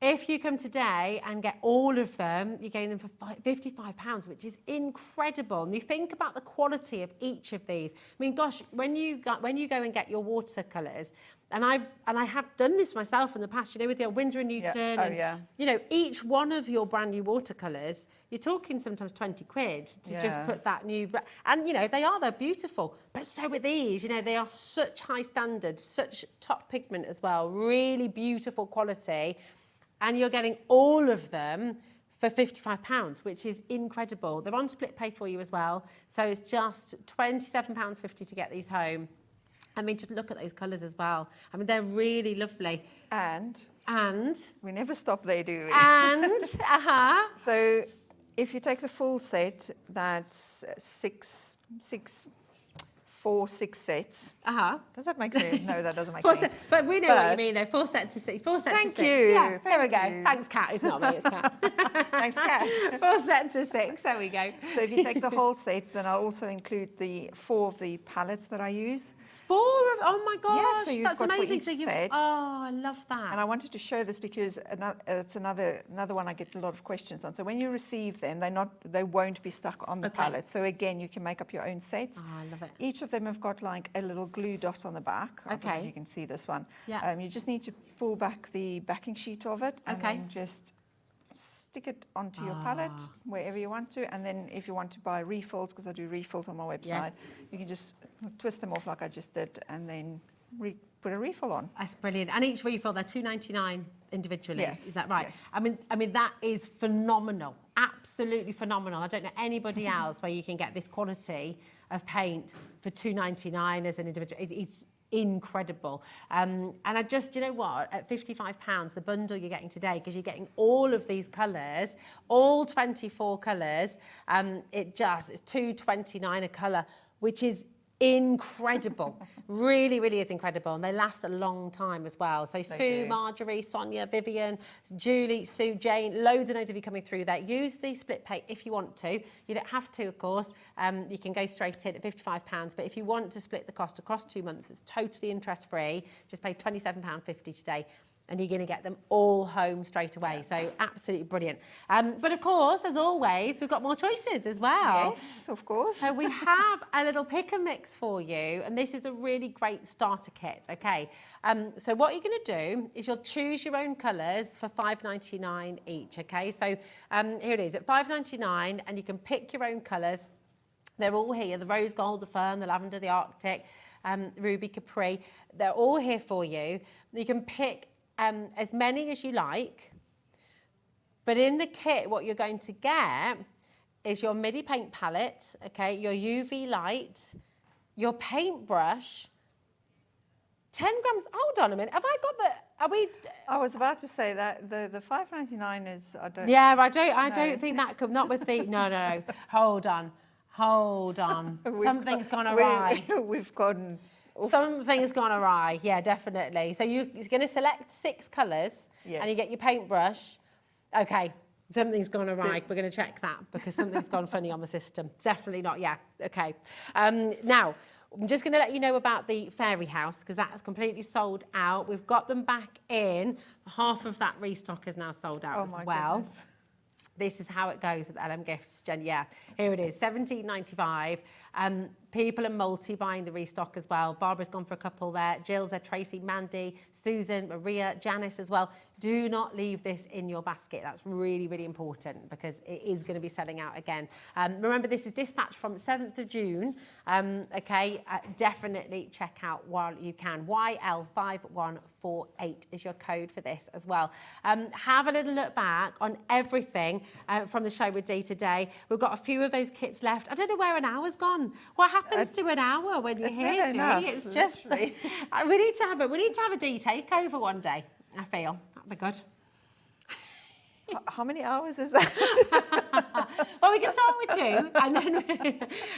E: If you come today and get all of them, you're getting them for £55, which is incredible. And you think about the quality of each of these. I mean, gosh, when you go and get your watercolours, and I have done this myself in the past, you know, with your Winsor & Newton. You know, each one of your brand new watercolours, you're talking sometimes 20 quid to just put that new, and you know, they're beautiful, but so with these, you know, they are such high standard, such top pigment as well, really beautiful quality. And you're getting all of them for £55, which is incredible. They're on split pay for you as well. So it's just £27.50 to get these home. I mean, just look at those colours as well. I mean, they're really lovely.
I: And we never stop there, do we?
E: And,
I: So if you take the full set, that's 4 6 sets. Does that make sense? No, that doesn't make sense.
E: But we know what you mean, though. 4 sets of 6. 4 sets of 6.
I: Thank you.
E: Yeah, there we go.
I: You.
E: Thanks, Kat. It's not me, it's Kat.
I: Thanks, Kat.
E: 4 sets of 6. There we go.
I: So if you take the whole set, then I'll also include the 4 of the palettes that I use.
E: 4 of, oh my gosh,
I: Yeah, so you've
E: that's
I: got for
E: amazing.
I: each
E: So you've,
I: set.
E: oh, I love that.
I: And I wanted to show this because it's another one I get a lot of questions on. So when you receive them, they won't be stuck on the palette. So again, you can make up your own sets.
E: Oh, I love it.
I: Each of them have got like a little glue dot on the back. I don't know if you can see this one.
E: Yeah.
I: You just need to pull back the backing sheet of it and then just stick it onto your palette wherever you want to. And then if you want to buy refills, because I do refills on my website, you can just twist them off like I just did and then put a refill on.
E: That's brilliant. And each refill, they're £2.99 individually.
I: Yes.
E: Is that right?
I: Yes.
E: I mean, that is phenomenal. Absolutely phenomenal. I don't know anybody else where you can get this quality of paint for £2.99 as an individual. It's incredible. And I just, you know what, at £55, the bundle you're getting today, because you're getting all of these colours, all 24 colours, it's £2.29 a colour, which is incredible. Really, really is incredible. And they last a long time as well. So Sue, Marjorie, Sonia, Vivian, Julie, Sue, Jane, loads and loads of you coming through there. Use the split pay if you want to. You don't have to, of course. You can go straight in at £55. But if you want to split the cost across 2 months, it's totally interest-free. Just pay £27.50 today. And you're going to get them all home straight away. So absolutely brilliant. But of course, as always, we've got more choices as well.
I: Yes, of course.
E: So we have a little pick and mix for you. And this is a really great starter kit, okay? So what you're going to do is you'll choose your own colours for £5.99 each, okay? So here it is, at £5.99, and you can pick your own colours. They're all here, the rose gold, the fern, the lavender, the arctic, ruby, capri. They're all here for you. You can pick as many as you like, but in the kit what you're going to get is your MIDI paint palette, okay, your UV light, your paintbrush, 10 grams, hold on a minute, have I got the,
I: I was about to say that the £5.99 is, I don't...
E: Yeah, I don't think that could, not with the, no, hold on, something's gone awry.
I: We've gone
E: Something's gone awry, yeah, definitely. So you're going to select 6 colours and you get your paintbrush. Okay, something's gone awry. We're going to check that because something's gone funny on the system. Definitely not, yeah, okay. Now, I'm just going to let you know about the fairy house because that is completely sold out. We've got them back in. Half of that restock is now sold out as well.
I: Goodness.
E: This is how it goes with LMGIFTS, Jen. Yeah, here it is, $17.95. People are multi-buying the restock as well. Barbara's gone for a couple there. Jill's there, Tracy, Mandy, Susan, Maria, Janice as well. Do not leave this in your basket. That's really, really important because it is going to be selling out again. Remember, this is dispatched from 7th of June. Definitely check out while you can. YL5148 is your code for this as well. Have a little look back on everything from the show with Dee today. We've got a few of those kits left. I don't know where an hour's gone. What happens to an hour when you're here, Dee? It's just we need to have a Dee takeover one day. I feel that'd be good.
I: How many hours is that?
E: Well, we can start with 2,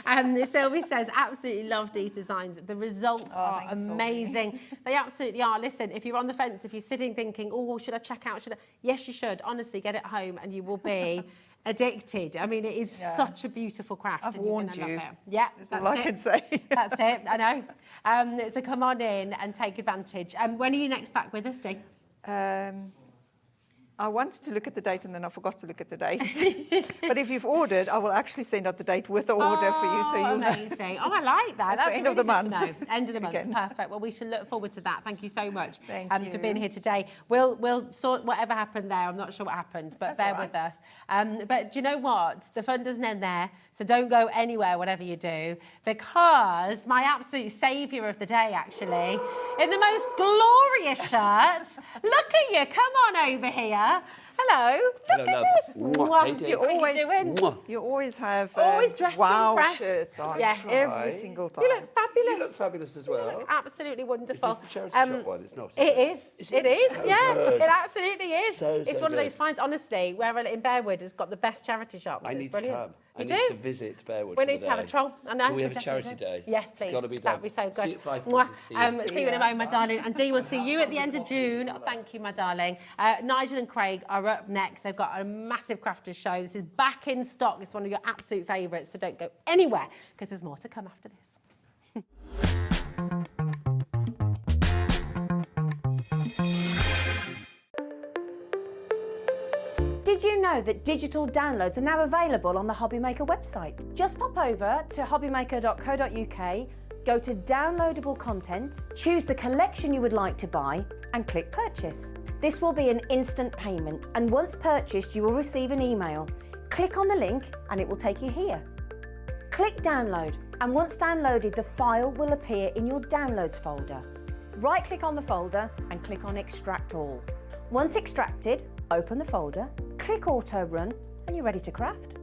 E: and then Sylvie says, absolutely love these designs. The results are amazing. They absolutely are. Listen, if you're on the fence, if you're sitting thinking, oh, should I check out? Yes, you should. Honestly, get it home and you will be addicted. I mean, it is such a beautiful craft.
I: I've warned you.
E: Yeah,
I: that's all I can say.
E: That's it, I know. So come on in and take advantage. When are you next back with us, Dee?
I: I wanted to look at the date and then I forgot to look at the date. But if you've ordered, I will actually send out the date with the order for you. So you'll
E: amazing. Oh, I like that. That's
I: the end
E: really
I: of the
E: good
I: month.
E: to know. End of the month.
I: Again.
E: Perfect. Well, we should look forward to that. Thank you so much
I: for
E: being here today. We'll sort whatever happened there. I'm not sure what happened, but bear with us. But do you know what? The fun doesn't end there. So don't go anywhere, whatever you do, because my absolute saviour of the day, actually, in the most glorious shirt. Look at you. Come on over here. Hello. Look at this.
I: You always have
E: always dressed
I: wow
E: in fresh
I: shirts on every single time.
E: You look fabulous.
J: You look fabulous as well.
E: You look absolutely wonderful.
J: Is this the charity shop one? It's not.
E: It is. It is.
J: So
E: yeah.
J: good.
E: It absolutely is. It's one
J: good.
E: of those finds. Honestly, where in Bearwood has got the best charity shops.
J: I need to come.
E: You
J: I
E: do?
J: need to visit Bearwood.
E: We need to have a troll. I know.
J: Can we have a charity day?
E: Yes, please.
J: It's got to be done.
E: That'd be so good.
J: See you at 5.
E: See you in a moment, my darling. And Dee will see you at the end of June. Thank you, my darling. Nigel and Craig are up next. They've got a massive crafters show. This is back in stock. It's one of your absolute favourites. So don't go anywhere because there's more to come after this.
A: Did you know that digital downloads are now available on the HobbyMaker website? Just pop over to hobbymaker.co.uk, go to downloadable content, choose the collection you would like to buy and click purchase. This will be an instant payment and once purchased you will receive an email. Click on the link and it will take you here. Click download and once downloaded the file will appear in your downloads folder. Right click on the folder and click on extract all. Once extracted, open the folder, click auto run and you're ready to craft.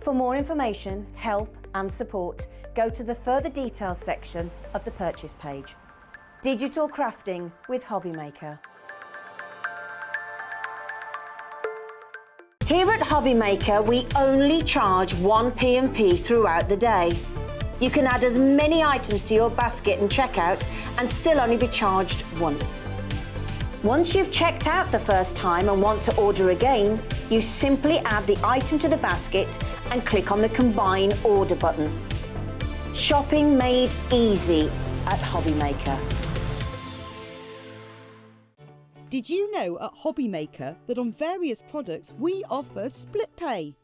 A: For more information, help and support, go to the further details section of the purchase page. Digital crafting with HobbyMaker. Here at HobbyMaker, we only charge 1 P&P throughout the day. You can add as many items to your basket and checkout and still only be charged once. Once you've checked out the first time and want to order again, you simply add the item to the basket and click on the Combine Order button. Shopping made easy at HobbyMaker.
C: Did you know at HobbyMaker that on various products we offer split pay?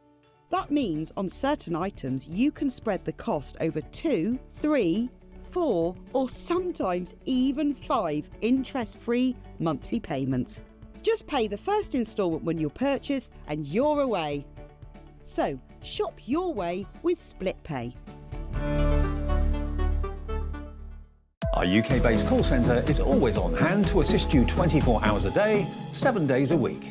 C: That means on certain items you can spread the cost over 2, 3, 4 or sometimes even 5 interest-free monthly payments. Just pay the first instalment when you purchase and you're away. So shop your way with split pay.
B: Our UK-based call centre is always on hand to assist you 24 hours a day, 7 days a week.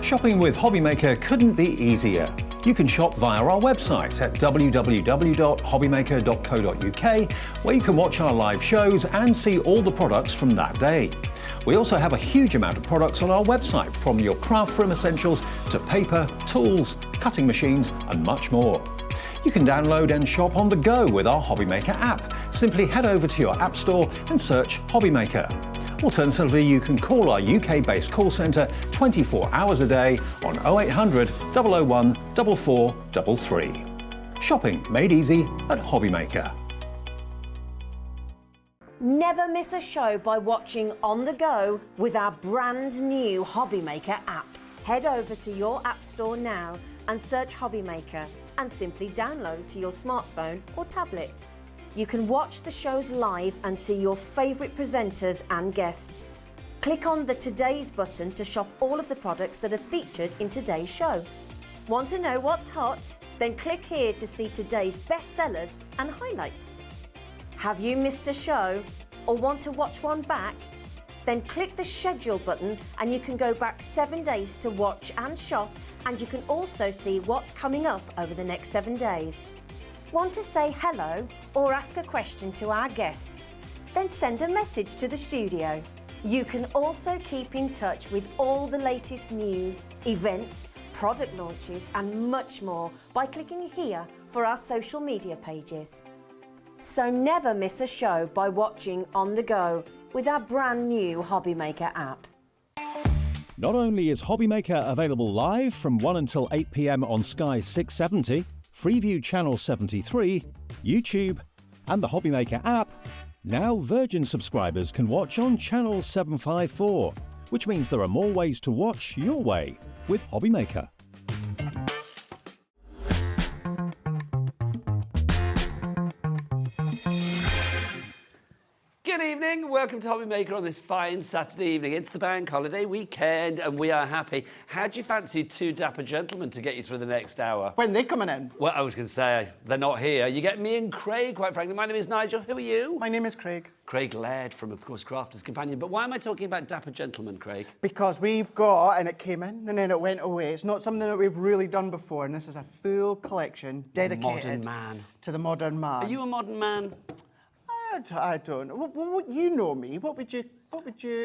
B: Shopping with HobbyMaker couldn't be easier. You can shop via our website at www.hobbymaker.co.uk, where you can watch our live shows and see all the products from that day. We also have a huge amount of products on our website, from your craft room essentials to paper, tools, cutting machines and much more. You can download and shop on the go with our HobbyMaker app. Simply head over to your app store and search HobbyMaker. Alternatively, you can call our UK-based call centre 24 hours a day on 0800 001 4433. Shopping made easy at HobbyMaker.
A: Never miss a show by watching on the go with our brand new HobbyMaker app. Head over to your app store now and search HobbyMaker and simply download to your smartphone or tablet. You can watch the shows live and see your favourite presenters and guests. Click on the Today's button to shop all of the products that are featured in today's show. Want to know what's hot? Then click here to see today's bestsellers and highlights. Have you missed a show or want to watch one back? Then click the schedule button and you can go back 7 days to watch and shop, and you can also see what's coming up over the next 7 days. Want to say hello or ask a question to our guests? Then send a message to the studio. You can also keep in touch with all the latest news, events, product launches and much more by clicking here for our social media pages. So never miss a show by watching on the go with our brand new HobbyMaker app.
H: Not only is HobbyMaker available live from 1 until 8 p.m. on Sky 670, Freeview Channel 73, YouTube, and the HobbyMaker app, now Virgin subscribers can watch on Channel 754, which means there are more ways to watch your way with HobbyMaker.
D: Good evening, welcome to HobbyMaker on this fine Saturday evening. It's the bank holiday weekend and we are happy. How'd you fancy two dapper gentlemen to get you through the next hour?
G: When are they coming in?
D: Well, I was going to say, they're not here. You get me and Craig, quite frankly. My name is Nigel. Who are you?
G: My name is Craig.
D: Craig Laird from, of course, Crafter's Companion. But why am I talking about dapper gentlemen, Craig?
G: Because we've got, and it came in and then it went away. It's not something that we've really done before, and this is a full collection dedicated
D: Modern man.
G: to the modern man.
D: Are you a modern man?
G: I don't know. What you know me. What would you?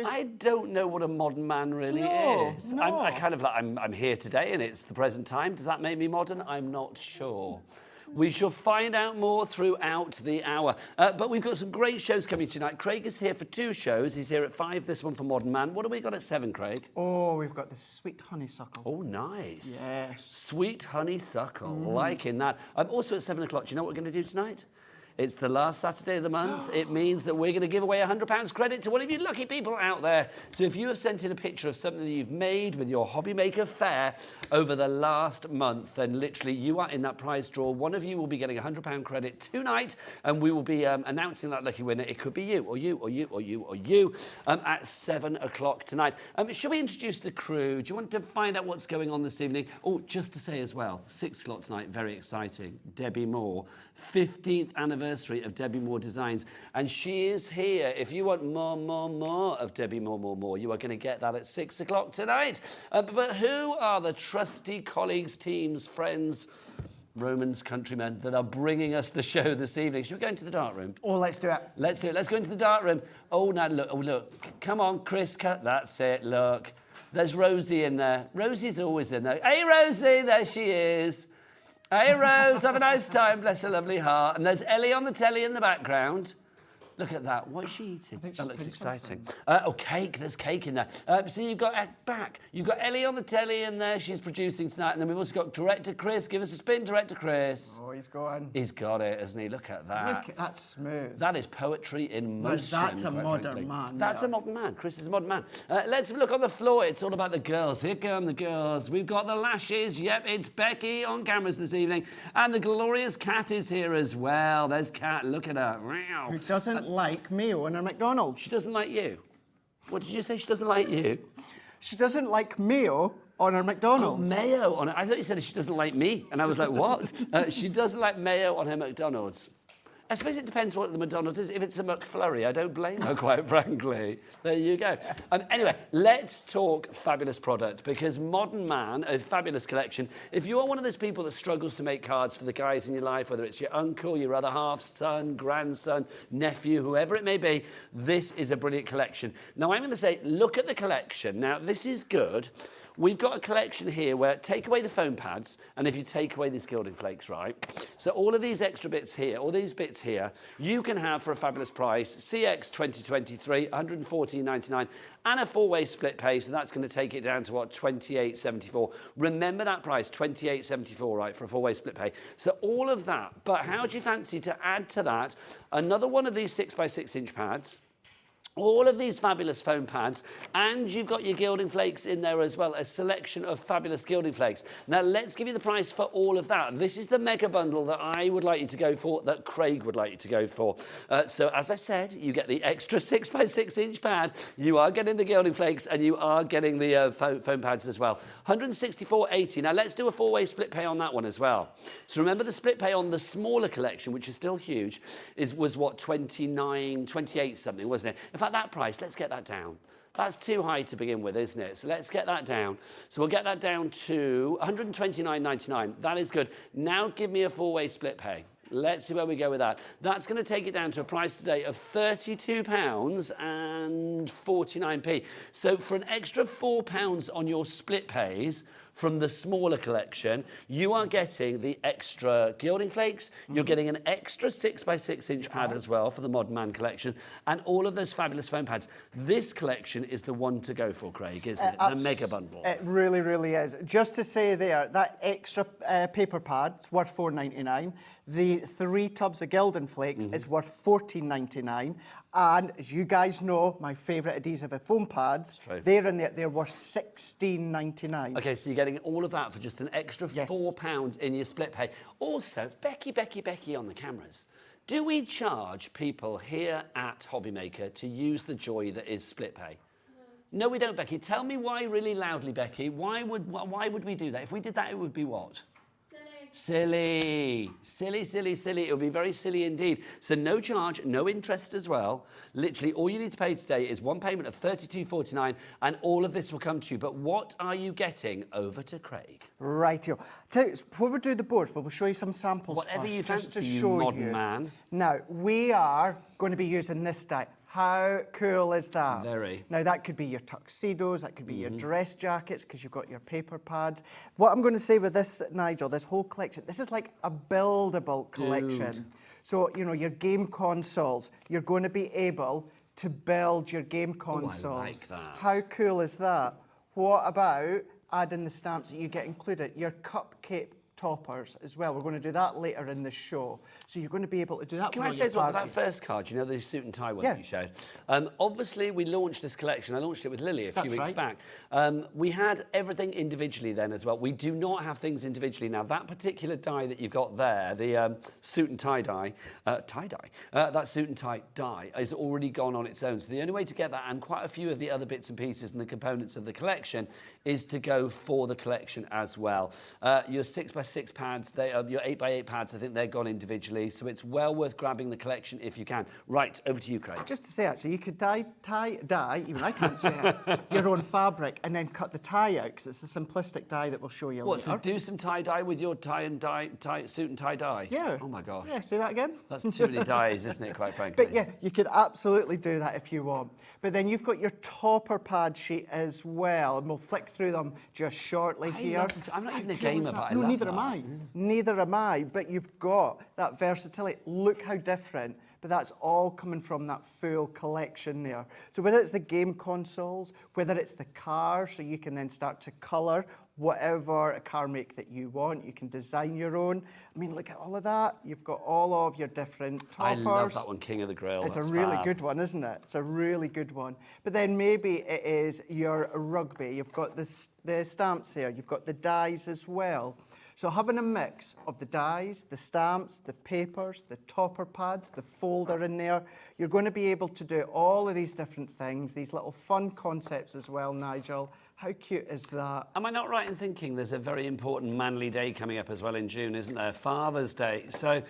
D: I don't know what a modern man really is.
G: No.
D: I'm here today and it's the present time. Does that make me modern? I'm not sure. We shall find out more throughout the hour. But we've got some great shows coming tonight. Craig is here for 2 shows. He's here at 5, this one for Modern Man. What have we got at 7, Craig?
G: Oh, we've got the sweet honeysuckle.
D: Oh, nice.
G: Yes.
D: Sweet honeysuckle, liking that. Also at 7 o'clock, do you know what we're going to do tonight? It's the last Saturday of the month. It means that we're going to give away £100 credit to one of you lucky people out there. So if you have sent in a picture of something that you've made with your HobbyMaker fare over the last month, then literally you are in that prize draw. One of you will be getting £100 credit tonight, and we will be announcing that lucky winner. It could be you, or you, or you, or you, or you, at 7 o'clock tonight. Shall we introduce the crew? Do you want to find out what's going on this evening? Oh, just to say as well, 6 o'clock tonight, very exciting. Debbi Moore, 15th anniversary of Debbi Moore Designs, and she is here. If you want more of Debbi Moore, you are going to get that at 6 o'clock tonight. But who are the trusty colleagues, teams, friends, Romans, countrymen that are bringing us the show this evening? Should we go into the dark room?
G: Oh, let's do it.
D: Let's do it. Let's go into the dark room. Oh, now look. Oh, look. Come on, Chris. That's it. Look. There's Rosie in there. Rosie's always in there. Hey, Rosie. There she is. Hey, Rose, have a nice time, bless her lovely heart. And there's Ellie on the telly in the background. Look at that. What is she eating? That looks exciting. Cake. There's cake in there. So you've got You've got Ellie on the telly in there. She's producing tonight. And then we've also got Director Chris. Give us a spin, Director Chris.
G: Oh, he's gone.
D: He's got it, hasn't he? Look at that.
G: Look, that's smooth.
D: That is poetry in motion.
G: That's a modern man.
D: That's a modern man. Chris is a modern man. Let's have a look on the floor. It's all about the girls. Here come the girls. We've got the Lashes. Yep, it's Becky on cameras this evening. And the glorious Cat is here as well. There's Cat. Look at her.
G: Who doesn't like mayo in her McDonald's?
D: She doesn't like you. What did you say? She doesn't like you?
G: She doesn't like mayo on her McDonald's.
D: Oh, mayo on it. I thought you said she doesn't like me. And I was like, what? She doesn't like mayo on her McDonald's. I suppose it depends what the McDonald's is. If it's a McFlurry, I don't blame her, quite frankly. There you go. Anyway, let's talk fabulous product, because Modern Man, a fabulous collection. If you are one of those people that struggles to make cards for the guys in your life, whether it's your uncle, your other half, son, grandson, nephew, whoever it may be, this is a brilliant collection. Now, I'm going to say, look at the collection. Now, this is good. we've got a collection here where take away the foam pads, and if you take away these gilding flakes, right? So all of these extra bits here, all these bits here, you can have for a fabulous price, CX 2023, $114.99, and a 4-way split pay, so that's going to take it down to what, $28.74. Remember that price, $28.74, right, for a 4-way split pay. So all of that, but how do you fancy to add to that another one of these 6x6 inch pads, all of these fabulous foam pads, and you've got your gilding flakes in there as well, a selection of fabulous gilding flakes. Now, let's give you the price for all of that. This is the mega bundle that I would like you to go for, that Craig would like you to go for. So, as I said, you get the extra 6x6 inch pad, you are getting the gilding flakes, and you are getting the foam pads as well. $164.80. Now, let's do a 4-way split pay on that one as well. So, remember the split pay on the smaller collection, which is still huge, was what, 28 something, wasn't it? In fact, that price, let's get that down. That's too high to begin with, isn't it? So let's get that down. So we'll get that down to $129.99. That is good. Now give me a 4-way split pay. Let's see where we go with that. That's going to take it down to a price today of £32.49. So for an extra £4 on your split pays from the smaller collection, you are getting the extra gilding flakes, you're getting an extra 6x6 inch pad as well for the Modern Man collection, and all of those fabulous foam pads. This collection is the one to go for, Craig, isn't it? The mega bundle.
G: It really, really is. Just to say there, that extra paper pad's worth $4.99. The 3 tubs of gilding flakes is worth $14.99. And as you guys know, my favourite adhesive foam pads, they're in there, they're worth $16.99.
D: Okay, so you're getting all of that for just an extra £4 in your split pay. Also, Becky on the cameras. Do we charge people here at HobbyMaker to use the joy that is split pay? No, we don't, Becky. Tell me why really loudly, Becky. Why would we do that? If we did that, it would be what? Silly. It would be very silly indeed. So no charge, no interest as well. Literally, all you need to pay today is one payment of $32.49, and all of this will come to you. But what are you getting? Over to Craig.
G: Rightio. Before we do the boards, we'll show you some samples.
D: Whatever
G: first,
D: you fancy,
G: just to
D: you
G: show
D: modern
G: you.
D: man.
G: Now, we are going to be using this die. How cool is that?
D: Very.
G: Now, that could be your tuxedos, that could be your dress jackets, because you've got your paper pads. What I'm going to say with this, Nigel, this whole collection, this is like a buildable collection.
D: Dude.
G: So, you know, your game consoles, you're going to be able to build your game consoles.
D: Oh, I like that.
G: How cool is that? What about adding the stamps that you get included? Your cupcake toppers as well. We're going to do that later in the show. So you're going to be able to do that.
D: Can I say as well, that first card, you know, the suit and tie one that you showed? Obviously, we launched this collection. I launched it with Lily a few weeks back. We had everything individually then as well. We do not have things individually now. That particular die that you've got there, the suit and tie dye, that suit and tie dye is already gone on its own. So the only way to get that, and quite a few of the other bits and pieces and the components of the collection, is to go for the collection as well. Your 6x6 pads, your 8x8 pads, I think they're gone individually, so it's well worth grabbing the collection if you can. Right, over to you, Craig.
G: Just to say, actually, you could dye, even I can't say it, your own fabric and then cut the tie out, because it's a simplistic dye that we'll show you later.
D: So do some tie-dye with your suit and tie-dye?
G: Yeah.
D: Oh, my gosh.
G: Yeah, say that again?
D: That's too many dyes, isn't it, quite frankly?
G: But yeah, you could absolutely do that if you want. But then you've got your topper pad sheet as well, and we'll flick through them just shortly here.
D: I'm not even a gamer, but I
G: No,
D: love
G: neither
D: that.
G: am I. Neither am I, but you've got that versatility. Look how different, but that's all coming from that full collection there. So whether it's the game consoles, whether it's the car, so you can then start to colour whatever a car make that you want. You can design your own. I mean, look at all of that. You've got all of your different toppers.
D: I love that one, King of the Grill.
G: It's
D: That's
G: a really
D: fab.
G: good one, isn't it? It's a really good one. But then maybe it is your rugby. You've got the stamps there. You've got the dies as well. So having a mix of the dies, the stamps, the papers, the topper pads, the folder in there, you're going to be able to do all of these different things, these little fun concepts as well, Nigel. How cute is that?
D: Am I not right in thinking there's a very important manly day coming up as well in June, isn't there? Father's Day. So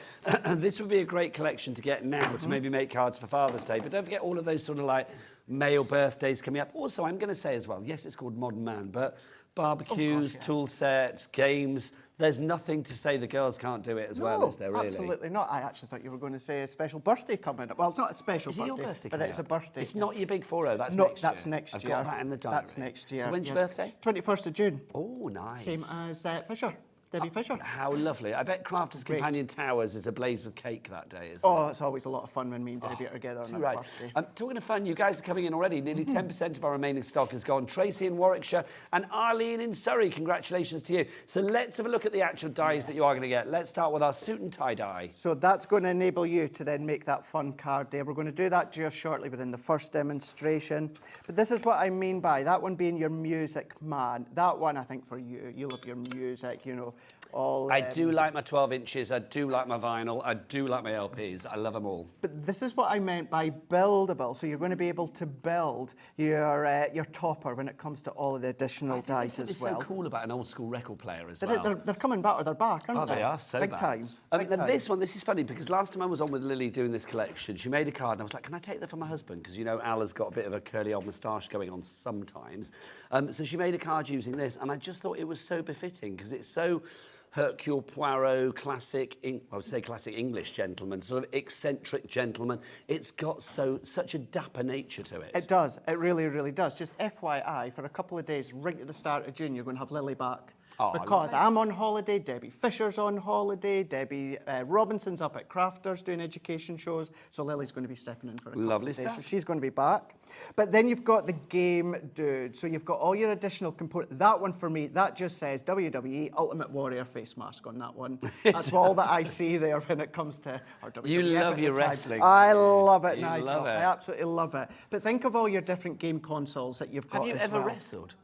D: this would be a great collection to get now to maybe make cards for Father's Day. But don't forget all of those sort of like male birthdays coming up. Also, I'm going to say as well, yes, it's called Modern Man, but barbecues, tool sets, games, there's nothing to say the girls can't do it as well, is there, really?
G: Absolutely not. I actually thought you were going to say a special birthday coming up. Well, it's not a special birthday.
D: Is it your birthday
G: but
D: coming
G: it's a
D: up?
G: birthday.
D: It's not your big 4-0, that's
G: No,
D: next year.
G: that's next
D: I've
G: year.
D: got that in the diary.
G: That's next year.
D: So When's your birthday?
G: 21st of June.
D: Oh, nice.
G: Same as Fisher, Debbie Fisher.
D: How lovely. I bet Crafters
G: Great.
D: Companion Towers is ablaze with cake that day, isn't
G: Oh,
D: it?
G: it's always a lot of fun when me and Debbie are together on our
D: Right.
G: birthday.
D: Talking of fun, you guys are coming in already. Nearly 10% of our remaining stock has gone. Tracy in Warwickshire and Arlene in Surrey. Congratulations to you. So let's have a look at the actual dies that you are going to get. Let's start with our suit and tie die.
G: So that's going to enable you to then make that fun card day. We're going to do that just shortly within the first demonstration. But this is what I mean by that one being your music man. That one, I think, for you, you love your music, you know. All,
D: I do like my 12 inches. I do like my vinyl. I do like my LPs. I love them all.
G: But this is what I meant by buildable. So you're going to be able to build your topper when it comes to all of the additional dice as well.
D: What's so cool about an old school record player as
G: They're,
D: well?
G: they're coming back, or they're back, aren't they?
D: Oh, they are so
G: big
D: bad.
G: time. Big
D: Now
G: time.
D: this is funny because last time I was on with Lily doing this collection, she made a card and I was like, can I take that for my husband? Because, you know, Al has got a bit of a curly old moustache going on sometimes. So she made a card using this and I just thought it was so befitting because it's so Hercule Poirot, classic, I would say classic English gentleman, sort of eccentric gentleman. It's got such a dapper nature to it.
G: It does. It really, really does. Just FYI, for a couple of days, right at the start of June, you're going to have Lily back.
D: Oh,
G: because I'm on holiday, Debbie Fisher's on holiday, Debbie Robinson's up at CRAFTER'S doing education shows, so Lily's going to be stepping in for a couple
D: Lovely
G: of days.
D: stuff.
G: So she's going to be back. But then you've got the game dude. So you've got all your additional components. That one for me, that just says WWE Ultimate Warrior face mask on that one. That's all that I see there when it comes to our WWF.
D: You love
G: at the
D: your
G: time.
D: wrestling.
G: I love it,
D: You
G: Nigel.
D: love it.
G: I absolutely love it. But think of all your different game consoles that you've got
D: Have you
G: as
D: ever
G: well.
D: wrestled?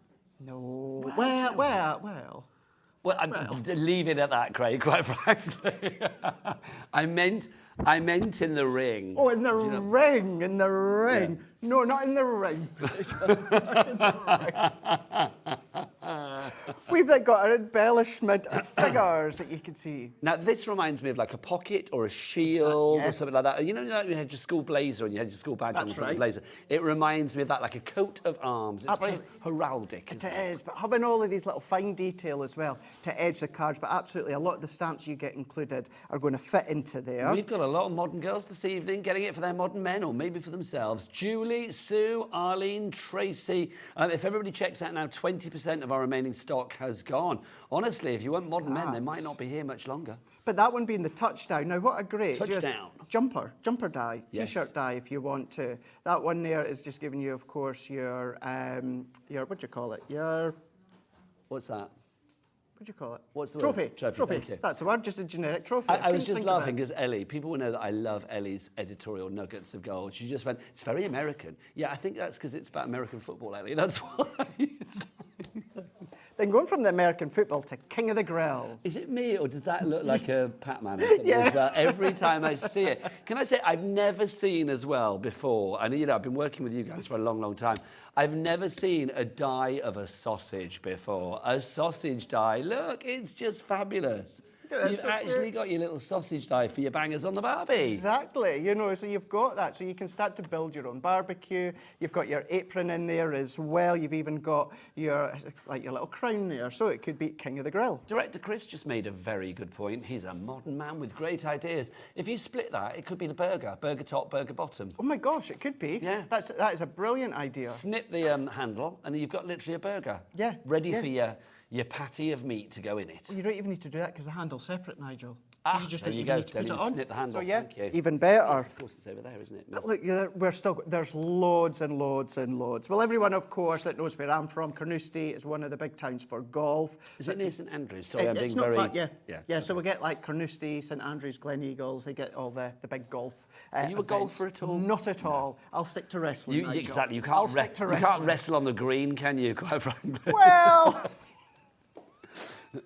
G: No. Well.
D: Well, I'm leave it at that, Craig, quite frankly. I meant in the ring.
G: Oh, in the ring, in the ring. Yeah. No, not in the ring. Not in the ring. We've then got an embellishment of figures that you can see.
D: Now, this reminds me of like a pocket or a shield or something like that. You know, like you had your school blazer and you had your school badge on the front of the blazer. It reminds me of that, like a coat of arms. It's very heraldic, isn't it?
G: It is, but having all of these little fine detail as well to edge the cards, but absolutely a lot of the stamps you get included are going to fit into there.
D: We've got a lot of modern girls this evening getting it for their modern men or maybe for themselves. Julie, Sue, Arlene, Tracy. If everybody checks out now, 20% of our remaining stock has gone. Honestly, if you want modern men, they might not be here much longer.
G: But that one being the touchdown. Now, what a great
D: Touchdown.
G: Jumper die, T-shirt die if you want to. That one there is just giving you, of course, your what do you call it?
D: What's that?
G: What do you call it?
D: What's the
G: trophy?
D: word? Trophy, thank you.
G: That's the word, just a generic trophy.
D: I was just laughing because Ellie, people will know that I love Ellie's editorial nuggets of gold. She just went, it's very American. Yeah, I think that's because it's about American football, Ellie. That's why.
G: Then going from the American football to King of the Grill.
D: Is it me or does that look like a Pac-Man or something as well? Every time I see it. Can I say, I've never seen as well before, and you know, I've been working with you guys for a long, long time. I've never seen a die of a sausage before. A sausage die. Look, it's just fabulous. You've actually got your little sausage die for your bangers on the barbie.
G: Exactly, you know, so you've got that. So you can start to build your own barbecue. You've got your apron in there as well. You've even got your little crown there. So it could be King of the Grill.
D: Director Chris just made a very good point. He's a modern man with great ideas. If you split that, it could be the burger top, burger bottom.
G: Oh my gosh, it could be.
D: Yeah.
G: That is a brilliant idea.
D: Snip the handle and then you've got literally a burger.
G: Yeah.
D: Ready for your patty of meat to go in it.
G: Well, you don't even need to do that because the handle's separate, Nigel.
D: There you go. Don't even snip the handle.
G: So yeah,
D: Thank you.
G: even better.
D: Of course, it's over there, isn't it?
G: But look, there's loads and loads and loads. Well, everyone, of course, that knows where I'm from, Carnoustie is one of the big towns for golf.
D: Is it near St Andrews? Sorry, I'm being
G: it's not
D: very...
G: far, yeah. So we get like Carnoustie, St Andrews, Glen Eagles. They get all the big golf.
D: Are you a
G: events.
D: golfer at all?
G: Not at all. I'll stick to wrestling. Nigel.
D: Exactly. You
G: I'll
D: can't,
G: stick to
D: you
G: wrestling.
D: can't wrestle on the green, can you? Quite frankly.
G: Well.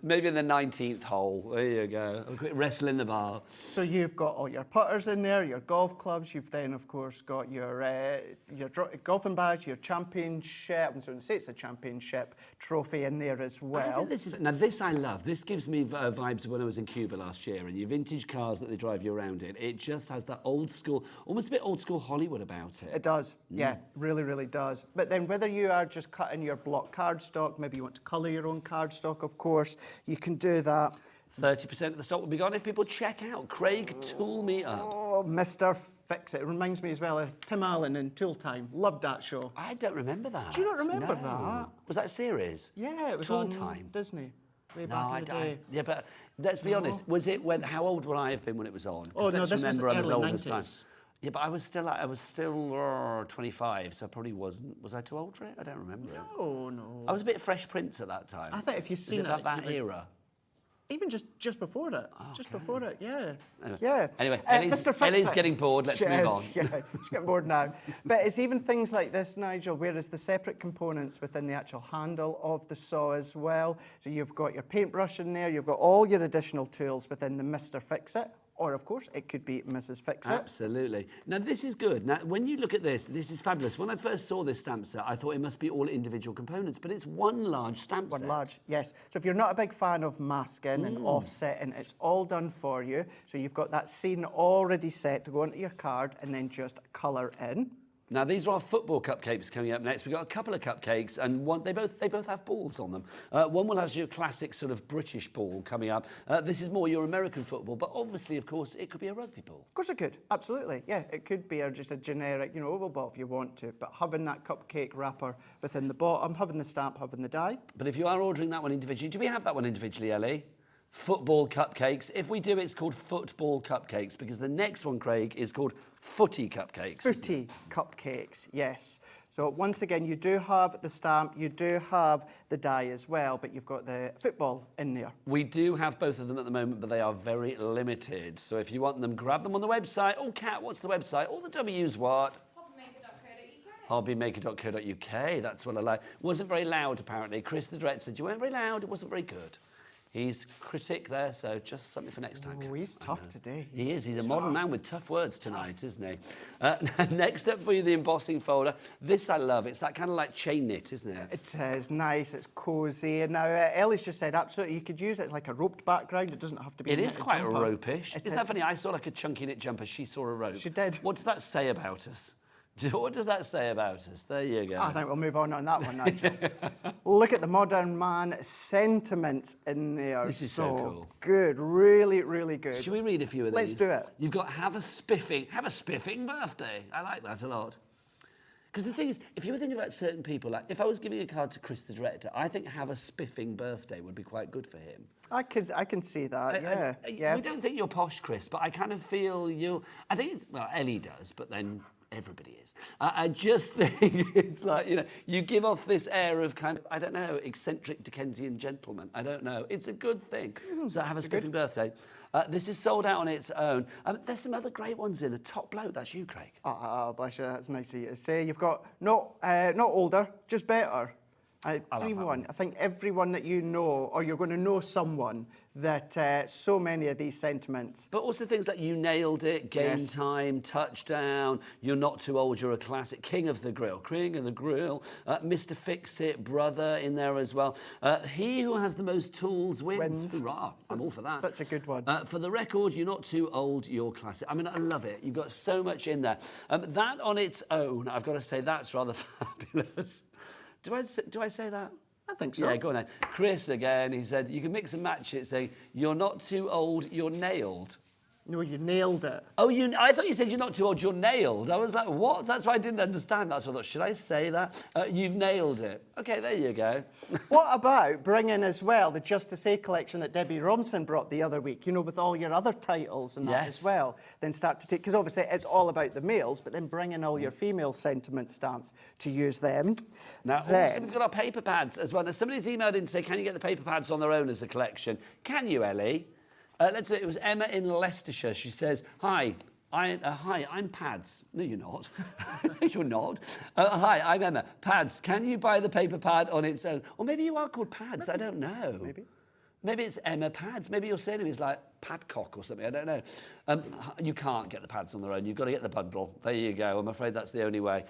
D: Maybe in the 19th hole. There you go. A quick wrestle in the bar.
G: So you've got all your putters in there, your golf clubs. You've then, of course, got your golfing badge, your championship. I'm going to say it's a championship trophy in there as well.
D: This I love. This gives me vibes of when I was in Cuba last year, and your vintage cars that they drive you around in. It just has that old school, almost a bit old school Hollywood about it.
G: It does. Yeah, really, really does. But then whether you are just cutting your block cardstock, maybe you want to colour your own cardstock, of course, you can do that.
D: 30% of the stock will be gone if people check out Craig Tool Me Up.
G: Oh, Mr. Fix It. It reminds me as well of Tim Allen in Tool Time. Loved that show.
D: I don't remember that.
G: Do you not remember
D: No.
G: that?
D: Was that a series?
G: Yeah, it was
D: Tool
G: on
D: Time.
G: Disney. Way
D: No,
G: back in the day.
D: yeah, but let's be honest. Was it when? How old would I have been when it was on? 'Cause
G: Oh, no,
D: let's
G: this was
D: remember I'm as
G: early
D: old as time.
G: 90s.
D: Yeah, but I was still 25, so I probably wasn't. Was I too old for it? I don't remember it.
G: Oh, no.
D: I was a bit Fresh Prince at that time.
G: I think if you've
D: Was
G: seen
D: it
G: it,
D: that
G: you would-
D: era.
G: Even just before it. Just
D: Okay.
G: before it, yeah.
D: Anyway.
G: Yeah.
D: Anyway,
G: Mr. Fix
D: Ellie's
G: It.
D: getting bored. Let's
G: She
D: move
G: is,
D: on.
G: Yeah, she's getting bored now. But it's even things like this, Nigel, whereas the separate components within the actual handle of the saw as well. So you've got your paintbrush in there, you've got all your additional tools within the Mr. Fix It, or of course it could be Mrs. Fix It.
D: Absolutely. Now this is good. Now when you look at this is fabulous. When I first saw this stamp set, I thought it must be all individual components, but it's one large stamp set.
G: One large, yes. So if you're not a big fan of masking and offsetting, it's all done for you. So you've got that scene already set to go onto your card and then just colour in.
D: Now these are our football cupcakes coming up next. We've got a couple of cupcakes, and they both have balls on them. One will have your classic sort of British ball coming up. This is more your American football, but obviously, of course, it could be a rugby ball.
G: Of course it could, absolutely. Yeah, it could be just a generic, oval ball if you want to, but having that cupcake wrapper within the bottom, having the stamp, having the die.
D: But if you are ordering that one individually, do we have that one individually, Ellie? Football cupcakes. If we do, it's called football cupcakes, because the next one, Craig, is called footy cupcakes.
G: Footy cupcakes, yes. So once again, you do have the stamp, you do have the die as well, but you've got the football in there.
D: We do have both of them at the moment, but they are very limited. So if you want them, grab them on the website. Oh, Kat, what's the website? All the W's what? HobbyMaker.co.uk. That's what I like. Wasn't very loud, apparently. Chris the Director said you weren't very loud. It wasn't very good. He's critic there, so just something for next time.
G: Oh, he's tough today.
D: He is. He's a modern man with tough words tonight, isn't he? Next up for you, the embossing folder. This I love. It's that kind of like chain knit, isn't it?
G: It is nice, it's cosy. And now Ellie's just said absolutely you could use it as like a roped background. It doesn't have to be
D: It
G: a
D: is
G: knitted
D: quite
G: jumper.
D: ropish.
G: It
D: Isn't that funny? I saw like a chunky knit jumper. She saw a rope.
G: She did.
D: What does that say about us? What does that say about us? There you go.
G: I think we'll move on that one, Nigel. Look at the modern man sentiment in there.
D: This is so cool.
G: Good, really, really good.
D: Should we read a few of these?
G: Let's do it.
D: You've got have a spiffing birthday. I like that a lot. Because the thing is, if you were thinking about certain people, like if I was giving a card to Chris the Director, I think have a spiffing birthday would be quite good for him.
G: I can see that, yeah.
D: We don't think you're posh, Chris, but I kind of feel you. I think, well, Ellie does, but then everybody is. I just think it's like, you give off this air of kind of, I don't know, eccentric Dickensian gentleman. I don't know. It's a good thing. So have a spiffing birthday. This is sold out on its own. There's some other great ones in. The top bloke, that's you, Craig.
G: Oh, bless you, that's nice of you to say. You've got not older, just better. Everyone, I think everyone that you know, or you're going to know someone that so many of these sentiments.
D: But also things like you nailed it, game
G: Yes.
D: time, touchdown, you're not too old, you're a classic, king of the grill, Mr. Fix It, brother in there as well. He who has the most tools wins. Hurrah, I'm all for that.
G: Such a good one.
D: For the record, you're not too old, you're classic. I mean, I love it. You've got so much in there. That on its own, I've got to say, that's rather fabulous. Do I say that?
G: I think so.
D: Yeah, go on then. Chris again, he said, you can mix and match it, saying, you're not too old, you're nailed.
G: No, you nailed it.
D: Oh, I thought you said you're not too old, you're nailed. I was like, what? That's why I didn't understand that. So I thought, should I say that? You've nailed it. Okay, there you go.
G: What about bringing as well the Justice A collection that Debbie Romson brought the other week, with all your other titles and that
D: Yes.
G: as well? Then start to take, because obviously it's all about the males, but then bring in all your female sentiment stamps to use them.
D: Now, also, we've got our paper pads as well. Now, somebody's emailed in to say, can you get the paper pads on their own as a collection? Can you, Ellie? Let's say it was Emma in Leicestershire. She says, hi, I'm Pads. No, you're not. No, you're not. Hi, I'm Emma. Pads, can you buy the paper pad on its own? Or maybe you are called Pads. I don't know. Maybe it's Emma Pads. Maybe your surname is like Padcock or something. I don't know. You can't get the pads on their own. You've got to get the bundle. There you go. I'm afraid that's the only way.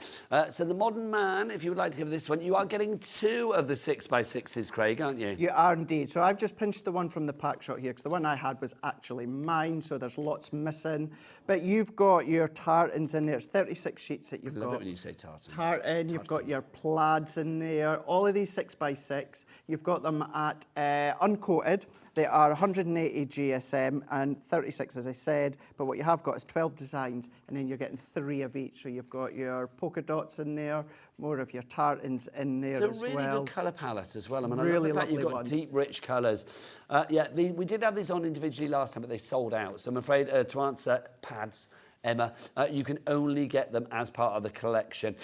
D: So the Modern Man, if you would like to give this one, you are getting 2 of the 6x6s, Craig, aren't you?
G: You are indeed. So I've just pinched the one from the pack shot here because the one I had was actually mine, so there's lots missing. But you've got your tartans in there. It's 36 sheets that you've
D: I love
G: got.
D: it when you say tartan.
G: Tartan, you've got your plaids in there. All of these 6x6. You've got them at uncoated. They are 180 GSM. them, and 36, as I said, but what you have got is 12 designs, and then you're getting 3 of each. So you've got your polka dots in there, more of your tartans in there as well.
D: It's a really good colour palette as well. I mean,
G: Really
D: I love the fact you've
G: lovely
D: got
G: ones.
D: deep, rich colours. We did have these on individually last time, but they sold out. So I'm afraid to answer pads, Emma, you can only get them as part of the collection.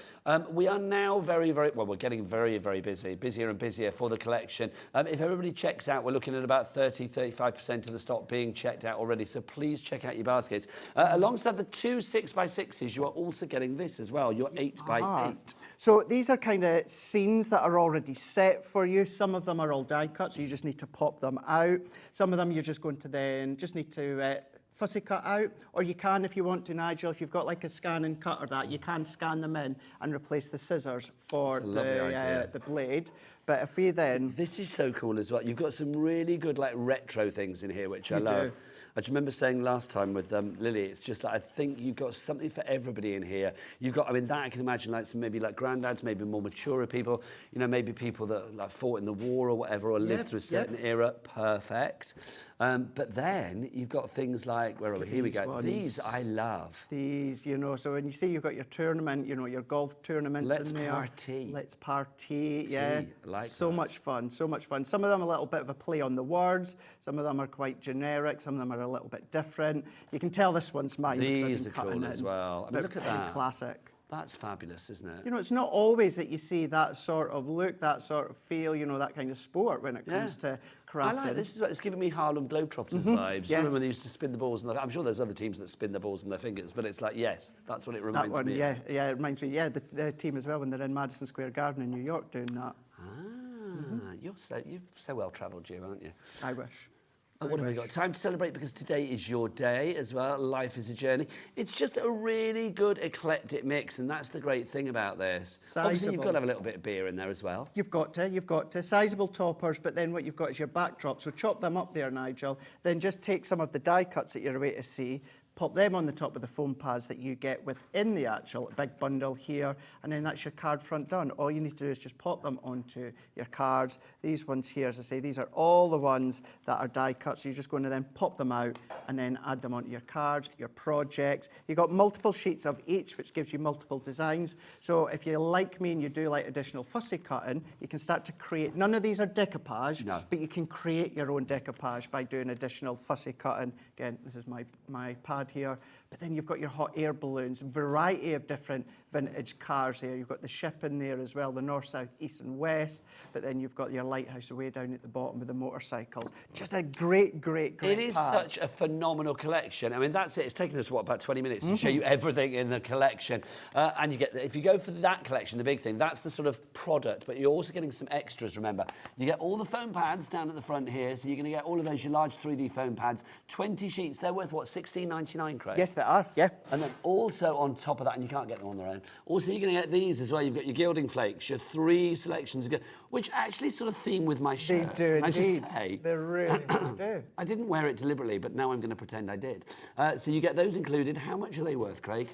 D: We are now we're getting very, very busy, busier and busier for the collection. If everybody checks out, we're looking at about 35% of the stock being checked out already, so please check out your baskets. Alongside the 2 6x6s, you are also getting this as well, your 8x8.
G: So these are kind of scenes that are already set for you. Some of them are all die cut, so you just need to pop them out. Some of them you're just going to then just need to fussy cut out, or you can, if you want to, Nigel, if you've got like a scan and cut or that, you can scan them in and replace the scissors for the blade. But if we then...
D: This is so cool as well. You've got some really good like retro things in here, which I love. I just remember saying last time with Lily, it's just like, I think you've got something for everybody in here. You've got, I mean, that I can imagine like some maybe like granddads, maybe more mature people, you know, maybe people that like fought in the war or whatever, or lived through a certain era. Perfect. But then you've got things like, where are we? Here we go. These I love.
G: These, you know, so when you see you've got your tournament, you know, your golf tournaments in there. Let's party. Yeah.
D: Like
G: so much fun, so much fun. Some of them a little bit of a play on the words. Some of them are quite generic. Some of them are a little bit different. You can tell this one's mine.
D: These are cool as well. I mean, look at that.
G: Classic.
D: That's fabulous, isn't it?
G: You know, it's not always that you see that sort of look, that sort of feel, you know, that kind of sport when it comes to crafting.
D: I like this. It's giving me Harlem Globetrotters vibes. Remember when they used to spin the balls? I'm sure there's other teams that spin the balls on their fingers, but it's like, yes, that's what it reminds me of.
G: Yeah, it reminds me. Yeah, the team as well when they're in Madison Square Garden in New York doing that.
D: You're so well travelled, you, aren't you?
G: I wish.
D: What have we got? Time to celebrate, because today is your day as well. Life is a journey. It's just a really good eclectic mix, and that's the great thing about this. Obviously, you've got to have a little bit of beer in there as well.
G: You've got to. Sizable toppers, but then what you've got is your backdrop. So chop them up there, Nigel. Then just take some of the die cuts that you're away to see, pop them on the top of the foam pads that you get within the actual big bundle here, and then that's your card front done. All you need to do is just pop them onto your cards. These ones here, as I say, these are all the ones that are die cut, so you're just going to then pop them out and then add them onto your cards, your projects. You've got multiple sheets of each, which gives you multiple designs. So if you're like me and you do like additional fussy cutting, you can start to create, none of these are decoupage, but you can create your own decoupage by doing additional fussy cutting. Again, this is my pad here, but then you've got your hot air balloons, variety of different vintage cars here. You've got the ship in there as well, the north, south, east and west, but then you've got your lighthouse way down at the bottom with the motorcycles. Just a great
D: It is such a phenomenal collection. I mean, that's it. It's taken us, about 20 minutes to show you everything in the collection. And you get, if you go for that collection, the big thing, that's the sort of product, but you're also getting some extras, remember. You get all the foam pads down at the front here, so you're going to get all of those, your large 3D foam pads, 20 sheets. They're worth, what, $16.99, Craig?
G: Yes, they are, yeah.
D: And then also on top of that, and you can't get them on their own, also you're going to get these as well. You've got your gilding flakes, your 3 selections, which actually sort of theme with my shirt.
G: They do indeed.
D: Just say,
G: they really do.
D: I didn't wear it deliberately, but now I'm going to pretend I did. So you get those included. How much are they worth, Craig?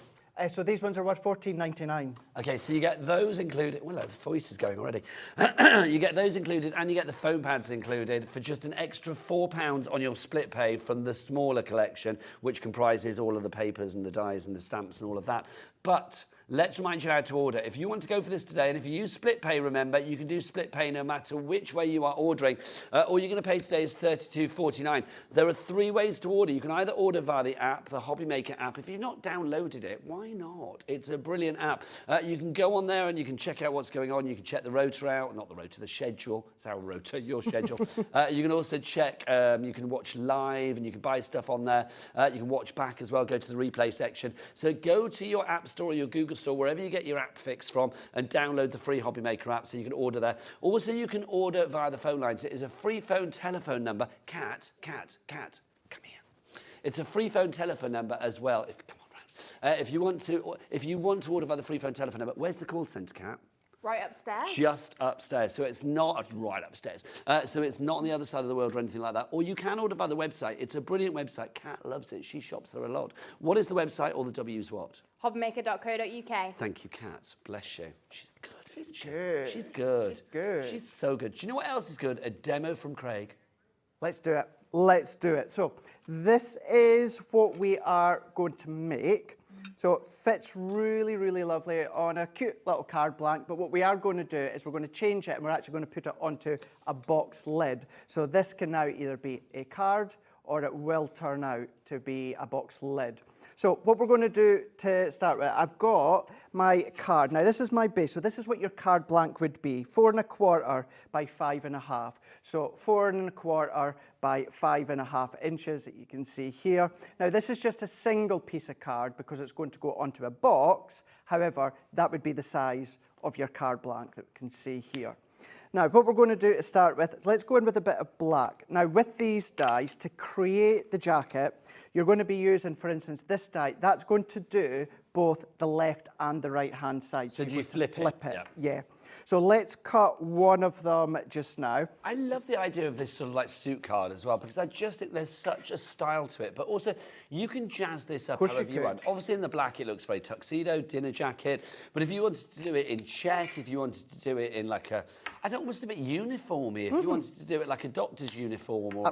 G: So these ones are worth $14.99.
D: Okay, so you get those included. Well, the voice is going already. You get those included, and you get the foam pads included for just an extra £4 on your split pay from the smaller collection, which comprises all of the papers and the dies and the stamps and all of that. But let's remind you how to order. If you want to go for this today, and if you use split pay, remember, you can do split pay no matter which way you are ordering. All you're going to pay today is $32.49. There are 3 ways to order. You can either order via the app, the HobbyMaker app. If you've not downloaded it, why not? It's a brilliant app. You can go on there and you can check out what's going on. You can check the rotor out, not the rotor, the schedule. It's our rotor, your schedule. You can also check, you can watch live and you can buy stuff on there. You can watch back as well, go to the replay section. So go to your app store or your Google Store, wherever you get your app fix from, and download the free HobbyMaker app so you can order there. Also, you can order via the phone lines. It is a free phone telephone number. Cat, come here. It's a free phone telephone number as well. Come on round. If you want to order via the free phone telephone number, where's the call centre, Cat?
K: Right upstairs?
D: Just upstairs. So it's not right upstairs. So it's not on the other side of the world or anything like that. Or you can order by the website. It's a brilliant website. Kat loves it. She shops there a lot. What is the website? All the W's what?
K: HobbyMaker.co.uk.
D: Thank you, Kat. Bless you. She's good.
G: She's good.
D: She's good.
G: She's good.
D: She's so good. Do you know what else is good? A demo from Craig.
G: Let's do it. let's do it. So this is what we are going to make. So it fits really, really lovely on a cute little card blank, but what we are going to do is we're going to change it and we're actually going to put it onto a box lid. So this can now either be a card or it will turn out to be a box lid. So what we're going to do to start with, I've got my card. Now this is my base, so this is what your card blank would be, 4 1/4 by 5 1/2. So 4 1/4 by 5 1/2 inches that you can see here. Now this is just a single piece of card because it's going to go onto a box. However, that would be the size of your card blank that we can see here. Now, what we're going to do to start with is let's go in with a bit of black. Now, with these dies, to create the jacket, you're going to be using, for instance, this die. That's going to do both the left and the right-hand side.
J: So do you flip
G: it?
J: Yeah.
G: So let's cut one of them just now.
J: I love the idea of this sort of like suit card as well, because I just think there's such a style to it. But also, you can jazz this up however you want. Obviously, in the black, it looks very tuxedo, dinner jacket. But if you wanted to do it in check, if you wanted to do it in like a, almost a bit uniformy, if you wanted to do it like a doctor's uniform or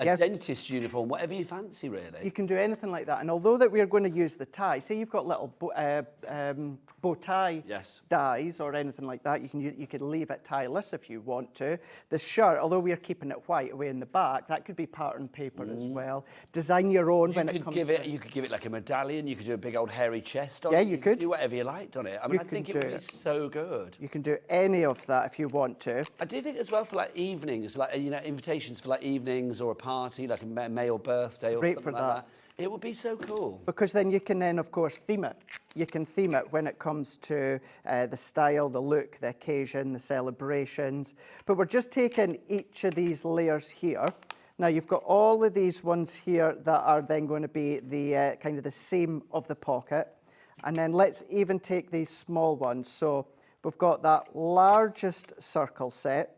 J: a dentist's uniform, whatever you fancy, really.
G: You can do anything like that. And although that we're going to use the tie, say you've got little bow tie dies or anything like that, you could leave it tieless if you want to. The shirt, although we are keeping it white away in the back, that could be pattern paper as well. Design your own when it comes to
J: You could give it like a medallion. You could do a big old hairy chest on it.
G: Yeah, you could.
J: Do whatever you liked on it. I mean, I think it would be so good.
G: You can do any of that if you want to.
J: I do think as well for like evenings, like, you know, invitations for like evenings or a party, like a male birthday or something like that. It would be so cool.
G: Because then you can then, of course, theme it. You can theme it when it comes to the style, the look, the occasion, the celebrations. But we're just taking each of these layers here. Now, you've got all of these ones here that are then going to be the kind of the seam of the pocket. And then let's even take these small ones. So we've got that largest circle set.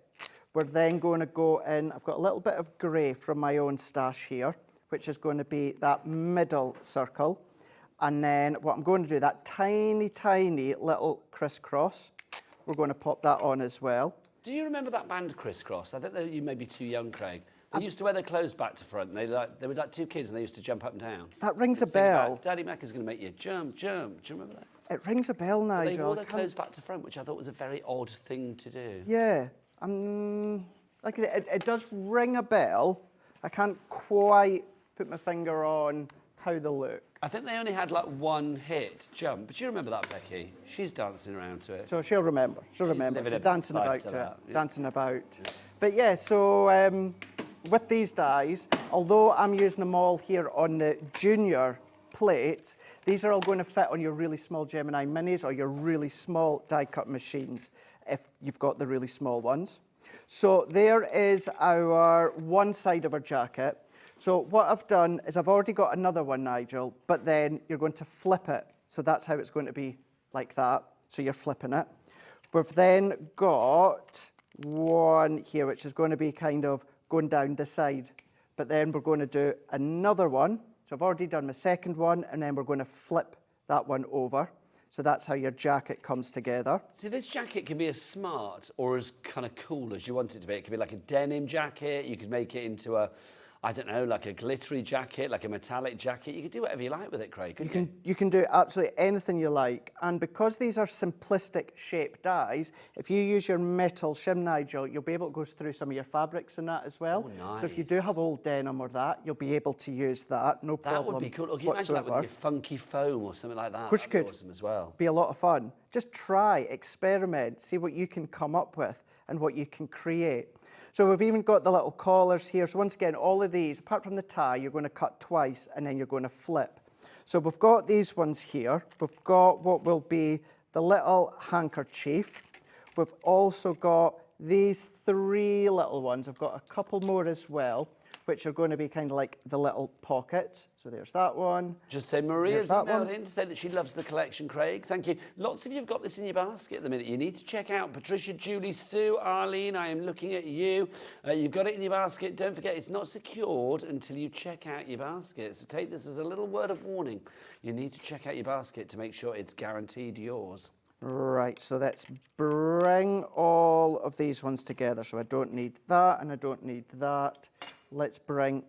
G: We're then going to go in. I've got a little bit of grey from my own stash here, which is going to be that middle circle. And then what I'm going to do, that tiny, tiny little crisscross, we're going to pop that on as well.
J: Do you remember that band Crisscross? I think that you may be too young, Craig. They used to wear their clothes back to front. And they were like two kids and they used to jump up and down.
G: That rings a bell.
J: Daddy Mac is going to make you jump, jump. Do you remember that?
G: It rings a bell, Nigel.
J: But they wore their clothes back to front, which I thought was a very odd thing to do.
G: Yeah. Like I said, it does ring a bell. I can't quite put my finger on how they look.
J: I think they only had like one hit, jump. But you remember that, Becky? She's dancing around to it.
G: So she'll remember. She's dancing about to it.
J: Yeah.
G: Dancing about. Yeah. But yeah, so with these dies, although I'm using them all here on the junior plates, these are all going to fit on your really small Gemini Minis or your really small die cut machines if you've got the really small ones. So there is our one side of our jacket. So what I've done is I've already got another one, Nigel, but then you're going to flip it. So that's how it's going to be like that. So you're flipping it. We've then got one here, which is going to be kind of going down the side. But then we're going to do another one. So I've already done my second one, and then we're going to flip that one over. So that's how your jacket comes together.
J: See, this jacket can be as smart or as kind of cool as you want it to be. It could be like a denim jacket. You could make it into a, I don't know, like a glittery jacket, like a metallic jacket. You could do whatever you like with it, Craig, couldn't you?
G: You can do absolutely anything you like. And because these are simplistic shape dies, if you use your metal shim, Nigel, you'll be able to go through some of your fabrics and that as well.
J: Oh, nice.
G: So if you do have old denim or that, you'll be able to use that, no problem.
J: That would be cool. Or can you imagine that with your funky foam or something like that?
G: Of course you could.
J: Awesome as well.
G: Be a lot of fun. Just try, experiment, see what you can come up with and what you can create. So we've even got the little collars here. So once again, all of these, apart from the tie, you're going to cut twice and then you're going to flip. So we've got these ones here. We've got what will be the little handkerchief. We've also got these three little ones. I've got a couple more as well, which are going to be kind of like the little pockets. So there's that one.
J: Just say Maria's emailed in to say that she loves the collection, Craig. Thank you. Lots of you have got this in your basket at the minute. You need to check out Patricia, Julie, Sue, Arlene. I am looking at you. You've got it in your basket. Don't forget, it's not secured until you check out your basket. So take this as a little word of warning. You need to check out your basket to make sure it's guaranteed yours.
G: Right, so let's bring all of these ones together. So I don't need that and I don't need that. let's bring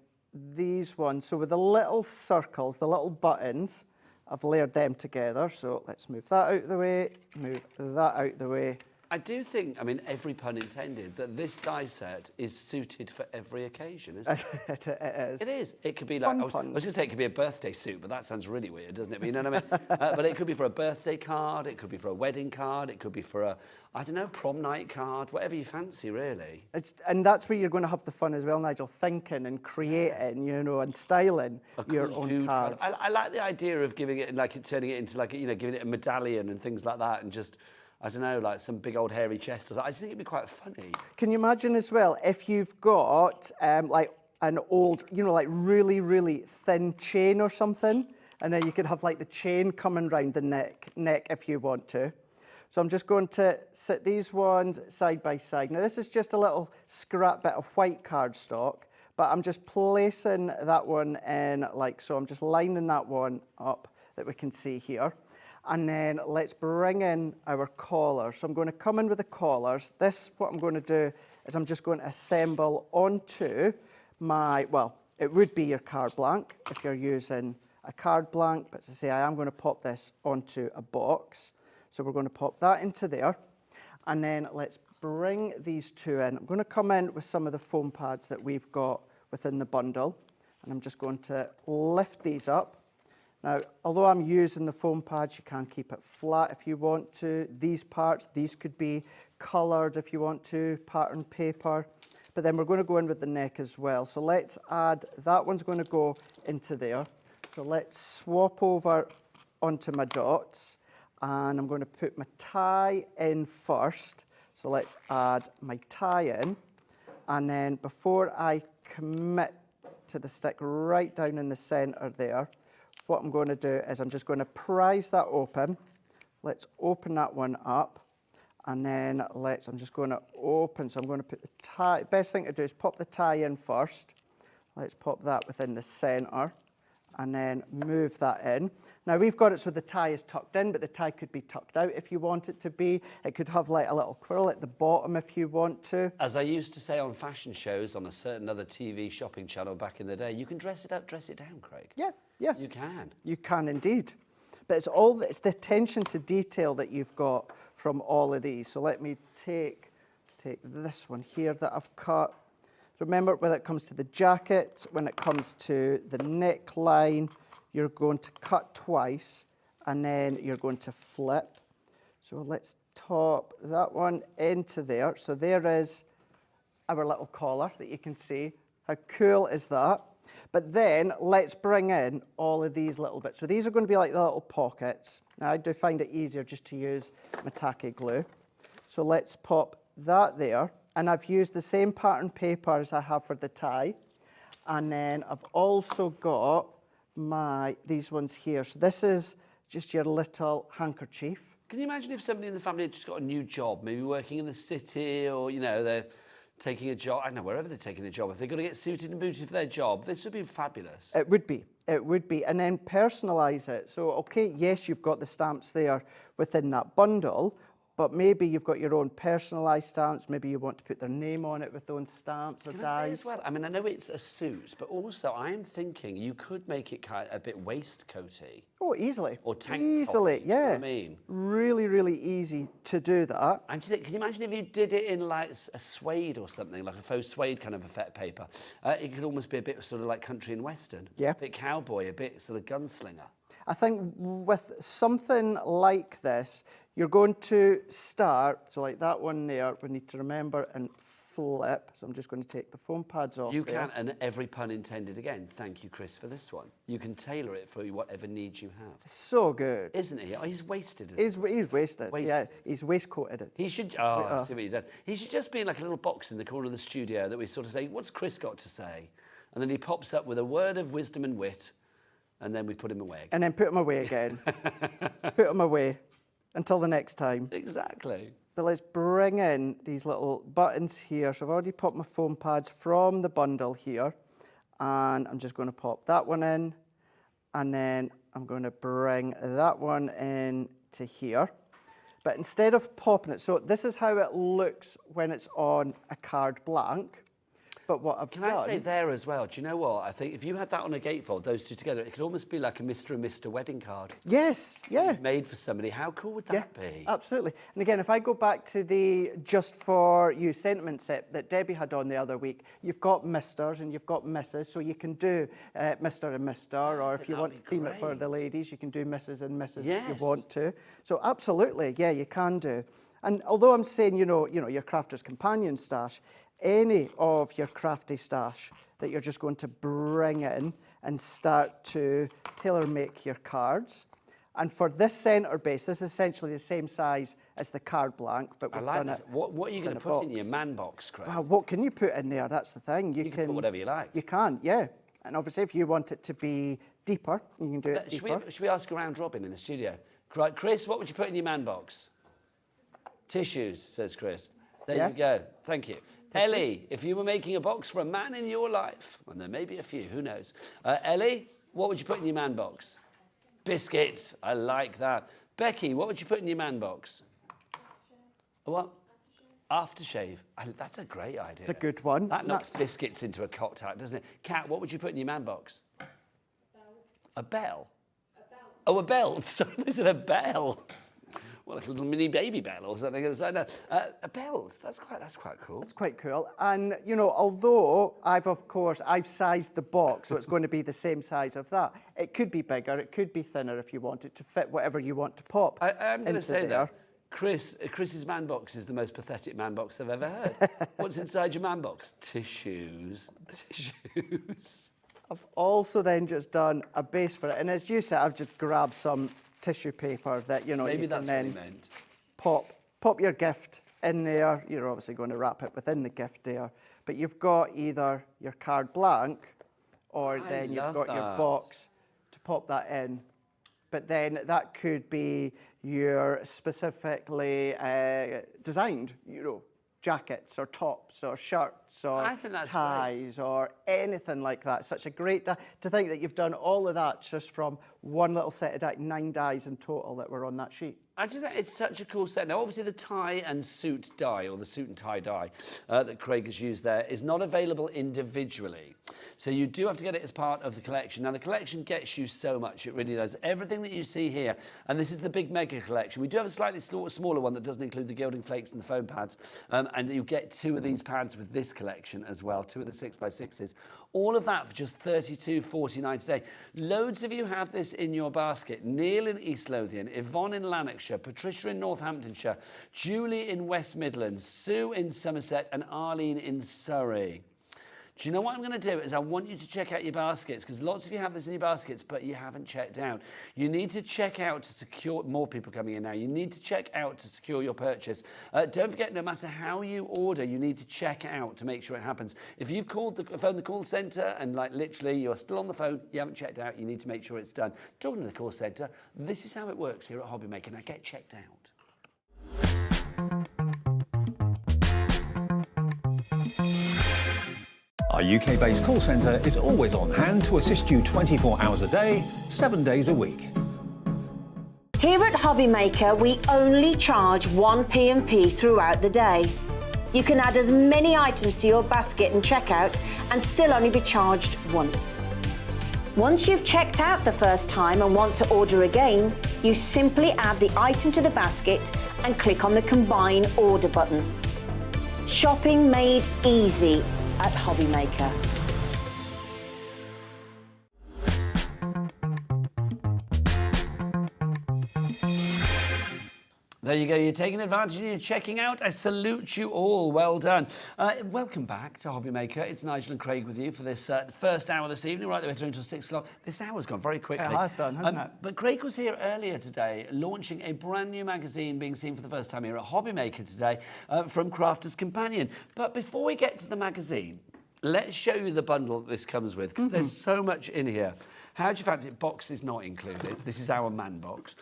G: these ones. So with the little circles, the little buttons, I've layered them together. So let's move that out of the way, move that out of the way.
J: I do think, I mean, every pun intended, that this die set is suited for every occasion, isn't it?
G: It is.
J: It is. It could be like, I was going to say it could be a birthday suit, but that sounds really weird, doesn't it? But you know what I mean? But it could be for a birthday card, it could be for a wedding card, it could be for a, I don't know, prom night card, whatever you fancy, really.
G: And that's where you're going to have the fun as well, Nigel, thinking and creating, you know, and styling your own cards.
J: I like the idea of giving it, like, turning it into, like, you know, giving it a medallion and things like that, and just, I don't know, like some big old hairy chest or something. I just think it'd be quite funny.
G: Can you imagine as well if you've got like an old, you know, like really, really thin chain or something, and then you could have like the chain coming round the neck if you want to. So I'm just going to sit these ones side by side. Now this is just a little scrap bit of white cardstock, but I'm just placing that one in like so. I'm just lining that one up that we can see here. And then let's bring in our collars. So I'm going to come in with the collars. This, what I'm going to do is I'm just going to assemble onto my, well, it would be your card blank if you're using a card blank, but as I say, I am going to pop this onto a box. So we're going to pop that into there. And then let's bring these two in. I'm going to come in with some of the foam pads that we've got within the bundle. And I'm just going to lift these up. Now, although I'm using the foam pads, you can keep it flat if you want to. These parts, these could be coloured if you want to, pattern paper. But then we're going to go in with the neck as well. So let's add, that one's going to go into there. So let's swap over onto my dots. And I'm going to put my tie in first. So let's add my tie in. And then before I commit to the stick right down in the centre there, what I'm going to do is I'm just going to prise that open. Let's open that one up. And then I'm just going to open. So I'm going to put the tie. Best thing to do is pop the tie in first. Let's pop that within the centre. And then move that in. Now we've got it so the tie is tucked in, but the tie could be tucked out if you want it to be. It could have like a little quirl at the bottom if you want to.
J: As I used to say on fashion shows on a certain other TV shopping channel back in the day, you can dress it up, dress it down, Craig.
G: Yeah, yeah.
J: You can. You
G: can indeed. But it's the attention to detail that you've got from all of these. So let's take this one here that I've cut. Remember, when it comes to the jacket, when it comes to the neckline, you're going to cut twice and then you're going to flip. So let's top that one into there. So there is our little collar that you can see. How cool is that? But then let's bring in all of these little bits. So these are going to be like the little pockets. Now, I do find it easier just to use my tacky glue. So let's pop that there. And I've used the same pattern paper as I have for the tie. And then I've also got these ones here. So this is just your little handkerchief.
J: Can you imagine if somebody in the family had just got a new job, maybe working in the city, or, you know, they're taking a job, I don't know, wherever they're taking a job, if they've got to get suited and booted for their job, this would be fabulous.
G: It would be. It would be. And then personalise it. So, okay, yes, you've got the stamps there within that bundle, but maybe you've got your own personalised stamps. Maybe you want to put their name on it with those stamps or
J: Can
G: dies.
J: I say as well? I mean, I know it's a suit, but also I'm thinking you could make it kind of a bit waistcoaty.
G: Oh, easily.
J: Or tank
G: easily,
J: toppy,
G: yeah.
J: You know what I mean?
G: Really, really easy to do that.
J: And can you imagine if you did it in like a suede or something, like a faux suede kind of effect paper? It could almost be a bit sort of like country and western.
G: Yeah.
J: A bit cowboy, a bit sort of gunslinger.
G: I think with something like this, you're going to start, so like that one there, we need to remember and flip. So I'm just going to take the foam pads off.
J: You can, and every pun intended again. Thank you, Chris, for this one. You can tailor it for whatever needs you have.
G: So good.
J: Isn't he? Oh, he's wasted it.
G: He's wasted. Yeah, he's waistcoated it.
J: He should, I see what you've done. He should just be in like a little box in the corner of the studio that we sort of say, what's Chris got to say? And then he pops up with a word of wisdom and wit, and then we put him away again.
G: And then put him away again. Put him away until the next time.
J: Exactly.
G: But let's bring in these little buttons here. So I've already popped my foam pads from the bundle here. And I'm just going to pop that one in. And then I'm going to bring that one in to here. But instead of popping it, so this is how it looks when it's on a card blank. But what I've
J: Can
G: done...
J: I say there as well, do you know what? I think if you had that on a gatefold, those two together, it could almost be like a Mr. and Mr. wedding card.
G: Yes, yeah.
J: Made for somebody. How cool would that be?
G: Absolutely. And again, if I go back to the Just For You sentiment set that Debbie had on the other week, you've got Misters and you've got Mrs. So you can do Mr. and Mr. Or if you want to theme it for the ladies, you can do Mrs. and Mrs. if you want to. So absolutely, yeah, you can do. And although I'm saying, you know, your Crafter's Companion stash, any of your crafty stash that you're just going to bring in and start to tailor make your cards. And for this centre base, this is essentially the same size as the card blank, but we've done it.
J: What are you going to put in your man box, Craig?
G: Well, what can you put in there? That's the thing. You
J: can put whatever you like.
G: You can, yeah. And obviously, if you want it to be deeper, you can do it deeper.
J: Should we ask a round robin in the studio? Chris, what would you put in your man box? Tissues, says Chris. There you go. Thank you. Tissues. Ellie, if you were making a box for a man in your life, and there may be a few, who knows? Ellie, what would you put in your man box? Biscuits. I like that. Becky, what would you put in your man box? What? Aftershave. That's a great idea.
G: It's a good one.
J: That knocks biscuits into a cocktail, doesn't it? Kat, what would you put in your man box? A bell. A bell? Oh, a belt. Sorry, they said a bell. Well, like a little mini baby bell or something. No, a belt. That's quite cool.
G: That's quite cool. And, you know, although I've sized the box, so it's going to be the same size of that. It could be bigger, it could be thinner if you want it to fit whatever you want to pop.
J: I'm going to say that Chris's man box is the most pathetic man box I've ever heard. What's inside your man box? Tissues. Tissues.
G: I've also then just done a base for it. And as you said, I've just grabbed some tissue paper that, you know,
J: maybe
G: you can then pop your gift in there. You're obviously going to wrap it within the gift there. But you've got either your card blank or then you've got your box to pop that in. But then that could be your specifically designed, you know, jackets or tops or shirts or ties or anything like that. Such a great to think that you've done all of that just from one little set of 9 dies in total that were on that sheet.
J: I just think it's such a cool set. Now, obviously, the tie and suit die, or the suit and tie die that Craig has used there, is not available individually. So you do have to get it as part of the collection. Now, the collection gets you so much. It really does. Everything that you see here, and this is the big mega collection. We do have a slightly smaller one that doesn't include the gilding flakes and the foam pads. And you get 2 of these pads with this collection as well, 2 of the 6x6s. All of that for just $32.49 today. Loads of you have this in your basket. Neil in East Lothian, Yvonne in Lanarkshire, Patricia in Northamptonshire, Julie in West Midlands, Sue in Somerset, and Arlene in Surrey. Do you know what I'm going to do? Is I want you to check out your baskets, because lots of you have this in your baskets, but you haven't checked out. You need to check out to secure, more people coming in now, you need to check out to secure your purchase. Don't forget, no matter how you order, you need to check out to make sure it happens. If you've phoned the call centre and like literally you're still on the phone, you haven't checked out, you need to make sure it's done. Talking to the call centre, this is how it works here at HobbyMaker. Now get checked out.
B: Our UK-based call centre is always on hand to assist you 24 hours a day, 7 days a week.
A: Here at HobbyMaker, we only charge 1 P&P throughout the day. You can add as many items to your basket and checkout and still only be charged once. Once you've checked out the first time and want to order again, you simply add the item to the basket and click on the Combine Order button. Shopping made easy at HobbyMaker.
J: There you go, you're taking advantage and you're checking out. I salute you all, well done. Welcome back to HobbyMaker. It's Nigel and Craig with you for this first hour this evening, right the way through until 6 o'clock. This hour's gone very quickly.
G: It has done, hasn't it?
J: But Craig was here earlier today, launching a brand new magazine being seen for the first time here at HobbyMaker today from Crafter's Companion. But before we get to the magazine, let's show you the bundle that this comes with, because there's so much in here. How do you fancy it? Box is not included. This is our man box.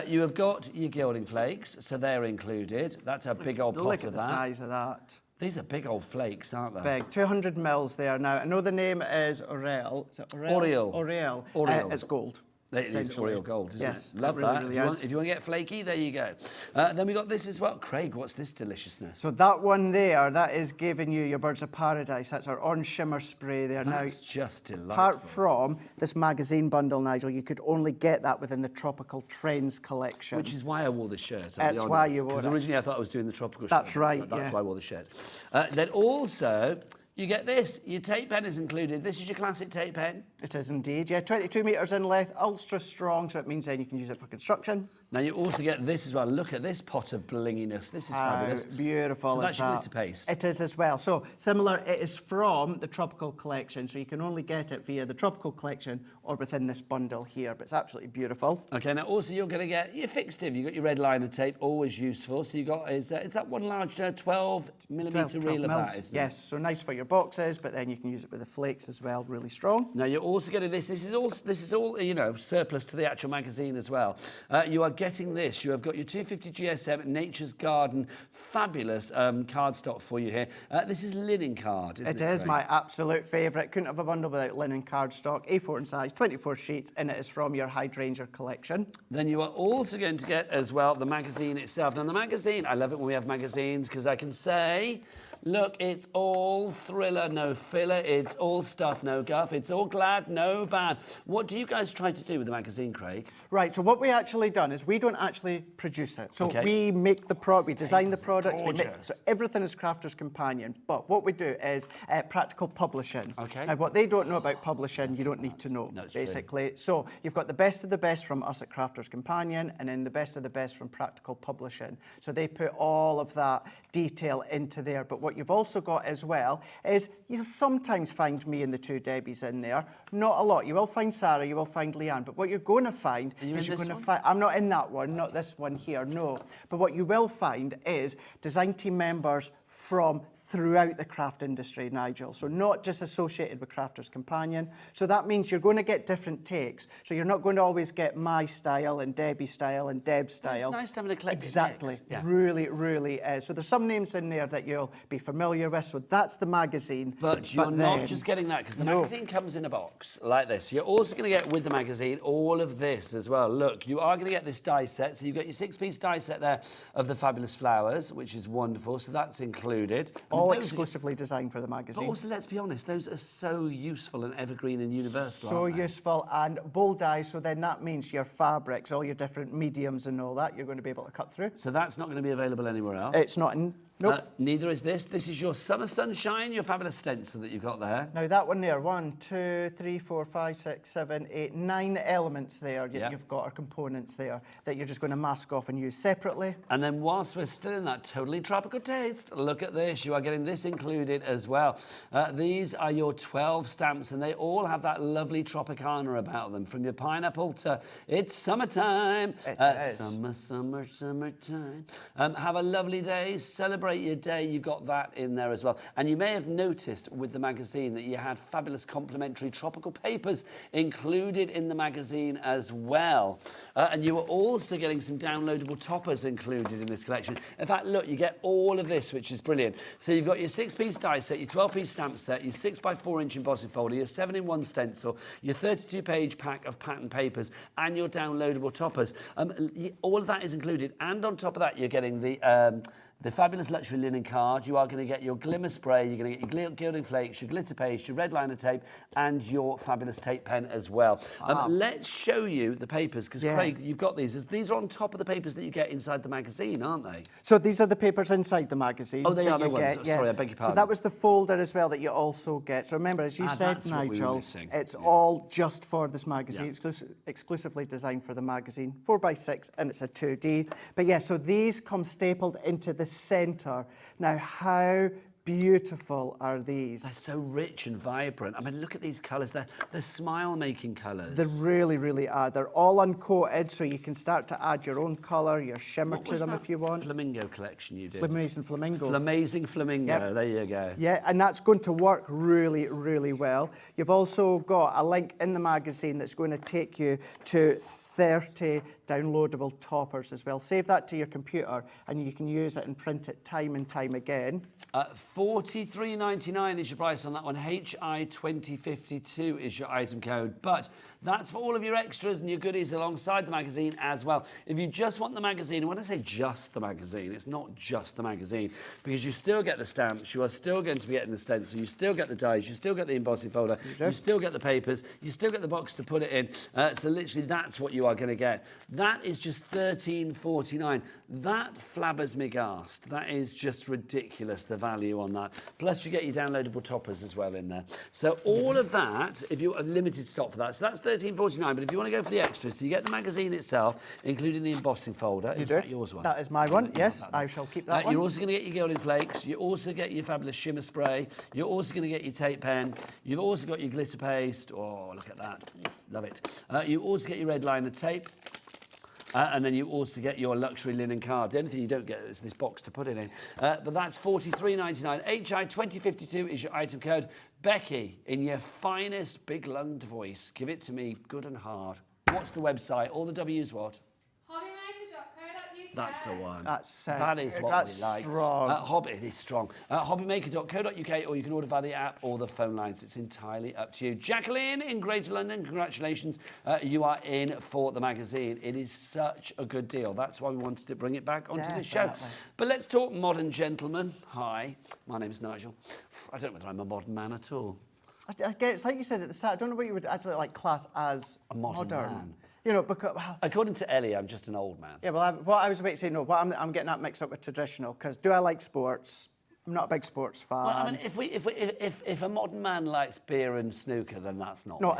J: You have got your gilding flakes, so they're included. That's a big old pot of that.
G: Look at the size of that.
J: These are big old flakes, aren't they?
G: Big, 200 mils there now. I know the name is Oriel. Is it Oriel?
J: Oriel.
G: Oriel. It's gold.
J: It's royal gold, isn't
G: yes,
J: it? Love
G: really,
J: that.
G: Really
J: if you want to get flaky, there you go. Then we got this as well. Craig, what's this deliciousness?
G: So that one there, that is giving you your Birds of Paradise. That's our orange shimmer spray there.
J: That's just delightful.
G: Apart from this magazine bundle, Nigel, you could only get that within the Tropical Trends collection.
J: Which is why I wore the shirt.
G: That's why you wore it.
J: Because originally I thought I was doing the tropical shirt.
G: That's right,
J: That's why I wore the shirt. Then also, you get this. Your tape pen is included. This is your classic tape pen.
G: It is indeed, yeah. 22 metres in length, ultra strong, so it means then you can use it for construction.
J: Now you also get this as well. Look at this pot of blinginess. This is fabulous.
G: Beautiful.
J: So that's your glitter paste.
G: It is as well. So similar, it is from the Tropical Collection, so you can only get it via the Tropical Collection or within this bundle here, but it's absolutely beautiful.
J: Okay, now also you're going to get your fixative. You've got your red liner tape, always useful. So you got, is that one large 12mm reel of that, isn't it?
G: Yes, so nice for your boxes, but then you can use it with the flakes as well, really strong.
J: Now you're also getting this. This is all you know, surplus to the actual magazine as well. You are getting this. You have got your 250 GSM Nature's Garden, fabulous cardstock for you here. This is linen card, isn't it?
G: It is my absolute favourite. Couldn't have a bundle without linen cardstock. A4 in size, 24 sheets, and it is from your Hydrangea collection.
J: Then you are also going to get as well the magazine itself. Now the magazine, I love it when we have magazines because I can say, look, it's all thriller, no filler. It's all stuff, no guff. It's all glad, no bad. What do you guys try to do with the magazine, Craig?
G: Right, so what we actually done is we don't actually produce it. So we make the product, we design the products, so everything is Crafter's Companion. But what we do is practical publishing.
J: Okay.
G: Now, what they don't know about publishing, you don't need to know, basically. True. So you've got the best of the best from us at Crafter's Companion, and then the best of the best from Practical Publishing. So they put all of that detail into there. But what you've also got as well is you'll sometimes find me and the two Debbies in there. Not a lot. You will find Sarah, you will find Leanne, but what you're going to find is you're going to find... I'm not in that one, not this one here, no. But what you will find is design team members from throughout the craft industry, Nigel. So not just associated with Crafter's Companion. So that means you're going to get different takes. So you're not going to always get my style and Debbie's style and Deb's style.
J: It's nice to have an eclectic
G: Exactly.
J: mix. Yeah.
G: Really, really is. So there's some names in there that you'll be familiar with. So that's the magazine.
J: But you're not just getting that, because the magazine comes in a box like this. You're also going to get with the magazine all of this as well. Look, you are going to get this die set. So you've got your 6-piece die set there of the fabulous flowers, which is wonderful. So that's included.
G: All exclusively designed for the magazine.
J: But also, let's be honest, those are so useful and evergreen and universal,
G: So
J: aren't they?
G: useful, and bold die, so then that means your fabrics, all your different mediums and all that, you're going to be able to cut through.
J: So that's not going to be available anywhere else?
G: It's not in... Nope.
J: Neither is this. This is your Summer Sunshine, your fabulous stencil that you've got there.
G: Now that one there, 1, 2, 3, 4, 5, 6, 7, 8, 9 elements there you've got, or components there, that you're just going to mask off and use separately.
J: And then whilst we're still in that totally tropical taste, look at this. You are getting this included as well. These are your 12 stamps, and they all have that lovely Tropicana about them, from your pineapple to it's summertime.
G: It is.
J: Summer, summer, summertime. Have a lovely day. Celebrate your day. You've got that in there as well. And you may have noticed with the magazine that you had fabulous complimentary tropical papers included in the magazine as well. And you were also getting some downloadable toppers included in this collection. In fact, look, you get all of this, which is brilliant. So you've got your 6-piece die set, your 12-piece stamp set, your 6x4-inch embossing folder, your 7-in-1 stencil, your 32-page pack of pattern papers, and your downloadable toppers. All of that is included. And on top of that, you're getting the fabulous luxury linen card. You are going to get your glimmer spray, you're going to get your gilding flakes, your glitter paste, your red liner tape, and your fabulous tape pen as well. Let's show you the papers, because Craig, you've got these. These are on top of the papers that you get inside the magazine, aren't they?
G: So these are the papers inside the magazine.
J: Oh, they are the ones.
G: Yeah.
J: Sorry, I beg your pardon.
G: So that was the folder as well that you also get. So remember, as you said, Nigel, it's all just for this magazine, exclusively designed for the magazine. 4x6, and it's a 2D. But yeah, so these come stapled into the centre. Now, how beautiful are these?
J: They're so rich and vibrant. I mean, look at these colours. They're smile-making colours.
G: They really, really are. They're all uncoated, so you can start to add your own colour, your shimmer to them if you want.
J: Flamingo collection you did?
G: Amazing Flamingo.
J: Amazing Flamingo. Yep. There you go.
G: Yeah, and that's going to work really, really well. You've also got a link in the magazine that's going to take you to 30 downloadable toppers as well. Save that to your computer, and you can use it and print it time and time again.
J: $43.99 is your price on that one. HI2052 is your item code. But that's for all of your extras and your goodies alongside the magazine as well. If you just want the magazine, and when I say just the magazine, it's not just the magazine, because you still get the stamps, you are still going to be getting the stencil, you still get the dies, you still get the embossing folder, you still get the papers, you still get the box to put it in. So literally that's what you are going to get. That is just $13.49. That flabbers me ghast. That is just ridiculous, the value on that. Plus you get your downloadable toppers as well in there. So all of that, if you are limited stock for that, so that's $13.49. But if you want to go for the extras, so you get the magazine itself, including the embossing folder. Is that yours one?
G: That is my one. Yes, I shall keep that one.
J: You're also going to get your Gilded Flakes. You also get your fabulous shimmer spray. You're also going to get your tape pen. You've also got your glitter paste. Oh, look at that. Love it. You also get your red liner tape. And then you also get your luxury linen card. The only thing you don't get is this box to put it in. But that's $43.99. HI2052 is your item code. Becky, in your finest big-lunged voice, give it to me good and hard. What's the website? All the W's what?
K: HobbyMaker.co.uk.
J: That's the one.
G: That is
J: what we like.
G: Strong.
J: It is strong. HobbyMaker.co.uk, or you can order via the app or the phone lines. It's entirely up to you. Jacqueline in Greater London, congratulations. You are in for the magazine. It is such a good deal. That's why we wanted to bring it back onto the show. But let's talk modern gentlemen. Hi, my name is Nigel. I don't know whether I'm a modern man at all.
G: It's like you said at the start, I don't know what you would actually like class as
J: a modern man.
G: You know, because...
J: According to Ellie, I'm just an old man.
G: Yeah, well, what I was about to say, no, I'm getting that mixed up with traditional, because do I like sports? I'm not a big sports fan.
J: Well, I mean, if a modern man likes beer and snooker, then that's not me.
G: Or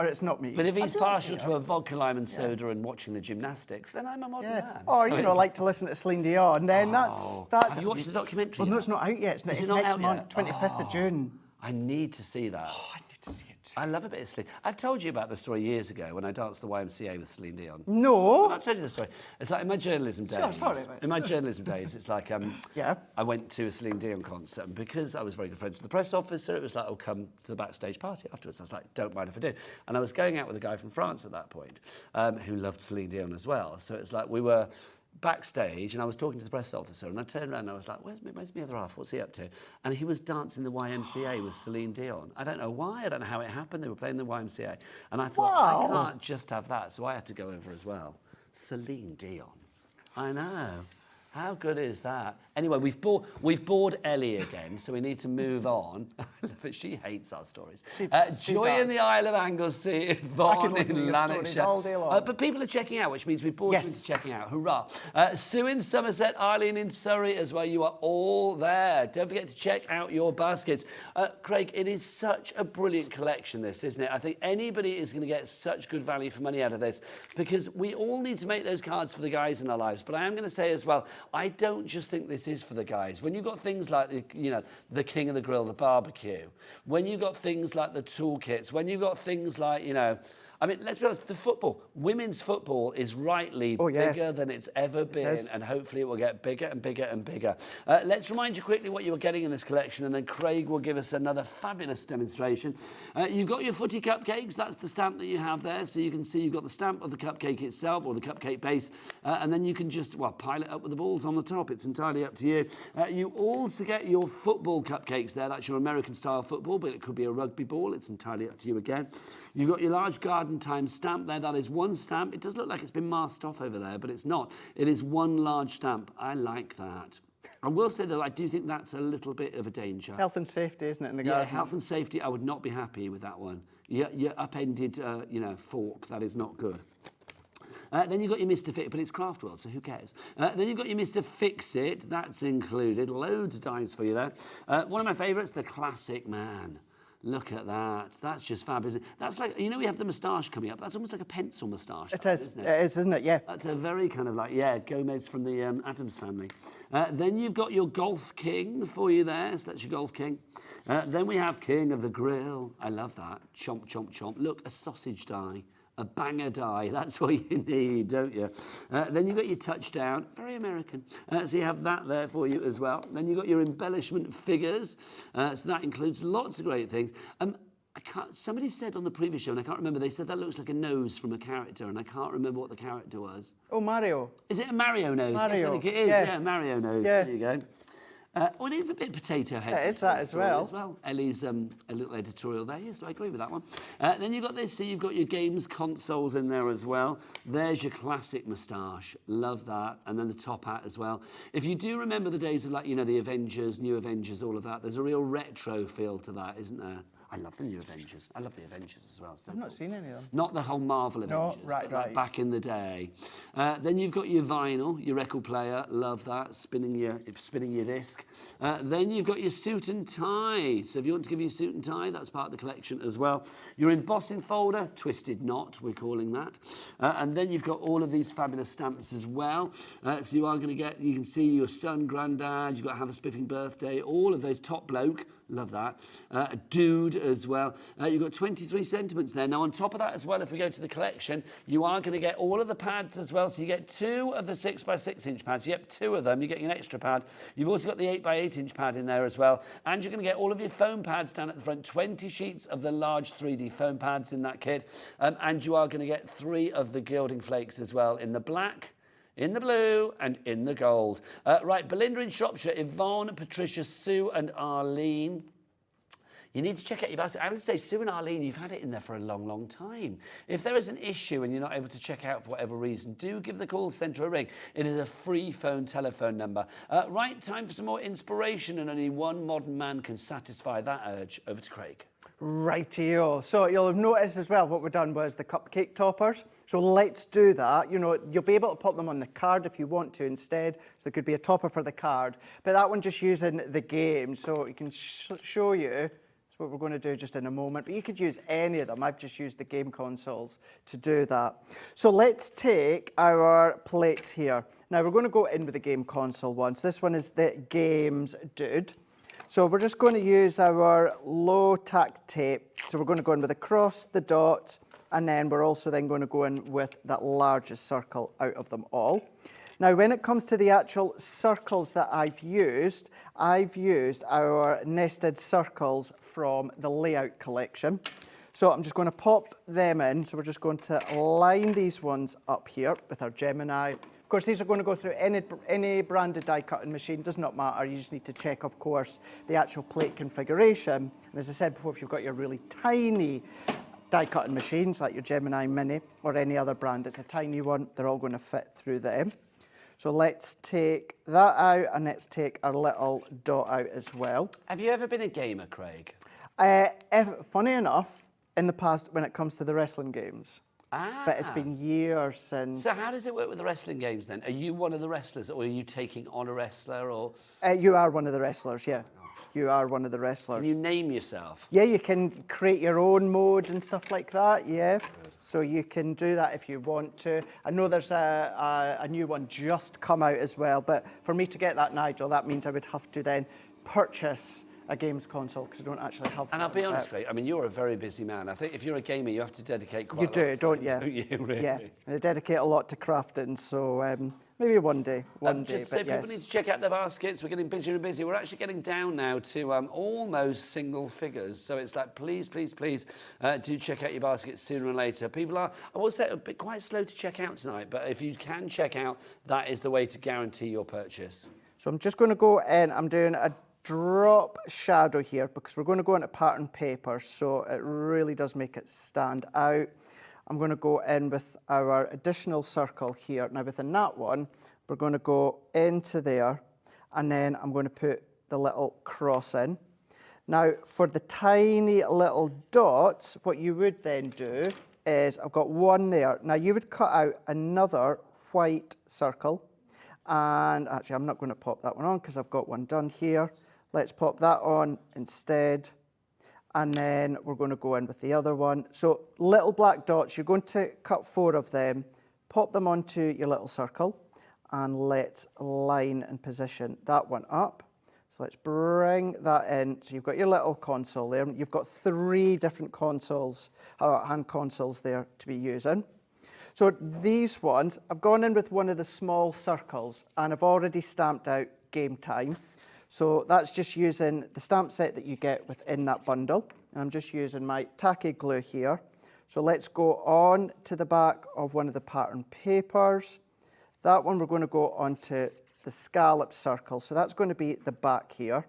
G: it's not me.
J: But if he's partial to a vodka, lime and soda and watching the gymnastics, then I'm a modern man.
G: Or, you know, like to listen to Celine Dion, then that's...
J: Have you watched the documentary
G: Well, no, it's not out yet. It's next month, 25th of June.
J: I need to see that.
G: Oh, I need to see it too.
J: I love a bit of Celine. I've told you about the story years ago when I danced the YMCA with Celine Dion.
G: No.
J: I'll tell you the story. It's like in my journalism days. Journalism days, it's like I went to a Celine Dion concert, and because I was very good friends with the press officer, it was like, oh, come to the backstage party afterwards. I was like, don't mind if I do. And I was going out with a guy from France at that point who loved Celine Dion as well. So it's like we were backstage, and I was talking to the press officer, and I turned around and I was like, where's my other half? What's he up to? And he was dancing the YMCA with Celine Dion. I don't know why, I don't know how it happened. They were playing the YMCA. And I thought, I can't just have that, so I had to go over as well. Celine Dion. I know. How good is that? Anyway, we've bored Ellie again, so we need to move on. But she hates our stories. Joy in the Isle of Anglesey, Vaughan in Lanarkshire. But people are checking out, which means we've bored you into checking out. Hurrah. Sue in Somerset, Eileen in Surrey as well. You are all there. Don't forget to check out your baskets. Craig, it is such a brilliant collection, this, isn't it? I think anybody is going to get such good value for money out of this, because we all need to make those cards for the guys in our lives. But I am going to say as well, I don't just think this is for the guys. When you've got things like, the king of the grill, the barbecue, when you've got things like the toolkits, when you've got things like, I mean, let's be honest, the football, women's football is rightly bigger than it's ever been, and hopefully it will get bigger and bigger and bigger. Let's remind you quickly what you are getting in this collection, and then Craig will give us another fabulous demonstration. You've got your footy cupcakes, that's the stamp that you have there, so you can see you've got the stamp of the cupcake itself, or the cupcake base, and then you can just, pile it up with the balls on the top. It's entirely up to you. You also get your football cupcakes there, that's your American-style football, but it could be a rugby ball, it's entirely up to you again. You've got your large garden time stamp there. That is one stamp. It does look like it's been masked off over there, but it's not. It is one large stamp. I like that. I will say, though, I do think that's a little bit of a danger.
G: Health and safety, isn't it, in the garden?
J: Yeah, health and safety, I would not be happy with that one. Your upended, fork, that is not good. Then you've got your Mr. Fit, but it's Craft World, so who cares? Then you've got your Mr. Fix It. That's included. Loads of dies for you there. One of my favourites, the Classic Man. Look at that. That's just fab, isn't it? That's like, we have the moustache coming up. That's almost like a pencil moustache.
G: It is, isn't it? Yeah.
J: That's a very kind of like, Gomez from the Addams Family. Then you've got your Golf King for you there. So that's your Golf King. Then we have King of the Grill. I love that. Chomp, chomp, chomp. Look, a sausage die. A banger die, that's what you need, don't you? Then you've got your touchdown, very American. So you have that there for you as well. Then you've got your embellishment figures. So that includes lots of great things. Somebody said on the previous show, and I can't remember, they said that looks like a nose from a character, and I can't remember what the character was.
G: Oh, Mario.
J: Is it a Mario nose?
G: Mario.
J: Yes, I think it is. Yeah, Mario nose. Yeah. There you go. Well, it is a bit potato head.
G: It is that as well.
J: Ellie's a little editorial there, so I agree with that one. Then you've got this, so you've got your games consoles in there as well. There's your classic moustache, love that, and then the top hat as well. If you do remember the days of, like, you know, the Avengers, New Avengers, all of that, there's a real retro feel to that, isn't there? I love the New Avengers. I love the Avengers as well. So
G: I've not seen any of them.
J: Not the whole Marvel Avengers, but like back in the day. Then you've got your vinyl, your record player. Love that. Spinning your disc. Then you've got your suit and tie. So if you want to give you a suit and tie, that's part of the collection as well. Your embossing folder, twisted knot, we're calling that. And then you've got all of these fabulous stamps as well. So you are going to get, you can see your son, granddad, you've got to have a spiffing birthday, all of those, top bloke. Love that. A dude as well. You've got 23 sentiments there. Now, on top of that as well, if we go to the collection, you are going to get all of the pads as well. So you get 2 of the 6x6 inch pads. Yep, 2 of them. You're getting an extra pad. You've also got the 8x8 inch pad in there as well. And you're going to get all of your foam pads down at the front. 20 sheets of the large 3D foam pads in that kit. And you are going to get 3 of the gilding flakes as well in the black, in the blue and in the gold. Right, Belinda in Shropshire, Yvonne, Patricia, Sue and Arlene. You need to check out your basket. I would say, Sue and Arlene, you've had it in there for a long, long time. If there is an issue and you're not able to check out for whatever reason, do give the call centre a ring. It is a free telephone number. Right, time for some more inspiration, and only one modern man can satisfy that urge. Over to Craig.
G: Rightio. So you'll have noticed as well what we've done was the cupcake toppers. So let's do that. You know, you'll be able to pop them on the card if you want to instead. So there could be a topper for the card. But that one just using the game. So you can show you. That's what we're going to do just in a moment. But you could use any of them. I've just used the game consoles to do that. So let's take our plates here. Now we're going to go in with the game console one. So this one is the games dude. So we're just going to use our low tack tape. So we're going to go in with the cross, the dots, and then we're also then going to go in with that largest circle out of them all. Now, when it comes to the actual circles that I've used our nested circles from the layout collection. So I'm just going to pop them in. So we're just going to line these ones up here with our Gemini. Of course, these are going to go through any branded die cutting machine, does not matter. You just need to check, of course, the actual plate configuration. And as I said before, if you've got your really tiny die cutting machines, like your Gemini Mini or any other brand that's a tiny one, they're all going to fit through them. So let's take that out and let's take our little dot out as well.
J: Have you ever been a gamer, Craig?
G: Funny enough, in the past, when it comes to the wrestling games. But it's been years since.
J: So how does it work with the wrestling games then? Are you one of the wrestlers, or are you taking on a wrestler, or?
G: You are one of the wrestlers, yeah. You are one of the wrestlers.
J: Can you name yourself?
G: Yeah, you can create your own mode and stuff like that, yeah. So you can do that if you want to. I know there's a new one just come out as well, but for me to get that, Nigel, that means I would have to then purchase a games console because I don't actually have one.
J: And I'll be honest, Craig, I mean, you're a very busy man. I think if you're a gamer, you have to dedicate quite a lot.
G: You do, don't you?
J: Don't you, really?
G: Yeah, and I dedicate a lot to crafting, so maybe one day,
J: just so people need to check out the baskets. We're getting busier and busier. We're actually getting down now to almost single figures. So it's like, please, please, please do check out your baskets sooner or later. People are, I will say, a bit quite slow to check out tonight, but if you can check out, that is the way to guarantee your purchase.
G: So I'm just going to go in. I'm doing a drop shadow here because we're going to go into pattern paper, so it really does make it stand out. I'm going to go in with our additional circle here. Now within that one, we're going to go into there, and then I'm going to put the little cross in. Now for the tiny little dots, what you would then do is, I've got one there. Now you would cut out another white circle, and actually I'm not going to pop that one on because I've got one done here. Let's pop that on instead. And then we're going to go in with the other one. So little black dots, you're going to cut 4 of them, pop them onto your little circle, and let's line and position that one up. So let's bring that in. So you've got your little console there. You've got 3 different consoles, hand consoles there to be using. So these ones, I've gone in with one of the small circles, and I've already stamped out game time. So that's just using the stamp set that you get within that bundle. And I'm just using my tacky glue here. So let's go on to the back of one of the pattern papers. That one we're going to go onto the scallop circle. So that's going to be the back here.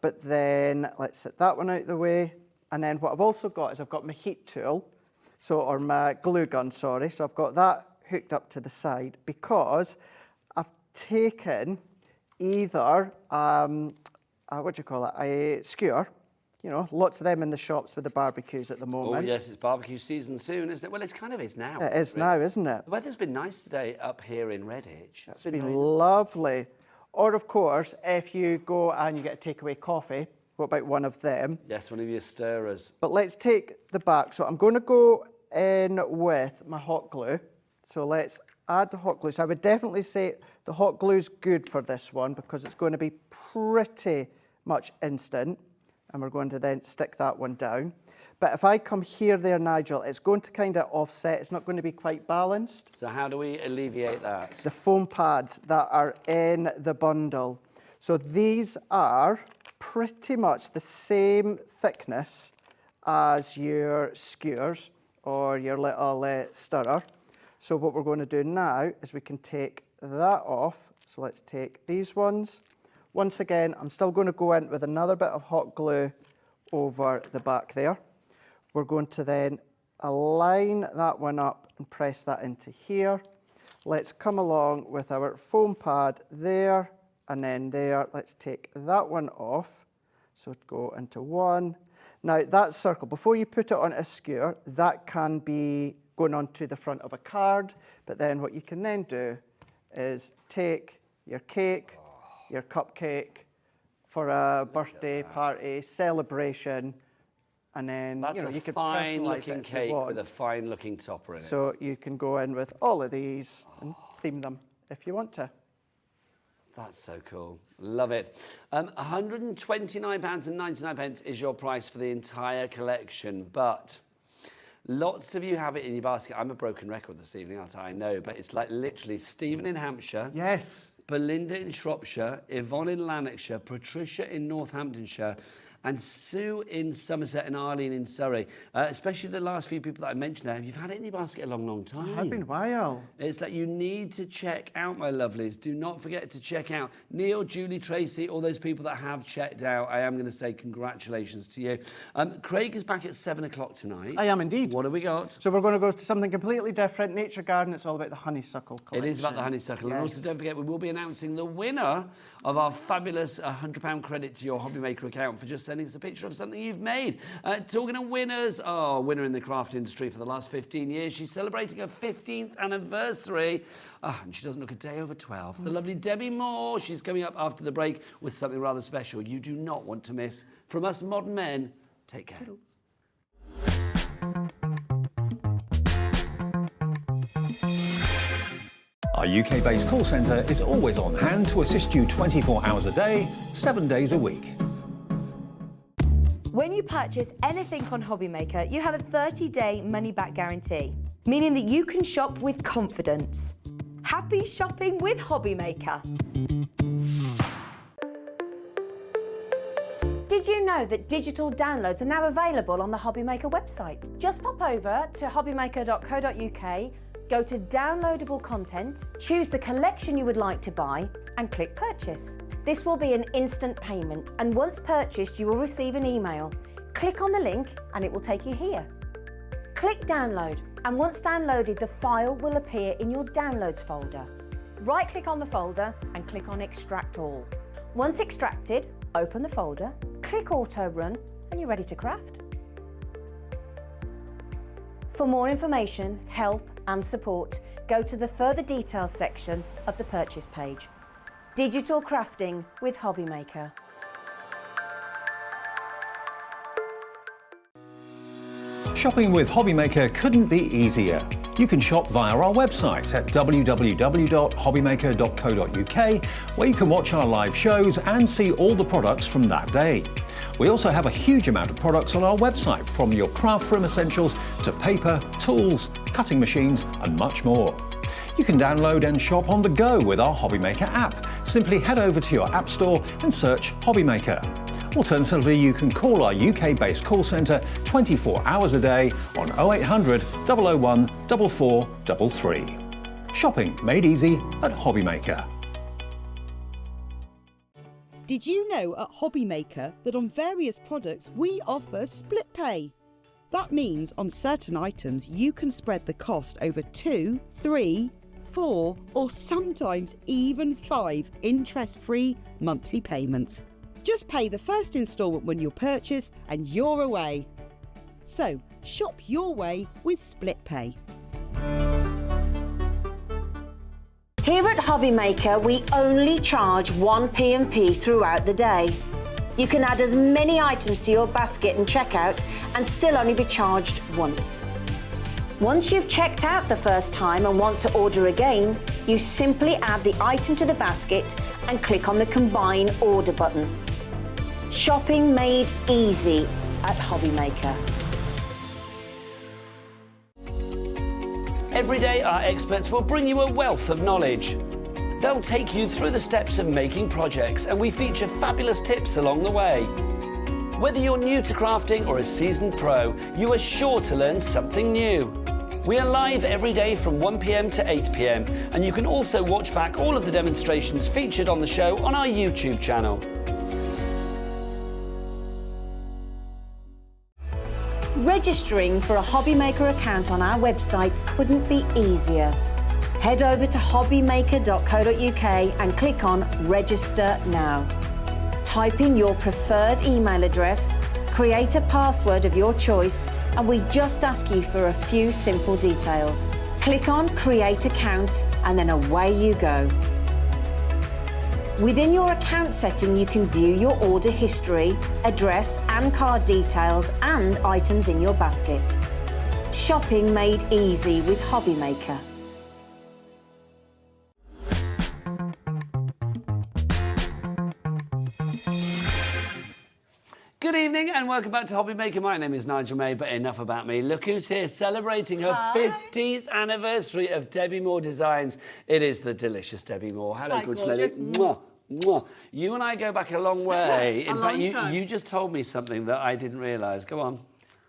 G: But then let's set that one out of the way. And then what I've also got is I've got my heat tool, or my glue gun, sorry. So I've got that hooked up to the side because I've taken either, what do you call it, a skewer. You know, lots of them in the shops with the barbecues at the moment.
J: Oh, yes, it's barbecue season soon, isn't it? Well, it is now.
G: It is now, isn't it?
J: The weather's been nice today up here in Redditch.
G: It's been lovely. Or, of course, if you go and you get a takeaway coffee, what about one of them?
J: Yes, one of your stirrers.
G: But let's take the back. So I'm going to go in with my hot glue. So let's add the hot glue. So I would definitely say the hot glue is good for this one because it's going to be pretty much instant. And we're going to then stick that one down. But if I come here, there, Nigel, it's going to kind of offset. It's not going to be quite balanced.
J: So how do we alleviate that?
G: The foam pads that are in the bundle. So these are pretty much the same thickness as your skewers or your little stirrer. So what we're going to do now is we can take that off. So let's take these ones. Once again, I'm still going to go in with another bit of hot glue over the back there. We're going to then align that one up and press that into here. Let's come along with our foam pad there and then there. Let's take that one off. So go into one. Now that circle, before you put it on a skewer, that can be going onto the front of a card. But then what you can then do is take your cake, your cupcake for a birthday party, celebration, and then you can personalise it if you want.
J: With a fine-looking topper in it.
G: So you can go in with all of these and theme them if you want to.
J: That's so cool. Love it. £129.99 is your price for the entire collection, but lots of you have it in your basket. I'm a broken record this evening, I know, but it's like literally Stephen in Hampshire.
G: Yes.
J: Belinda in Shropshire, Yvonne in Lanarkshire, Patricia in Northamptonshire, and Sue in Somerset and Arlene in Surrey. Especially the last few people that I mentioned there. You've had it in your basket a long, long time.
G: It has been a while.
J: It's that you need to check out, my lovelies. Do not forget to check out Neil, Julie, Tracy, all those people that have checked out. I am going to say congratulations to you. Craig is back at 7 o'clock tonight.
G: I am indeed.
J: What have we got?
G: So we're going to go to something completely different. Nature Garden, it's all about the honeysuckle collection.
J: It is about the honeysuckle.
G: Yes.
J: And also don't forget, we will be announcing the winner of our fabulous £100 credit to your HobbyMaker account for just sending us a picture of something you've made. Talking of winners, winner in the craft industry for the last 15 years. She's celebrating her 15th anniversary. And she doesn't look a day over 12. The lovely Debbi Moore. She's coming up after the break with something rather special you do not want to miss. From us modern men, take care. Toodles.
B: Our UK-based call centre is always on hand to assist you 24 hours a day, 7 days a week.
L: When you purchase anything on HobbyMaker, you have a 30-day money-back guarantee, meaning that you can shop with confidence. Happy shopping with HobbyMaker.
A: Did you know that digital downloads are now available on the HobbyMaker website? Just pop over to hobbymaker.co.uk, go to downloadable content, choose the collection you would like to buy, and click purchase. This will be an instant payment, and once purchased, you will receive an email. Click on the link and it will take you here. Click download, and once downloaded, the file will appear in your downloads folder. Right-click on the folder and click on extract all. Once extracted, open the folder, click auto run, and you're ready to craft. For more information, help and support, go to the further details section of the purchase page. Digital crafting with HobbyMaker.
B: Shopping with HobbyMaker couldn't be easier. You can shop via our website at www.hobbymaker.co.uk, where you can watch our live shows and see all the products from that day. We also have a huge amount of products on our website, from your craft room essentials to paper, tools, cutting machines and much more. You can download and shop on the go with our HobbyMaker app. Simply head over to your app store and search HobbyMaker. Alternatively, you can call our UK-based call centre 24 hours a day on 0800 001 4433. Shopping made easy at HobbyMaker.
C: Did you know at HobbyMaker that on various products we offer split pay? That means on certain items you can spread the cost over 2, 3, 4 or sometimes even 5 interest-free monthly payments. Just pay the first instalment when you purchase and you're away. So shop your way with split pay.
A: Here at HobbyMaker, we only charge 1 P&P throughout the day. You can add as many items to your basket and checkout and still only be charged once. Once you've checked out the first time and want to order again, you simply add the item to the basket and click on the Combine Order button. Shopping made easy at HobbyMaker.
D: Every day, our experts will bring you a wealth of knowledge. They'll take you through the steps of making projects, and we feature fabulous tips along the way. Whether you're new to crafting or a seasoned pro, you are sure to learn something new. We are live every day from 1 p.m. to 8 p.m, and you can also watch back all of the demonstrations featured on the show on our YouTube channel.
A: Registering for a HobbyMaker account on our website couldn't be easier. Head over to hobbymaker.co.uk and click on Register Now. Type in your preferred email address, create a password of your choice, and we just ask you for a few simple details. Click on Create Account and then away you go. Within your account setting, you can view your order history, address and card details and items in your basket. Shopping made easy with HobbyMaker.
J: Good evening and welcome back to HobbyMaker. My name is Nigel May, but enough about me. Look who's here celebrating her 50th anniversary of Debbi Moore Designs. It is the delicious Debbi Moore. Hello, good lady. Mwah, mwah. You and I go back a long way. In fact, you just told me something that I didn't realise. Go on.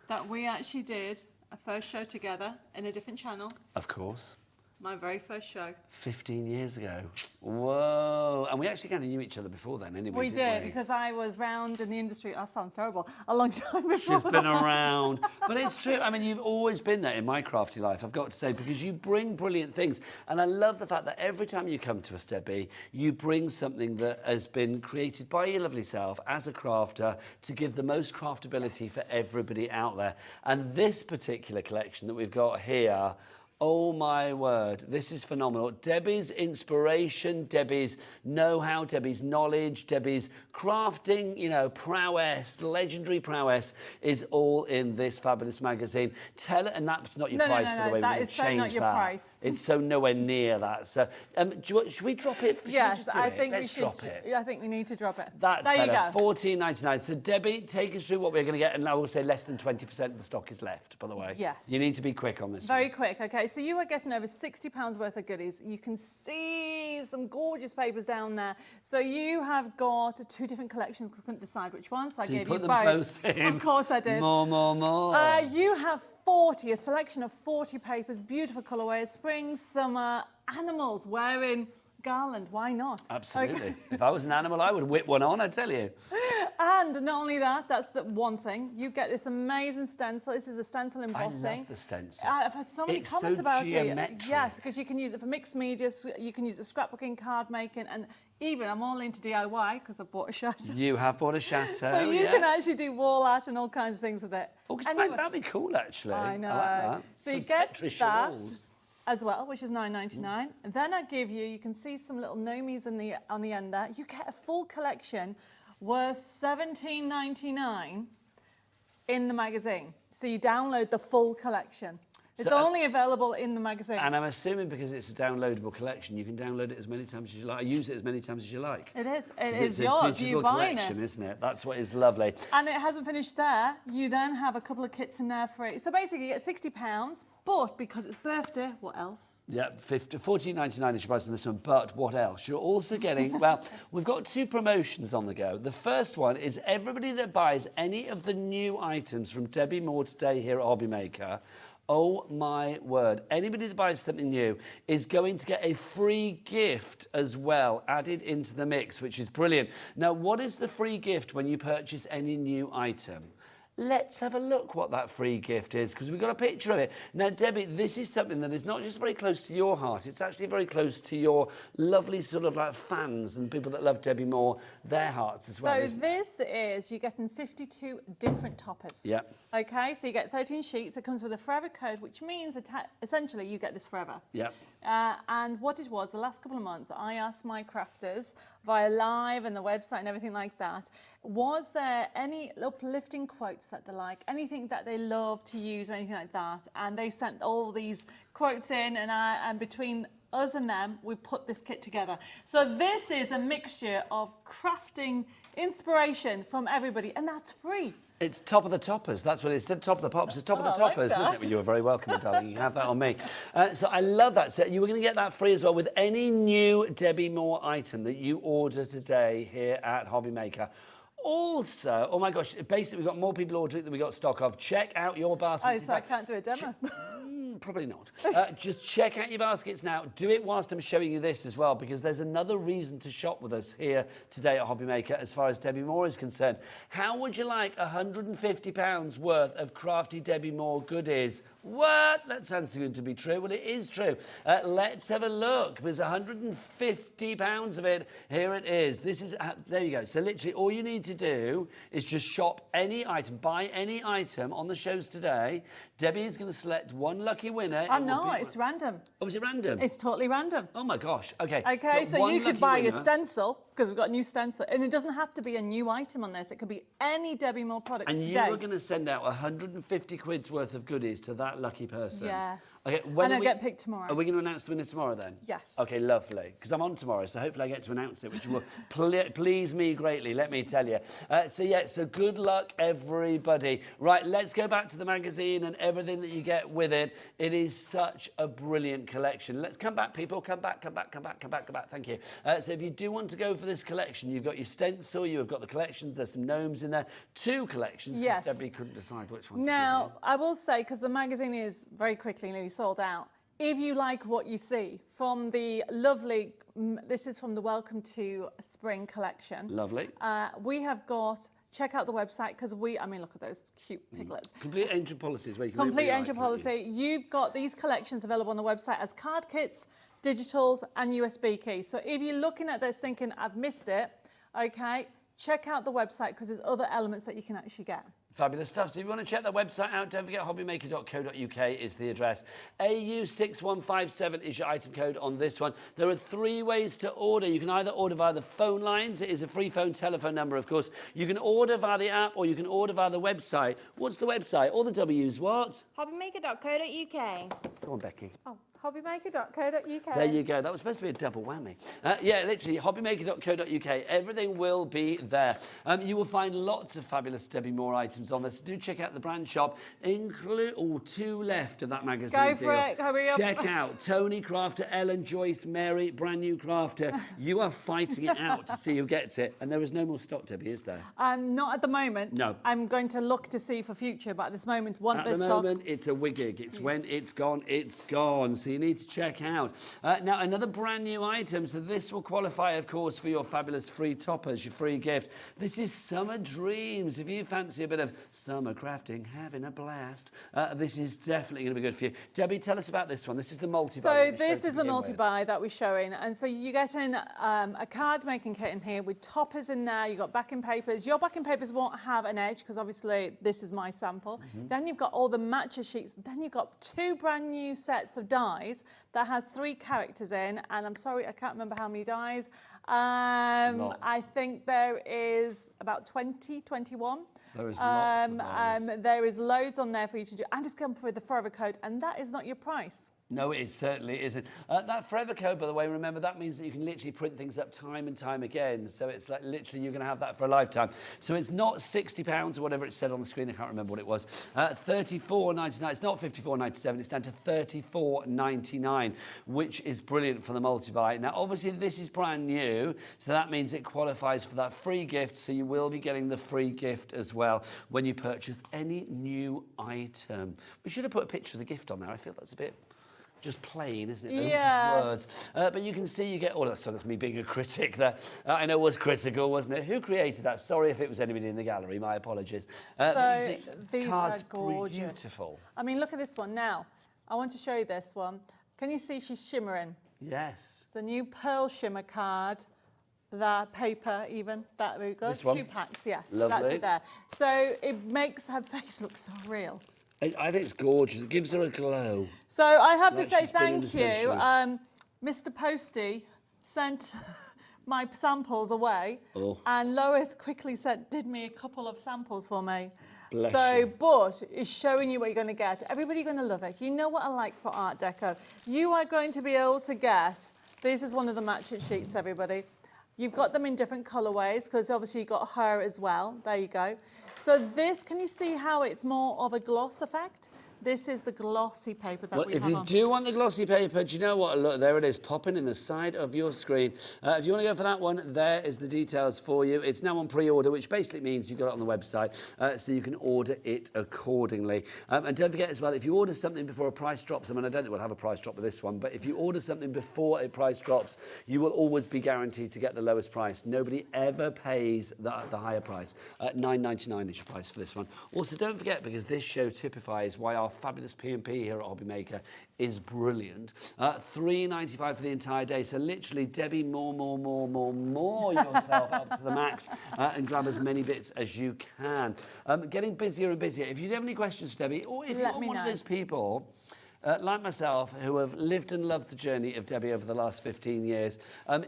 F: That we actually did a first show together in a different channel.
J: Of course.
F: My very first show.
J: 15 years ago. Whoa. And we actually kind of knew each other before then, anyway.
F: We did, because I was round in the industry, that sounds terrible, a long time before.
J: She's been around. But it's true. I mean, you've always been there in my crafty life, I've got to say, because you bring brilliant things. And I love the fact that every time you come to us, Debbi, you bring something that has been created by your lovely self as a crafter to give the most craftability for everybody out there. And this particular collection that we've got here, oh my word, this is phenomenal. Debbi's inspiration, Debbi's know-how, Debbi's knowledge, Debbi's crafting, you know, prowess, legendary prowess is all in this fabulous magazine. Tell it, and that's not your price, by the way.
F: That is so not your price.
J: It's so nowhere near that. So, should we drop it?
F: Yes, I think
J: Let's drop it.
F: I think we need to drop it.
J: That's
F: there
J: better.
F: you go.
J: $14.99. So, Debbi, take us through what we're going to get, and I will say less than 20% of the stock is left, by the way.
F: Yes.
J: You need to be quick on this.
F: Very quick, okay. So you are getting over £60 worth of goodies. You can see some gorgeous papers down there. So you have got 2 different collections. I couldn't decide which one, so I gave you
J: both in.
F: Of course I did.
J: More.
F: You have a selection of 40 papers, beautiful colourways, spring, summer, animals wearing garland. Why not?
J: Absolutely.
F: Okay.
J: If I was an animal, I would whip one on, I tell you.
F: And not only that, that's the one thing. You get this amazing stencil. This is a stencil embossing.
J: I love the stencil.
F: I've had so many comments
J: so
F: about
J: geometric.
F: it. Yes, because you can use it for mixed media. You can use it for scrapbooking, card making, and even I'm all into DIY because I bought a shatter.
J: You have bought a shatter.
F: So you can actually do wall art and all kinds of things with it.
J: Oh, anyway, that'd be cool, actually.
F: I know.
J: I like that.
F: So you
J: Some
F: get
J: Tetris
F: that
J: walls.
F: as well, which is $9.99. And then I give you can see some little nomies on the end there. You get a full collection worth $17.99 in the magazine. So you download the full collection. It's only available in the magazine.
J: And I'm assuming because it's a downloadable collection, you can download it as many times as you like. Use it as many times as you like.
F: It is. It is
J: it's
F: yours.
J: a digital collection, isn't it? That's what is lovely.
F: And it hasn't finished there. You then have a couple of kits in there for it. So basically you get £60, but because it's birthday, what else?
J: Yeah, $14.99 is your price on this one, but what else? You're also getting, well, we've got 2 promotions on the go. The first one is everybody that buys any of the new items from Debbi Moore today here at HobbyMaker Oh my word. Anybody that buys something new is going to get a free gift as well added into the mix, which is brilliant. Now, what is the free gift when you purchase any new item? Let's have a look what that free gift is, because we've got a picture of it. Now, Debbie, this is something that is not just very close to your heart, it's actually very close to your lovely sort of like fans and people that love Debbi Moore, their hearts as well.
F: So this is, you're getting 52 different toppers.
J: Yeah.
F: Okay, so you get 13 sheets. It comes with a forever code, which means essentially you get this forever.
J: Yeah.
F: And what it was, the last couple of months, I asked my crafters via live and the website and everything like that, was there any uplifting quotes that they like, anything that they love to use or anything like that? And they sent all these quotes in, and between us and them, we put this kit together. So this is a mixture of crafting inspiration from everybody, and that's free.
J: It's top of the toppers. That's what it is. Top of the pops. It's top of the toppers, isn't it? Well, you are very welcome, darling. You can have that on me. So I love that. So you were going to get that free as well with any new Debbi Moore item that you order today here at HobbyMaker. Also, oh my gosh, basically we've got more people ordering than we got stock of. Check out your baskets.
F: Oh, so I can't do a demo?
J: Probably not. Just check out your baskets now. Do it whilst I'm showing you this as well, because there's another reason to shop with us here today at HobbyMaker as far as Debbi Moore is concerned. How would you like £150 worth of crafty Debbi Moore goodies? What? That sounds too good to be true. Well, it is true. Let's have a look. There's £150 of it. Here it is. This is, there you go. So literally all you need to do is just shop any item, buy any item on the shows today. Debbie is going to select one lucky winner.
F: I'm not, it's random.
J: Oh, is it random?
F: It's totally random.
J: Oh my gosh, okay.
F: Okay, so you could buy a stencil, because we've got a new stencil, and it doesn't have to be a new item on this. It could be any Debbi Moore product
J: and
F: today.
J: And you are going to send out 150 quid's worth of goodies to that lucky person.
F: Yes.
J: Okay,
F: and I get picked tomorrow.
J: Are we going to announce the winner tomorrow then?
F: Yes.
J: Okay, lovely. Because I'm on tomorrow, so hopefully I get to announce it, which will please me greatly, let me tell you. So good luck, everybody. Right, let's go back to the magazine and everything that you get with it. It is such a brilliant collection. Let's come back, people. Come back. Thank you. So if you do want to go for this collection, you've got your stencil, you've got the collections, there's some gnomes in there. 2 collections, because Debbie couldn't decide which one.
F: Now, I will say, because the magazine is very quickly nearly sold out, if you like what you see from the lovely, this is from the Welcome to Spring collection.
J: Lovely.
F: We have got, check out the website, because I mean, look at those cute piglets.
J: Complete Angel Policies. Where you can
F: Complete Angel Policy. You've got these collections available on the website as card kits, digitals, and USB keys. So if you're looking at this thinking, I've missed it, okay, check out the website, because there's other elements that you can actually get.
J: Fabulous stuff. So if you want to check that website out, don't forget hobbymaker.co.uk is the address. AU6157 is your item code on this one. There are 3 ways to order. You can either order via the phone lines. It is a free phone telephone number, of course. You can order via the app, or you can order via the website. What's the website? All the W's, what?
K: HobbyMaker.co.uk.
J: Go on, Becky.
K: Oh. HobbyMaker.co.uk.
J: There you go. That was supposed to be a double whammy. Yeah, literally, hobbymaker.co.uk. Everything will be there. You will find lots of fabulous Debbi Moore items on this. Do check out the brand shop. Include 2 left of that magazine.
F: Go for it. Hurry up.
J: Check out Tony Crafter, Ellen, Joyce, Mary, brand new crafter. You are fighting it out to see who gets it. And there is no more stock, Debbie, is there?
F: Not at the moment.
J: No.
F: I'm going to look to see for future, but at this moment, want this stock.
J: At the moment, it's a wiggig. It's when it's gone, it's gone. So you need to check out. Now, another brand new item. So this will qualify, of course, for your fabulous free toppers, your free gift. This is Summer Dreams. If you fancy a bit of summer crafting, having a blast, this is definitely going to be good for you. Debbie, tell us about this one. This is the multi-buy.
F: So this is the multi-buy that we're showing. And so you get in a card making kit in here with toppers in there. You've got backing papers. Your backing papers won't have an edge, because obviously this is my sample. Then you've got all the matcher sheets. Then you've got 2 brand new sets of dies that has 3 characters in, and I'm sorry, I can't remember how many dies. I think there is about 20, 21.
J: There is lots of those.
F: There is loads on there for you to do, and it's come with the forever code, and that is not your price.
J: No, it certainly isn't. That forever code, by the way, remember, that means that you can literally print things up time and time again. So it's like literally you're going to have that for a lifetime. So it's not £60 or whatever it said on the screen. I can't remember what it was. $34.99. It's not $54.97. It's down to $34.99, which is brilliant for the multi-buy. Now, obviously, this is brand new. new, so that means it qualifies for that free gift, so you will be getting the free gift as well when you purchase any new item. We should have put a picture of the gift on there. I feel that's a bit just plain, isn't it?
F: Yes.
J: Just words. But you can see you get, so that's me being a critic there. I know it was critical, wasn't it? Who created that? Sorry if it was anybody in the gallery, my apologies.
F: So these
J: cards
F: are gorgeous.
J: Beautiful.
F: I mean, look at this one now. I want to show you this one. Can you see she's shimmering?
J: Yes.
F: The new pearl shimmer card. The paper even, that we got.
J: This one?
F: 2 packs, yes.
J: Lovely.
F: That's it there. So it makes her face look so real.
J: I think it's gorgeous. It gives her a glow.
F: So I have to
J: Like
F: say
J: she's been in
F: thank
J: the
F: you.
J: century.
F: Mr. Posty sent my samples away,
J: Oh.
F: and Lois quickly did me a couple of samples for me.
J: Bless
F: so,
J: you.
F: but it's showing you what you're going to get. Everybody's going to love it. You know what I like for Art Deco. You are going to be able to get, this is one of the match it sheets, everybody. You've got them in different colourways, because obviously you've got her as well. There you go. So this, can you see how it's more of a gloss effect? This is the glossy paper that we have on.
J: If you do want the glossy paper, do you know what? Look, there it is, popping in the side of your screen. If you want to go for that one, there is the details for you. It's now on pre-order, which basically means you've got it on the website, so you can order it accordingly. And don't forget as well, if you order something before a price drops, I mean, I don't think we'll have a price drop with this one, but if you order something before a price drops, you will always be guaranteed to get the lowest price. Nobody ever pays the higher price. $9.99 is your price for this one. Also, don't forget, because this show typifies why our fabulous P&P here at HobbyMaker is brilliant. $3.95 for the entire day. So literally, Debbi Moore yourself up to the max and grab as many bits as you can. Getting busier and busier. If you have any questions for Debbi, or if you're one of those people like myself, who have lived and loved the journey of Debbi over the last 15 years,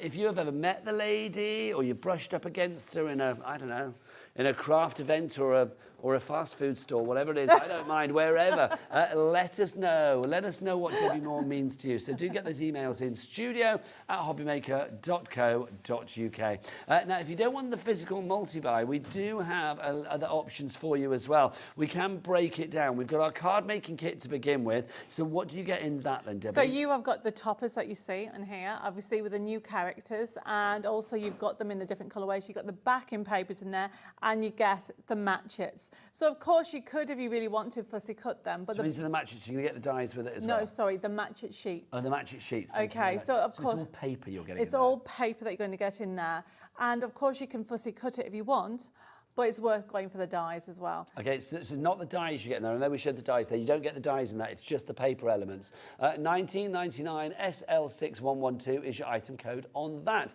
J: if you have ever met the lady, or you brushed up against her in a, I don't know, in a craft event or a fast food store, whatever it is, I don't mind, wherever, let us know. Let us know what Debbi Moore means to you. So do get those emails in, studio@hobbymaker.co.uk. Now, if you don't want the physical multi-buy, we do have other options for you as well. We can break it down. We've got our card-making kit to begin with. So what do you get in that then, Debbi?
F: So you have got the toppers that you see in here, obviously with the new characters, and also you've got them in the different colourways. You've got the backing papers in there, and you get the matchets. So of course you could, if you really want to, fussy cut them. But
J: so into the matchets, you're going to get the dies with it as well?
F: No, sorry, the matchet sheets.
J: Oh, the matchet sheets.
F: Okay, so of course...
J: it's all paper you're getting
F: It's all paper that you're going to get in there. And of course you can fussy cut it if you want, but it's worth going for the dies as well.
J: Okay, so this is not the dies you get in there. I know we showed the dies there. You don't get the dies in that. It's just the paper elements. $19.99 SL6112 is your item code on that.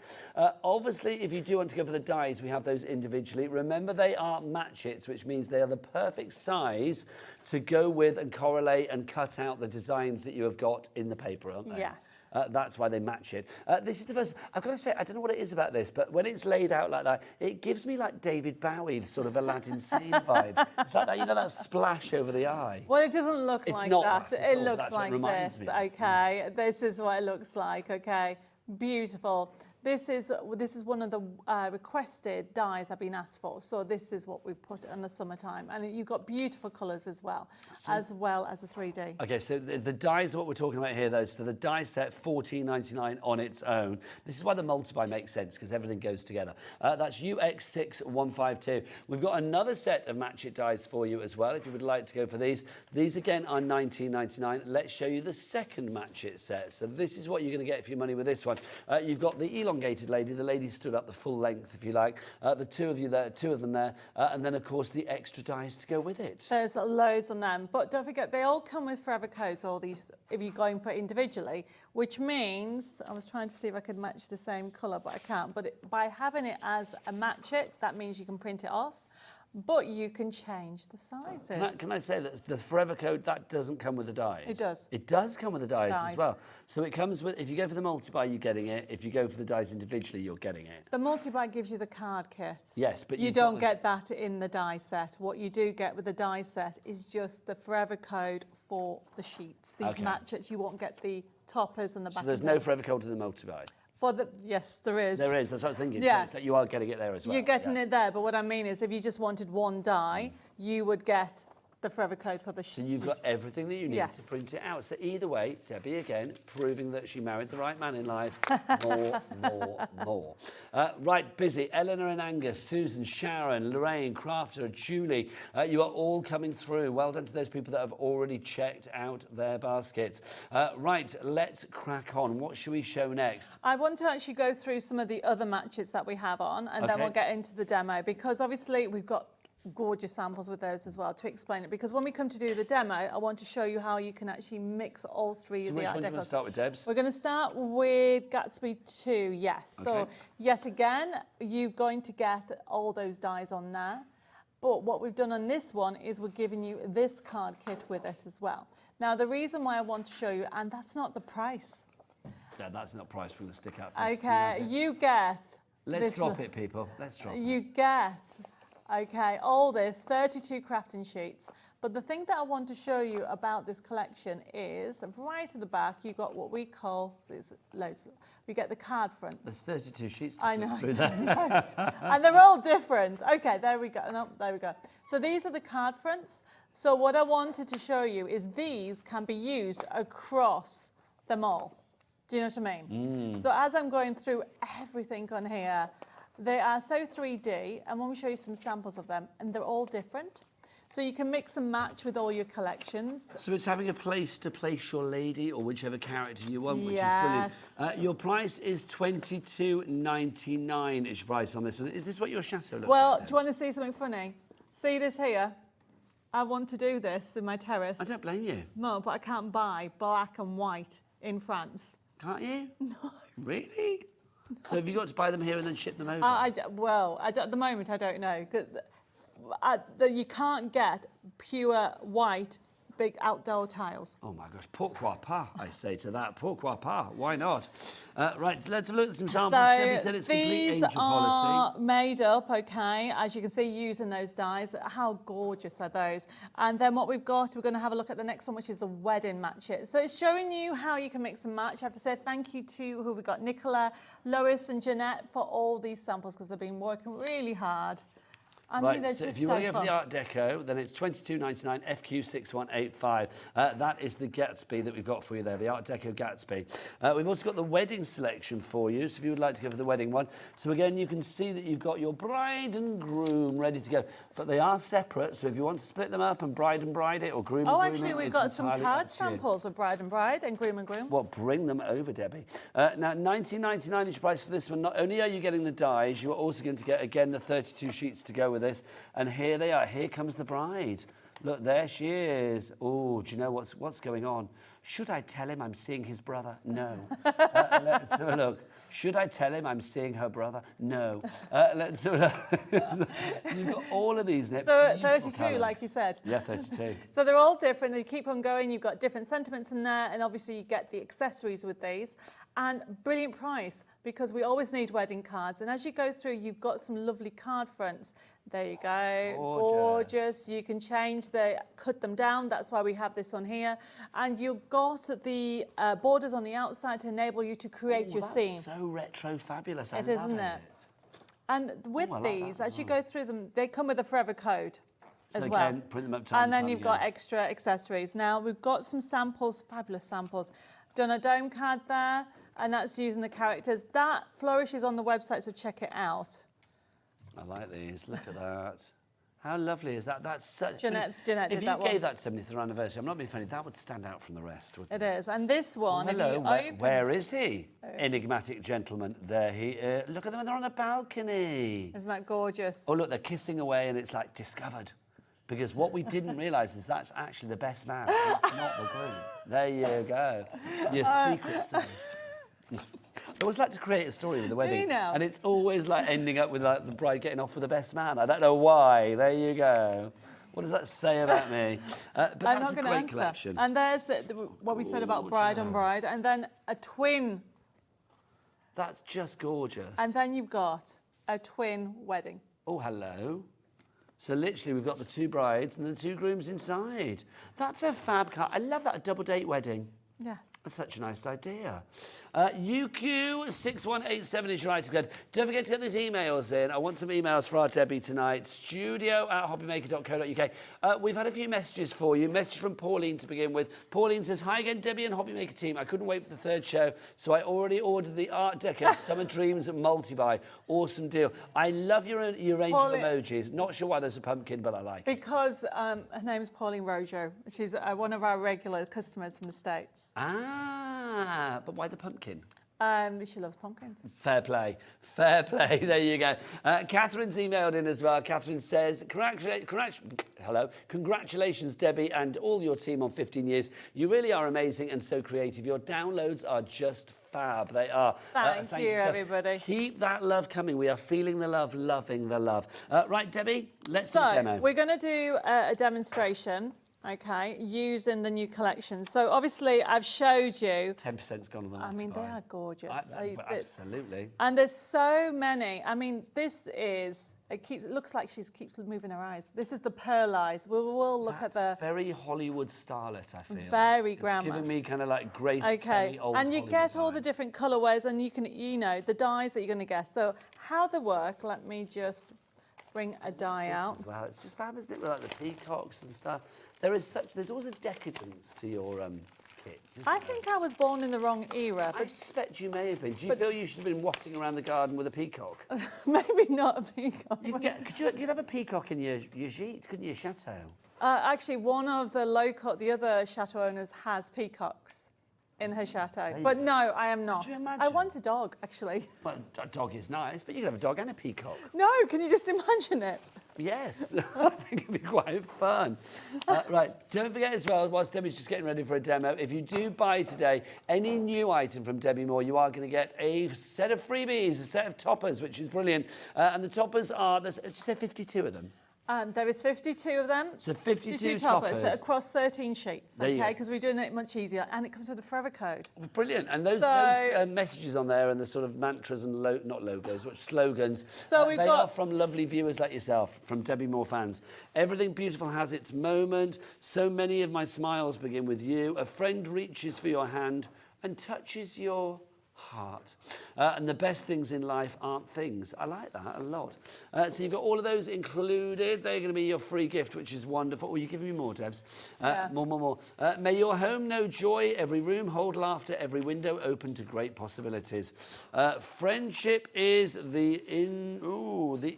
J: Obviously, if you do want to go for the dies, we have those individually. Remember, they are matchets, which means they are the perfect size to go with and correlate and cut out the designs that you have got in the paper, aren't they?
F: Yes.
J: That's why they match it. This is the first... I've got to say, I don't know what it is about this, but when it's laid out like that, it gives me like David Bowie, sort of Aladdin Sane vibe. It's like that, you know, that splash over the eye.
F: Well, it doesn't look like that. It looks like this, okay? This is what it looks like, okay? Beautiful. This is one of the requested dies I've been asked for. So this is what we put in the summertime. And you've got beautiful colours as well as the 3D.
J: Okay, so the dies are what we're talking about here, though. So the die set, $14.99 on its own. This is why the multi-buy makes sense, because everything goes together. That's UX6152. We've got another set of match it dies for you as well, if you would like to go for these. These, again, are $19.99. Let's show you the second match it set. So this is what you're going to get for your money with this one. You've got the elongated lady. The lady stood up the full length, if you like. The two of them there, and then of course the extra dies to go with it.
F: There's loads on them, but don't forget they all come with forever codes. All these, if you're going for it individually, which means I was trying to see if I could match the same colour, but I can't. But by having it as a match it, that means you can print it off. But you can change the sizes.
J: Can I say that the Forever Code, that doesn't come with the dies?
F: It does.
J: It does come with the dies as well. So it comes with, if you go for the multi-buy, you're getting it. If you go for the dies individually, you're getting it.
F: The multi-buy gives you the card kit.
J: Yes, but
F: you don't get that in the die set. What you do get with the die set is just the Forever Code for the sheets. These matchets, you won't get the toppers and the back.
J: So there's no Forever Code in the multi-buy?
F: Yes, there is.
J: There is, that's what I was thinking.
F: Yeah.
J: So it's like you are getting it there as well.
F: You're getting it there, but what I mean is if you just wanted one die, you would get the forever code for the
J: So you've got everything that you need to print it out. So either way, Debbie, again, proving that she married the right man in life. More. Right, busy. Eleanor and Angus, Susan, Sharon, Lorraine, Crafter, Julie. You are all coming through. Well done to those people that have already checked out their baskets. Right, let's crack on. What should we show next?
F: I want to actually go through some of the other matches that we have on, and then we'll get into the demo, because obviously we've got gorgeous samples with those as well to explain it, because when we come to do the demo, I want to show you how you can actually mix all three of the Art Deco. So which one do you want to start with, Debs? We're going to start with Gatsby 2, yes. Okay. So yet again, you're going to get all those dies on there. But what we've done on this one is we're giving you this card kit with it as well. Now, the reason why I want to show you, and that's not the price.
J: Yeah, that's not price. We're going to stick out.
F: Okay, you get...
J: Let's drop it, people. Let's drop it.
F: You get... Okay, all this, 32 crafting sheets. But the thing that I want to show you about this collection is, right at the back, you've got what we call, there's loads, we get the card fronts.
J: There's 32 sheets to flip through
F: that. And they're all different. Okay, there we go. No, there we go. So these are the card fronts. So what I wanted to show you is these can be used across them all. Do you know what I mean? So as I'm going through everything on here, they are so 3D, and when we show you some samples of them, and they're all different. So you can mix and match with all your collections.
J: So it's having a place to place your lady or whichever character you want, which is brilliant. Your price is $22.99 is your price on this. And is this what your chateau looks like?
F: Well, do you want to see something funny? See this here? I want to do this in my terrace.
J: I don't blame you.
F: No, but I can't buy black and white in France.
J: Can't you?
F: No.
J: Really? So have you got to buy them here and then ship them over?
F: Well, at the moment, I don't know. You can't get pure white, big outdoor tiles.
J: Oh, my gosh. Pourquoi pas, I say to that. Pourquoi pas? Why not? Right, so let's look at some samples.
F: So
J: Debbie said it's complete angel
F: are
J: policy.
F: made up, okay, as you can see, using those dies. How gorgeous are those? And then what we're going to have a look at the next one, which is the wedding matches. So it's showing you how you can mix and match. I have to say thank you to who we got, Nicola, Lois and Jeanette, for all these samples, because they've been working really hard.
J: Right, so if you want to go for the Art Deco, then it's $22.99 FQ6185. That is the Gatsby that we've got for you there, the Art Deco Gatsby. We've also got the wedding selection for you, so if you would like to go for the wedding one. So again, you can see that you've got your bride and groom ready to go. But they are separate, so if you want to split them up and bride it, or groom and groom
F: Oh, actually, we've got some card samples of bride and groom and groom.
J: Well, bring them over, Debbie. Now, $19.99 is your price for this one. Not only are you getting the dies, you are also going to get, again, the 32 sheets to go with this. And here they are. Here comes the bride. Look, there she is. Oh, do you know what's going on? Should I tell him I'm seeing his brother? No. Let's have a look. Should I tell him I'm seeing her brother? No. Let's have a look. You've got all of these.
F: So 32, like you said.
J: Yeah, 32.
F: So they're all different. They keep on going. You've got different sentiments in there, and obviously you get the accessories with these. And brilliant price, because we always need wedding cards. And as you go through, you've got some lovely card fronts. There you go. Gorgeous. You can cut them down. That's why we have this on here. And you've got the borders on the outside to enable you to create your scene.
J: That's so retro fabulous. I love
F: isn't it? And with these, as you go through them, they come with a forever code as well.
J: Again, print them up time
F: and then you've got extra accessories. Now, we've got some samples, fabulous samples. Done a dome card there, and that's using the characters. That flourishes on the website, so check it out.
J: I like these. Look at that. How lovely is that? That's such...
F: Jeanette did that one.
J: If you gave that 70th anniversary, I'm not being funny, that would stand out from the rest, wouldn't it?
F: It is. And this one,
J: hello, where is he? Enigmatic gentleman. There he is. Look at them, they're on a balcony.
F: Isn't that gorgeous?
J: Oh, look, they're kissing away, and it's like discovered. Because what we didn't realise is that's actually the best man. It's not the groom. There you go. Your secret self. I always like to create a story with the wedding.
F: Do you now?
J: And it's always like ending up with like the bride getting off with the best man. I don't know why. There you go. What does that say about me? But that's a great collection.
F: And there's what we said about bride on bride. And then a twin.
J: That's just gorgeous.
F: And then you've got a twin wedding.
J: Oh, hello. So literally we've got the two brides and the two grooms inside. That's a fab card. I love that, a double date wedding.
F: Yes.
J: That's such a nice idea. UQ6187 is your item code. Don't forget to get these emails in. I want some emails for our Debbie tonight. studio@hobbymaker.co.uk. We've had a few messages for you. Message from Pauline to begin with. Pauline says, hi again, Debbie and HobbyMaker team. I couldn't wait for the third show, so I already ordered the Art Deco Summer Dreams multi-buy. Awesome deal. I love your range of emojis. Not sure why there's a pumpkin, but I like it.
F: Because her name is Pauline Rojo. She's one of our regular customers from the States.
J: Ah, but why the pumpkin?
F: She loves pumpkins.
J: Fair play. Fair play. There you go. Catherine's emailed in as well. Catherine says, congratulations, Debbie, and all your team on 15 years. You really are amazing and so creative. Your downloads are just fab. They are.
F: Thank you, everybody.
J: Keep that love coming. We are feeling the love, loving the love. Right, Debbie, let's do a demo.
F: We're going to do a demonstration. Okay, using the new collection. So obviously I've showed you.
J: 10%'s gone on the left.
F: I mean, they are gorgeous.
J: Absolutely.
F: And there's so many. I mean, this is, it looks like she keeps moving her eyes. This is the pearl eyes. We'll look at the.
J: Very Hollywood starlet, I feel.
F: Very glamour.
J: It's giving me kind of like Grace.
F: Okay, and you
J: Hollywood
F: get all
J: vibes.
F: the different colorways, and you can, the dyes that you're going to get. So how they work, let me just bring a dye out.
J: As well. It's just fab, isn't it? With like the peacocks and stuff. There's always a decadence to your kits.
F: I think I was born in the wrong era.
J: I suspect you may have been. Do you feel you should have been wafting around the garden with a peacock?
F: Maybe not a peacock.
J: You'd have a peacock in your gîte, couldn't you, your chateau?
F: Actually, one of the other chateau owners has peacocks in her chateau. But no, I am not.
J: Could you imagine?
F: I want a dog, actually.
J: Well, a dog is nice, but you could have a dog and a peacock.
F: No, can you just imagine it?
J: Yes, I think it'd be quite fun. Right, don't forget as well, whilst Debbie's just getting ready for a demo, if you do buy today any new item from Debbi Moore, you are going to get a set of freebies, a set of toppers, which is brilliant. And the toppers are, did you say 52 of them?
F: There is 52 of them.
J: So 52
F: toppers across 13 sheets,
J: There you
F: okay?
J: go.
F: Because we're doing it much easier, and it comes with a forever code.
J: Brilliant. And those messages on there and the sort of mantras and not logos, but slogans,
F: So we've
J: they
F: got
J: are from lovely viewers like yourself, from Debbi Moore fans. Everything beautiful has its moment. So many of my smiles begin with you. A friend reaches for your hand and touches your heart. And the best things in life aren't things. I like that a lot. So you've got all of those included. They're going to be your free gift, which is wonderful. Oh, you're giving me more, Debs.
F: Yeah.
J: More. May your home know joy, every room hold laughter, every window open to great possibilities. Friendship is the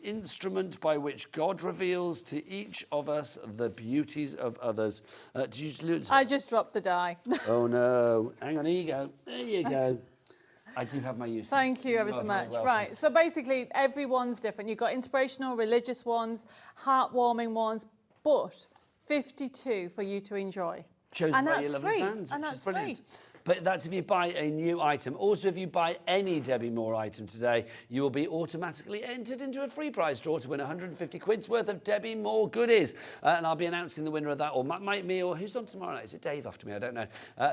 J: instrument by which God reveals to each of us the beauties of others. Did you just lose?
F: I just dropped the die.
J: Oh no. Hang on, here you go. There you go. I do have my uses.
F: Thank you ever so much. Right, so basically everyone's different. You've got inspirational, religious ones, heartwarming ones, but 52 for you to enjoy.
J: Chosen by your lovely fans,
F: And
J: which
F: that's
J: is brilliant.
F: free.
J: But that's if you buy a new item. Also, if you buy any Debbi Moore item today, you will be automatically entered into a free prize draw to win 150 quid's worth of Debbi Moore goodies. And I'll be announcing the winner of that, or me, or who's on tomorrow night? Is it Dave after me? I don't know.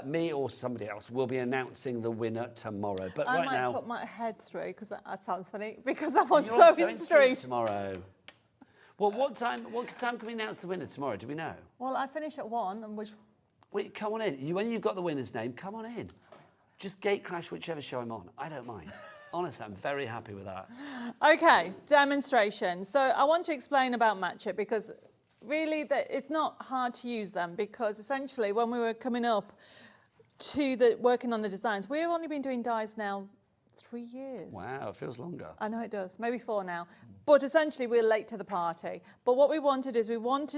J: Me or somebody else will be announcing the winner tomorrow. But right now,
F: I might put my head through, because that sounds funny, because I'm on Sewing Street
J: tomorrow. Well, what time can we announce the winner tomorrow? Do we know?
F: Well, I finish at 1, and
J: Wait, come on in. When you've got the winner's name, come on in. Just gate crash whichever show I'm on. I don't mind. Honestly, I'm very happy with that.
F: Okay, demonstration. So I want to explain about Match It, because really it's not hard to use them, because essentially when we were coming up to working on the designs, we've only been doing dyes now 3 years.
J: Wow, it feels longer.
F: I know it does, maybe 4 now. But essentially we're late to the party. But what we wanted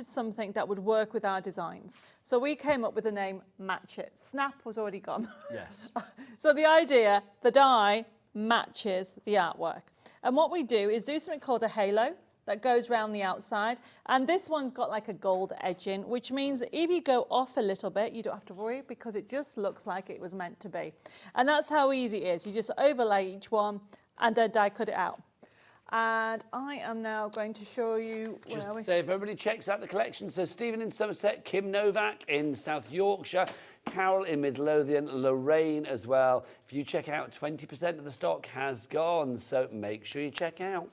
F: something that would work with our designs. So we came up with the name Match It. Snap was already gone.
J: Yes.
F: So the idea, the dye matches the artwork. And what we do is do something called a halo that goes around the outside. And this one's got like a gold edging, which means that if you go off a little bit, you don't have to worry, because it just looks like it was meant to be. And that's how easy it is. You just overlay each one and then die cut it out. And I am now going to show you.
J: Just to say, if everybody checks out the collection, so Stephen in Somerset, Kim Novak in South Yorkshire, Carol in Midlothian, Lorraine as well. If you check out, 20% of the stock has gone, so make sure you check out.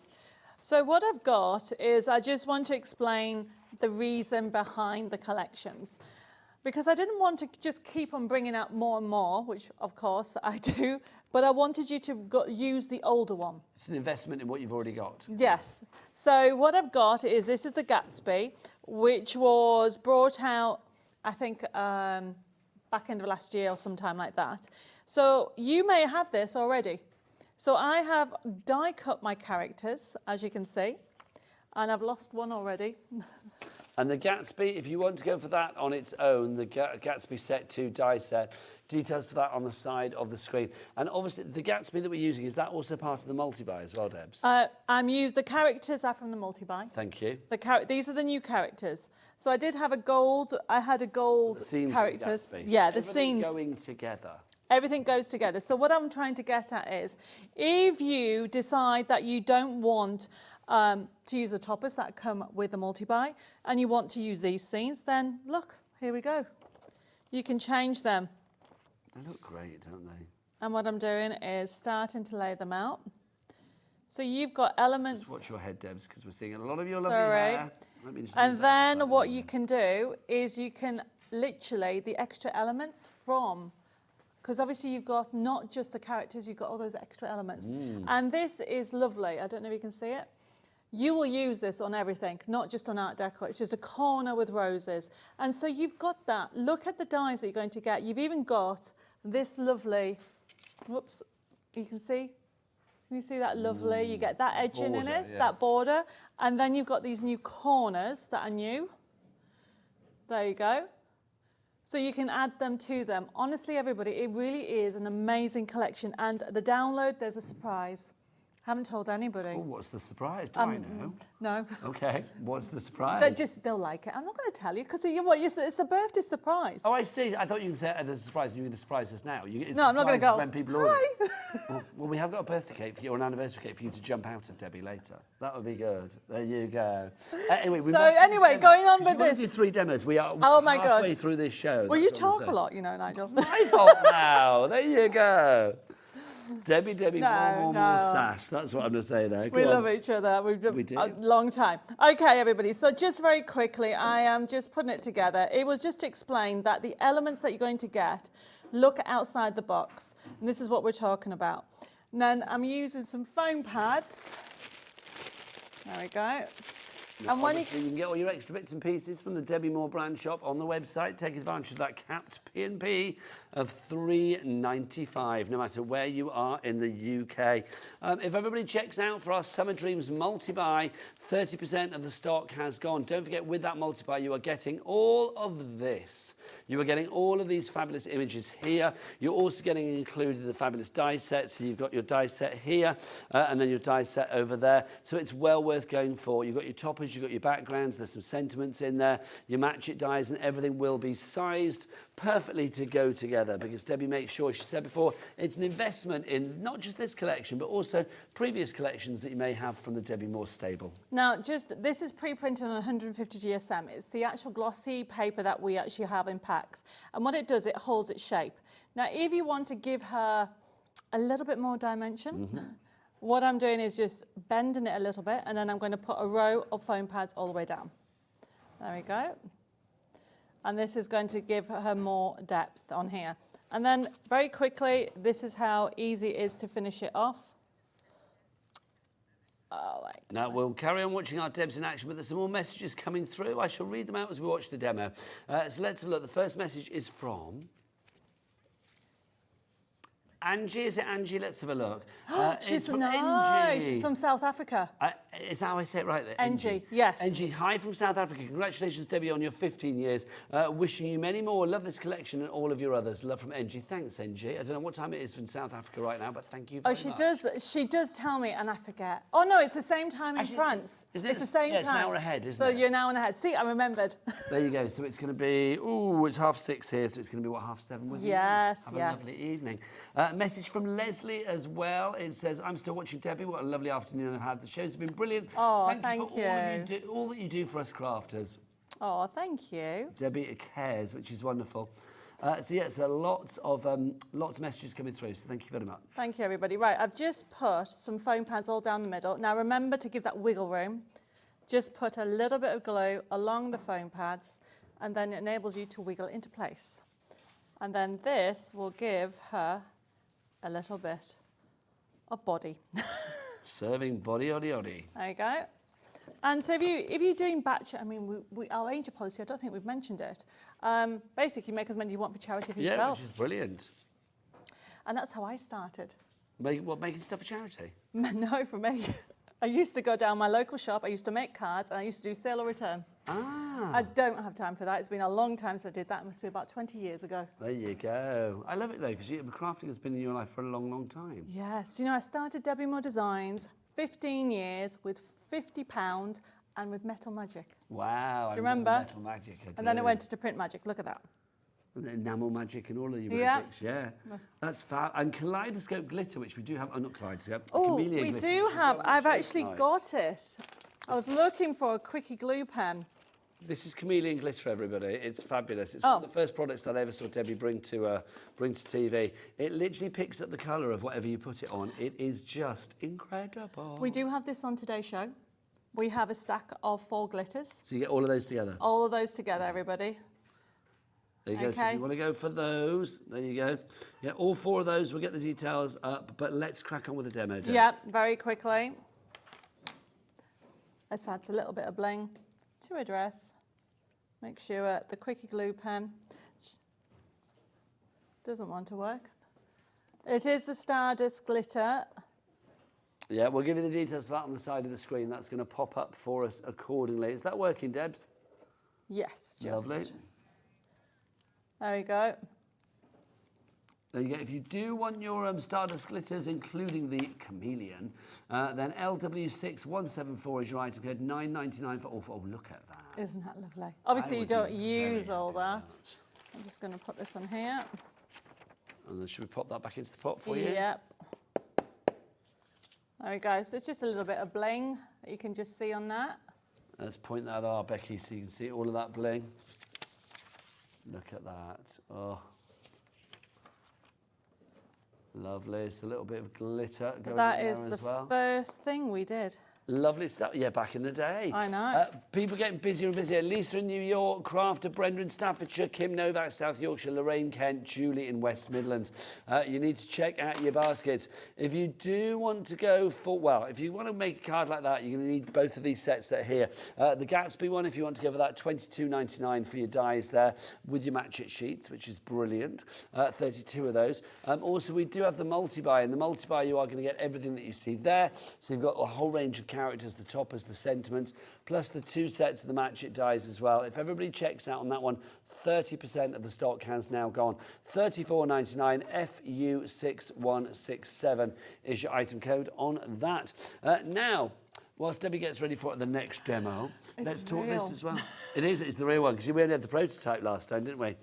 F: So what I've got is, I just want to explain the reason behind the collections. because I didn't want to just keep on bringing out more and more, which of course I do, but I wanted you to use the older one.
J: It's an investment in what you've already got.
F: Yes. So what I've got is, this is the Gatsby, which was brought out, I think, back end of last year or sometime like that. So you may have this already. So I have die cut my characters, as you can see, and I've lost one already.
J: And the Gatsby, if you want to go for that on its own, the Gatsby Set 2 die set, details for that on the side of the screen. And obviously, the Gatsby that we're using, is that also part of the multi-buy as well, Debs?
F: The characters are from the multi-buy.
J: Thank you.
F: These are the new characters. So I did have a gold, I had a gold characters. Yeah, the scenes.
J: Going together.
F: Everything goes together. So what I'm trying to get at is, if you decide that you don't want to use the toppers that come with the multi-buy, and you want to use these scenes, then look, here we go. You can change them.
J: They look great, don't they?
F: And what I'm doing is starting to lay them out. So you've got elements.
J: Just watch your head, Debs, because we're seeing a lot of your lovely hair. Let me just
F: and then what you can do is you can literally, the extra elements from, because obviously you've got not just the characters, you've got all those extra elements. And this is lovely. I don't know if you can see it. You will use this on everything, not just on Art Deco. It's just a corner with roses. And so you've got that. Look at the dies that you're going to get. You've even got this lovely, whoops, you can see? Can you see that lovely? You get that edging in it, that border. And then you've got these new corners that are new. There you go. So you can add them to them. Honestly, everybody, it really is an amazing collection. And the download, there's a surprise. Haven't told anybody.
J: Oh, what's the surprise? Do I know?
F: No.
J: Okay, what's the surprise?
F: They'll like it. I'm not going to tell you because it's a birthday surprise.
J: Oh, I see. I thought you said there's a surprise and you were going to surprise us now.
F: No, I'm not going to go.
J: When people order. Well, we have got a birthday cake for you, or an anniversary cake for you to jump out of, Debbie, later. That would be good. There you go. Anyway,
F: going on with this.
J: We do 3 demos. We are
F: halfway
J: through this show.
F: Well, you talk a lot, you know, Nigel.
J: My fault now. There you go. Debbie, more sass. That's what I'm going to say there.
F: We love each other. We do. A long time. Okay, everybody. So just very quickly, I am just putting it together. It was just to explain that the elements that you're going to get, look outside the box. And this is what we're talking about. And then I'm using some foam pads. There we go.
J: And when you can get all your extra bits and pieces from the Debbi Moore brand shop on the website. Take advantage of that capped P&P of $3.95, no matter where you are in the UK. If everybody checks out for our Summer Dreams multi-buy, 30% of the stock has gone. Don't forget, with that multi-buy, you are getting all of this. You are getting all of these fabulous images here. You're also getting included the fabulous die set. So you've got your die set here and then your die set over there. So it's well worth going for. You've got your toppers, you've got your backgrounds, there's some sentiments in there. Your match it dies and everything will be sized perfectly to go together, because Debbie makes sure, she said before, it's an investment in not just this collection, but also previous collections that you may have from the Debbi Moore stable. Now,
F: this is pre-printed on 150 GSM. It's the actual glossy paper that we actually have in packs. And what it does, it holds its shape. Now, if you want to give her a little bit more dimension, what I'm doing is just bending it a little bit, and then I'm going to put a row of foam pads all the way down. There we go. And this is going to give her more depth on here. And then very quickly, this is how easy it is to finish it off. Oh, wait.
J: Now, we'll carry on watching our Debs in action, but there's some more messages coming through. I shall read them out as we watch the demo. So let's have a look. The first message is from Angie. Is it Angie? Let's have a look.
F: She's
J: from
F: nice.
J: Angie.
F: She's from South Africa.
J: Is that how I say it right there?
F: Angie, yes.
J: Angie, hi from South Africa. Congratulations, Debbie, on your 15 years. Wishing you many more. Love this collection and all of your others. Love from Angie. Thanks, Angie. I don't know what time it is in South Africa right now, but thank you very much.
F: She does tell me, and I forget. Oh, no, it's the same time in France.
J: Isn't it?
F: It's the same time.
J: It's an hour ahead, isn't it?
F: So you're an hour ahead. See, I remembered.
J: There you go. So it's going to be, it's 6:30 here, so it's going to be, what, 7:30 with you?
F: Yes,
J: Have a lovely evening. Message from Leslie as well. It says, I'm still watching Debbie. What a lovely afternoon I've had. The show's been brilliant.
F: Oh,
J: thank you for all that you do for us crafters.
F: Oh, thank you.
J: Debbie cares, which is wonderful. So lots of messages coming through, so thank you very much.
F: Thank you, everybody. Right, I've just put some foam pads all down the middle. Now, remember to give that wiggle room. Just put a little bit of glue along the foam pads, and then it enables you to wiggle into place. And then this will give her a little bit of body.
J: Serving body, oddy, oddy.
F: There you go. And so if you're doing batch, I mean, our angel policy, I don't think we've mentioned it. Basically, you make as many as you want for charity for yourself.
J: Yeah, which is brilliant.
F: And that's how I started.
J: Making stuff for charity?
F: No, for me. I used to go down my local shop, I used to make cards, and I used to do sale or return.
J: Ah.
F: I don't have time for that. It's been a long time since I did that. It must be about 20 years ago.
J: There you go. I love it, though, because crafting has been in your life for a long, long time.
F: Yes. You know, I started Debbi Moore Designs 15 years with £50 and with Metal Magic.
J: Wow.
F: Do you remember?
J: Metal Magic, I
F: and then I went to Print Magic. Look at that.
J: And enamel magic and all of your magics, yeah. That's fab. And kaleidoscope glitter, which we do have, not kaleidoscope,
F: Oh,
J: chameleon
F: we
J: glitter,
F: do
J: which
F: have.
J: we've
F: I've
J: on
F: actually
J: tonight.
F: got it. I was looking for a quickie glue pen.
J: This is chameleon glitter, everybody. It's fabulous. It's one of the first products that I ever saw Debbie bring to TV. It literally picks up the colour of whatever you put it on. It is just incredible.
F: We do have this on today's show. We have a stack of 4 glitters.
J: So you get all of those together?
F: All of those together, everybody.
J: There you go. So if you want to go for those, there you go. Yeah, all 4 of those, we'll get the details up, but let's crack on with the demo, Debs.
F: Yeah, very quickly. Let's add a little bit of bling to a dress. Make sure the quickie glue pen doesn't want to work. It is the Stardust glitter.
J: Yeah, we'll give you the details of that on the side of the screen. That's going to pop up for us accordingly. Is that working, Debs?
F: Yes, just.
J: Lovely.
F: There you go.
J: There you go. If you do want your Stardust glitters, including the chameleon, then LW6174 is your item code, $9.99 for all. Oh, look at that.
F: Isn't that lovely? Obviously, you don't use all that. I'm just going to put this on here.
J: And then should we pop that back into the pot for you?
F: Yep. There we go. So it's just a little bit of bling that you can just see on that.
J: Let's point that out, Becky, so you can see all of that bling. Look at that. Oh. Lovely. It's a little bit of glitter going
F: That
J: in
F: is
J: there
F: the
J: as well.
F: first thing we did.
J: Lovely stuff. Yeah, back in the day.
F: I know.
J: People getting busier and busier. Lisa in New York, Crafter, Brenda in Staffordshire, Kim Novak, South Yorkshire, Lorraine Kent, Julie in West Midlands. You need to check out your baskets. If you do want to go for, well, if you want to make a card like that, you're going to need both of these sets that are here. The Gatsby one, if you want to go for that, $22.99 for your dies there with your match it sheets, which is brilliant. 32 of those. Also, we do have the multi-buy. In the multi-buy, you are going to get everything that you see there. So you've got a whole range of characters, the toppers, the sentiments, plus the 2 sets of the match it dies as well. If everybody checks out on that one, 30% of the stock has now gone. $34.99, FU6167 is your item code on that. Now, whilst Debbie gets ready for the next demo, let's talk this as well. It's the real one, because we only had the prototype last time, didn't we?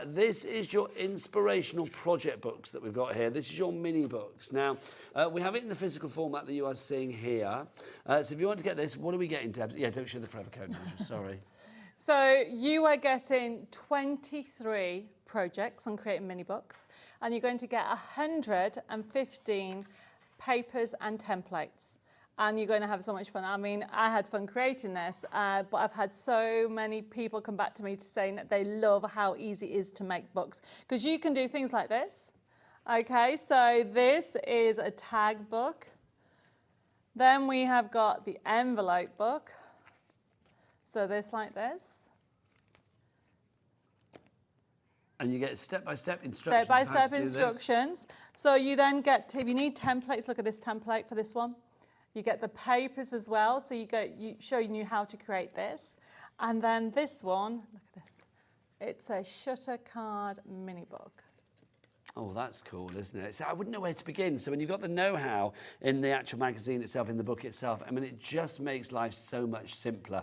J: This is your inspirational project books that we've got here. This is your mini books. Now, we have it in the physical format that you are seeing here. So if you want to get this, what are we getting, Deb? Yeah, don't show the forever code, Nigel, sorry.
F: So you are getting 23 projects on creating mini books, and you're going to get 115 papers and templates. And you're going to have so much fun. I mean, I had fun creating this, but I've had so many people come back to me to say that they love how easy it is to make books. Because you can do things like this. Okay, so this is a tag book. Then we have got the envelope book. So this like this.
J: And you get step-by-step instructions.
F: Step-by-step instructions. So you then get, if you need templates, look at this template for this one. You get the papers as well, so you showing you how to create this. And then this one, look at this. It's a shutter card mini book.
J: Oh, that's cool, isn't it? So I wouldn't know where to begin. So when you've got the know-how in the actual magazine itself, in the book itself, I mean, it just makes life so much simpler.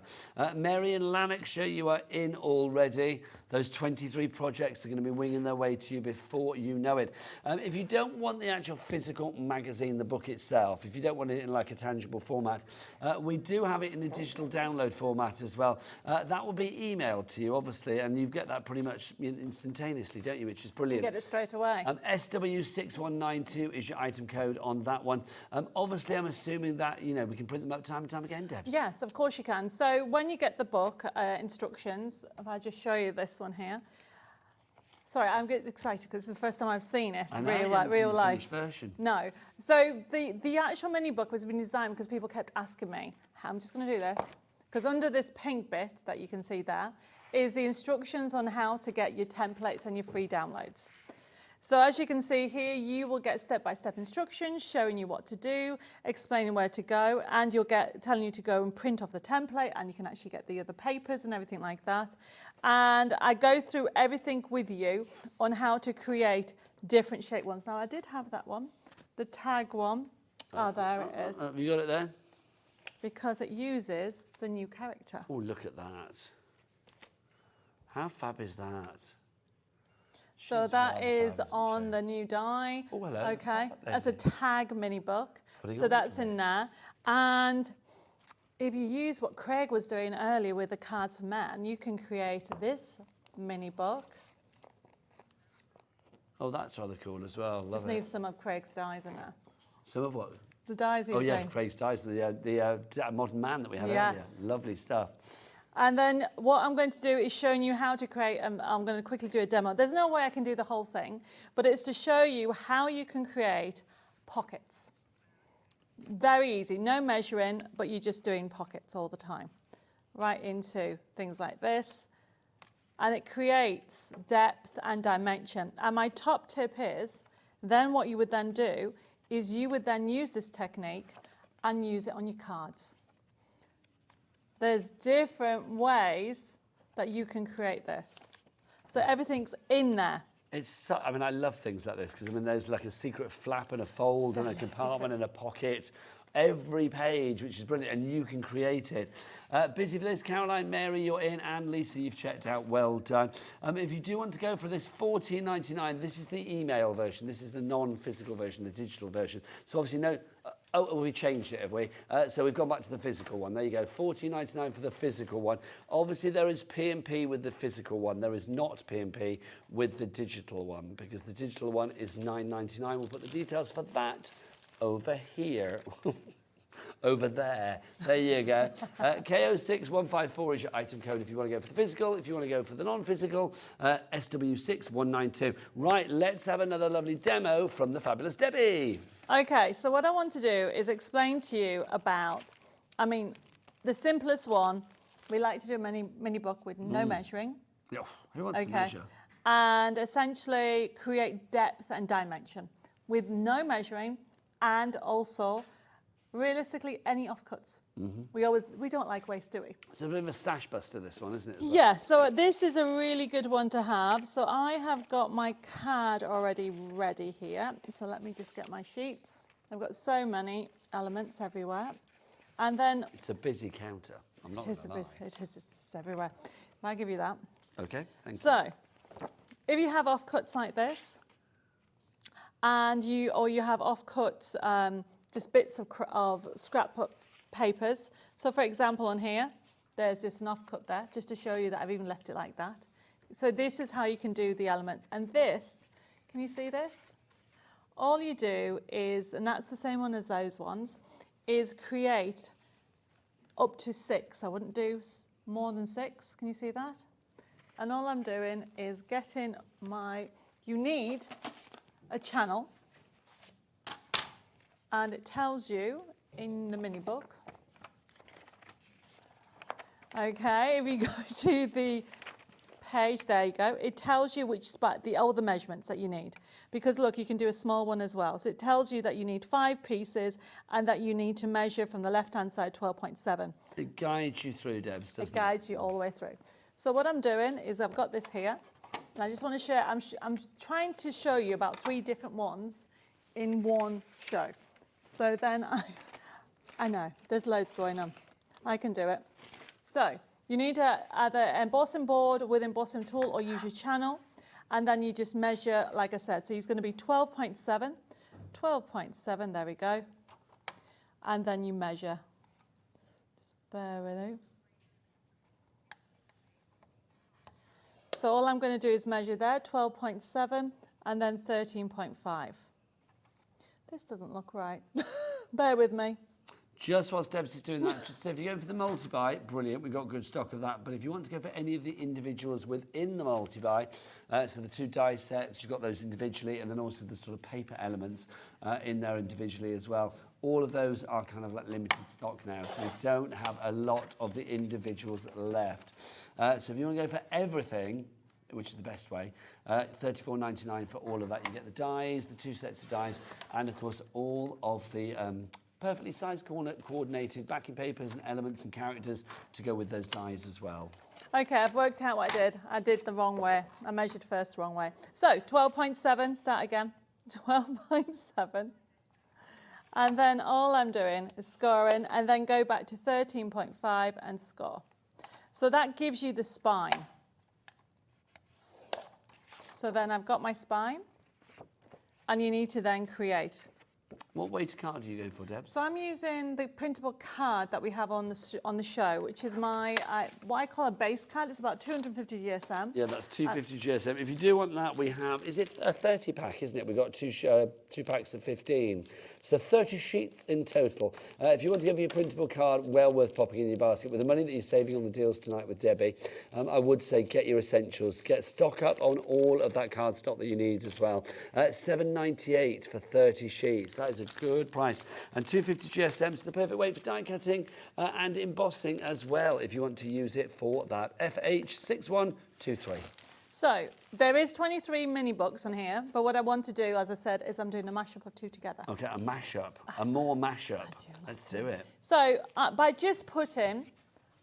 J: Mary in Lanarkshire, you are in already. Those 23 projects are going to be winging their way to you before you know it. If you don't want the actual physical magazine, the book itself, if you don't want it in like a tangible format, we do have it in a digital download format as well. That will be emailed to you, obviously, and you get that pretty much instantaneously, don't you, which is brilliant.
F: You get it straight away. Okay.
J: SW6192 is your item code on that one. Obviously, I'm assuming that, you know, we can print them up time and time again, Debs.
F: Yes, of course you can. So when you get the book instructions, if I just show you this one here. Sorry, I'm getting excited because this is the first time I've seen it, real life.
J: Version.
F: No. So the actual mini book was been designed because people kept asking me, I'm just going to do this, because under this pink bit that you can see there is the instructions on how to get your templates and your free downloads. So as you can see here, you will get step-by-step instructions showing you what to do, explaining where to go, and you'll get telling you to go and print off the template, and you can actually get the other papers and everything like that. And I go through everything with you on how to create different shape ones. Now I did have that one, the tag one. Oh, there it is.
J: Have you got it there?
F: Because it uses the new character.
J: Oh, look at that. How fab is that?
F: So that is on the new die.
J: Oh, hello.
F: Okay, that's a tag mini book.
J: Putting
F: So
J: on
F: that's
J: the
F: in there. And if you use what Craig was doing earlier with the cards for men, you can create this mini book.
J: Oh, that's rather cool as well.
F: Just
J: Love
F: needs
J: it.
F: some of Craig's dies in there.
J: Some of what?
F: The dies he's
J: Oh, yeah,
F: doing.
J: Craig's Dice, the modern man that we had
F: Yes.
J: earlier. Lovely stuff.
F: And then what I'm going to do is showing you how to create, I'm going to quickly do a demo. There's no way I can do the whole thing, but it's to show you how you can create pockets. Very easy, no measuring, but you're just doing pockets all the time. Right into things like this. And it creates depth and dimension. And my top tip is, then what you would then do is you would then use this technique and use it on your cards. There's different ways that you can create this. So everything's in there.
J: I mean, I love things like this because, I mean, there's like a secret flap and a fold and a compartment and a pocket. Every page, which is brilliant, and you can create it. Busy for this, Caroline, Mary, you're in, and Lisa, you've checked out. Well done. If you do want to go for this $14.99, this is the email version. This is the non-physical version, the digital version. So obviously, no. Oh, we changed it, have we? So we've gone back to the physical one. There you go, $14.99 for the physical one. Obviously, there is P&P with the physical one. There is not P&P with the digital one, because the digital one is $9.99. We'll put the details for that over here. Over there. There you go. KO6154 is your item code if you want to go for the physical. If you want to go for the non-physical, SW6192. Right, let's have another lovely demo from the fabulous Debbie.
F: Okay, so what I want to do is explain to you about, I mean, the simplest one, we like to do a mini book with no measuring.
J: Oh, who wants to measure?
F: And essentially create depth and dimension with no measuring, and also realistically any offcuts. We don't like waste, do we?
J: It's a bit of a stash buster, this one, isn't it?
F: Yeah, so this is a really good one to have. So I have got my card already ready here. So let me just get my sheets. I've got so many elements everywhere. And then...
J: It's a busy counter. I'm not gonna lie.
F: It is, it's everywhere. If I give you that.
J: Okay, thank you.
F: So, if you have offcuts like this, and you have offcuts, just bits of scrapbook papers. So for example on here, there's just an offcut there, just to show you that I've even left it like that. So this is how you can do the elements. And this, can you see this? All you do is, and that's the same one as those ones, is create up to 6. I wouldn't do more than 6, can you see that? And all I'm doing is getting you need a channel, and it tells you in the mini book. Okay, if you go to the page, there you go, it tells you which spot, all the measurements that you need. Because look, you can do a small one as well. So it tells you that you need 5 pieces and that you need to measure from the left-hand side 12.7.
J: It guides you through, Debs, doesn't it?
F: It guides you all the way through. So what I'm doing is I've got this here, and I just want to share, I'm trying to show you about 3 different ones in one show. So then I know, there's loads going on. I can do it. So you need to either embossing board with embossing tool or use your channel, and then you just measure, like I said, so it's going to be 12.7, 12.7, there we go. And then you measure. Just bear with me. So all I'm going to do is measure there, 12.7, and then 13.5. This doesn't look right. Bear with me.
J: Just whilst Debs is doing that, just if you go for the multi-buy, brilliant, we've got good stock of that. But if you want to go for any of the individuals within the multi-buy, so the 2 die sets, you've got those individually, and then also the sort of paper elements in there individually as well. All of those are kind of like limited stock now, so we don't have a lot of the individuals left. So if you want to go for everything, which is the best way, $34.99 for all of that. You get the dies, the 2 sets of dies, and of course all of the perfectly sized coordinated backing papers and elements and characters to go with those dies as well.
F: Okay, I've worked out what I did. I did the wrong way. I measured first the wrong way. So 12.7, start again. 12.7. And then all I'm doing is scoring and then go back to 13.5 and score. So that gives you the spine. So then I've got my spine, and you need to then create.
J: What weight card do you go for, Deb?
F: So I'm using the printable card that we have on the show, which is my what I call a base card. It's about 250 GSM.
J: Yeah, that's 250 GSM. If you do want that, we have, is it a 30 pack, isn't it? We've got two packs of 15. So 30 sheets in total. If you want to give your printable card, well worth popping in your basket. With the money that you're saving on the deals tonight with Debbie, I would say get your essentials. Get stock up on all of that card stock that you need as well. $7.98 for 30 sheets. That is a good price. And 250 GSM is the perfect weight for die cutting and embossing as well, if you want to use it for that. FH6123.
F: So there is 23 mini books on here, but what I want to do, as I said, is I'm doing a mashup of 2 together.
J: Okay, a mashup, a more mashup. Let's do it.
F: So by just putting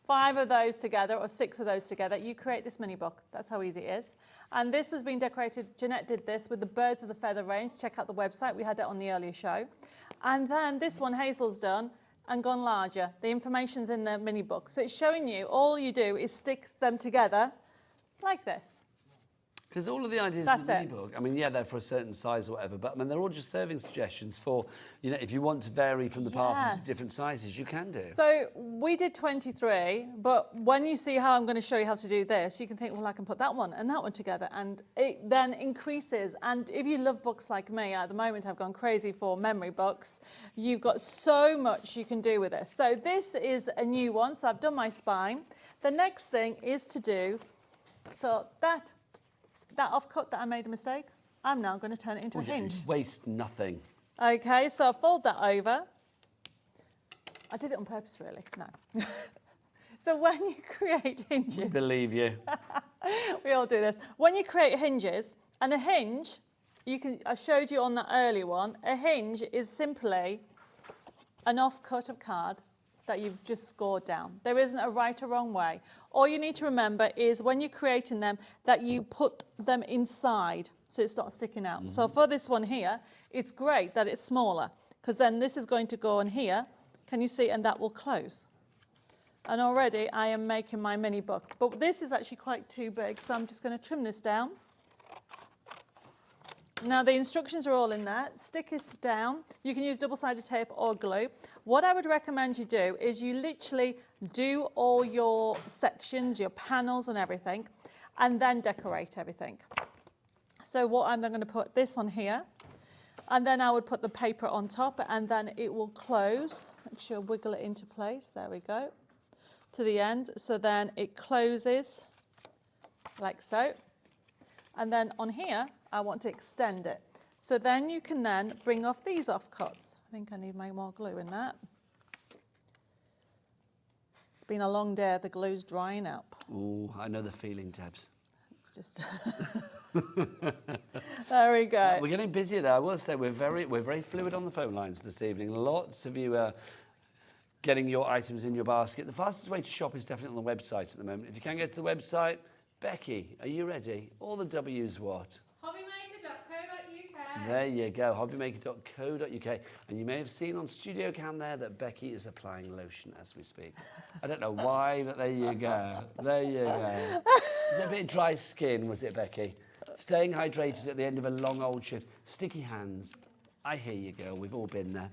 F: 5 of those together or 6 of those together, you create this mini book. That's how easy it is. And this has been decorated. Jeanette did this with the Birds of the Feather range. Check out the website. We had it on the earlier show. And then this one Hazel's done and gone larger. The information's in the mini book. So it's showing you all you do is stick them together like this.
J: Because all of the ideas in the mini book, I mean, yeah, they're for a certain size or whatever, but I mean, they're all just serving suggestions for, you know, if you want to vary from the path into different sizes, you can do.
F: So we did 23, but when you see how I'm going to show you how to do this, you can think, well, I can put that one and that one together, and it then increases. And if you love books like me, at the moment I've gone crazy for memory books, you've got so much you can do with this. So this is a new one, so I've done my spine. The next thing is to do, so that offcut that I made a mistake, I'm now going to turn it into a hinge.
J: Waste nothing.
F: Okay, so I'll fold that over. I did it on purpose, really. No. So when you create hinges...
J: We believe you.
F: We all do this. When you create hinges, and a hinge, I showed you on that earlier one, a hinge is simply an offcut of card that you've just scored down. There isn't a right or wrong way. All you need to remember is when you're creating them that you put them inside so it's not sticking out. So for this one here, it's great that it's smaller because then this is going to go on here. Can you see? And that will close. And already I am making my mini book. But this is actually quite too big, so I'm just going to trim this down. Now the instructions are all in there. Stick it down. You can use double-sided tape or glue. What I would recommend you do is you literally do all your sections, your panels and everything, and then decorate everything. So what I'm then going to put this on here, and then I would put the paper on top, and then it will close. Make sure wiggle it into place. There we go. To the end. So then it closes like so. And then on here, I want to extend it. So then you can then bring off these offcuts. I think I need more glue in that. It's been a long day, the glue's drying up.
J: Oh, I know the feeling, Debs.
F: It's just... There we go.
J: We're getting busier there. I will say we're very fluid on the phone lines this evening. Lots of you getting your items in your basket. The fastest way to shop is definitely on the website at the moment. If you can't get to the website, Becky, are you ready? All the W's what?
K: HobbyMaker.co.uk.
J: There you go, hobbymaker.co.uk. And you may have seen on Studio Cam there that Becky is applying lotion as we speak. I don't know why, but there you go. There you go. A bit of dry skin, was it, Becky? Staying hydrated at the end of a long old shift. Sticky hands. I hear you, girl. We've all been there.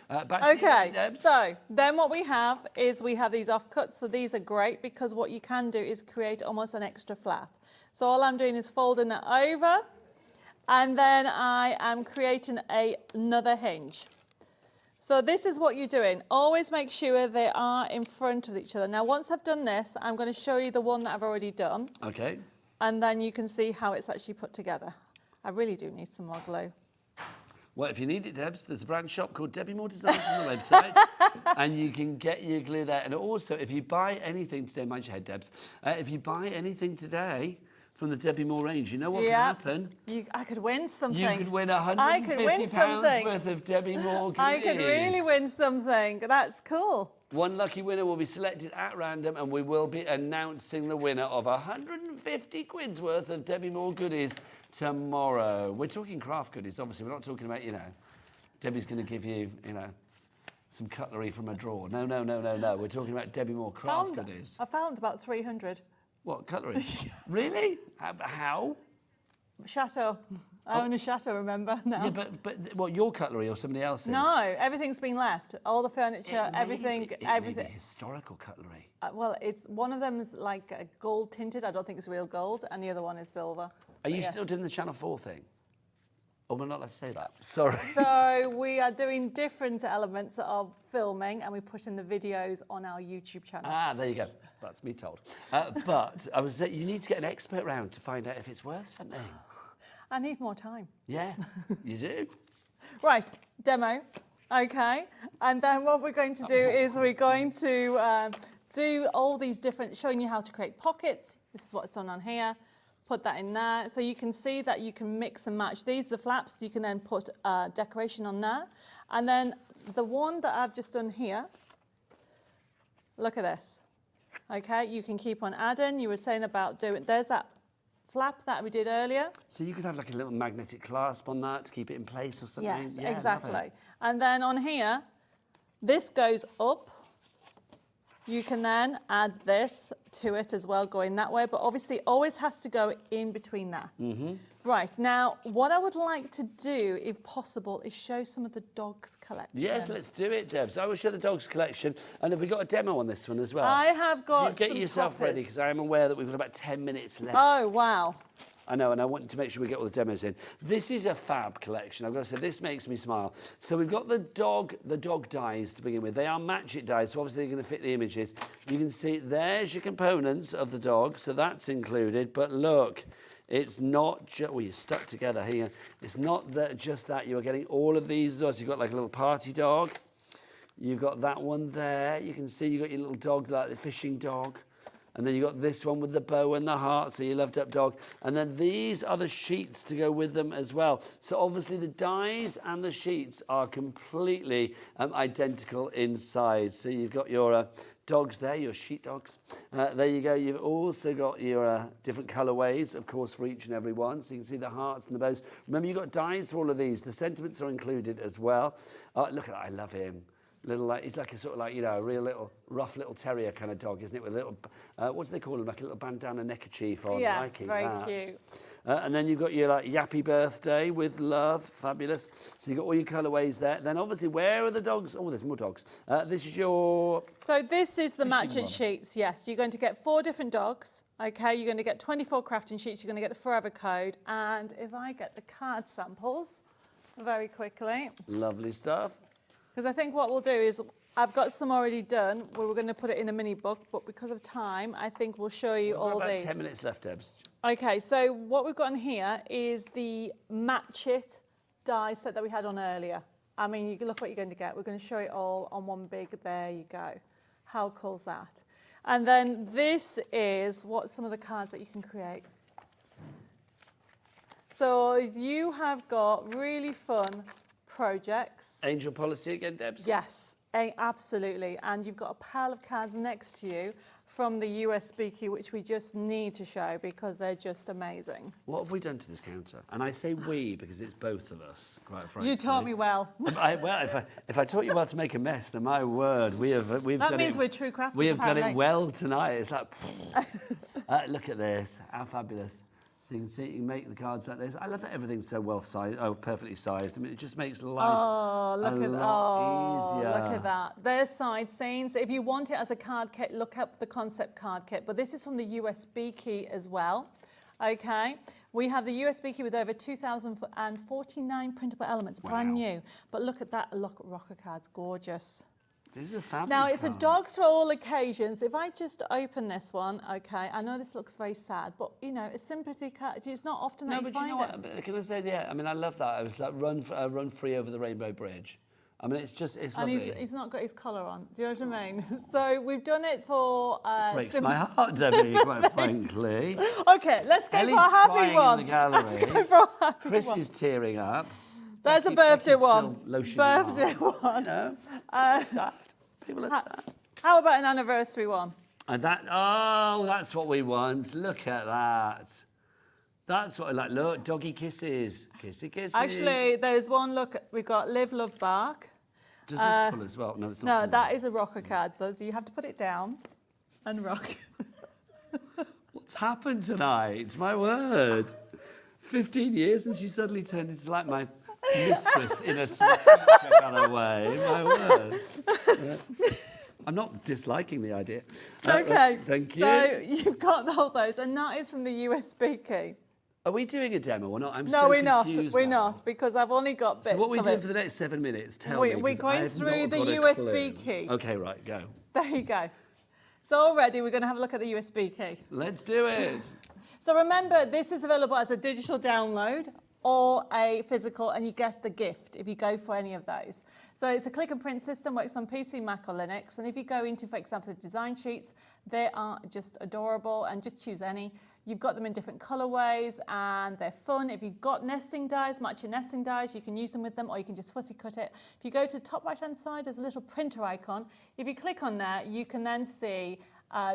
F: Okay, so then what we have is we have these offcuts. So these are great because what you can do is create almost an extra flap. So all I'm doing is folding it over. And then I am creating another hinge. So this is what you're doing. Always make sure they are in front of each other. Now, once I've done this, I'm going to show you the one that I've already done.
J: Okay.
F: And then you can see how it's actually put together. I really do need some more glue.
J: Well, if you need it, Debs, there's a brand shop called Debbi Moore Designs on the website, and you can get your glue there. And also, if you buy anything today, mind your head, Debs, if you buy anything today from the Debbi Moore range, you know what can happen?
F: I could win something.
J: You could win £150 worth of Debbi Moore goodies.
F: I could really win something. That's cool.
J: One lucky winner will be selected at random, and we will be announcing the winner of 150 quid's worth of Debbi Moore goodies tomorrow. We're talking craft goodies, obviously. We're not talking about, Debbie's going to give you, some cutlery from a drawer. No. We're talking about Debbi Moore craft goodies.
F: I found about 300.
J: What, cutlery? Really? How?
F: Chateau. I own a chateau, remember? No.
J: Yeah, but what, your cutlery or somebody else's?
F: No, everything's been left. All the furniture, everything.
J: Everything. Historical cutlery.
F: Well, it's one of them's like gold tinted. I don't think it's real gold, and the other one is silver.
J: Are you still doing the Channel 4 thing? Oh, we're not allowed to say that. Sorry.
F: So we are doing different elements of filming, and we put in the videos on our YouTube channel.
J: Ah, there you go. That's me told. But I was you need to get an expert round to find out if it's worth something.
F: I need more time.
J: Yeah, you do.
F: Right, demo. Okay, and then what we're going to do is we're going to do all these different, showing you how to create pockets. This is what's done on here. Put that in there. So you can see that you can mix and match. These are the flaps. You can then put decoration on there. And then the one that I've just done here, look at this. Okay, you can keep on adding. You were saying about there's that flap that we did earlier.
J: So you could have like a little magnetic clasp on that to keep it in place or something.
F: Yes, yeah, exactly. And then on here, this goes up. You can then add this to it as well, going that way, but obviously always has to go in between there. Mm-hmm. Right, now what I would like to do, if possible, is show some of the dogs collection.
J: Yes, let's do it, Debs. I will show the dogs collection, and have we got a demo on this one as well?
F: I have got
J: You get yourself ready, because I am aware that we've got about 10 minutes left.
F: Oh, wow.
J: I know, and I want to make sure we get all the demos in. This is a fab collection. I've got to say, this makes me smile. So we've got the dog dies to begin with. They are match it dies, so obviously they're going to fit the images. You can see there's your components of the dog, so that's included. But look, it's not just, well, you're stuck together here. It's not just that. You're getting all of these. So you've got like a little party dog. You've got that one there. You can see you've got your little dog, like the fishing dog. And then you've got this one with the bow and the heart, so your loved up dog. And then these are the sheets to go with them as well. So obviously the dies and the sheets are completely identical in size. So you've got your dogs there, your sheet dogs. There you go. You've also got your different colourways, of course, for each and every one. So you can see the hearts and the bows. Remember, you've got dies for all of these. The sentiments are included as well. Look at that. I love him. He's like a sort of like, a real little, rough little terrier kind of dog, isn't it? With a little, what do they call him? Like a little bandana neckerchief on.
F: Yeah, very cute.
J: And then you've got your yappy birthday with love, fabulous. So you've got all your colourways there. Then obviously, where are the dogs? Oh, there's more dogs. This is your...
F: So this is the matching sheets, yes. You're going to get 4 different dogs, okay? You're going to get 24 crafting sheets. You're going to get the Forever Code. And if I get the card samples very quickly.
J: Lovely stuff.
F: Because I think what we'll do is, I've got some already done, where we're going to put it in a mini book, but because of time, I think we'll show you all
J: about
F: these.
J: 10 minutes left, Debs.
F: Okay, so what we've got in here is the Match It die set that we had on earlier. I mean, you can look what you're going to get. We're going to show it all on one big, there you go. How cool's that? And then this is what some of the cards that you can create. So you have got really fun projects.
J: Angel policy again, Debs?
F: Yes, absolutely. And you've got a pile of cards next to you from the USB key, which we just need to show because they're just amazing.
J: What have we done to this counter? And I say we because it's both of us, quite frankly.
F: You taught me well.
J: Well, if I taught you well to make a mess, then my word, we've
F: that
J: done
F: means
J: it,
F: we're true crafters.
J: We have done it well tonight. It's like, look at this, how fabulous. So you can see, you can make the cards like this. I love that everything's so well sized, perfectly sized. I mean, it just makes life a lot easier.
F: Look at that. There's side scenes. If you want it as a card kit, look up the concept card kit. But this is from the USB key as well. Okay, we have the USB key with over 2,049 printable elements, brand new. But look at that rocker card's gorgeous.
J: These are fabulous.
F: Now, it's
J: cards.
F: a dogs for all occasions. If I just open this one, okay, I know this looks very sad, but, you know, a sympathy card, it's not often that you find
J: you know what? But can I say, yeah, I mean, I love that. It was like run free over the Rainbow Bridge. I mean, it's lovely.
F: And he's not got his collar on. Do you know what I mean? So we've done it for...
J: breaks my heart, Debbie, quite frankly.
F: Okay, let's go for a happy one.
J: In the gallery.
F: Let's go for a happy
J: Chris
F: one.
J: is tearing up.
F: There's a birthday one.
J: Birthday
F: one.
J: You know, sad. People are sad.
F: How about an anniversary one?
J: And that's what we want. Look at that. That's what I like. Look, doggy kisses. Kissy, kissy.
F: Actually, there's one, look, we've got Live, Love, Bark.
J: Does this pull as well? No, it's not.
F: No, that is a rocker card, so you have to put it down and rock.
J: What's happened tonight? My word. 15 years and she suddenly turned into like my mistress in a kind of way. My word. Yeah. I'm not disliking the idea.
F: Okay.
J: Thank you.
F: So you've got all those, and that is from the USB key.
J: Are we doing a demo or not?
F: No, we're not. We're not, because I've only got bits.
J: So what are we
F: of
J: doing
F: it.
J: for the next 7 minutes? Tell me.
F: We're going through the USB key.
J: Okay, right, go.
F: There you go. So already we're going to have a look at the USB key.
J: Let's do it.
F: So remember, this is available as a digital download or a physical, and you get the gift if you go for any of those. So it's a click and print system, works on PC, Mac or Linux. And if you go into, for example, the design sheets, they are just adorable, and just choose any. You've got them in different colorways and they're fun. If you've got nesting dies, matching nesting dies, you can use them with them, or you can just fussy cut it. If you go to the top right hand side, there's a little printer icon. If you click on that, you can then see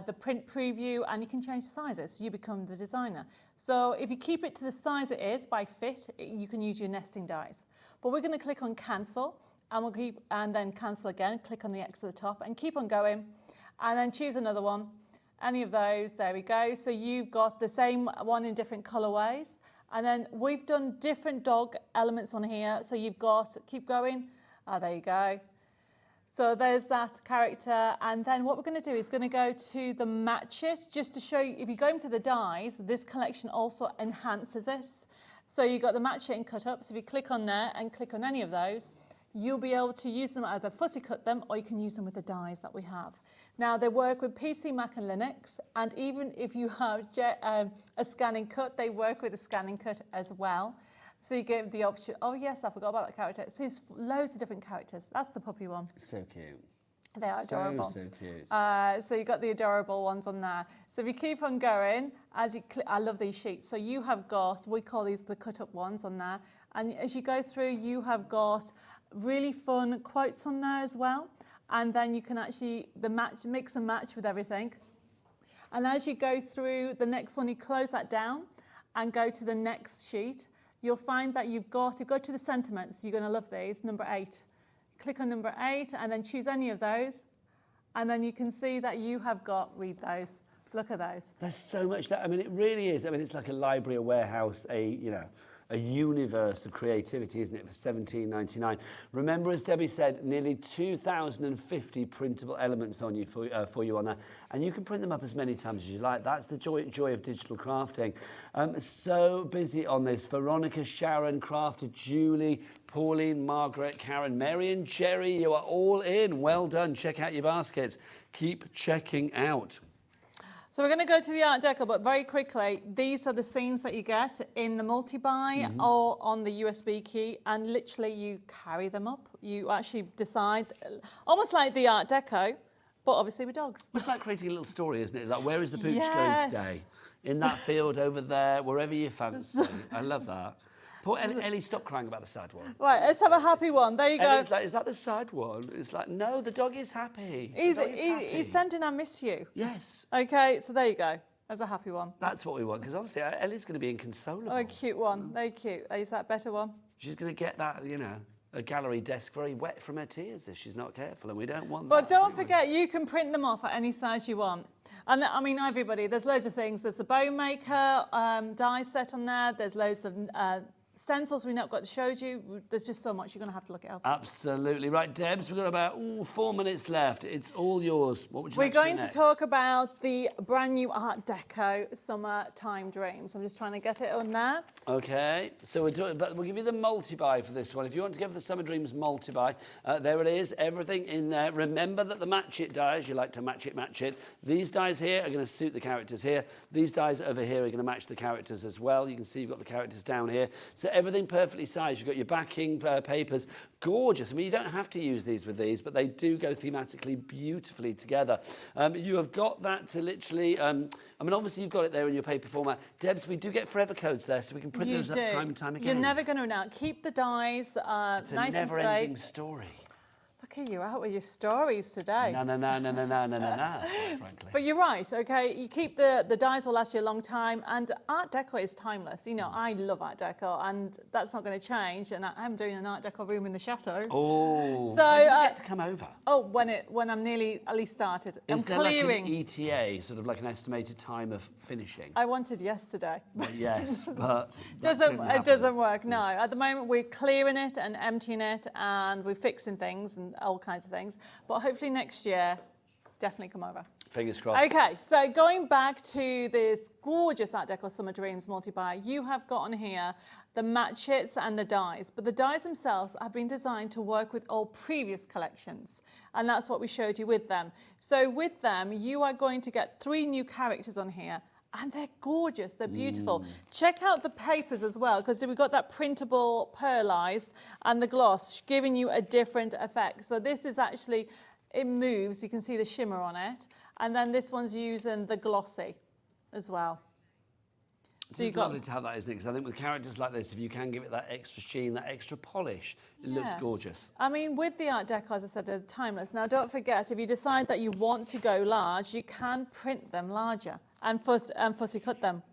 F: the print preview, and you can change sizes, so you become the designer. So if you keep it to the size it is by fit, you can use your nesting dies. But we're going to click on cancel, and we'll keep, and then cancel again, click on the X at the top and keep on going, and then choose another one. Any of those, there we go. So you've got the same one in different colorways. And then we've done different dog elements on here. So you've got, keep going. There you go. So there's that character. And then what we're going to do is going to go to the match it, just to show you, if you're going for the dies, this collection also enhances this. So you've got the match it and cut up. So if you click on there and click on any of those, you'll be able to use them, either fussy cut them, or you can use them with the dies that we have. Now, they work with PC, Mac and Linux, and even if you have a scanning cut, they work with a scanning cut as well. So you give the option, oh yes, I forgot about that character. So there's loads of different characters. That's the puppy one.
J: So cute.
F: They are adorable.
J: So cute.
F: So you've got the adorable ones on there. So if you keep on going, as you click, I love these sheets. So you have got, we call these the cut up ones on there. And as you go through, you have got really fun quotes on there as well. And then you can actually mix and match with everything. And as you go through the next one, you close that down and go to the next sheet. You'll find that you go to the sentiments. You're going to love these, number 8. Click on number 8 and then choose any of those. And then you can see that you have got, read those. Look at those.
J: There's so much that, I mean, it really is. I mean, it's like a library, a warehouse, a universe of creativity, isn't it, for $17.99. Remember, as Debbie said, nearly 2,050 printable elements on you for you on that. And you can print them up as many times as you like. That's the joy of digital crafting. So busy on this. Veronica, Sharon, Crafter, Julie, Pauline, Margaret, Karen, Mary and Jerry, you are all in. Well done. Check out your baskets. Keep checking out.
F: So we're going to go to the Art Deco, but very quickly, these are the scenes that you get in the multi-buy or on the USB key, and literally you carry them up. You actually decide, almost like the Art Deco, but obviously with dogs.
J: It's like creating a little story, isn't it? Like, where is the pooch going today? In that field over there, wherever you fancy. I love that. Poor Ellie, stop crying about the sad one.
F: Right, let's have a happy one. There you go.
J: Ellie's like, is that the sad one? It's like, no, the dog is happy.
F: He's sending I miss you.
J: Yes.
F: Okay, so there you go. There's a happy one.
J: That's what we want, because honestly, Ellie's going to be inconsolable.
F: Oh, a cute one. Very cute. Is that a better one?
J: She's going to get that, a gallery desk very wet from her tears if she's not careful, and we don't want
F: that. But don't
J: we?
F: forget, you can print them off at any size you want. And I mean, everybody, there's loads of things. There's a HobbyMaker die set on there. There's loads of stencils we've not got showed you. There's just so much, you're going to have to look it up.
J: Absolutely. Right, Debs, we've got about 4 minutes left. It's all yours. What would you like
F: We're
J: to do
F: going to
J: next?
F: talk about the brand new Art Deco Summertime Dreams. I'm just trying to get it on there.
J: Okay, so we'll give you the multi-buy for this one. If you want to go for the Summer Dreams multi-buy, there it is, everything in there. Remember that the match it dies, you like to match it. These dies here are going to suit the characters here. These dies over here are going to match the characters as well. You can see you've got the characters down here. So everything perfectly sized. You've got your backing papers. Gorgeous. I mean, you don't have to use these with these, but they do go thematically beautifully together. You have got that to literally... I mean, obviously, you've got it there in your paper format. Debs, we do get forever codes there, so we can print those up time and time again.
F: You're never going to run out. Keep the dies
J: it's
F: nice
J: a
F: and straight.
J: never-ending story.
F: Look at you out with your stories today.
J: No, frankly.
F: But you're right, okay? You keep the dies will last you a long time, and Art Deco is timeless. You know, I love Art Deco, and that's not going to change. And I'm doing an Art Deco room in the chateau.
J: Oh,
F: so
J: when do you get to come over?
F: Oh, when I'm nearly at least started.
J: Is there
F: clearing.
J: like an ETA, sort of like an estimated time of finishing?
F: I wanted yesterday.
J: Well, yes, but
F: it doesn't work. No, at the moment we're clearing it and emptying it, and we're fixing things and all kinds of things. But hopefully next year, definitely come over.
J: Fingers crossed.
F: Okay, so going back to this gorgeous Art Deco Summer Dreams multi-buy, you have got on here the matchets and the dies, but the dies themselves have been designed to work with all previous collections, and that's what we showed you with them. So with them, you are going to get 3 new characters on here, and they're gorgeous, they're beautiful. Check out the papers as well, because we've got that printable pearlized and the gloss giving you a different effect. So this is actually, it moves, you can see the shimmer on it, and then this one's using the glossy as well.
J: So it's lovely to have that, isn't it? Because I think with characters like this, if you can give it that extra sheen, that extra polish, it looks gorgeous.
F: I mean, with the Art Deco, as I said, they're timeless. Now, don't forget, if you decide that you want to go large, you can print them larger and fussy cut them.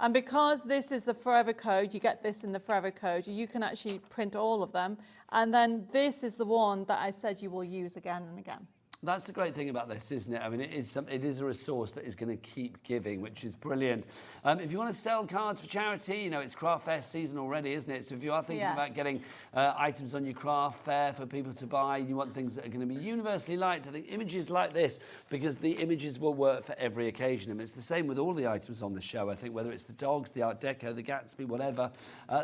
F: And because this is the Forever Code, you get this in the Forever Code, you can actually print all of them. And then this is the one that I said you will use again and again.
J: That's the great thing about this, isn't it? I mean, it is a resource that is going to keep giving, which is brilliant. If you want to sell cards for charity, you know, it's craft fair season already, isn't it? So if you are thinking about getting items on your craft fair for people to buy, you want things that are going to be universally liked, I think images like this, because the images will work for every occasion. I mean, it's the same with all the items on the show, I think, whether it's the dogs, the Art Deco, the Gatsby, whatever,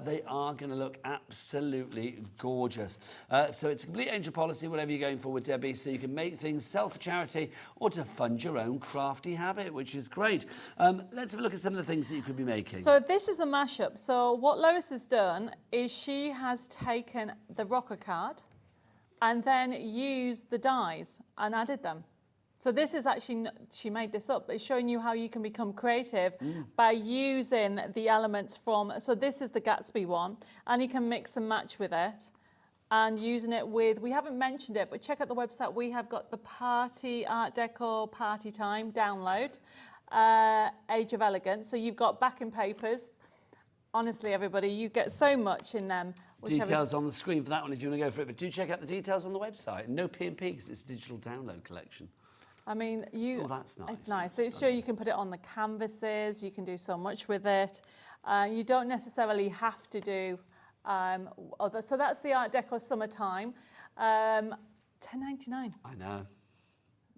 J: they are going to look absolutely gorgeous. So it's a complete angel policy, whatever you're going for with Debbie, so you can make things sell for charity or to fund your own crafty habit, which is great. Let's have a look at some of the things that you could be making.
F: So this is a mashup. So what Lois has done is she has taken the rocker card and then used the dies and added them. So this is actually, she made this up, but it's showing you how you can become creative by using the elements from, so this is the Gatsby one, and you can mix and match with it. And using it with, we haven't mentioned it, but check out the website. We have got the Party Art Deco Party Time download, Age of Elegance. So you've got backing papers. Honestly, everybody, you get so much in them.
J: Details on the screen for that one if you want to go for it. But do check out the details on the website. No P&P because it's a digital download collection.
F: I mean,
J: oh, that's nice.
F: It's nice. So it's sure you can put it on the canvases. You can do so much with it. You don't necessarily have to do... so that's the Art Deco Summertime, $10.99.
J: I know,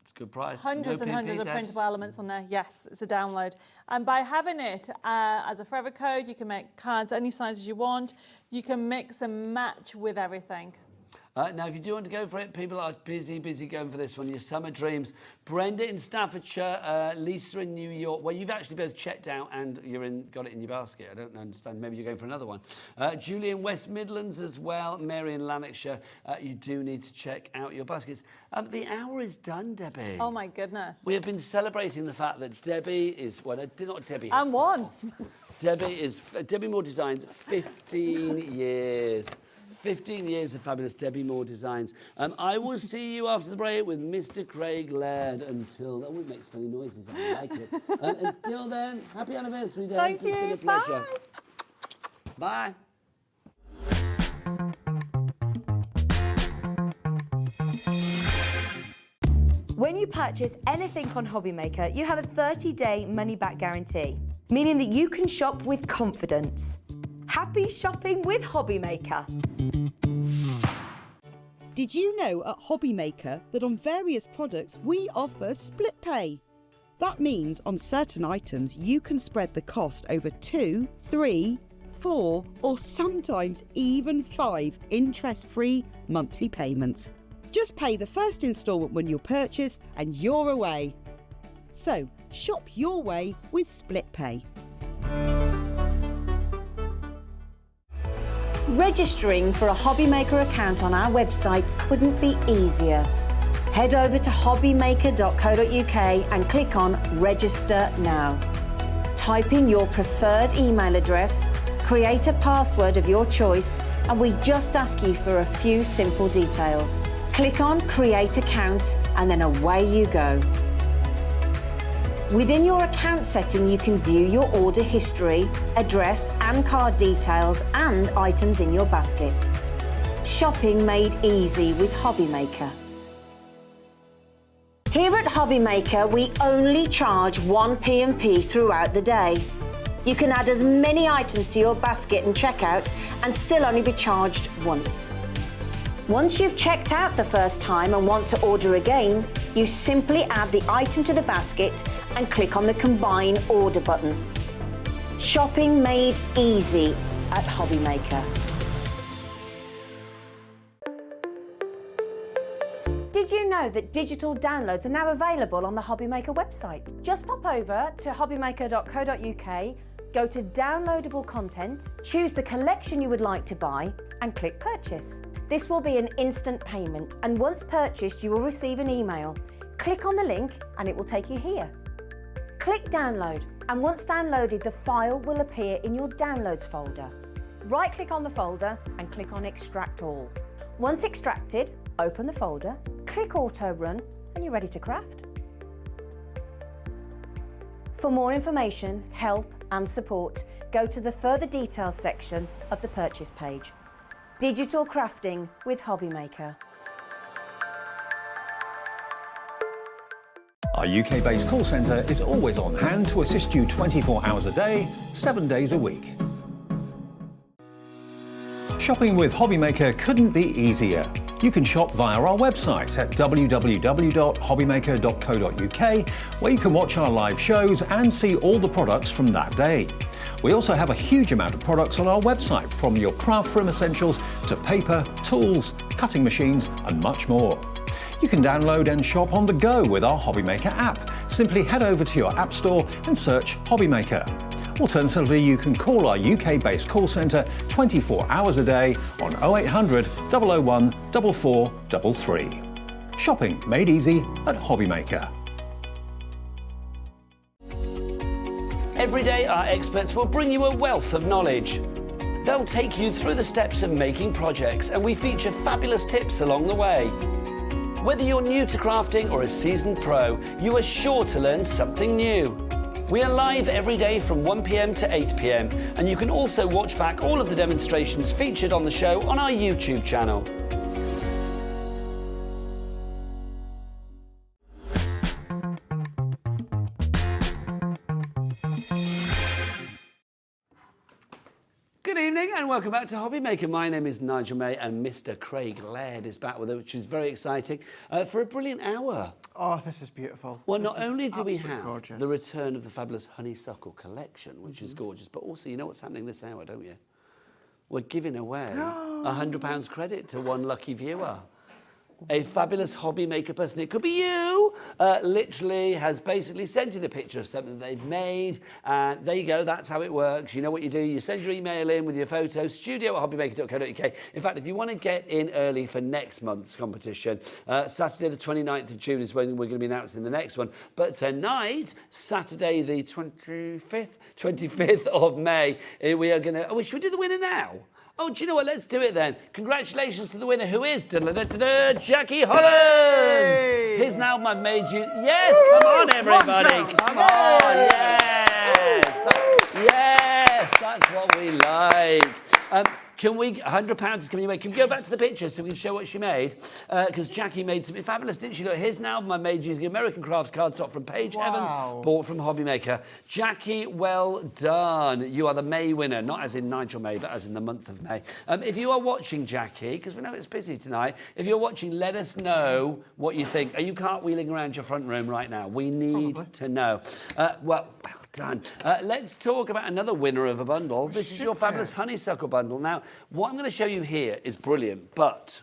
J: it's a good price.
F: Hundreds and hundreds of printable elements on there. Yes, it's a download. And by having it as a Forever Code, you can make cards any sizes you want. You can mix and match with everything.
J: Now, if you do want to go for it, people are busy going for this one. Your Summer Dreams. Brenda in Staffordshire, Lisa in New York. Well, you've actually both checked out and got it in your basket. I don't understand. Maybe you're going for another one. Julie in West Midlands as well. Mary in Lanarkshire. You do need to check out your baskets. The hour is done, Debbie.
F: Oh, my goodness.
J: We have been celebrating the fact that Debbie is... Well, not Debbie.
F: I'm one.
J: Debbi Moore Designs, 15 years. 15 years of fabulous Debbi Moore designs. I will see you after the break with Mr. Craig Laird. Until then, it makes funny noises. I like it. Until then, happy anniversary, Deb.
F: Thank you.
J: It's been a pleasure. Bye.
L: When you purchase anything on HobbyMaker, you have a 30-day money-back guarantee, meaning that you can shop with confidence. Happy shopping with HobbyMaker.
C: Did you know at HobbyMaker that on various products we offer split pay? That means on certain items you can spread the cost over 2, 3, 4 or sometimes even 5 interest-free monthly payments. Just pay the first instalment when you purchase and you're away. So shop your way with split pay.
A: Registering for a HobbyMaker account on our website couldn't be easier. Head over to hobbymaker.co.uk and click on Register Now. Type in your preferred email address, create a password of your choice, and we just ask you for a few simple details. Click on Create Account and then away you go. Within your account setting, you can view your order history, address and card details and items in your basket. Shopping made easy with HobbyMaker. Here at HobbyMaker, we only charge 1 P&P throughout the day. You can add as many items to your basket and checkout and still only be charged once. Once you've checked out the first time and want to order again, you simply add the item to the basket and click on the Combine Order button. Shopping made easy at HobbyMaker. Did you know that digital downloads are now available on the HobbyMaker website? Just pop over to hobbymaker.co.uk, go to downloadable content, choose the collection you would like to buy and click purchase. This will be an instant payment, and once purchased you will receive an email. Click on the link and it will take you here. Click download, and once downloaded the file will appear in your downloads folder. Right click on the folder and click on extract all. Once extracted, open the folder, click auto run and you're ready to craft. For more information, help and support, go to the further details section of the purchase page. Digital crafting with HobbyMaker.
B: Our UK-based call centre is always on hand to assist you 24 hours a day, 7 days a week. Shopping with HobbyMaker couldn't be easier. You can shop via our website at www.hobbymaker.co.uk, where you can watch our live shows and see all the products from that day. We also have a huge amount of products on our website, from your craft room essentials to paper, tools, cutting machines and much more. You can download and shop on the go with our HobbyMaker app. Simply head over to your app store and search HobbyMaker. Alternatively, you can call our UK-based call centre 24 hours a day on 0800 001 4433. Shopping made easy at HobbyMaker.
D: Every day, our experts will bring you a wealth of knowledge. They'll take you through the steps of making projects, and we feature fabulous tips along the way. Whether you're new to crafting or a seasoned pro, you are sure to learn something new. We are live every day from 1 PM to 8 PM, and you can also watch back all of the demonstrations featured on the show on our YouTube channel. Good evening and welcome back to HobbyMaker. My name is Nigel May and Mr. Craig Laird is back with us, which is very exciting, for a brilliant hour.
G: Oh, this is beautiful.
D: Well,
G: this
D: not only do we have
G: gorgeous.
D: the return of the fabulous honeysuckle collection, which is gorgeous, but also you know what's happening this hour, don't you? We're giving away £100 credit to one lucky viewer. A fabulous HobbyMaker person, it could be you, literally has basically sent in a picture of something that they've made, and there you go, that's how it works. You know what you do, you send your email in with your photo, studio@hobbymaker.co.uk. In fact, if you want to get in early for next month's competition, Saturday the 29th of June is when we're going to be announcing the next one, but tonight, Saturday the 25th of May, we are going to, should we do the winner now? Oh, do you know what? Let's do it then. Congratulations to the winner, who is Jackie Holland. His album I've made you. Yes, come on, everybody. Come on, yes. Yes, that's what we like.
J: Can we, £100 is coming your way. Can we go back to the picture so we can show what she made? Because Jackie made something fabulous, didn't she? Look, here's an album I made using American Crafts cardstock from Paige Evans, bought from HobbyMaker. Jackie, well done. You are the May winner, not as in Nigel May, but as in the month of May. If you are watching, Jackie, because we know it's busy tonight, if you're watching, let us know what you think. Are you cartwheeling around your front room right now? We need to know. Well done. Let's talk about another winner of a bundle. This is your fabulous honeysuckle bundle. Now, what I'm going to show you here is brilliant, but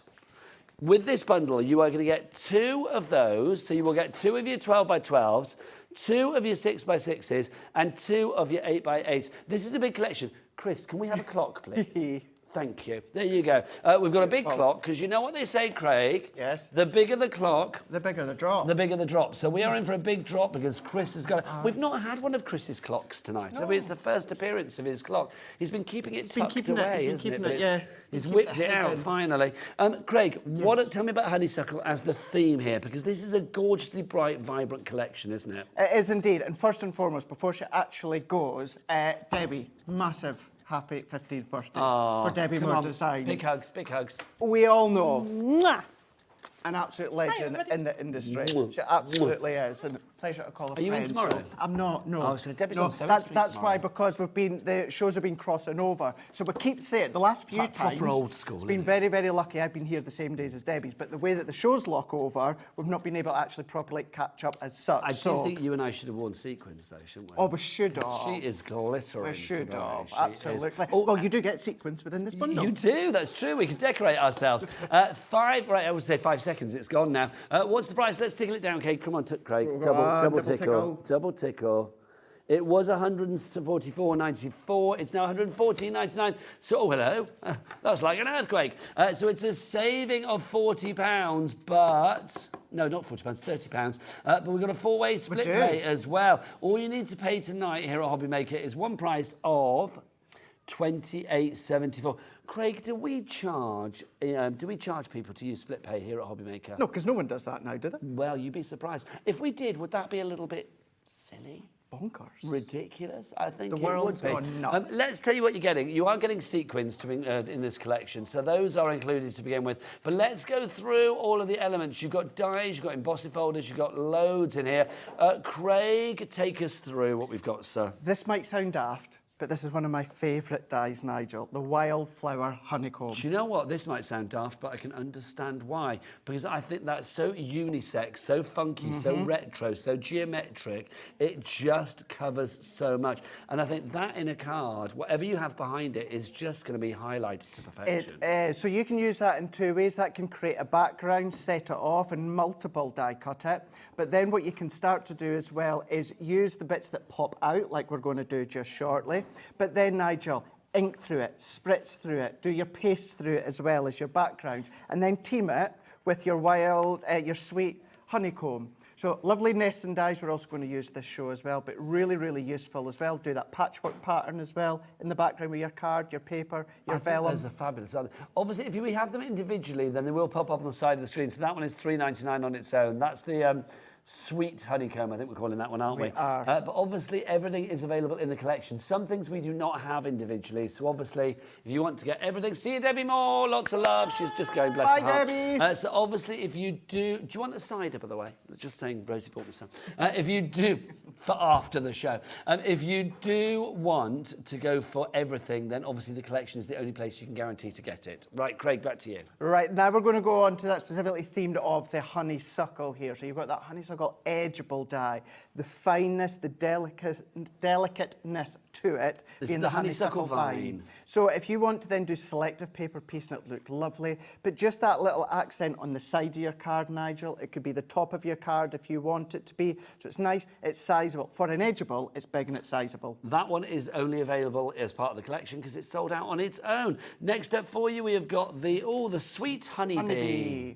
J: with this bundle, you are going to get 2 of those. So you will get 2 of your 12x12s, 2 of your 6x6s, and 2 of your 8x8s. This is a big collection. Chris, can we have a clock, please? Thank you. There you go. We've got a big clock, because you know what they say, Craig?
G: Yes.
J: The bigger the clock...
G: the bigger the drop.
J: The bigger the drop. So we are in for a big drop, because Chris has got... We've not had one of Chris's clocks tonight. No. It's the first appearance of his clock. He's been keeping it tucked away, hasn't he?
G: Yeah.
J: He's whipped it out, finally. Craig, tell me about honeysuckle as the theme here, because this is a gorgeously bright, vibrant collection, isn't it?
G: It is indeed. And first and foremost, before she actually goes, Debbie, massive happy 15th birthday for Debbi Moore Designs.
J: Big hugs, big hugs.
G: We all know an absolute legend in the industry. She absolutely is. And pleasure to call her
J: Are you in
G: friend,
J: tomorrow?
G: So I'm not, no.
J: Oh, so Debbie's on Sewing Street
G: that's
J: tomorrow.
G: why, because the shows have been crossing over. So we keep saying, the last few times,
J: proper old school,
G: it's been very, very lucky. I've been here the same days as Debbie's, but the way that the shows lock over, we've not been able to actually properly catch up as such.
J: I do think you and I should have worn sequins, though, shouldn't we?
G: Oh, we should have.
J: She is glittering.
G: We should
J: today.
G: have,
J: She
G: absolutely.
J: is. Oh,
G: well, you do get sequins within this bundle.
J: You do, that's true. We can decorate ourselves. I would say 5 seconds. It's gone now. What's the price? Let's tickle it down, Craig. Come on, Craig. Double tickle. Double tickle. It was $144.94. It's now $114.99. So, oh, hello. That's like an earthquake. So it's a saving of £40, but... No, not £40, £30. But we've got a 4-way split pay as well. All you need to pay tonight here at HobbyMaker is one price of $28.74. Craig, do we charge people to use split pay here at HobbyMaker?
G: No, because no one does that now, do they?
J: Well, you'd be surprised. If we did, would that be a little bit silly?
G: Bonkers.
J: Ridiculous, I think
G: The
J: it
G: world's
J: would be.
G: gone nuts.
J: Let's tell you what you're getting. You are getting sequins in this collection, so those are included to begin with. But let's go through all of the elements. You've got dies, you've got embossing folders, you've got loads in here. Craig, take us through what we've got, sir.
G: This might sound daft, but this is one of my favourite dies, Nigel, the wildflower honeycomb.
J: Do you know what? This might sound daft, but I can understand why. Because I think that's so unisex, so funky, so retro, so geometric. It just covers so much. And I think that in a card, whatever you have behind it, is just going to be highlighted to perfection.
G: It is. So you can use that in 2 ways. That can create a background, set it off, and multiple die cut it. But then what you can start to do as well is use the bits that pop out, like we're going to do just shortly. But then, Nigel, ink through it, spritz through it, do your paste through it as well as your background, and then team it with your your sweet honeycomb. So lovely nesting dies we're also going to use this show as well, but really, really useful as well. Do that patchwork pattern as well in the background with your card, your paper, your vellum.
J: Those are fabulous. Obviously, if we have them individually, then they will pop up on the side of the screen. So that one is $3.99 on its own. That's the sweet honeycomb, I think we're calling that one, aren't we?
G: We are.
J: But obviously, everything is available in the collection. Some things we do not have individually. So obviously, if you want to get everything, see you, Debbi Moore. Lots of love. She's just going, bless her heart.
G: Debbie.
J: So obviously, if you do you want a cider, by the way? Just saying, Rosie bought me some. If you do, for after the show, if you do want to go for everything, then obviously the collection is the only place you can guarantee to get it. Right, Craig, back to you.
G: Right, now we're going to go on to that specifically themed of the honeysuckle here. So you've got that honeysuckle edgeable die, the fineness, the delicateness to it.
J: This is the honeysuckle vine.
G: So if you want to then do selective paper piece and it look lovely, but just that little accent on the side of your card, Nigel, it could be the top of your card if you want it to be. So it's nice, it's sizable. For an edgeable, it's big and it's sizable.
J: That one is only available as part of the collection because it's sold out on its own. Next up for you, we have got the sweet honeybee.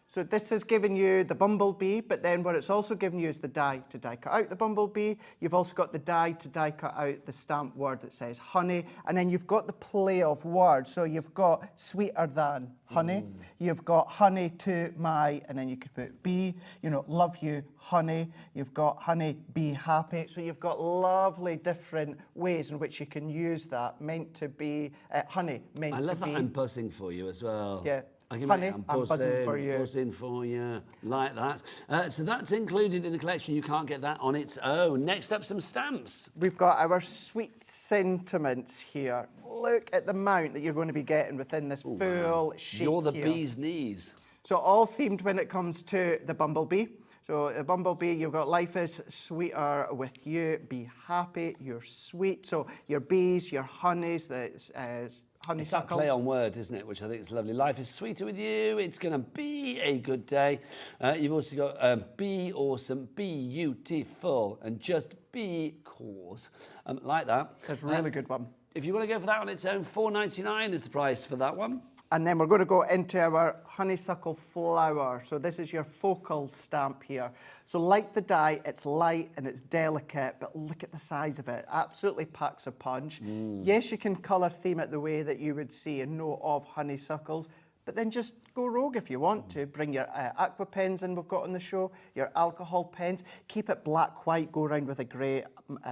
G: So this is giving you the bumblebee, but then what it's also giving you is the die to die cut out the bumblebee. You've also got the die to die cut out the stamped word that says honey, and then you've got the play of words. So you've got sweeter than honey, you've got honey to my, and then you could put bee, you know, love you, honey. You've got honey, be happy. So you've got lovely different ways in which you can use that. Meant to be honey, meant to be.
J: I love that I'm buzzing for you as well.
G: Yeah.
J: Honey,
G: I'm buzzing for you.
J: Buzzing for you, like that. So that's included in the collection. You can't get that on its own. Next up, some stamps.
G: We've got our sweet sentiments here. Look at the amount that you're going to be getting within this full sheet.
J: You're the
G: here.
J: bee's knees.
G: So all themed when it comes to the bumblebee. So the bumblebee, you've got life is sweeter with you, be happy, you're sweet. So your bees, your honeys, the honeysuckle.
J: It's that play on word, isn't it? Which I think is lovely. Life is sweeter with you. It's going to be a good day. You've also got be awesome, be beautiful, and just be cause. Like that.
G: That's a really good one.
J: If you want to go for that on its own, $4.99 is the price for that one.
G: And then we're going to go into our honeysuckle flower. So this is your focal stamp here. So like the die, it's light and it's delicate, but look at the size of it. Absolutely packs a punch. Yes, you can colour theme it the way that you would see and know of honeysuckles, but then just go rogue if you want to. Bring your aqua pens in we've got on the show, your alcohol pens. Keep it black, white, go around with a grey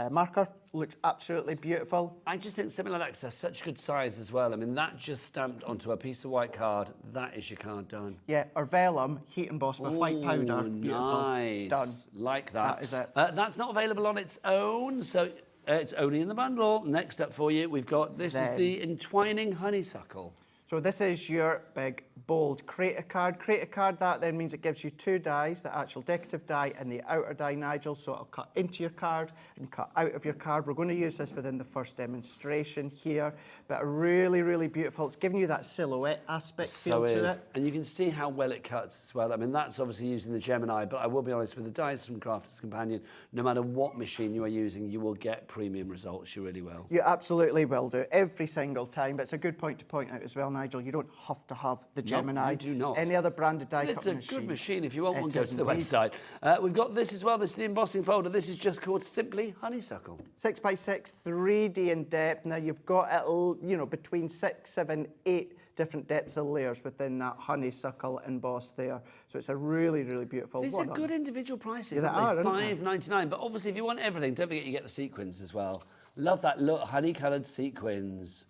G: marker. Looks absolutely beautiful.
J: I just think something like that, because they're such good size as well. I mean, that just stamped onto a piece of white card, that is your card done.
G: Yeah, or vellum, heat embossed with white powder. Beautiful.
J: Nice.
G: Done.
J: Like that.
G: That is it.
J: That's not available on its own, so it's only in the bundle. Next up for you, we've got, this is the entwining honeysuckle.
G: So this is your big, bold creator card. Creator card, that then means it gives you two dies, the actual decorative die and the outer die, Nigel. So it'll cut into your card and cut out of your card. We're going to use this within the first demonstration here. But really, really beautiful. It's giving you that silhouette aspect feel to it.
J: And you can see how well it cuts as well. I mean, that's obviously using the Gemini, but I will be honest, with the dies from Crafter's Companion, no matter what machine you are using, you will get premium results. You really will.
G: You absolutely will do, every single time. But it's a good point to point out as well, Nigel. You don't have to have the Gemini.
J: No, you do not.
G: Any other branded die
J: It's
G: cutting
J: a
G: machine.
J: good machine. If you want one, go to the
G: indeed.
J: website. We've got this as well. This is the embossing folder. This is just called simply Honeysuckle.
G: 6x6, 3D in depth. Now you've got it, you know, between 6, 7, 8 different depths of layers within that honeysuckle embossed there. So it's a really, really beautiful.
J: These are good individual prices.
G: Yeah,
J: Aren't they? $5.99. But obviously, if you want everything, don't forget you get the sequins as well. Love that look, honey-coloured sequins.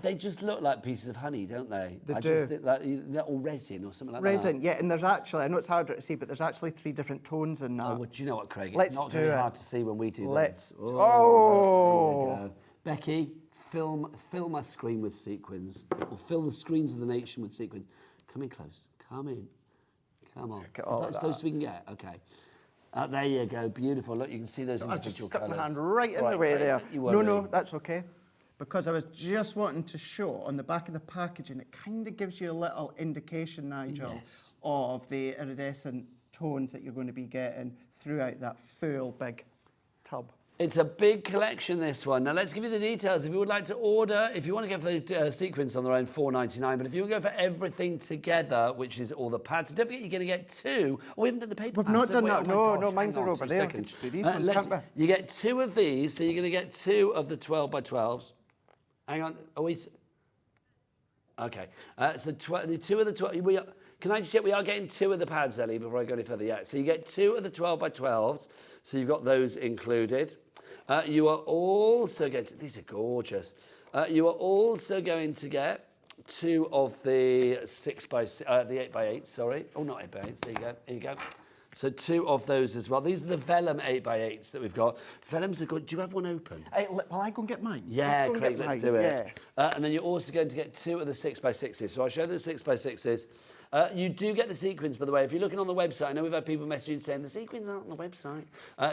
J: They just look like pieces of honey, don't they?
G: They do.
J: Just think like they're all resin or something like that.
G: Resin, yeah, and there's actually, I know it's harder to see, but there's actually 3 different tones in that.
J: Oh, well, do you know what, Craig?
G: Let's
J: it's not
G: do
J: very
G: it.
J: hard to see when we do
G: Let's
J: this.
G: Oh!
J: There we go. Becky, film our screen with sequins, or fill the screens of the nation with sequins. Come in close. Come in. Come on. Is that as close as we can get? Okay. There you go. Beautiful. Look, you can see those individual
G: I just stuck
J: colours.
G: my hand right in the way
J: Craig,
G: there.
J: don't you
G: No,
J: worry.
G: that's okay. Because I was just wanting to show on the back of the packaging, it kind of gives you a little indication, Nigel, of the iridescent tones that you're going to be getting throughout that full big tub.
J: It's a big collection, this one. Now, let's give you the details. If you would like to order, if you want to go for the sequins on their own, $4.99. But if you want to go for everything together, which is all the pads, don't forget you're going to get 2. Oh, we haven't done the paper
G: We've
J: pads,
G: not
J: have
G: done
J: we?
G: that.
J: Oh my
G: No,
J: gosh,
G: mine's
J: hang
G: are
J: on
G: over
J: 2
G: there. We
J: seconds.
G: can just do these ones, can't we?
J: You get 2 of these, so you're going to get 2 of the 12x12s. Hang on. Are we... Okay. So the 2 of the 12... Can I just check? We are getting 2 of the pads, Ellie, before I go any further yet. So you get 2 of the 12x12s. So you've got those included. You are also going to... These are gorgeous. You are also going to get 2 of the 8x8, sorry. Oh, not 8x8s. There you go. Here you go. So 2 of those as well. These are the vellum 8x8s that we've got. Vellums are good. Do you have one open?
G: Will I go and get mine?
J: Yeah, Craig, let's do it.
G: Yeah.
J: And then you're also going to get 2 of the 6x6s. So I'll show the 6x6s. You do get the sequins, by the way. If you're looking on the website, I know we've had people messaging saying the sequins aren't on the website.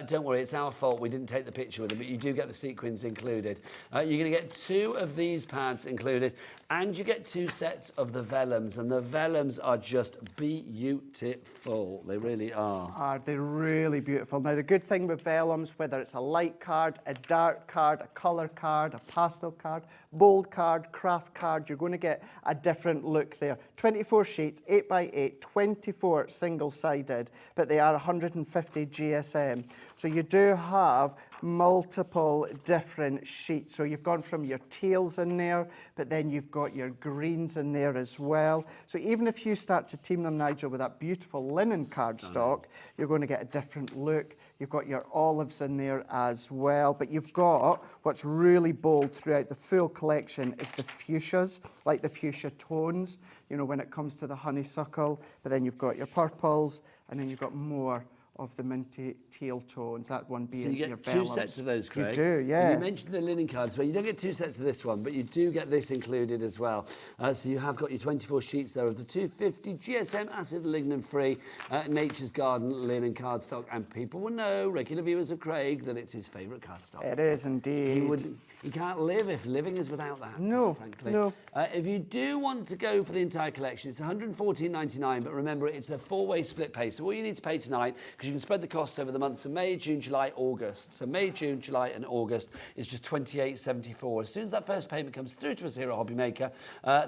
J: Don't worry, it's our fault. We didn't take the picture with them, but you do get the sequins included. You're going to get 2 of these pads included, and you get 2 sets of the vellums. And the vellums are just beautiful. They really are.
G: They're really beautiful. Now, the good thing with vellums, whether it's a light card, a dark card, a colour card, a pastel card, bold card, craft card, you're going to get a different look there. 24 sheets, 8x8, 24 single-sided, but they are 150 GSM. So you do have multiple different sheets. So you've gone from your teals in there, but then you've got your greens in there as well. So even if you start to team them, Nigel, with that beautiful linen cardstock, you're going to get a different look. You've got your olives in there as well, but you've got what's really bold throughout the full collection is the fuchsias, like the fuchsia tones, you know, when it comes to the honeysuckle, but then you've got your purples, and then you've got more of the minty teal tones, that one being your vellums.
J: So you get two sets of those, Craig.
G: You do, yeah.
J: And you mentioned the linen cards, but you don't get two sets of this one, but you do get this included as well. So you have got your 24 sheets there of the 250 GSM acid lignin-free Nature's Garden linen cardstock, and people will know, regular viewers of Craig, that it's his favourite cardstock.
G: It is indeed.
J: He can't live if living is without that.
G: No,
J: frankly.
G: no.
J: If you do want to go for the entire collection, it's $114.99, but remember, it's a four-way split pay. So all you need to pay tonight, because you can spread the costs over the months of May, June, July, August. So May, June, July and August is just $28.74. As soon as that first payment comes through to us here at HobbyMaker,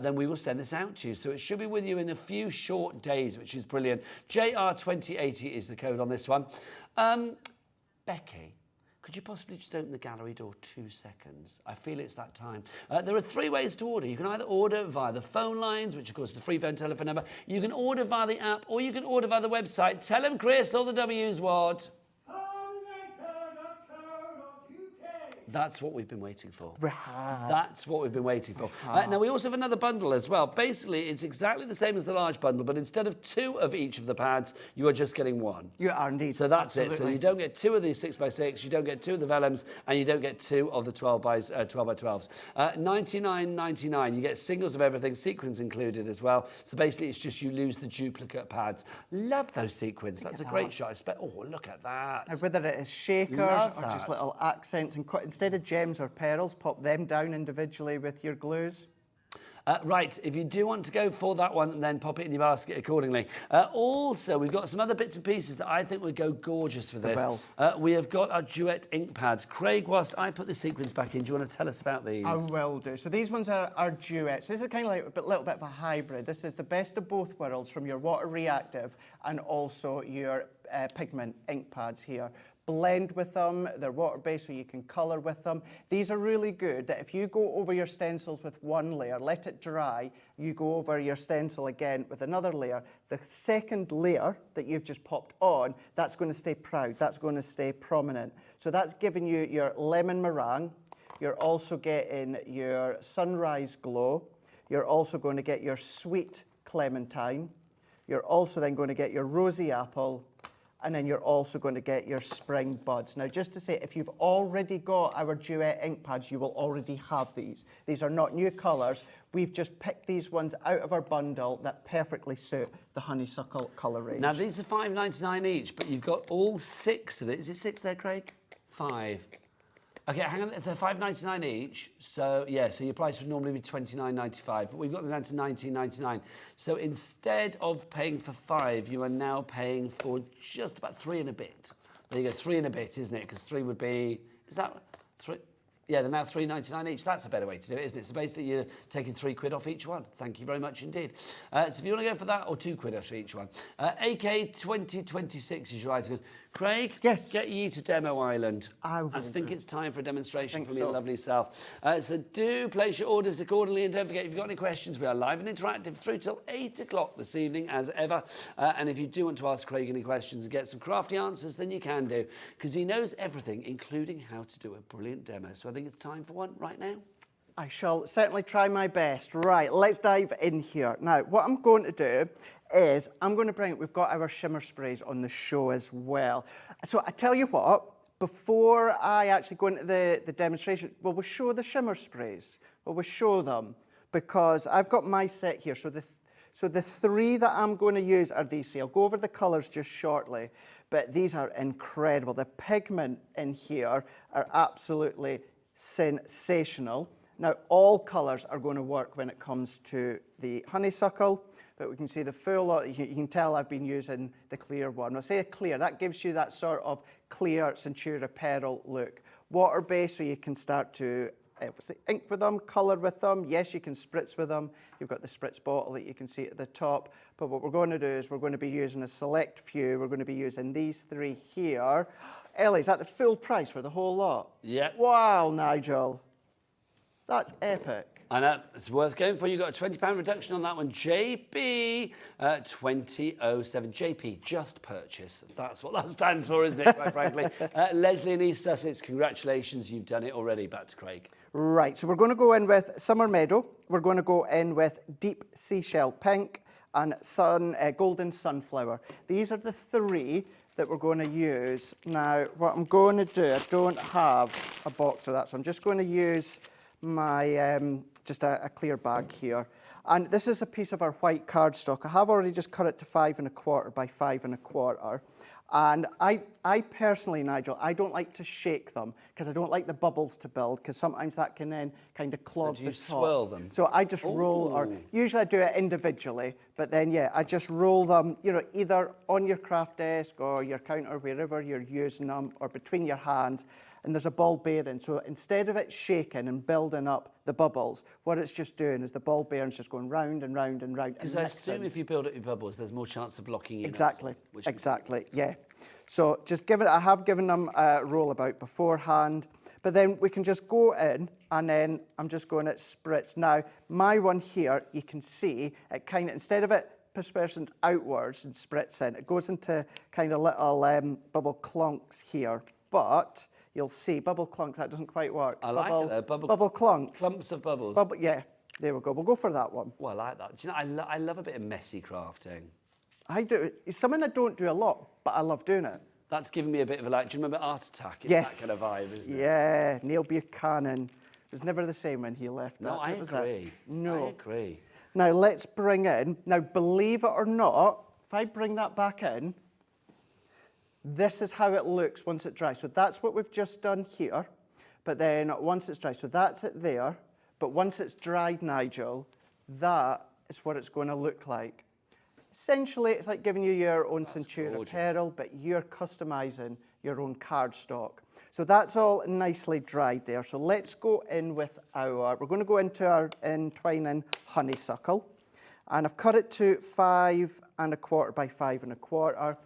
J: then we will send this out to you. So it should be with you in a few short days, which is brilliant. JR2080 is the code on this one. Becky, could you possibly just open the gallery door 2 seconds? I feel it's that time. There are 3 ways to order. You can either order via the phone lines, which of course is the free phone telephone number. You can order via the app, or you can order via the website. Tell them, Chris, all the W's what? That's what we've been waiting for. That's what we've been waiting for. Now, we also have another bundle as well. Basically, it's exactly the same as the large bundle, but instead of 2 of each of the pads, you are just getting 1.
G: You are indeed.
J: So that's it. So you don't get 2 of these 6x6, you don't get 2 of the vellums, and you don't get 2 of the 12x12s. $99.99. You get singles of everything, sequins included as well. So basically, it's just you lose the duplicate pads. Love those sequins. That's a great shot. Oh, look at that.
G: Now, whether it is shakers or just little accents, and instead of gems or pearls, pop them down individually with your glues.
J: Right, if you do want to go for that one, then pop it in your basket accordingly. Also, we've got some other bits and pieces that I think would go gorgeous with this. We have got our duet ink pads. Craig, whilst I put the sequins back in, do you want to tell us about these?
G: I will do. So these ones are duets. So this is kind of like a little bit of a hybrid. This is the best of both worlds, from your water reactive and also your pigment ink pads here. Blend with them, they're water-based so you can colour with them. These are really good that if you go over your stencils with one layer, let it dry, you go over your stencil again with another layer, the second layer that you've just popped on, that's going to stay proud, that's going to stay prominent. So that's giving you your lemon meringue, you're also getting your sunrise glow, you're also going to get your sweet clementine, you're also then going to get your rosy apple, and then you're also going to get your spring buds. Now, just to say, if you've already got our duet ink pads, you will already have these. These are not new colours. We've just picked these ones out of our bundle that perfectly suit the honeysuckle colour range.
J: Now, these are $5.99 each, but you've got all 6 of it. Is it 6 there, Craig? 5. Okay, hang on, they're $5.99 each, so yeah, so your price would normally be $29.95, but we've got them down to $19.99. So instead of paying for 5, you are now paying for just about 3 and a bit. There you go, 3 and a bit, isn't it? Because 3 would be, is that 3? Yeah, they're now $3.99 each. That's a better way to do it, isn't it? So basically, you're taking £3 off each one. Thank you very much indeed. So if you want to go for that, or £2 off each one. AK 2026 is your item. Craig,
G: yes,
J: get ye to Demo Island.
G: I
J: think it's time for a demonstration from your
G: so.
J: lovely self. So do place your orders accordingly, and don't forget, if you've got any questions, we are live and interactive through till 8 o'clock this evening, as ever. And if you do want to ask Craig any questions and get some crafty answers, then you can do, because he knows everything, including how to do a brilliant demo. So I think it's time for one right now.
G: I shall certainly try my best. Right, let's dive in here. Now, what I'm going to do is I'm going to bring, we've got our shimmer sprays on the show as well. So I tell you what, before I actually go into the demonstration, well, we'll show the shimmer sprays. Well, we'll show them, because I've got my set here. So the 3 that I'm going to use are these 3. I'll go over the colours just shortly, but these are incredible. The pigment in here are absolutely sensational. Now, all colours are going to work when it comes to the honeysuckle, but we can see the full lot. You can tell I've been using the clear one. I'll say a clear, that gives you that sort of clear Centura Pearl look. Water-based, so you can start to obviously ink with them, colour with them. Yes, you can spritz with them. You've got the spritz bottle that you can see at the top. But what we're going to do is we're going to be using a select few. We're going to be using these 3 here. Ellie, is that the full price for the whole lot?
J: Yep.
G: Wow, Nigel. That's epic.
J: I know, it's worth going for. You got a £20 reduction on that one. JP 2007. JP, just purchase. That's what that stands for, isn't it, quite frankly? Leslie in East Sussex, congratulations. You've done it already. Back to Craig.
G: Right, so we're going to go in with Summer Meadow. We're going to go in with Deep Seashell Pink and Golden Sunflower. These are the 3 that we're going to use. Now, what I'm going to do, I don't have a box of that, so I'm just going to use my just a clear bag here. And this is a piece of our white cardstock. I have already just cut it to 5 1/4 by 5 1/4. And I personally, Nigel, I don't like to shake them because I don't like the bubbles to build, because sometimes that can then kind of clog the top.
J: So do you swirl them?
G: So I just roll, or usually I do it individually, but then yeah, I just roll them, you know, either on your craft desk or your counter, wherever you're using them, or between your hands. And there's a ball bearing, so instead of it shaking and building up the bubbles, what it's just doing is the ball bearing's just going round and round and round.
J: Because I assume if you build up your bubbles, there's more chance of blocking in.
G: Exactly, exactly, yeah. So just give it, I have given them a roll about beforehand, but then we can just go in, and then I'm just going to spritz. Now, my one here, you can see, it kind of, instead of it dispersing outwards and spritzing, it goes into kind of little bubble clunks here, but you'll see bubble clunks, that doesn't quite work.
J: I like it though,
G: bubble clunks.
J: Clumps of bubbles.
G: Yeah, there we go. We'll go for that one.
J: Well, I like that. Do you know, I love a bit of messy crafting.
G: I do. It's something I don't do a lot, but I love doing it.
J: That's given me a bit of a, like, do you remember Art Attack? It's
G: Yes.
J: that kind of vibe, isn't it?
G: Yeah, Neil Buchanan. It was never the same when he left.
J: No, I agree.
G: No.
J: I agree.
G: Now, let's bring in, now believe it or not, if I bring that back in, this is how it looks once it dries. So that's what we've just done here, but then once it's dry, so that's it there, but once it's dried, Nigel, that is what it's going to look like. Essentially, it's like giving you your own Centura apparel, but you're customizing your own cardstock. So that's all nicely dried there. So let's go in with we're going to go into our entwining honeysuckle, and I've cut it to 5 1/4 by 5 1/4.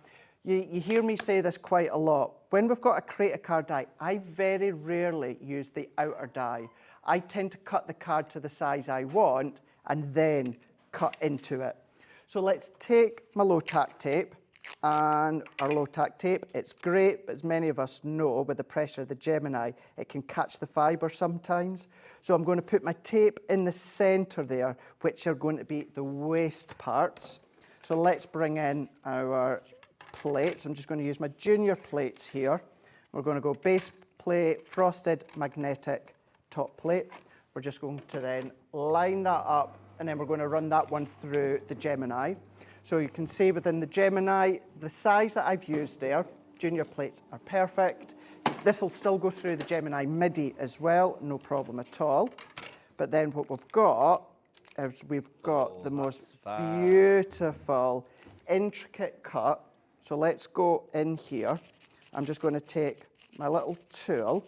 G: You hear me say this quite a lot. When we've got a create a card die, I very rarely use the outer die. I tend to cut the card to the size I want and then cut into it. So let's take my low-tack tape, and our low-tack tape, it's great, but as many of us know, with the pressure of the Gemini, it can catch the fibre sometimes. So I'm going to put my tape in the centre there, which are going to be the waste parts. So let's bring in our plates. I'm just going to use my junior plates here. We're going to go base plate, frosted, magnetic, top plate. We're just going to then line that up, and then we're going to run that one through the Gemini. So you can see within the Gemini, the size that I've used there, junior plates are perfect. This will still go through the Gemini MIDI as well, no problem at all. But then what we've got is we've got the most beautiful, intricate cut. So let's go in here. I'm just going to take my little tool.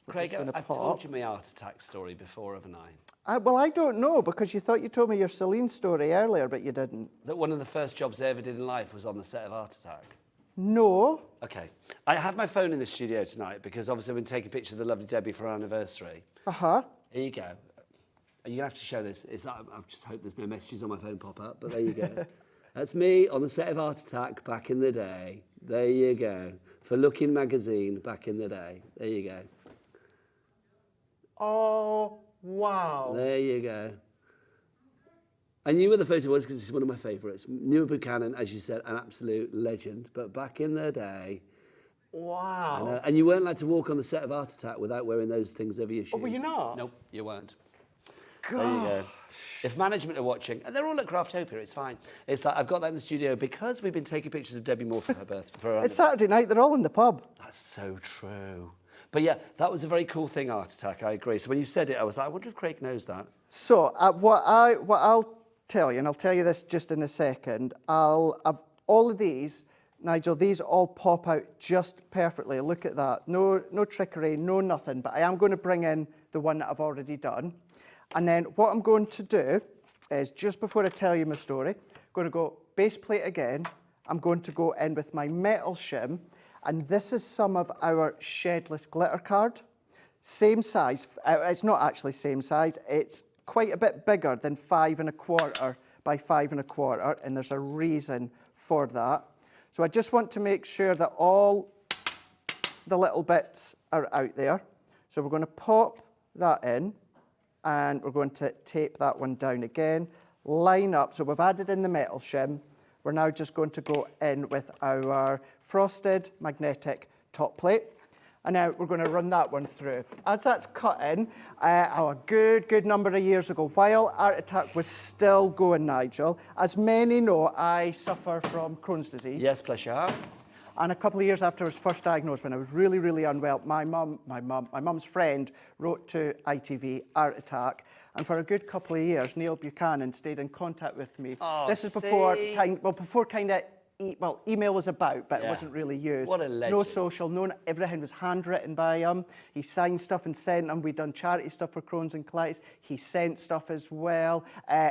J: Craig, I've told you my Art Attack story before, haven't I?
G: Well, I don't know, because you thought you told me your Celine story earlier, but you didn't.
J: That one of the first jobs I ever did in life was on the set of Art Attack.
G: No.
J: Okay. I have my phone in the studio tonight because obviously we're taking a picture of the lovely Debbie for our anniversary.
G: Uh-huh. Here
J: you go. You're going to have to show this. I just hope there's no messages on my phone pop up, but there you go. That's me on the set of Art Attack back in the day. There you go. For Looking magazine back in the day. There you go.
G: Oh, wow.
J: There you go. I knew where the photo was because it's one of my favourites. Neil Buchanan, as you said, an absolute legend. But back in the day...
G: Wow.
J: And you weren't allowed to walk on the set of Art Attack without wearing those things over your shoes.
G: Oh, were you not?
J: Nope, you weren't.
G: God.
J: There you go. If management are watching, and they're all at Craftopia, it's fine. It's like I've got that in the studio because we've been taking pictures of Debbi Moore for her birthday. For her
G: It's Saturday night, they're all in the pub.
J: That's so true. But yeah, that was a very cool thing, Art Attack, I agree. So when you said it, I was like, I wonder if Craig knows that.
G: So what I'll tell you, and I'll tell you this just in a second, all of these, Nigel, these all pop out just perfectly. Look at that. No trickery, no nothing. But I am going to bring in the one that I've already done. And then what I'm going to do is, just before I tell you my story, I'm going to go base plate again. I'm going to go in with my metal shim, and this is some of our shedless glitter card. Same size, it's not actually same size, it's quite a bit bigger than 5 1/4 by 5 1/4, and there's a reason for that. So I just want to make sure that all the little bits are out there. So we're going to pop that in, and we're going to tape that one down again, line up. So we've added in the metal shim. We're now just going to go in with our frosted magnetic top plate. And now we're going to run that one through. As that's cut in, a good number of years ago, while Art Attack was still going, Nigel, as many know, I suffer from Crohn's disease.
J: Yes, bless your heart.
G: And a couple of years after I was first diagnosed, when I was really unwell, my mum's friend wrote to ITV, Art Attack, and for a good couple of years, Neil Buchanan stayed in contact with me.
J: Oh,
G: this is before email was about, but it wasn't really used.
J: What a legend.
G: No social, everything was handwritten by him. He signed stuff and sent them. We'd done charity stuff for Crohn's and colitis. He sent stuff as well.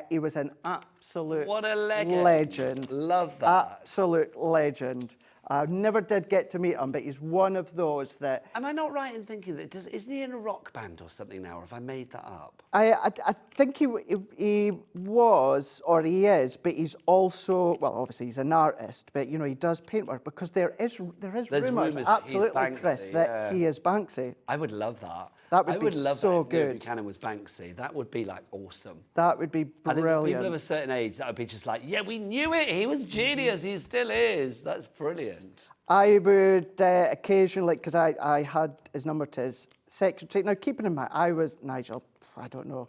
G: He was an absolute legend.
J: Love that.
G: Absolute legend. I never did get to meet him, but he's one of those that...
J: Am I not right in thinking that, isn't he in a rock band or something now, or have I made that up?
G: I think he was, or he is, but he's also, well, obviously he's an artist, but, you know, he does paintwork, because there is rumours, absolutely, Chris, that he is Banksy.
J: I would love that.
G: That would be so good.
J: If Buchanan was Banksy. That would be, like, awesome.
G: That would be brilliant.
J: I think people of a certain age, that would be just like, yeah, we knew it. He was genius. He still is. That's brilliant.
G: I would occasionally, because I had his number to his secretary. Now, keeping in mind, I was, Nigel, I don't know,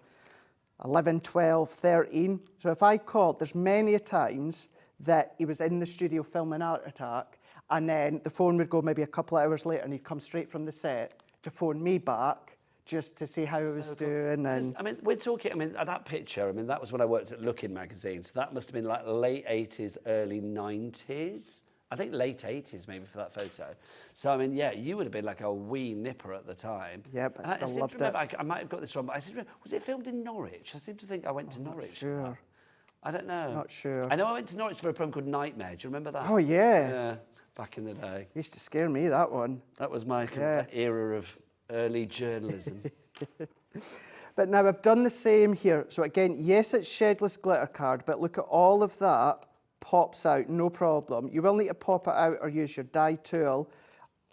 G: 11, 12, 13. So if I called, there's many a times that he was in the studio filming Art Attack, and then the phone would go maybe a couple of hours later, and he'd come straight from the set to phone me back just to see how I was doing. And
J: I mean, we're talking, that picture, that was when I worked at Looking magazine, so that must have been like late 80s, early 90s. I think late 80s maybe for that photo. So, yeah, you would have been like a wee nipper at the time.
G: Yeah, but I still loved it.
J: I might have got this wrong, but I seem to remember, was it filmed in Norwich? I seem to think I went to Norwich.
G: Sure.
J: I don't know.
G: Not sure.
J: I know I went to Norwich for a program called Nightmare. Do you remember that?
G: Oh, yeah.
J: Yeah, back in the day.
G: Used to scare me, that one.
J: That was my era of early journalism.
G: But now I've done the same here. So again, yes, it's shedless glitter card, but look at all of that pops out, no problem. You will need to pop it out or use your die tool,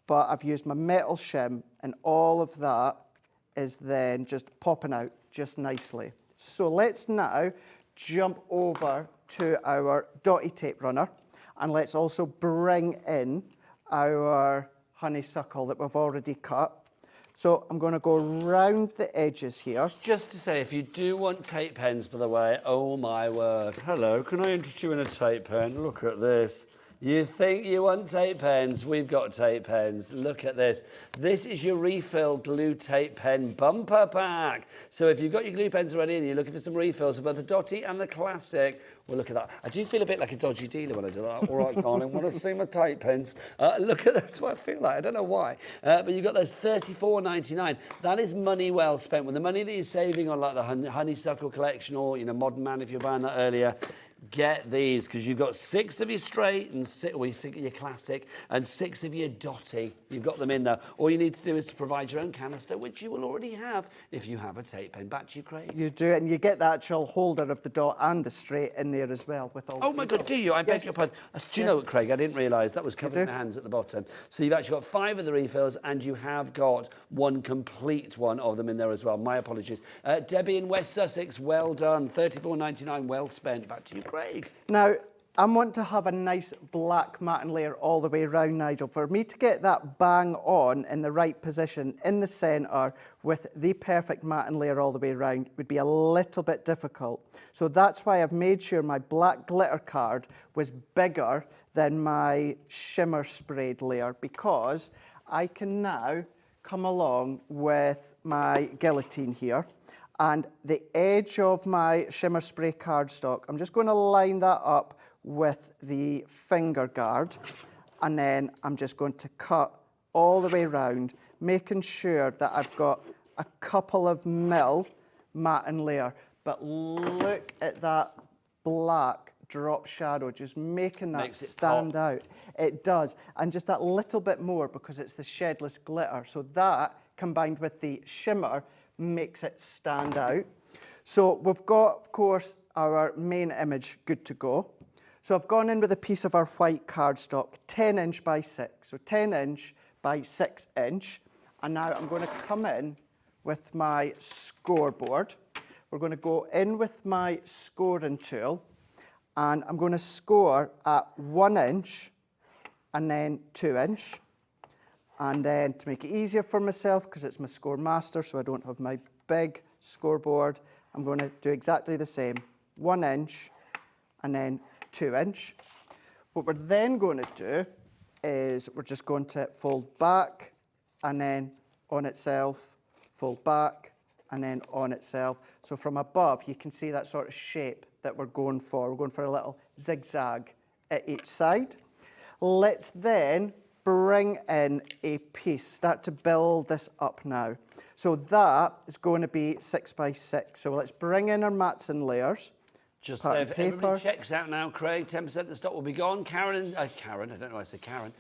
G: but I've used my metal shim, and all of that is then just popping out just nicely. So let's now jump over to our dotty tape runner, and let's also bring in our honeysuckle that we've already cut. So I'm going to go round the edges here.
J: Just to say, if you do want tape pens, by the way, oh my word. Hello, can I interest you in a tape pen? Look at this. You think you want tape pens? We've got tape pens. Look at this. This is your refill glue tape pen bumper pack. So if you've got your glue pens already and you're looking for some refills of both the Dotty and the Classic, well, look at that. I do feel a bit like a dodgy dealer when I do that. All right, darling, want to see my tape pens? Look at that. That's what I feel like. I don't know why. But you've got those $34.99. That is money well spent. With the money that you're saving on like the Honeysuckle collection or, Modern Man if you're buying that earlier, get these, because you've got 6 of your straight and 6 of your classic and 6 of your dotty. You've got them in there. All you need to do is to provide your own canister, which you will already have if you have a tape pen. Back to you, Craig.
G: You do, and you get the actual holder of the dot and the straight in there as well. With all.
J: Oh my God, do you? I beg your pardon. Do you know what, Craig? I didn't realise that was covered in the hands at the bottom. So you've actually got 5 of the refills, and you have got 1 complete one of them in there as well. My apologies. Debbie in West Sussex, well done. $34.99, well spent. Back to you, Craig.
G: Now, I want to have a nice black matte layer all the way around, Nigel. For me to get that bang on in the right position in the centre with the perfect matte layer all the way around would be a little bit difficult. So that's why I've made sure my black glitter card was bigger than my shimmer sprayed layer, because I can now come along with my guillotine here. And the edge of my shimmer spray cardstock, I'm just going to line that up with the finger guard, and then I'm just going to cut all the way around, making sure that I've got a couple of mil matting layer. But look at that black drop shadow, just making that stand out. It does. And just that little bit more because it's the shedless glitter. So that, combined with the shimmer, makes it stand out. So we've got, of course, our main image good to go. So I've gone in with a piece of our white cardstock, 10 inch by 6. So 10 inch by 6 inch. And now I'm going to come in with my scoreboard. We're going to go in with my scoring tool. And I'm going to score at 1 inch and then 2 inch. And then to make it easier for myself, because it's my score master, so I don't have my big scoreboard, I'm going to do exactly the same. 1 inch and then 2 inch. What we're then going to do is we're just going to fold back and then on itself, fold back and then on itself. So from above, you can see that sort of shape that we're going for. We're going for a little zigzag at each side. Let's then bring in a piece, start to build this up now. So that is going to be 6 by 6. So let's bring in our mats and layers.
J: Just so if everybody checks out now, Craig, 10% of the stock will be gone. Karen, I don't know why I said Karen.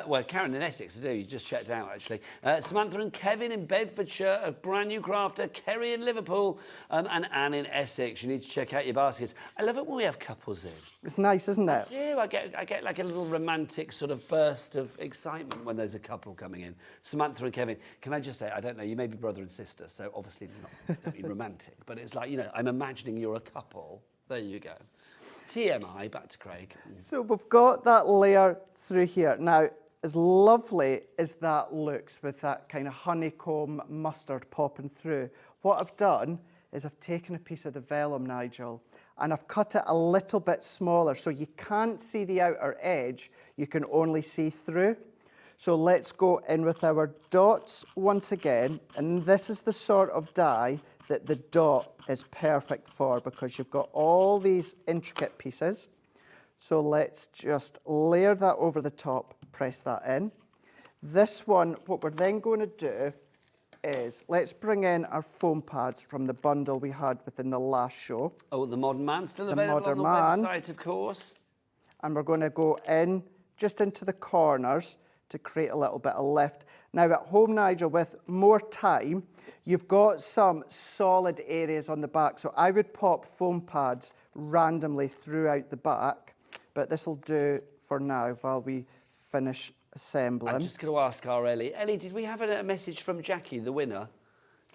J: Well, Karen in Essex, I do. You just checked out, actually. Samantha and Kevin in Bedfordshire, a brand new crafter. Kerry in Liverpool, and Anne in Essex. You need to check out your baskets. I love it when we have couples in.
G: It's nice, isn't it?
J: I do. I get like a little romantic sort of burst of excitement when there's a couple coming in. Samantha and Kevin, can I just say, I don't know, you may be brother and sister, so obviously not be romantic, but it's like, you know, I'm imagining you're a couple. There you go. TMI, back to Craig.
G: So we've got that layer through here. Now, as lovely as that looks with that kind of honeycomb mustard popping through, what I've done is I've taken a piece of the vellum, Nigel, and I've cut it a little bit smaller so you can't see the outer edge, you can only see through. So let's go in with our dots once again, and this is the sort of die that the dot is perfect for because you've got all these intricate pieces. So let's just layer that over the top, press that in. This one, what we're then going to do is let's bring in our foam pads from the bundle we had within the last show.
J: Oh, the Modern Man still available on the website, of course.
G: And we're going to go in just into the corners to create a little bit of lift. Now at home, Nigel, with more time, you've got some solid areas on the back. So I would pop foam pads randomly throughout the back, but this will do for now while we finish assembling.
J: I'm just going to ask our Ellie. Ellie, did we have a message from Jackie, the winner?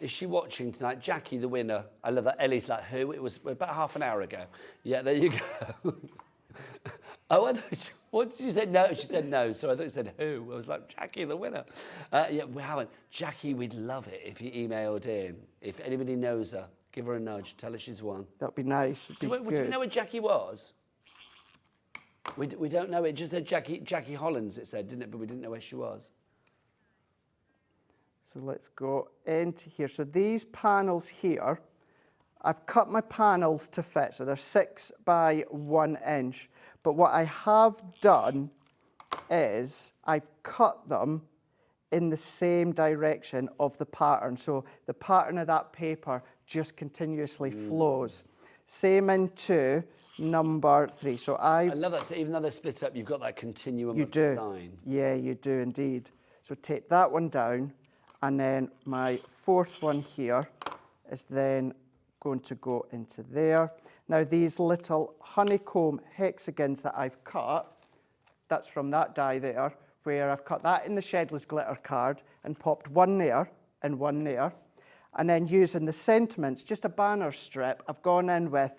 J: Is she watching tonight? Jackie, the winner. I love that. Ellie's like, who? It was about half an hour ago. Yeah, there you go. Oh, I thought what did you say? No, she said no. So I thought you said who. I was like, Jackie, the winner. Yeah, we haven't. Jackie, we'd love it if you emailed in. If anybody knows her, give her a nudge. Tell her she's won.
G: That'd be nice.
J: Do you know what Jackie was? We don't know. It just said Jackie Hollins, it said, didn't it? But we didn't know where she was.
G: So let's go into here. So these panels here, I've cut my panels to fit. So they're 6 by 1 inch. But what I have done is I've cut them in the same direction of the pattern. So the pattern of that paper just continuously flows. Same into number 3. So I
J: love that. So even though they're split up, you've got that continuum of design.
G: Yeah, you do indeed. So tape that one down. And then my 4th one here is then going to go into there. Now these little honeycomb hexagons that I've cut, that's from that die there, where I've cut that in the Shedless glitter card and popped one there and one there. And then using the sentiments, just a banner strip, I've gone in with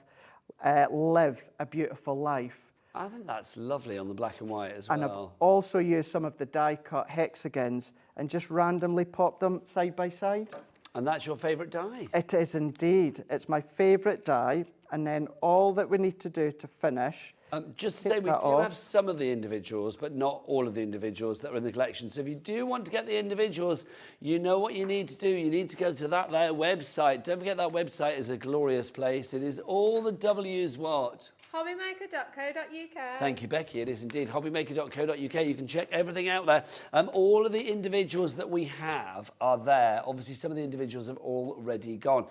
G: Live a Beautiful Life.
J: I think that's lovely on the black and white as well.
G: And I've also used some of the die cut hexagons and just randomly popped them side by side.
J: And that's your favourite die?
G: It is indeed. It's my favourite die. And then all that we need to do to finish...
J: just to say, we do have some of the individuals, but not all of the individuals that are in the collection. So if you do want to get the individuals, you know what you need to do. You need to go to their website. Don't forget that website is a glorious place. It is all the W's what?
K: HobbyMaker.co.uk.
J: Thank you, Becky. It is indeed HobbyMaker.co.uk. You can check everything out there. All of the individuals that we have are there. Obviously, some of the individuals have already gone.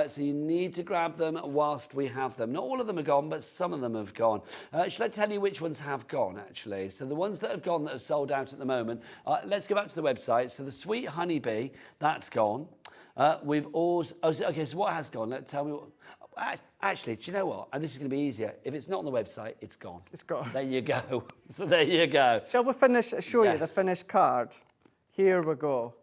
J: So you need to grab them whilst we have them. Not all of them are gone, but some of them have gone. Shall I tell you which ones have gone, actually? So the ones that have gone that have sold out at the moment, let's go back to the website. So the Sweet Honeybee, that's gone. We've also... okay, so what has gone? Tell me what... Actually, do you know what? And this is going to be easier. If it's not on the website, it's gone.
G: It's gone.
J: There you go. So there you go.
G: Shall we show you the finished card? Here we go.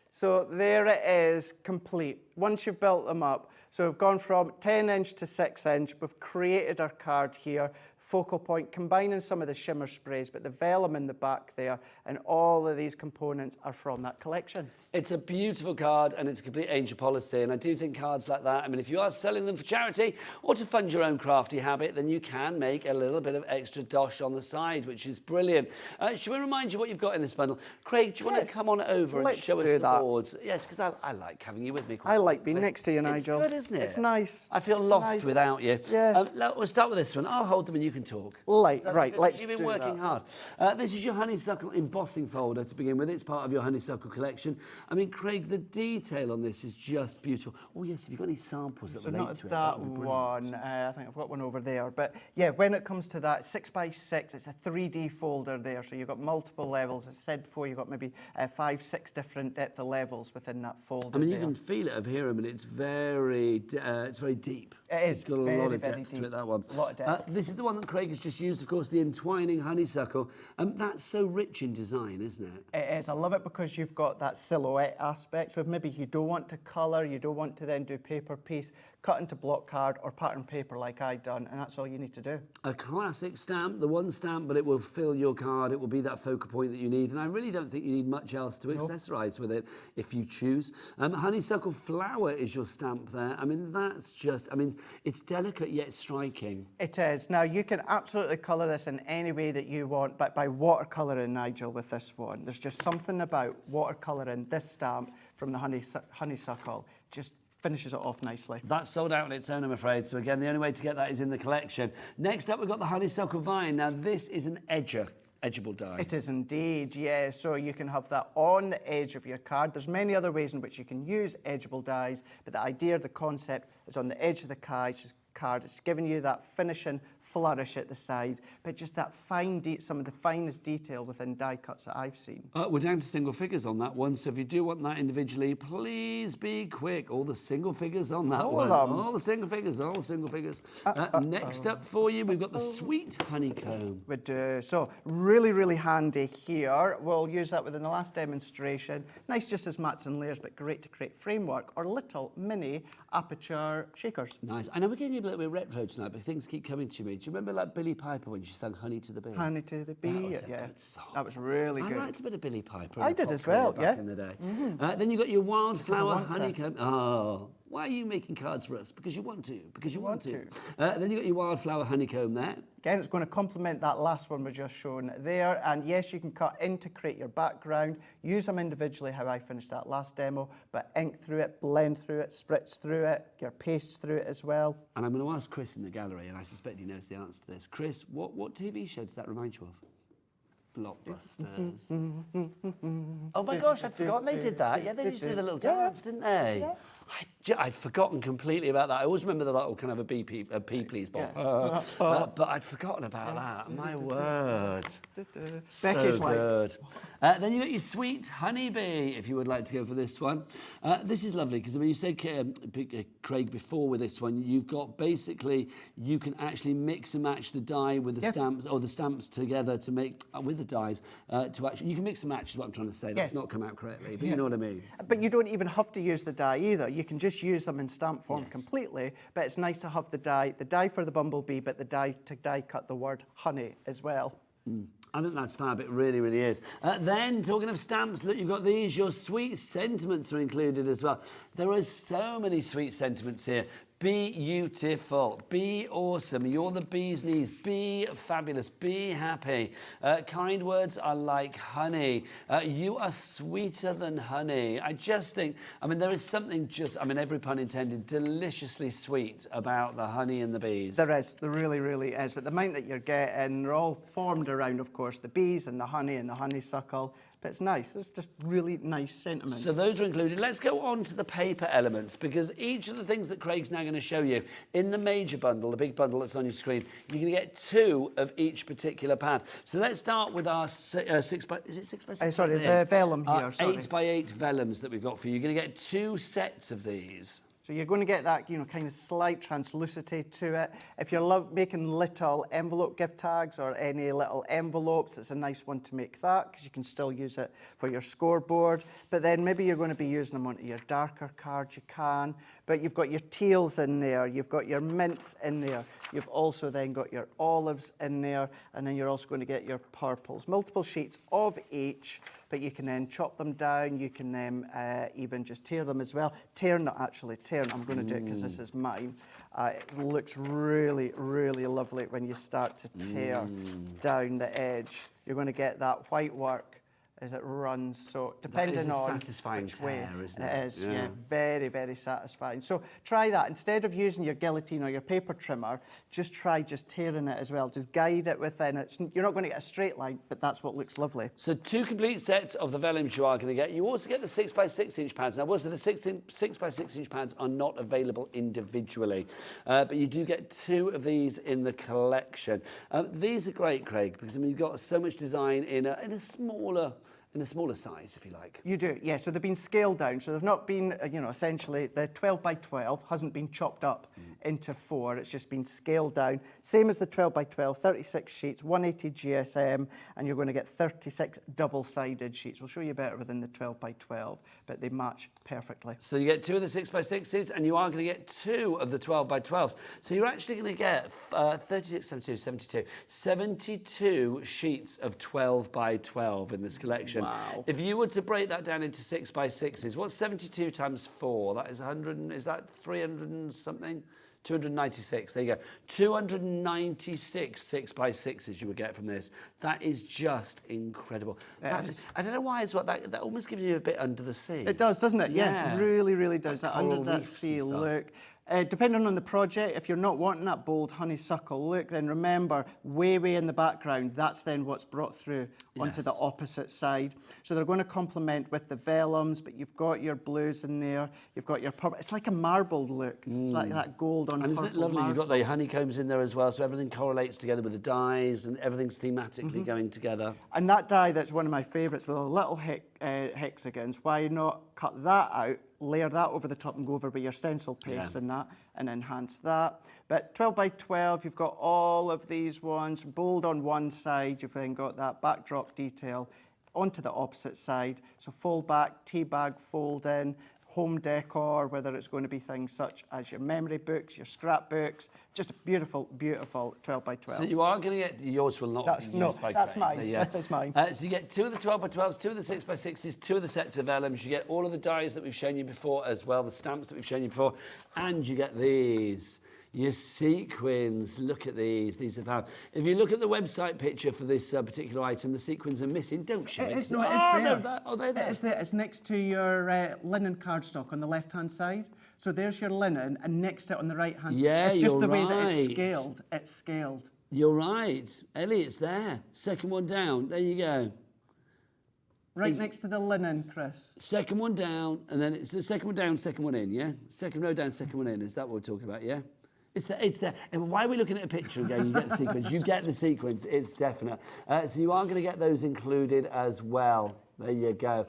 G: So there it is, complete. Once you've built them up. So we've gone from 10-inch to 6-inch. We've created our card here. Focal point, combining some of the shimmer sprays, but the vellum in the back there, and all of these components are from that collection.
J: It's a beautiful card and it's a complete angel policy, and I do think cards like that, I mean, if you are selling them for charity or to fund your own crafty habit, then you can make a little bit of extra dosh on the side, which is brilliant. Should we remind you what you've got in this bundle? Craig, do you want to come on over and show us the boards? Yes, because I like having you with me.
G: I like being next to you, Nigel.
J: It's good, isn't it?
G: It's nice.
J: I feel lost without you.
G: Yeah.
J: We'll start with this one. I'll hold them and you can talk.
G: Right, let's
J: You've been working hard. This is your honeysuckle embossing folder to begin with. It's part of your honeysuckle collection. I mean, Craig, the detail on this is just beautiful. Oh, yes, have you got any samples that relate to it?
G: That one. I think I've got one over there. But yeah, when it comes to that 6x6, it's a 3D folder there. So you've got multiple levels. As I said before, you've got maybe 5, 6 different depth of levels within that folder.
J: I mean, you can feel it over here. I mean, it's very deep.
G: It is.
J: It's got a lot of depth to it, that one.
G: A lot of depth.
J: This is the one that Craig has just used, of course, the entwining honeysuckle. That's so rich in design, isn't it?
G: It is. I love it because you've got that silhouette aspect. So if maybe you don't want to colour, you don't want to then do paper piece, cut into block card or pattern paper like I've done, and that's all you need to do. A
J: classic stamp, the one stamp, but it will fill your card. It will be that focal point that you need, and I really don't think you need much else to accessorise with it if you choose. Honeysuckle flower is your stamp there. I mean, that's just, I mean, it's delicate yet striking.
G: It is. Now, you can absolutely colour this in any way that you want, but by watercolouring, Nigel, with this one. There's just something about watercolouring this stamp from the honeysuckle. Just finishes it off nicely.
J: That's sold out on its own, I'm afraid. So again, the only way to get that is in the collection. Next up, we've got the honeysuckle vine. Now, this is an edgeable die.
G: It is indeed, yeah. So you can have that on the edge of your card. There's many other ways in which you can use edgeable dies, but the idea, the concept is on the edge of the card. It's giving you that finishing flourish at the side, but just that fine, some of the finest detail within die cuts that I've seen.
J: We're down to single figures on that one, so if you do want that individually, please be quick. All the single figures on that one. All the single figures, all the single figures. Next up for you, we've got the sweet honeycomb.
G: We do. So really, really handy here. We'll use that within the last demonstration. Nice just as mats and layers, but great to create framework or little mini aperture shakers.
J: Nice. I know we're getting a little bit retro tonight, but things keep coming to me. Do you remember like Billy Piper when she sang Honey to the Bee?
G: Honey to the Bee,
J: that was a good song.
G: That was really good.
J: I liked a bit of Billy Piper.
G: I did as well,
J: back in the day. Then you got your wildflower honeycomb. Oh, why are you making cards for us? Because you want to. Because you want to. Then you got your wildflower honeycomb there.
G: Again, it's going to complement that last one we just shown there. And yes, you can cut in to create your background. Use them individually, how I finished that last demo. But ink through it, blend through it, spritz through it, your paste through it as well.
J: And I'm going to ask Chris in the gallery, and I suspect he knows the answer to this. Chris, what TV show does that remind you of? Blockbusters. Oh my gosh, I'd forgotten they did that. Yeah, they used to do the little dance, didn't they? Yeah. I'd forgotten completely about that. I always remember the little kind of a pee please, Bob. But I'd forgotten about that. My word. So good. Then you got your sweet honeybee, if you would like to go for this one. This is lovely because when you said, Craig, before with this one, you've got basically, you can actually mix and match the die with the stamps, or the stamps together to make, with the dies, to actually, you can mix and match is what I'm trying to say. That's not come out correctly, but you know what I mean.
G: But you don't even have to use the die either. You can just use them in stamp form completely, but it's nice to have the die for the bumblebee, but the die to die cut the word honey as well.
J: I think that's fab, it really, really is. Then, talking of stamps, look, you've got these, your sweet sentiments are included as well. There are so many sweet sentiments here. Be beautiful, be awesome, you're the bee's knees, be fabulous, be happy. Kind words are like honey. You are sweeter than honey. I just think, I mean, there is something just, I mean, every pun intended, deliciously sweet about the honey and the bees.
G: There is, there really, really is. But the amount that you're getting, they're all formed around, of course, the bees and the honey and the honeysuckle. But it's nice. It's just really nice sentiments.
J: So those are included. Let's go on to the paper elements, because each of the things that Craig's now going to show you in the major bundle, the big bundle that's on your screen, you're going to get 2 of each particular pad. So let's start with our 6x6?
G: Sorry, the vellum here.
J: 8x8 vellums that we've got for you. You're going to get 2 sets of these.
G: So you're going to get that, you know, kind of slight translucity to it. If you're making little envelope gift tags or any little envelopes, it's a nice one to make that, because you can still use it for your scoreboard. But then maybe you're going to be using them onto your darker cards, you can. But you've got your teals in there, you've got your mints in there, you've also then got your olives in there, and then you're also going to get your purples. Multiple sheets of each, but you can then chop them down, you can then even just tear them as well. Not actually tear, I'm going to do it because this is mine. It looks really, really lovely when you start to tear down the edge. You're going to get that white work as it runs, so depending on
J: satisfying
G: which way
J: tear, isn't it?
G: It is, yeah, very, very satisfying. So try that. Instead of using your guillotine or your paper trimmer, just try tearing it as well. Just guide it within it. You're not going to get a straight line, but that's what looks lovely.
J: So 2 complete sets of the vellums you are going to get. You also get the 6x6 inch pads. Now, also the 6x6 inch pads are not available individually, but you do get 2 of these in the collection. These are great, Craig, because I mean, you've got so much design in a smaller size, if you like.
G: You do, yeah. So they've been scaled down. So they've not been, you know, essentially the 12x12 hasn't been chopped up into 4. It's just been scaled down. Same as the 12x12, 36 sheets, 180 GSM, and you're going to get 36 double-sided sheets. We'll show you better within the 12x12, but they match perfectly.
J: So you get 2 of the 6x6s, and you are going to get 2 of the 12x12s. So you're actually going to get 36, 72 sheets of 12x12 in this collection.
G: Wow.
J: If you were to break that down into 6x6s, what's 72 times 4? That is 100, is that 300 and something? 296, there you go. 296 6x6s you would get from this. That is just incredible. I don't know why as well, that almost gives you a bit under the sea.
G: It does, doesn't it?
J: Yeah.
G: It really, really does. That under that sea look. Depending on the project, if you're not wanting that bold honeysuckle look, then remember, way in the background, that's then what's brought through onto the opposite side. So they're going to complement with the vellums, but you've got your blues in there, you've got your purple. It's like a marbled look. It's like that gold on purple.
J: And isn't it lovely? You've got the honeycombs in there as well, so everything correlates together with the dyes, and everything's thematically going together.
G: And that die, that's one of my favourites, with a little hexagons. Why not cut that out, layer that over the top and go over with your stencil paste and that, and enhance that. But 12x12, you've got all of these ones, bold on one side, you've then got that backdrop detail onto the opposite side. So fold back, tea bag fold in, home decor, whether it's going to be things such as your memory books, your scrapbooks, just a beautiful, beautiful 12x12.
J: So you are going to get, yours will not be used by
G: that's
J: Craig.
G: mine.
J: Yeah.
G: That's mine.
J: So you get 2 of the 12x12s, 2 of the 6x6s, 2 of the sets of vellums. You get all of the dies that we've shown you before as well, the stamps that we've shown you before, and you get these. Your sequins, look at these. These are found. If you look at the website picture for this particular item, the sequins are missing. Don't show it.
G: It's not. It's there.
J: They're there.
G: It's there. It's next to your linen cardstock on the left-hand side. So there's your linen, and next to it on the right-hand side.
J: Yeah,
G: it's just
J: you're
G: the way that it's
J: right.
G: scaled. It's scaled.
J: You're right. Ellie, it's there. Second one down. There you go.
G: Right next to the linen, Chris.
J: Second one down, and then it's the second one down, second one in, yeah? Second row down, second one in. Is that what we're talking about, yeah? It's there. And why are we looking at a picture again? You get the sequence. You get the sequence. It's definite. So you are going to get those included as well. There you go.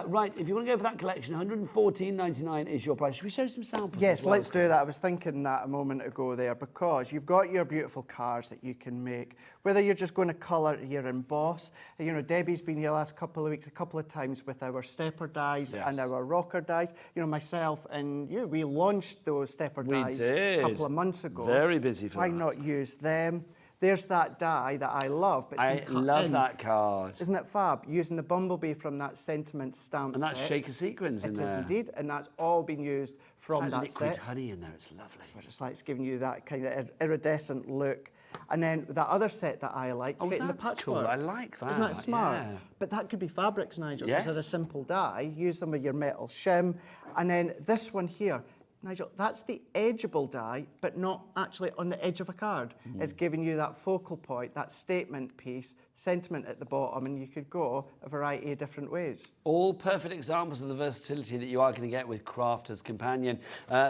J: Right, if you want to go for that collection, $114.99 is your price. Should we show some samples?
G: Yes,
J: as well?
G: let's do that. I was thinking that a moment ago there, because you've got your beautiful cards that you can make. Whether you're just going to colour your emboss. You know, Debbie's been here the last couple of weeks a couple of times with our stepper dies and our rocker dies. You know, myself and you, we launched those stepper dies a couple of months ago.
J: Very busy for
G: Why
J: that.
G: not use them? There's that die that I love. But
J: I love that card.
G: Isn't it fab? Using the bumblebee from that sentiment stamp
J: And that's
G: set.
J: shaker sequins in there.
G: It is indeed, and that's all been used from that
J: liquid
G: set.
J: honey in there, it's lovely.
G: That's what it's like. It's giving you that kind of iridescent look. And then that other set that I like, creating the patchwork.
J: Cool. I like that.
G: Isn't that smart?
J: Yeah.
G: But that could be fabrics, Nigel.
J: Yes.
G: These are a simple dye. Use them with your metal shim. And then this one here, Nigel, that's the edgeable die, but not actually on the edge of a card. It's giving you that focal point, that statement piece, sentiment at the bottom, and you could go a variety of different ways.
J: All perfect examples of the versatility that you are going to get with Crafter's Companion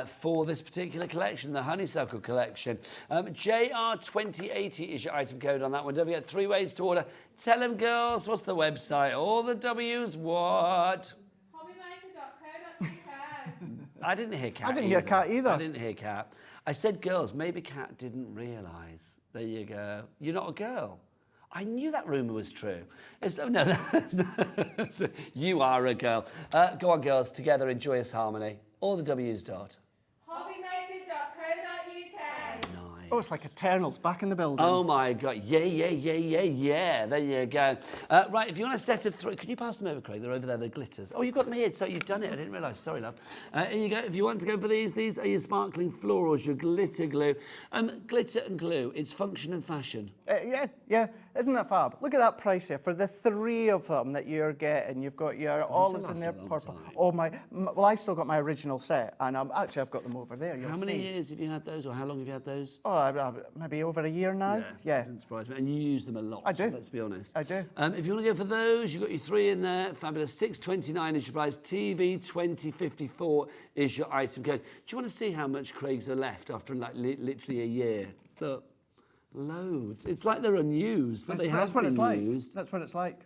J: for this particular collection, the Honeysuckle collection. JR2080 is your item code on that one. Don't forget, 3 ways to order. Tell them, girls, what's the website? All the W's, what?
K: HobbyMaker.co.uk.
J: I didn't hear Kat.
G: I didn't hear Kat either.
J: I didn't hear Kat. I said girls. Maybe Kat didn't realise. There you go. You're not a girl. I knew that rumour was true. No, you are a girl. Go on, girls. Together in joyous harmony. All the W's dot.
K: HobbyMaker.co.uk.
G: Oh, it's like Eternals back in the building.
J: Oh my God, yeah. There you go. Right, if you want a set of 3, can you pass them over, Craig? They're over there, they're glitters. Oh, you've got them here, so you've done it. I didn't realise, sorry, love. Here you go, if you want to go for these are your sparkling florals, your glitter glue. Glitter and glue, it's function and fashion.
G: Yeah, isn't that fab? Look at that price here. For the 3 of them that you're getting, you've got your olives in there, purple. Oh well, I've still got my original set, and actually I've got them over there.
J: How many years have you had those, or how long have you had those?
G: Oh, maybe over a year now. Yeah.
J: Doesn't surprise me. And you use them a lot.
G: I do.
J: Let's be honest.
G: I do.
J: If you want to go for those, you've got your 3 in there. Fabulous. $6.29 is your price. TV 2054 is your item code. Do you want to see how much Craig's are left after like literally a year? Look, loads. It's like they're unused, but they have been used.
G: That's what it's like.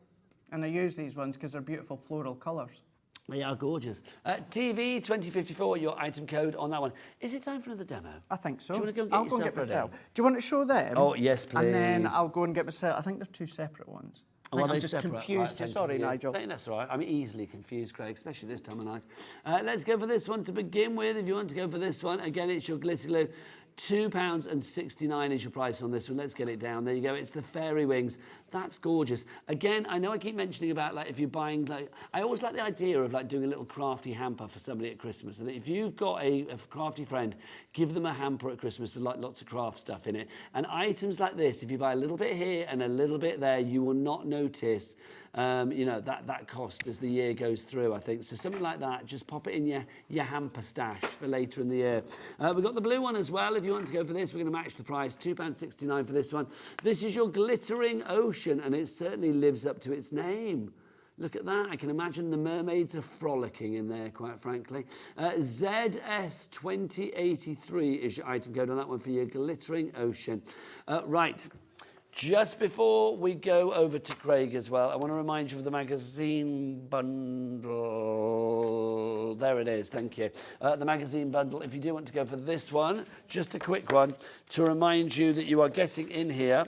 G: And I use these ones because they're beautiful floral colours.
J: They are gorgeous. TV 2054, your item code on that one. Is it time for another demo?
G: I think so.
J: Do you want to go and get
G: I'll go and
J: yourself
G: get
J: ready?
G: myself. Do you want to show them?
J: Oh, yes, please.
G: And then I'll go and get myself. I think they're 2 separate ones.
J: Oh,
G: I'm just confused.
J: Right,
G: Sorry, Nigel.
J: That's all right. I'm easily confused, Craig, especially this time of night. Let's go for this one to begin with. If you want to go for this one, again, it's your glitter glue. £2.69 is your price on this one. Let's get it down. There you go. It's the fairy wings. That's gorgeous. Again, I know I keep mentioning about like if you're buying like I always like the idea of like doing a little crafty hamper for somebody at Christmas. And if you've got a crafty friend, give them a hamper at Christmas with like lots of craft stuff in it. And items like this, if you buy a little bit here and a little bit there, you will not notice that cost as the year goes through, I think. So something like that, just pop it in your hamper stash for later in the year. We've got the blue one as well. If you want to go for this, we're going to match the price, £2.69 for this one. This is your glittering ocean, and it certainly lives up to its name. Look at that. I can imagine the mermaids are frolicking in there, quite frankly. ZS2083 is your item code on that one for your glittering ocean. Right. Just before we go over to Craig as well, I want to remind you of the magazine bundle. There it is, thank you. The magazine bundle, if you do want to go for this one, just a quick one to remind you that you are getting in here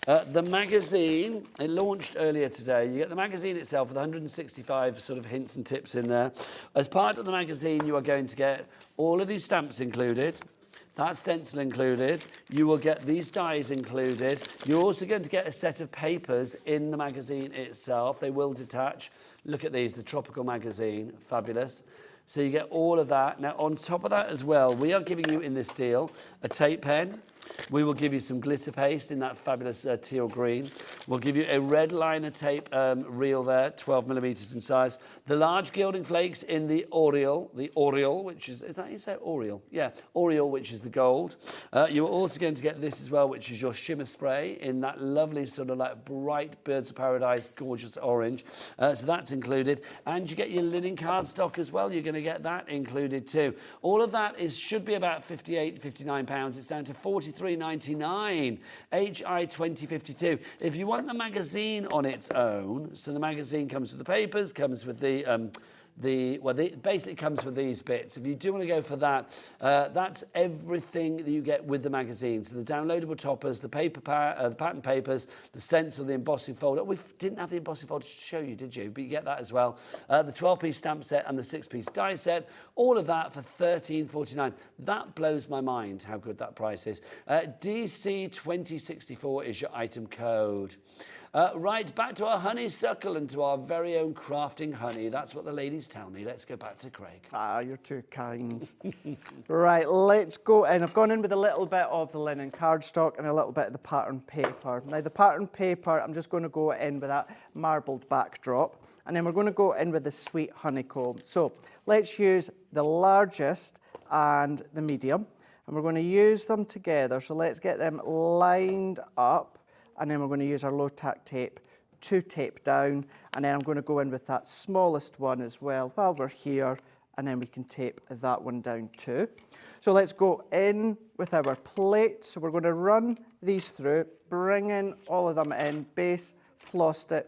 J: the magazine. It launched earlier today. You get the magazine itself with 165 sort of hints and tips in there. As part of the magazine, you are going to get all of these stamps included. That stencil included. You will get these dies included. You're also going to get a set of papers in the magazine itself. They will detach. Look at these, the Tropical magazine, fabulous. So you get all of that. Now, on top of that as well, we are giving you in this deal a tape pen. We will give you some glitter paste in that fabulous teal green. We'll give you a red liner tape reel there, 12 millimeters in size. The large gilding flakes in the Oriole, which is that how you say Oriole? Yeah, Oriole, which is the gold. You're also going to get this as well, which is your shimmer spray in that lovely sort of like bright Birds of Paradise, gorgeous orange. So that's included. And you get your linen cardstock as well. You're going to get that included too. All of that should be about £58, £59. It's down to £43.99, HI 2052. If you want the magazine on its own, so the magazine comes with the papers, comes with the it basically comes with these bits. If you do want to go for that, that's everything that you get with the magazine. So the downloadable toppers, the the pattern papers, the stencil, the embossing folder. We didn't have the embossing folder to show you, did you? But you get that as well. The 12-piece stamp set and the 6-piece die set. All of that for $13.49. That blows my mind how good that price is. DC2064 is your item code. Right, back to our honeysuckle and to our very own crafting honey. That's what the ladies tell me. Let's go back to Craig.
G: Ah, you're too kind. Right, let's go in. I've gone in with a little bit of the linen cardstock and a little bit of the pattern paper. Now, the pattern paper, I'm just going to go in with that marbled backdrop. And then we're going to go in with the sweet honeycomb. So let's use the largest and the medium. And we're going to use them together. So let's get them lined up. And then we're going to use our low tack tape to tape down. And then I'm going to go in with that smallest one as well while we're here. And then we can tape that one down too. So let's go in with our plate. So we're going to run these through, bringing all of them in, base, frosted,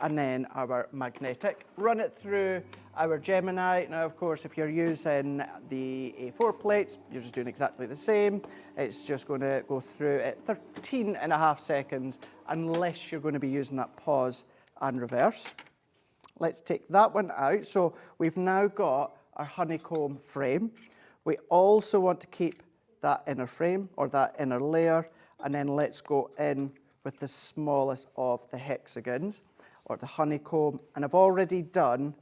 G: and then our magnetic. Run it through our Gemini. Now, of course, if you're using the A4 plates, you're just doing exactly the same. It's just going to go through at 13.5 seconds, unless you're going to be using that pause and reverse. Let's take that one out. So we've now got our honeycomb frame. We also want to keep that inner frame or that inner layer, and then let's go in with the smallest of the hexagons or the honeycomb. And I've already done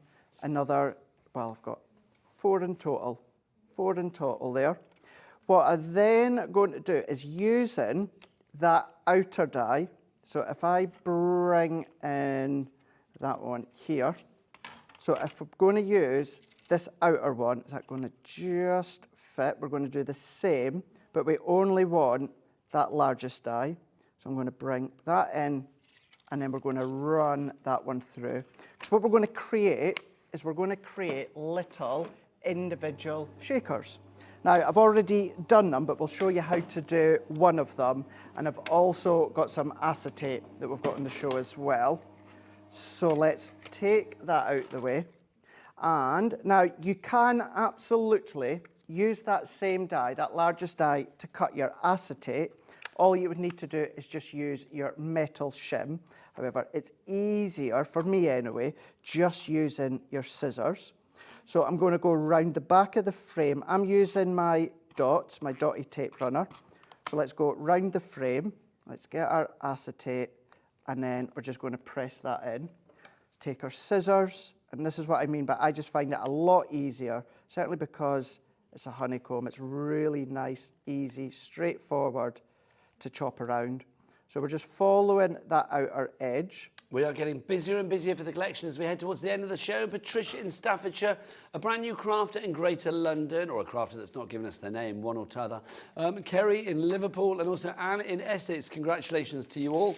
G: another, well, I've got 4 in total there. What I'm then going to do is using that outer die. So if I bring in that one here, so if we're going to use this outer one, is that going to just fit? We're going to do the same, but we only want that largest die. So I'm going to bring that in, and then we're going to run that one through. Because what we're going to create is we're going to create little individual shakers. Now, I've already done them, but we'll show you how to do one of them. And I've also got some acetate that we've got on the show as well. So let's take that out the way. And now you can absolutely use that same die, that largest die, to cut your acetate. All you would need to do is just use your metal shim. However, it's easier, for me anyway, just using your scissors. So I'm going to go around the back of the frame. I'm using my dots, my dotty tape runner. So let's go round the frame. Let's get our acetate, and then we're just going to press that in. Let's take our scissors, and this is what I mean, but I just find it a lot easier, certainly because it's a honeycomb. It's really nice, easy, straightforward to chop around. So we're just following that outer edge.
J: We are getting busier and busier for the collection as we head towards the end of the show. Patricia in Staffordshire, a brand new crafter in Greater London, or a crafter that's not given us their name, one or t'other. Kerry in Liverpool, and also Anne in Essex. Congratulations to you all.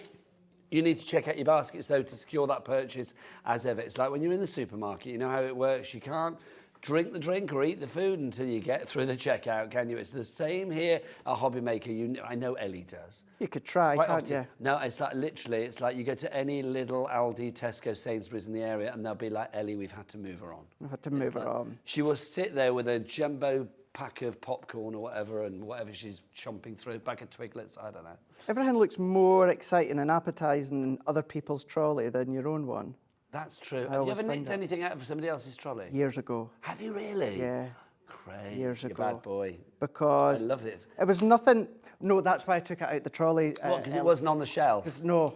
J: You need to check out your baskets, though, to secure that purchase as ever. It's like when you're in the supermarket, you know how it works. You can't drink the drink or eat the food until you get through the checkout, can you? It's the same here at HobbyMaker. I know Ellie does.
G: You could try, can't you?
J: No, it's like literally, it's like you go to any little Aldi, Tesco, Sainsbury's in the area, and they'll be like, Ellie, we've had to move her on.
G: We've had to move her on.
J: She will sit there with a jumbo pack of popcorn or whatever, and whatever she's chomping through, a bag of Twiglets, I don't know.
G: Everything looks more exciting and appetising in other people's trolley than your own one.
J: That's true. Have you ever nicked anything out of somebody else's trolley?
G: Years ago.
J: Have you really?
G: Yeah.
J: Craig,
G: years ago.
J: Bad boy.
G: Because
J: I love it.
G: It was nothing. No, that's why I took it out the trolley.
J: What? Because it wasn't on the shelf.
G: No.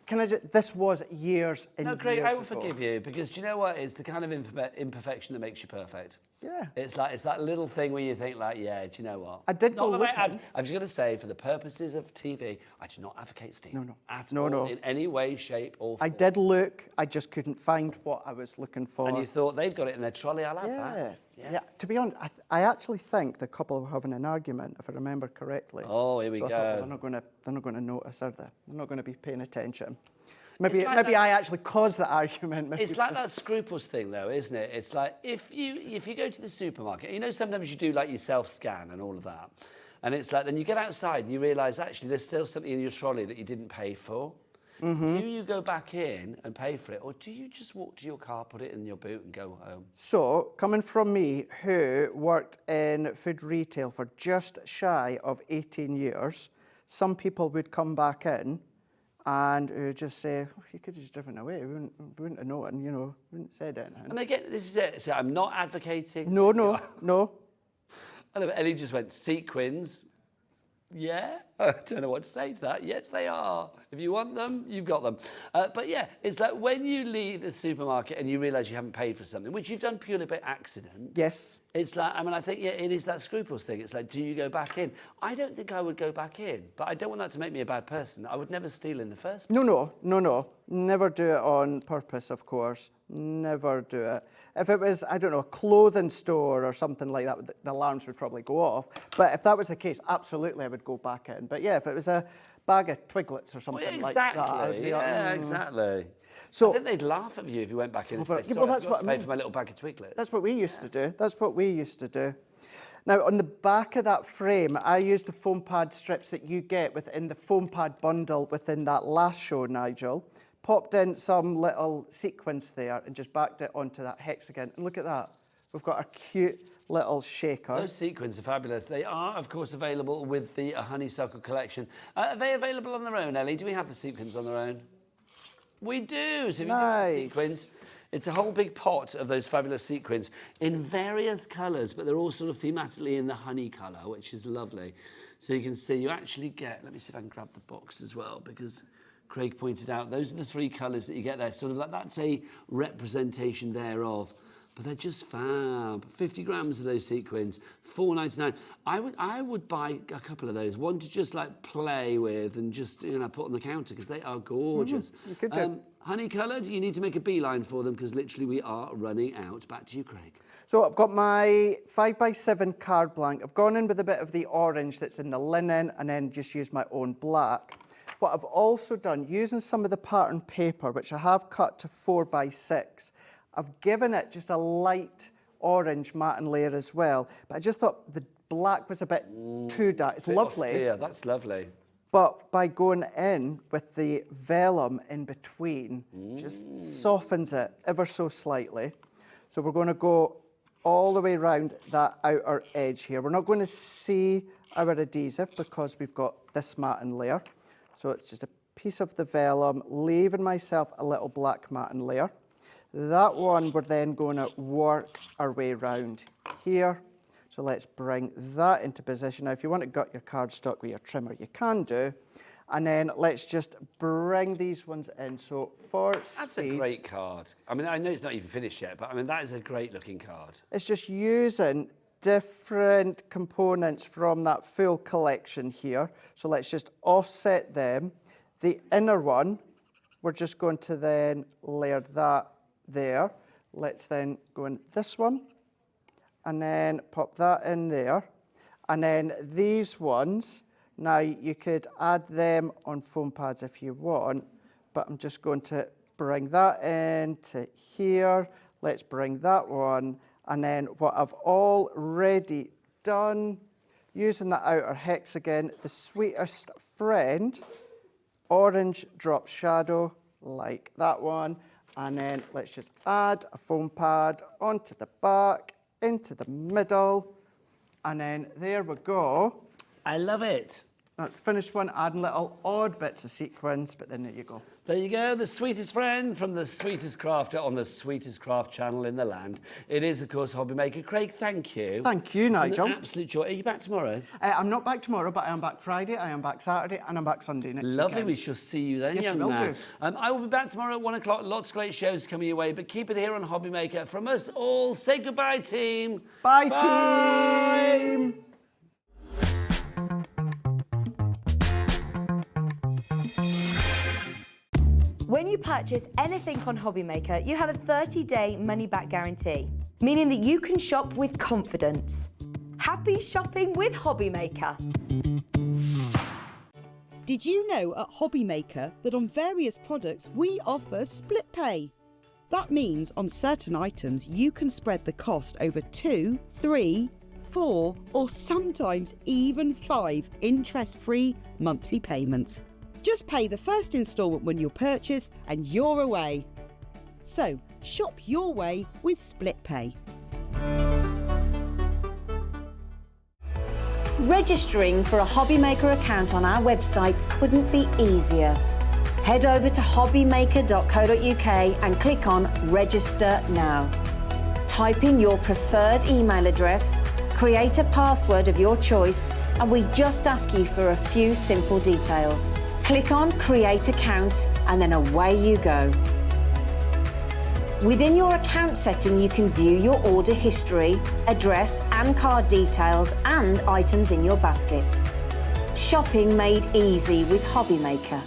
G: Can I just? This was years and
J: No, Craig,
G: years
J: I will
G: ago.
J: forgive you, because do you know what? It's the kind of imperfection that makes you perfect.
G: Yeah.
J: It's that little thing where you think like, yeah, do you know what?
G: I did go looking.
J: I'm just going to say, for the purposes of TV, I do not advocate steam.
G: No.
J: At all, in any way, shape, or form.
G: I did look. I just couldn't find what I was looking for.
J: And you thought, they've got it in their trolley, I'll have that.
G: Yeah. To be honest, I actually think the couple were having an argument, if I remember correctly.
J: Oh, here we go.
G: I thought, well, they're not going to notice, are they? They're not going to be paying attention. Maybe I actually caused the argument. Maybe.
J: It's like that scruples thing, though, isn't it? It's like if you go to the supermarket, you know, sometimes you do like your self-scan and all of that, and it's like then you get outside and you realise actually there's still something in your trolley that you didn't pay for. do you go back in and pay for it, or do you just walk to your car, put it in your boot and go home?
G: So, coming from me, who worked in food retail for just shy of 18 years, some people would come back in and would just say, oh, you could have just driven away. We wouldn't have known, you know, we wouldn't have said anything.
J: And again, this is it. So I'm not advocating.
G: No.
J: I love it. Ellie just went, sequins. Yeah, I don't know what to say to that. Yes, they are. If you want them, you've got them. But yeah, it's like when you leave the supermarket and you realise you haven't paid for something, which you've done purely by accident.
G: Yes.
J: It's like, I mean, I think, yeah, it is that scruples thing. It's like, do you go back in? I don't think I would go back in, but I don't want that to make me a bad person. I would never steal in the first place.
G: No. Never do it on purpose, of course. Never do it. If it was, I don't know, a clothing store or something like that, the alarms would probably go off. But if that was the case, absolutely I would go back in. But yeah, if it was a bag of Twiglets or something like that, I would be like,
J: exactly.
G: So,
J: I think they'd laugh at you if you went back in and said,
G: well, that's
J: I forgot to pay for my little bag of Twiglets.
G: That's what we used to do. That's what we used to do. Now, on the back of that frame, I used the foam pad strips that you get within the foam pad bundle within that last show, Nigel. Popped in some little sequins there and just backed it onto that hexagon. And look at that. We've got a cute little shaker.
J: Those sequins are fabulous. They are, of course, available with the honeysuckle collection. Are they available on their own, Ellie? Do we have the sequins on their own? We do. So if you do have sequins, it's a whole big pot of those fabulous sequins in various colours, but they're all sort of thematically in the honey colour, which is lovely. So you can see you actually get, let me see if I can grab the box as well, because Craig pointed out those are the three colours that you get there. Sort of like that's a representation thereof. But they're just fab. 50 grams of those sequins, $4.99. I would buy a couple of those. One to just like play with and just put on the counter because they are gorgeous.
G: You could do.
J: Honey coloured, you need to make a beeline for them because literally we are running out. Back to you, Craig.
G: So I've got my 5x7 card blank. I've gone in with a bit of the orange that's in the linen and then just used my own black. What I've also done, using some of the pattern paper, which I have cut to 4x6, I've given it just a light orange matte layer as well. But I just thought the black was a bit too dark. It's lovely.
J: Austere. That's lovely.
G: But by going in with the vellum in between, just softens it ever so slightly. So we're going to go all the way around that outer edge here. We're not going to see our adhesive because we've got this matte layer. So it's just a piece of the vellum, leaving myself a little black matte layer. That one we're then going to work our way around here. So let's bring that into position. Now, if you want to gut your cardstock with your trimmer, you can do. And then let's just bring these ones in. So for
J: That's
G: speed,
J: a great card. I mean, I know it's not even finished yet, but I mean, that is a great looking card.
G: it's just using different components from that full collection here. So let's just offset them. The inner one, we're just going to then layer that there. Let's then go in this one and then pop that in there. And then these ones, now you could add them on foam pads if you want, but I'm just going to bring that into here. Let's bring that one. And then what I've already done, using the outer hexagon, the sweetest friend, orange drop shadow, like that one. And then let's just add a foam pad onto the back, into the middle. And then there we go.
J: I love it.
G: That's the finished one, adding little odd bits of sequins, but then there you go.
J: There you go, the sweetest friend from the sweetest crafter on the sweetest craft channel in the land. It is, of course, HobbyMaker. Craig, thank you.
G: Thank you,
J: It's been
G: Nigel.
J: an absolute joy. Are you back tomorrow?
G: I'm not back tomorrow, but I am back Friday, I am back Saturday, and I'm back Sunday next
J: Lovely,
G: weekend.
J: we shall see you then,
G: Yes,
J: young
G: we will
J: man.
G: do.
J: I will be back tomorrow at 1 o'clock. Lots of great shows coming your way, but keep it here on HobbyMaker. From us all, say goodbye, team.
G: Bye,
J: Bye.
G: team.
L: When you purchase anything on HobbyMaker, you have a 30-day money-back guarantee, meaning that you can shop with confidence. Happy shopping with HobbyMaker.
C: Did you know at HobbyMaker that on various products we offer split pay? That means on certain items you can spread the cost over 2, 3, 4 or sometimes even 5 interest-free monthly payments. Just pay the first instalment when you purchase and you're away. So, shop your way with Split Pay.
A: Registering for a HobbyMaker account on our website couldn't be easier. Head over to hobbymaker.co.uk and click on Register Now. Type in your preferred email address, create a password of your choice, and we just ask you for a few simple details. Click on Create Account and then away you go. Within your account setting, you can view your order history, address and card details and items in your basket. Shopping made easy with HobbyMaker.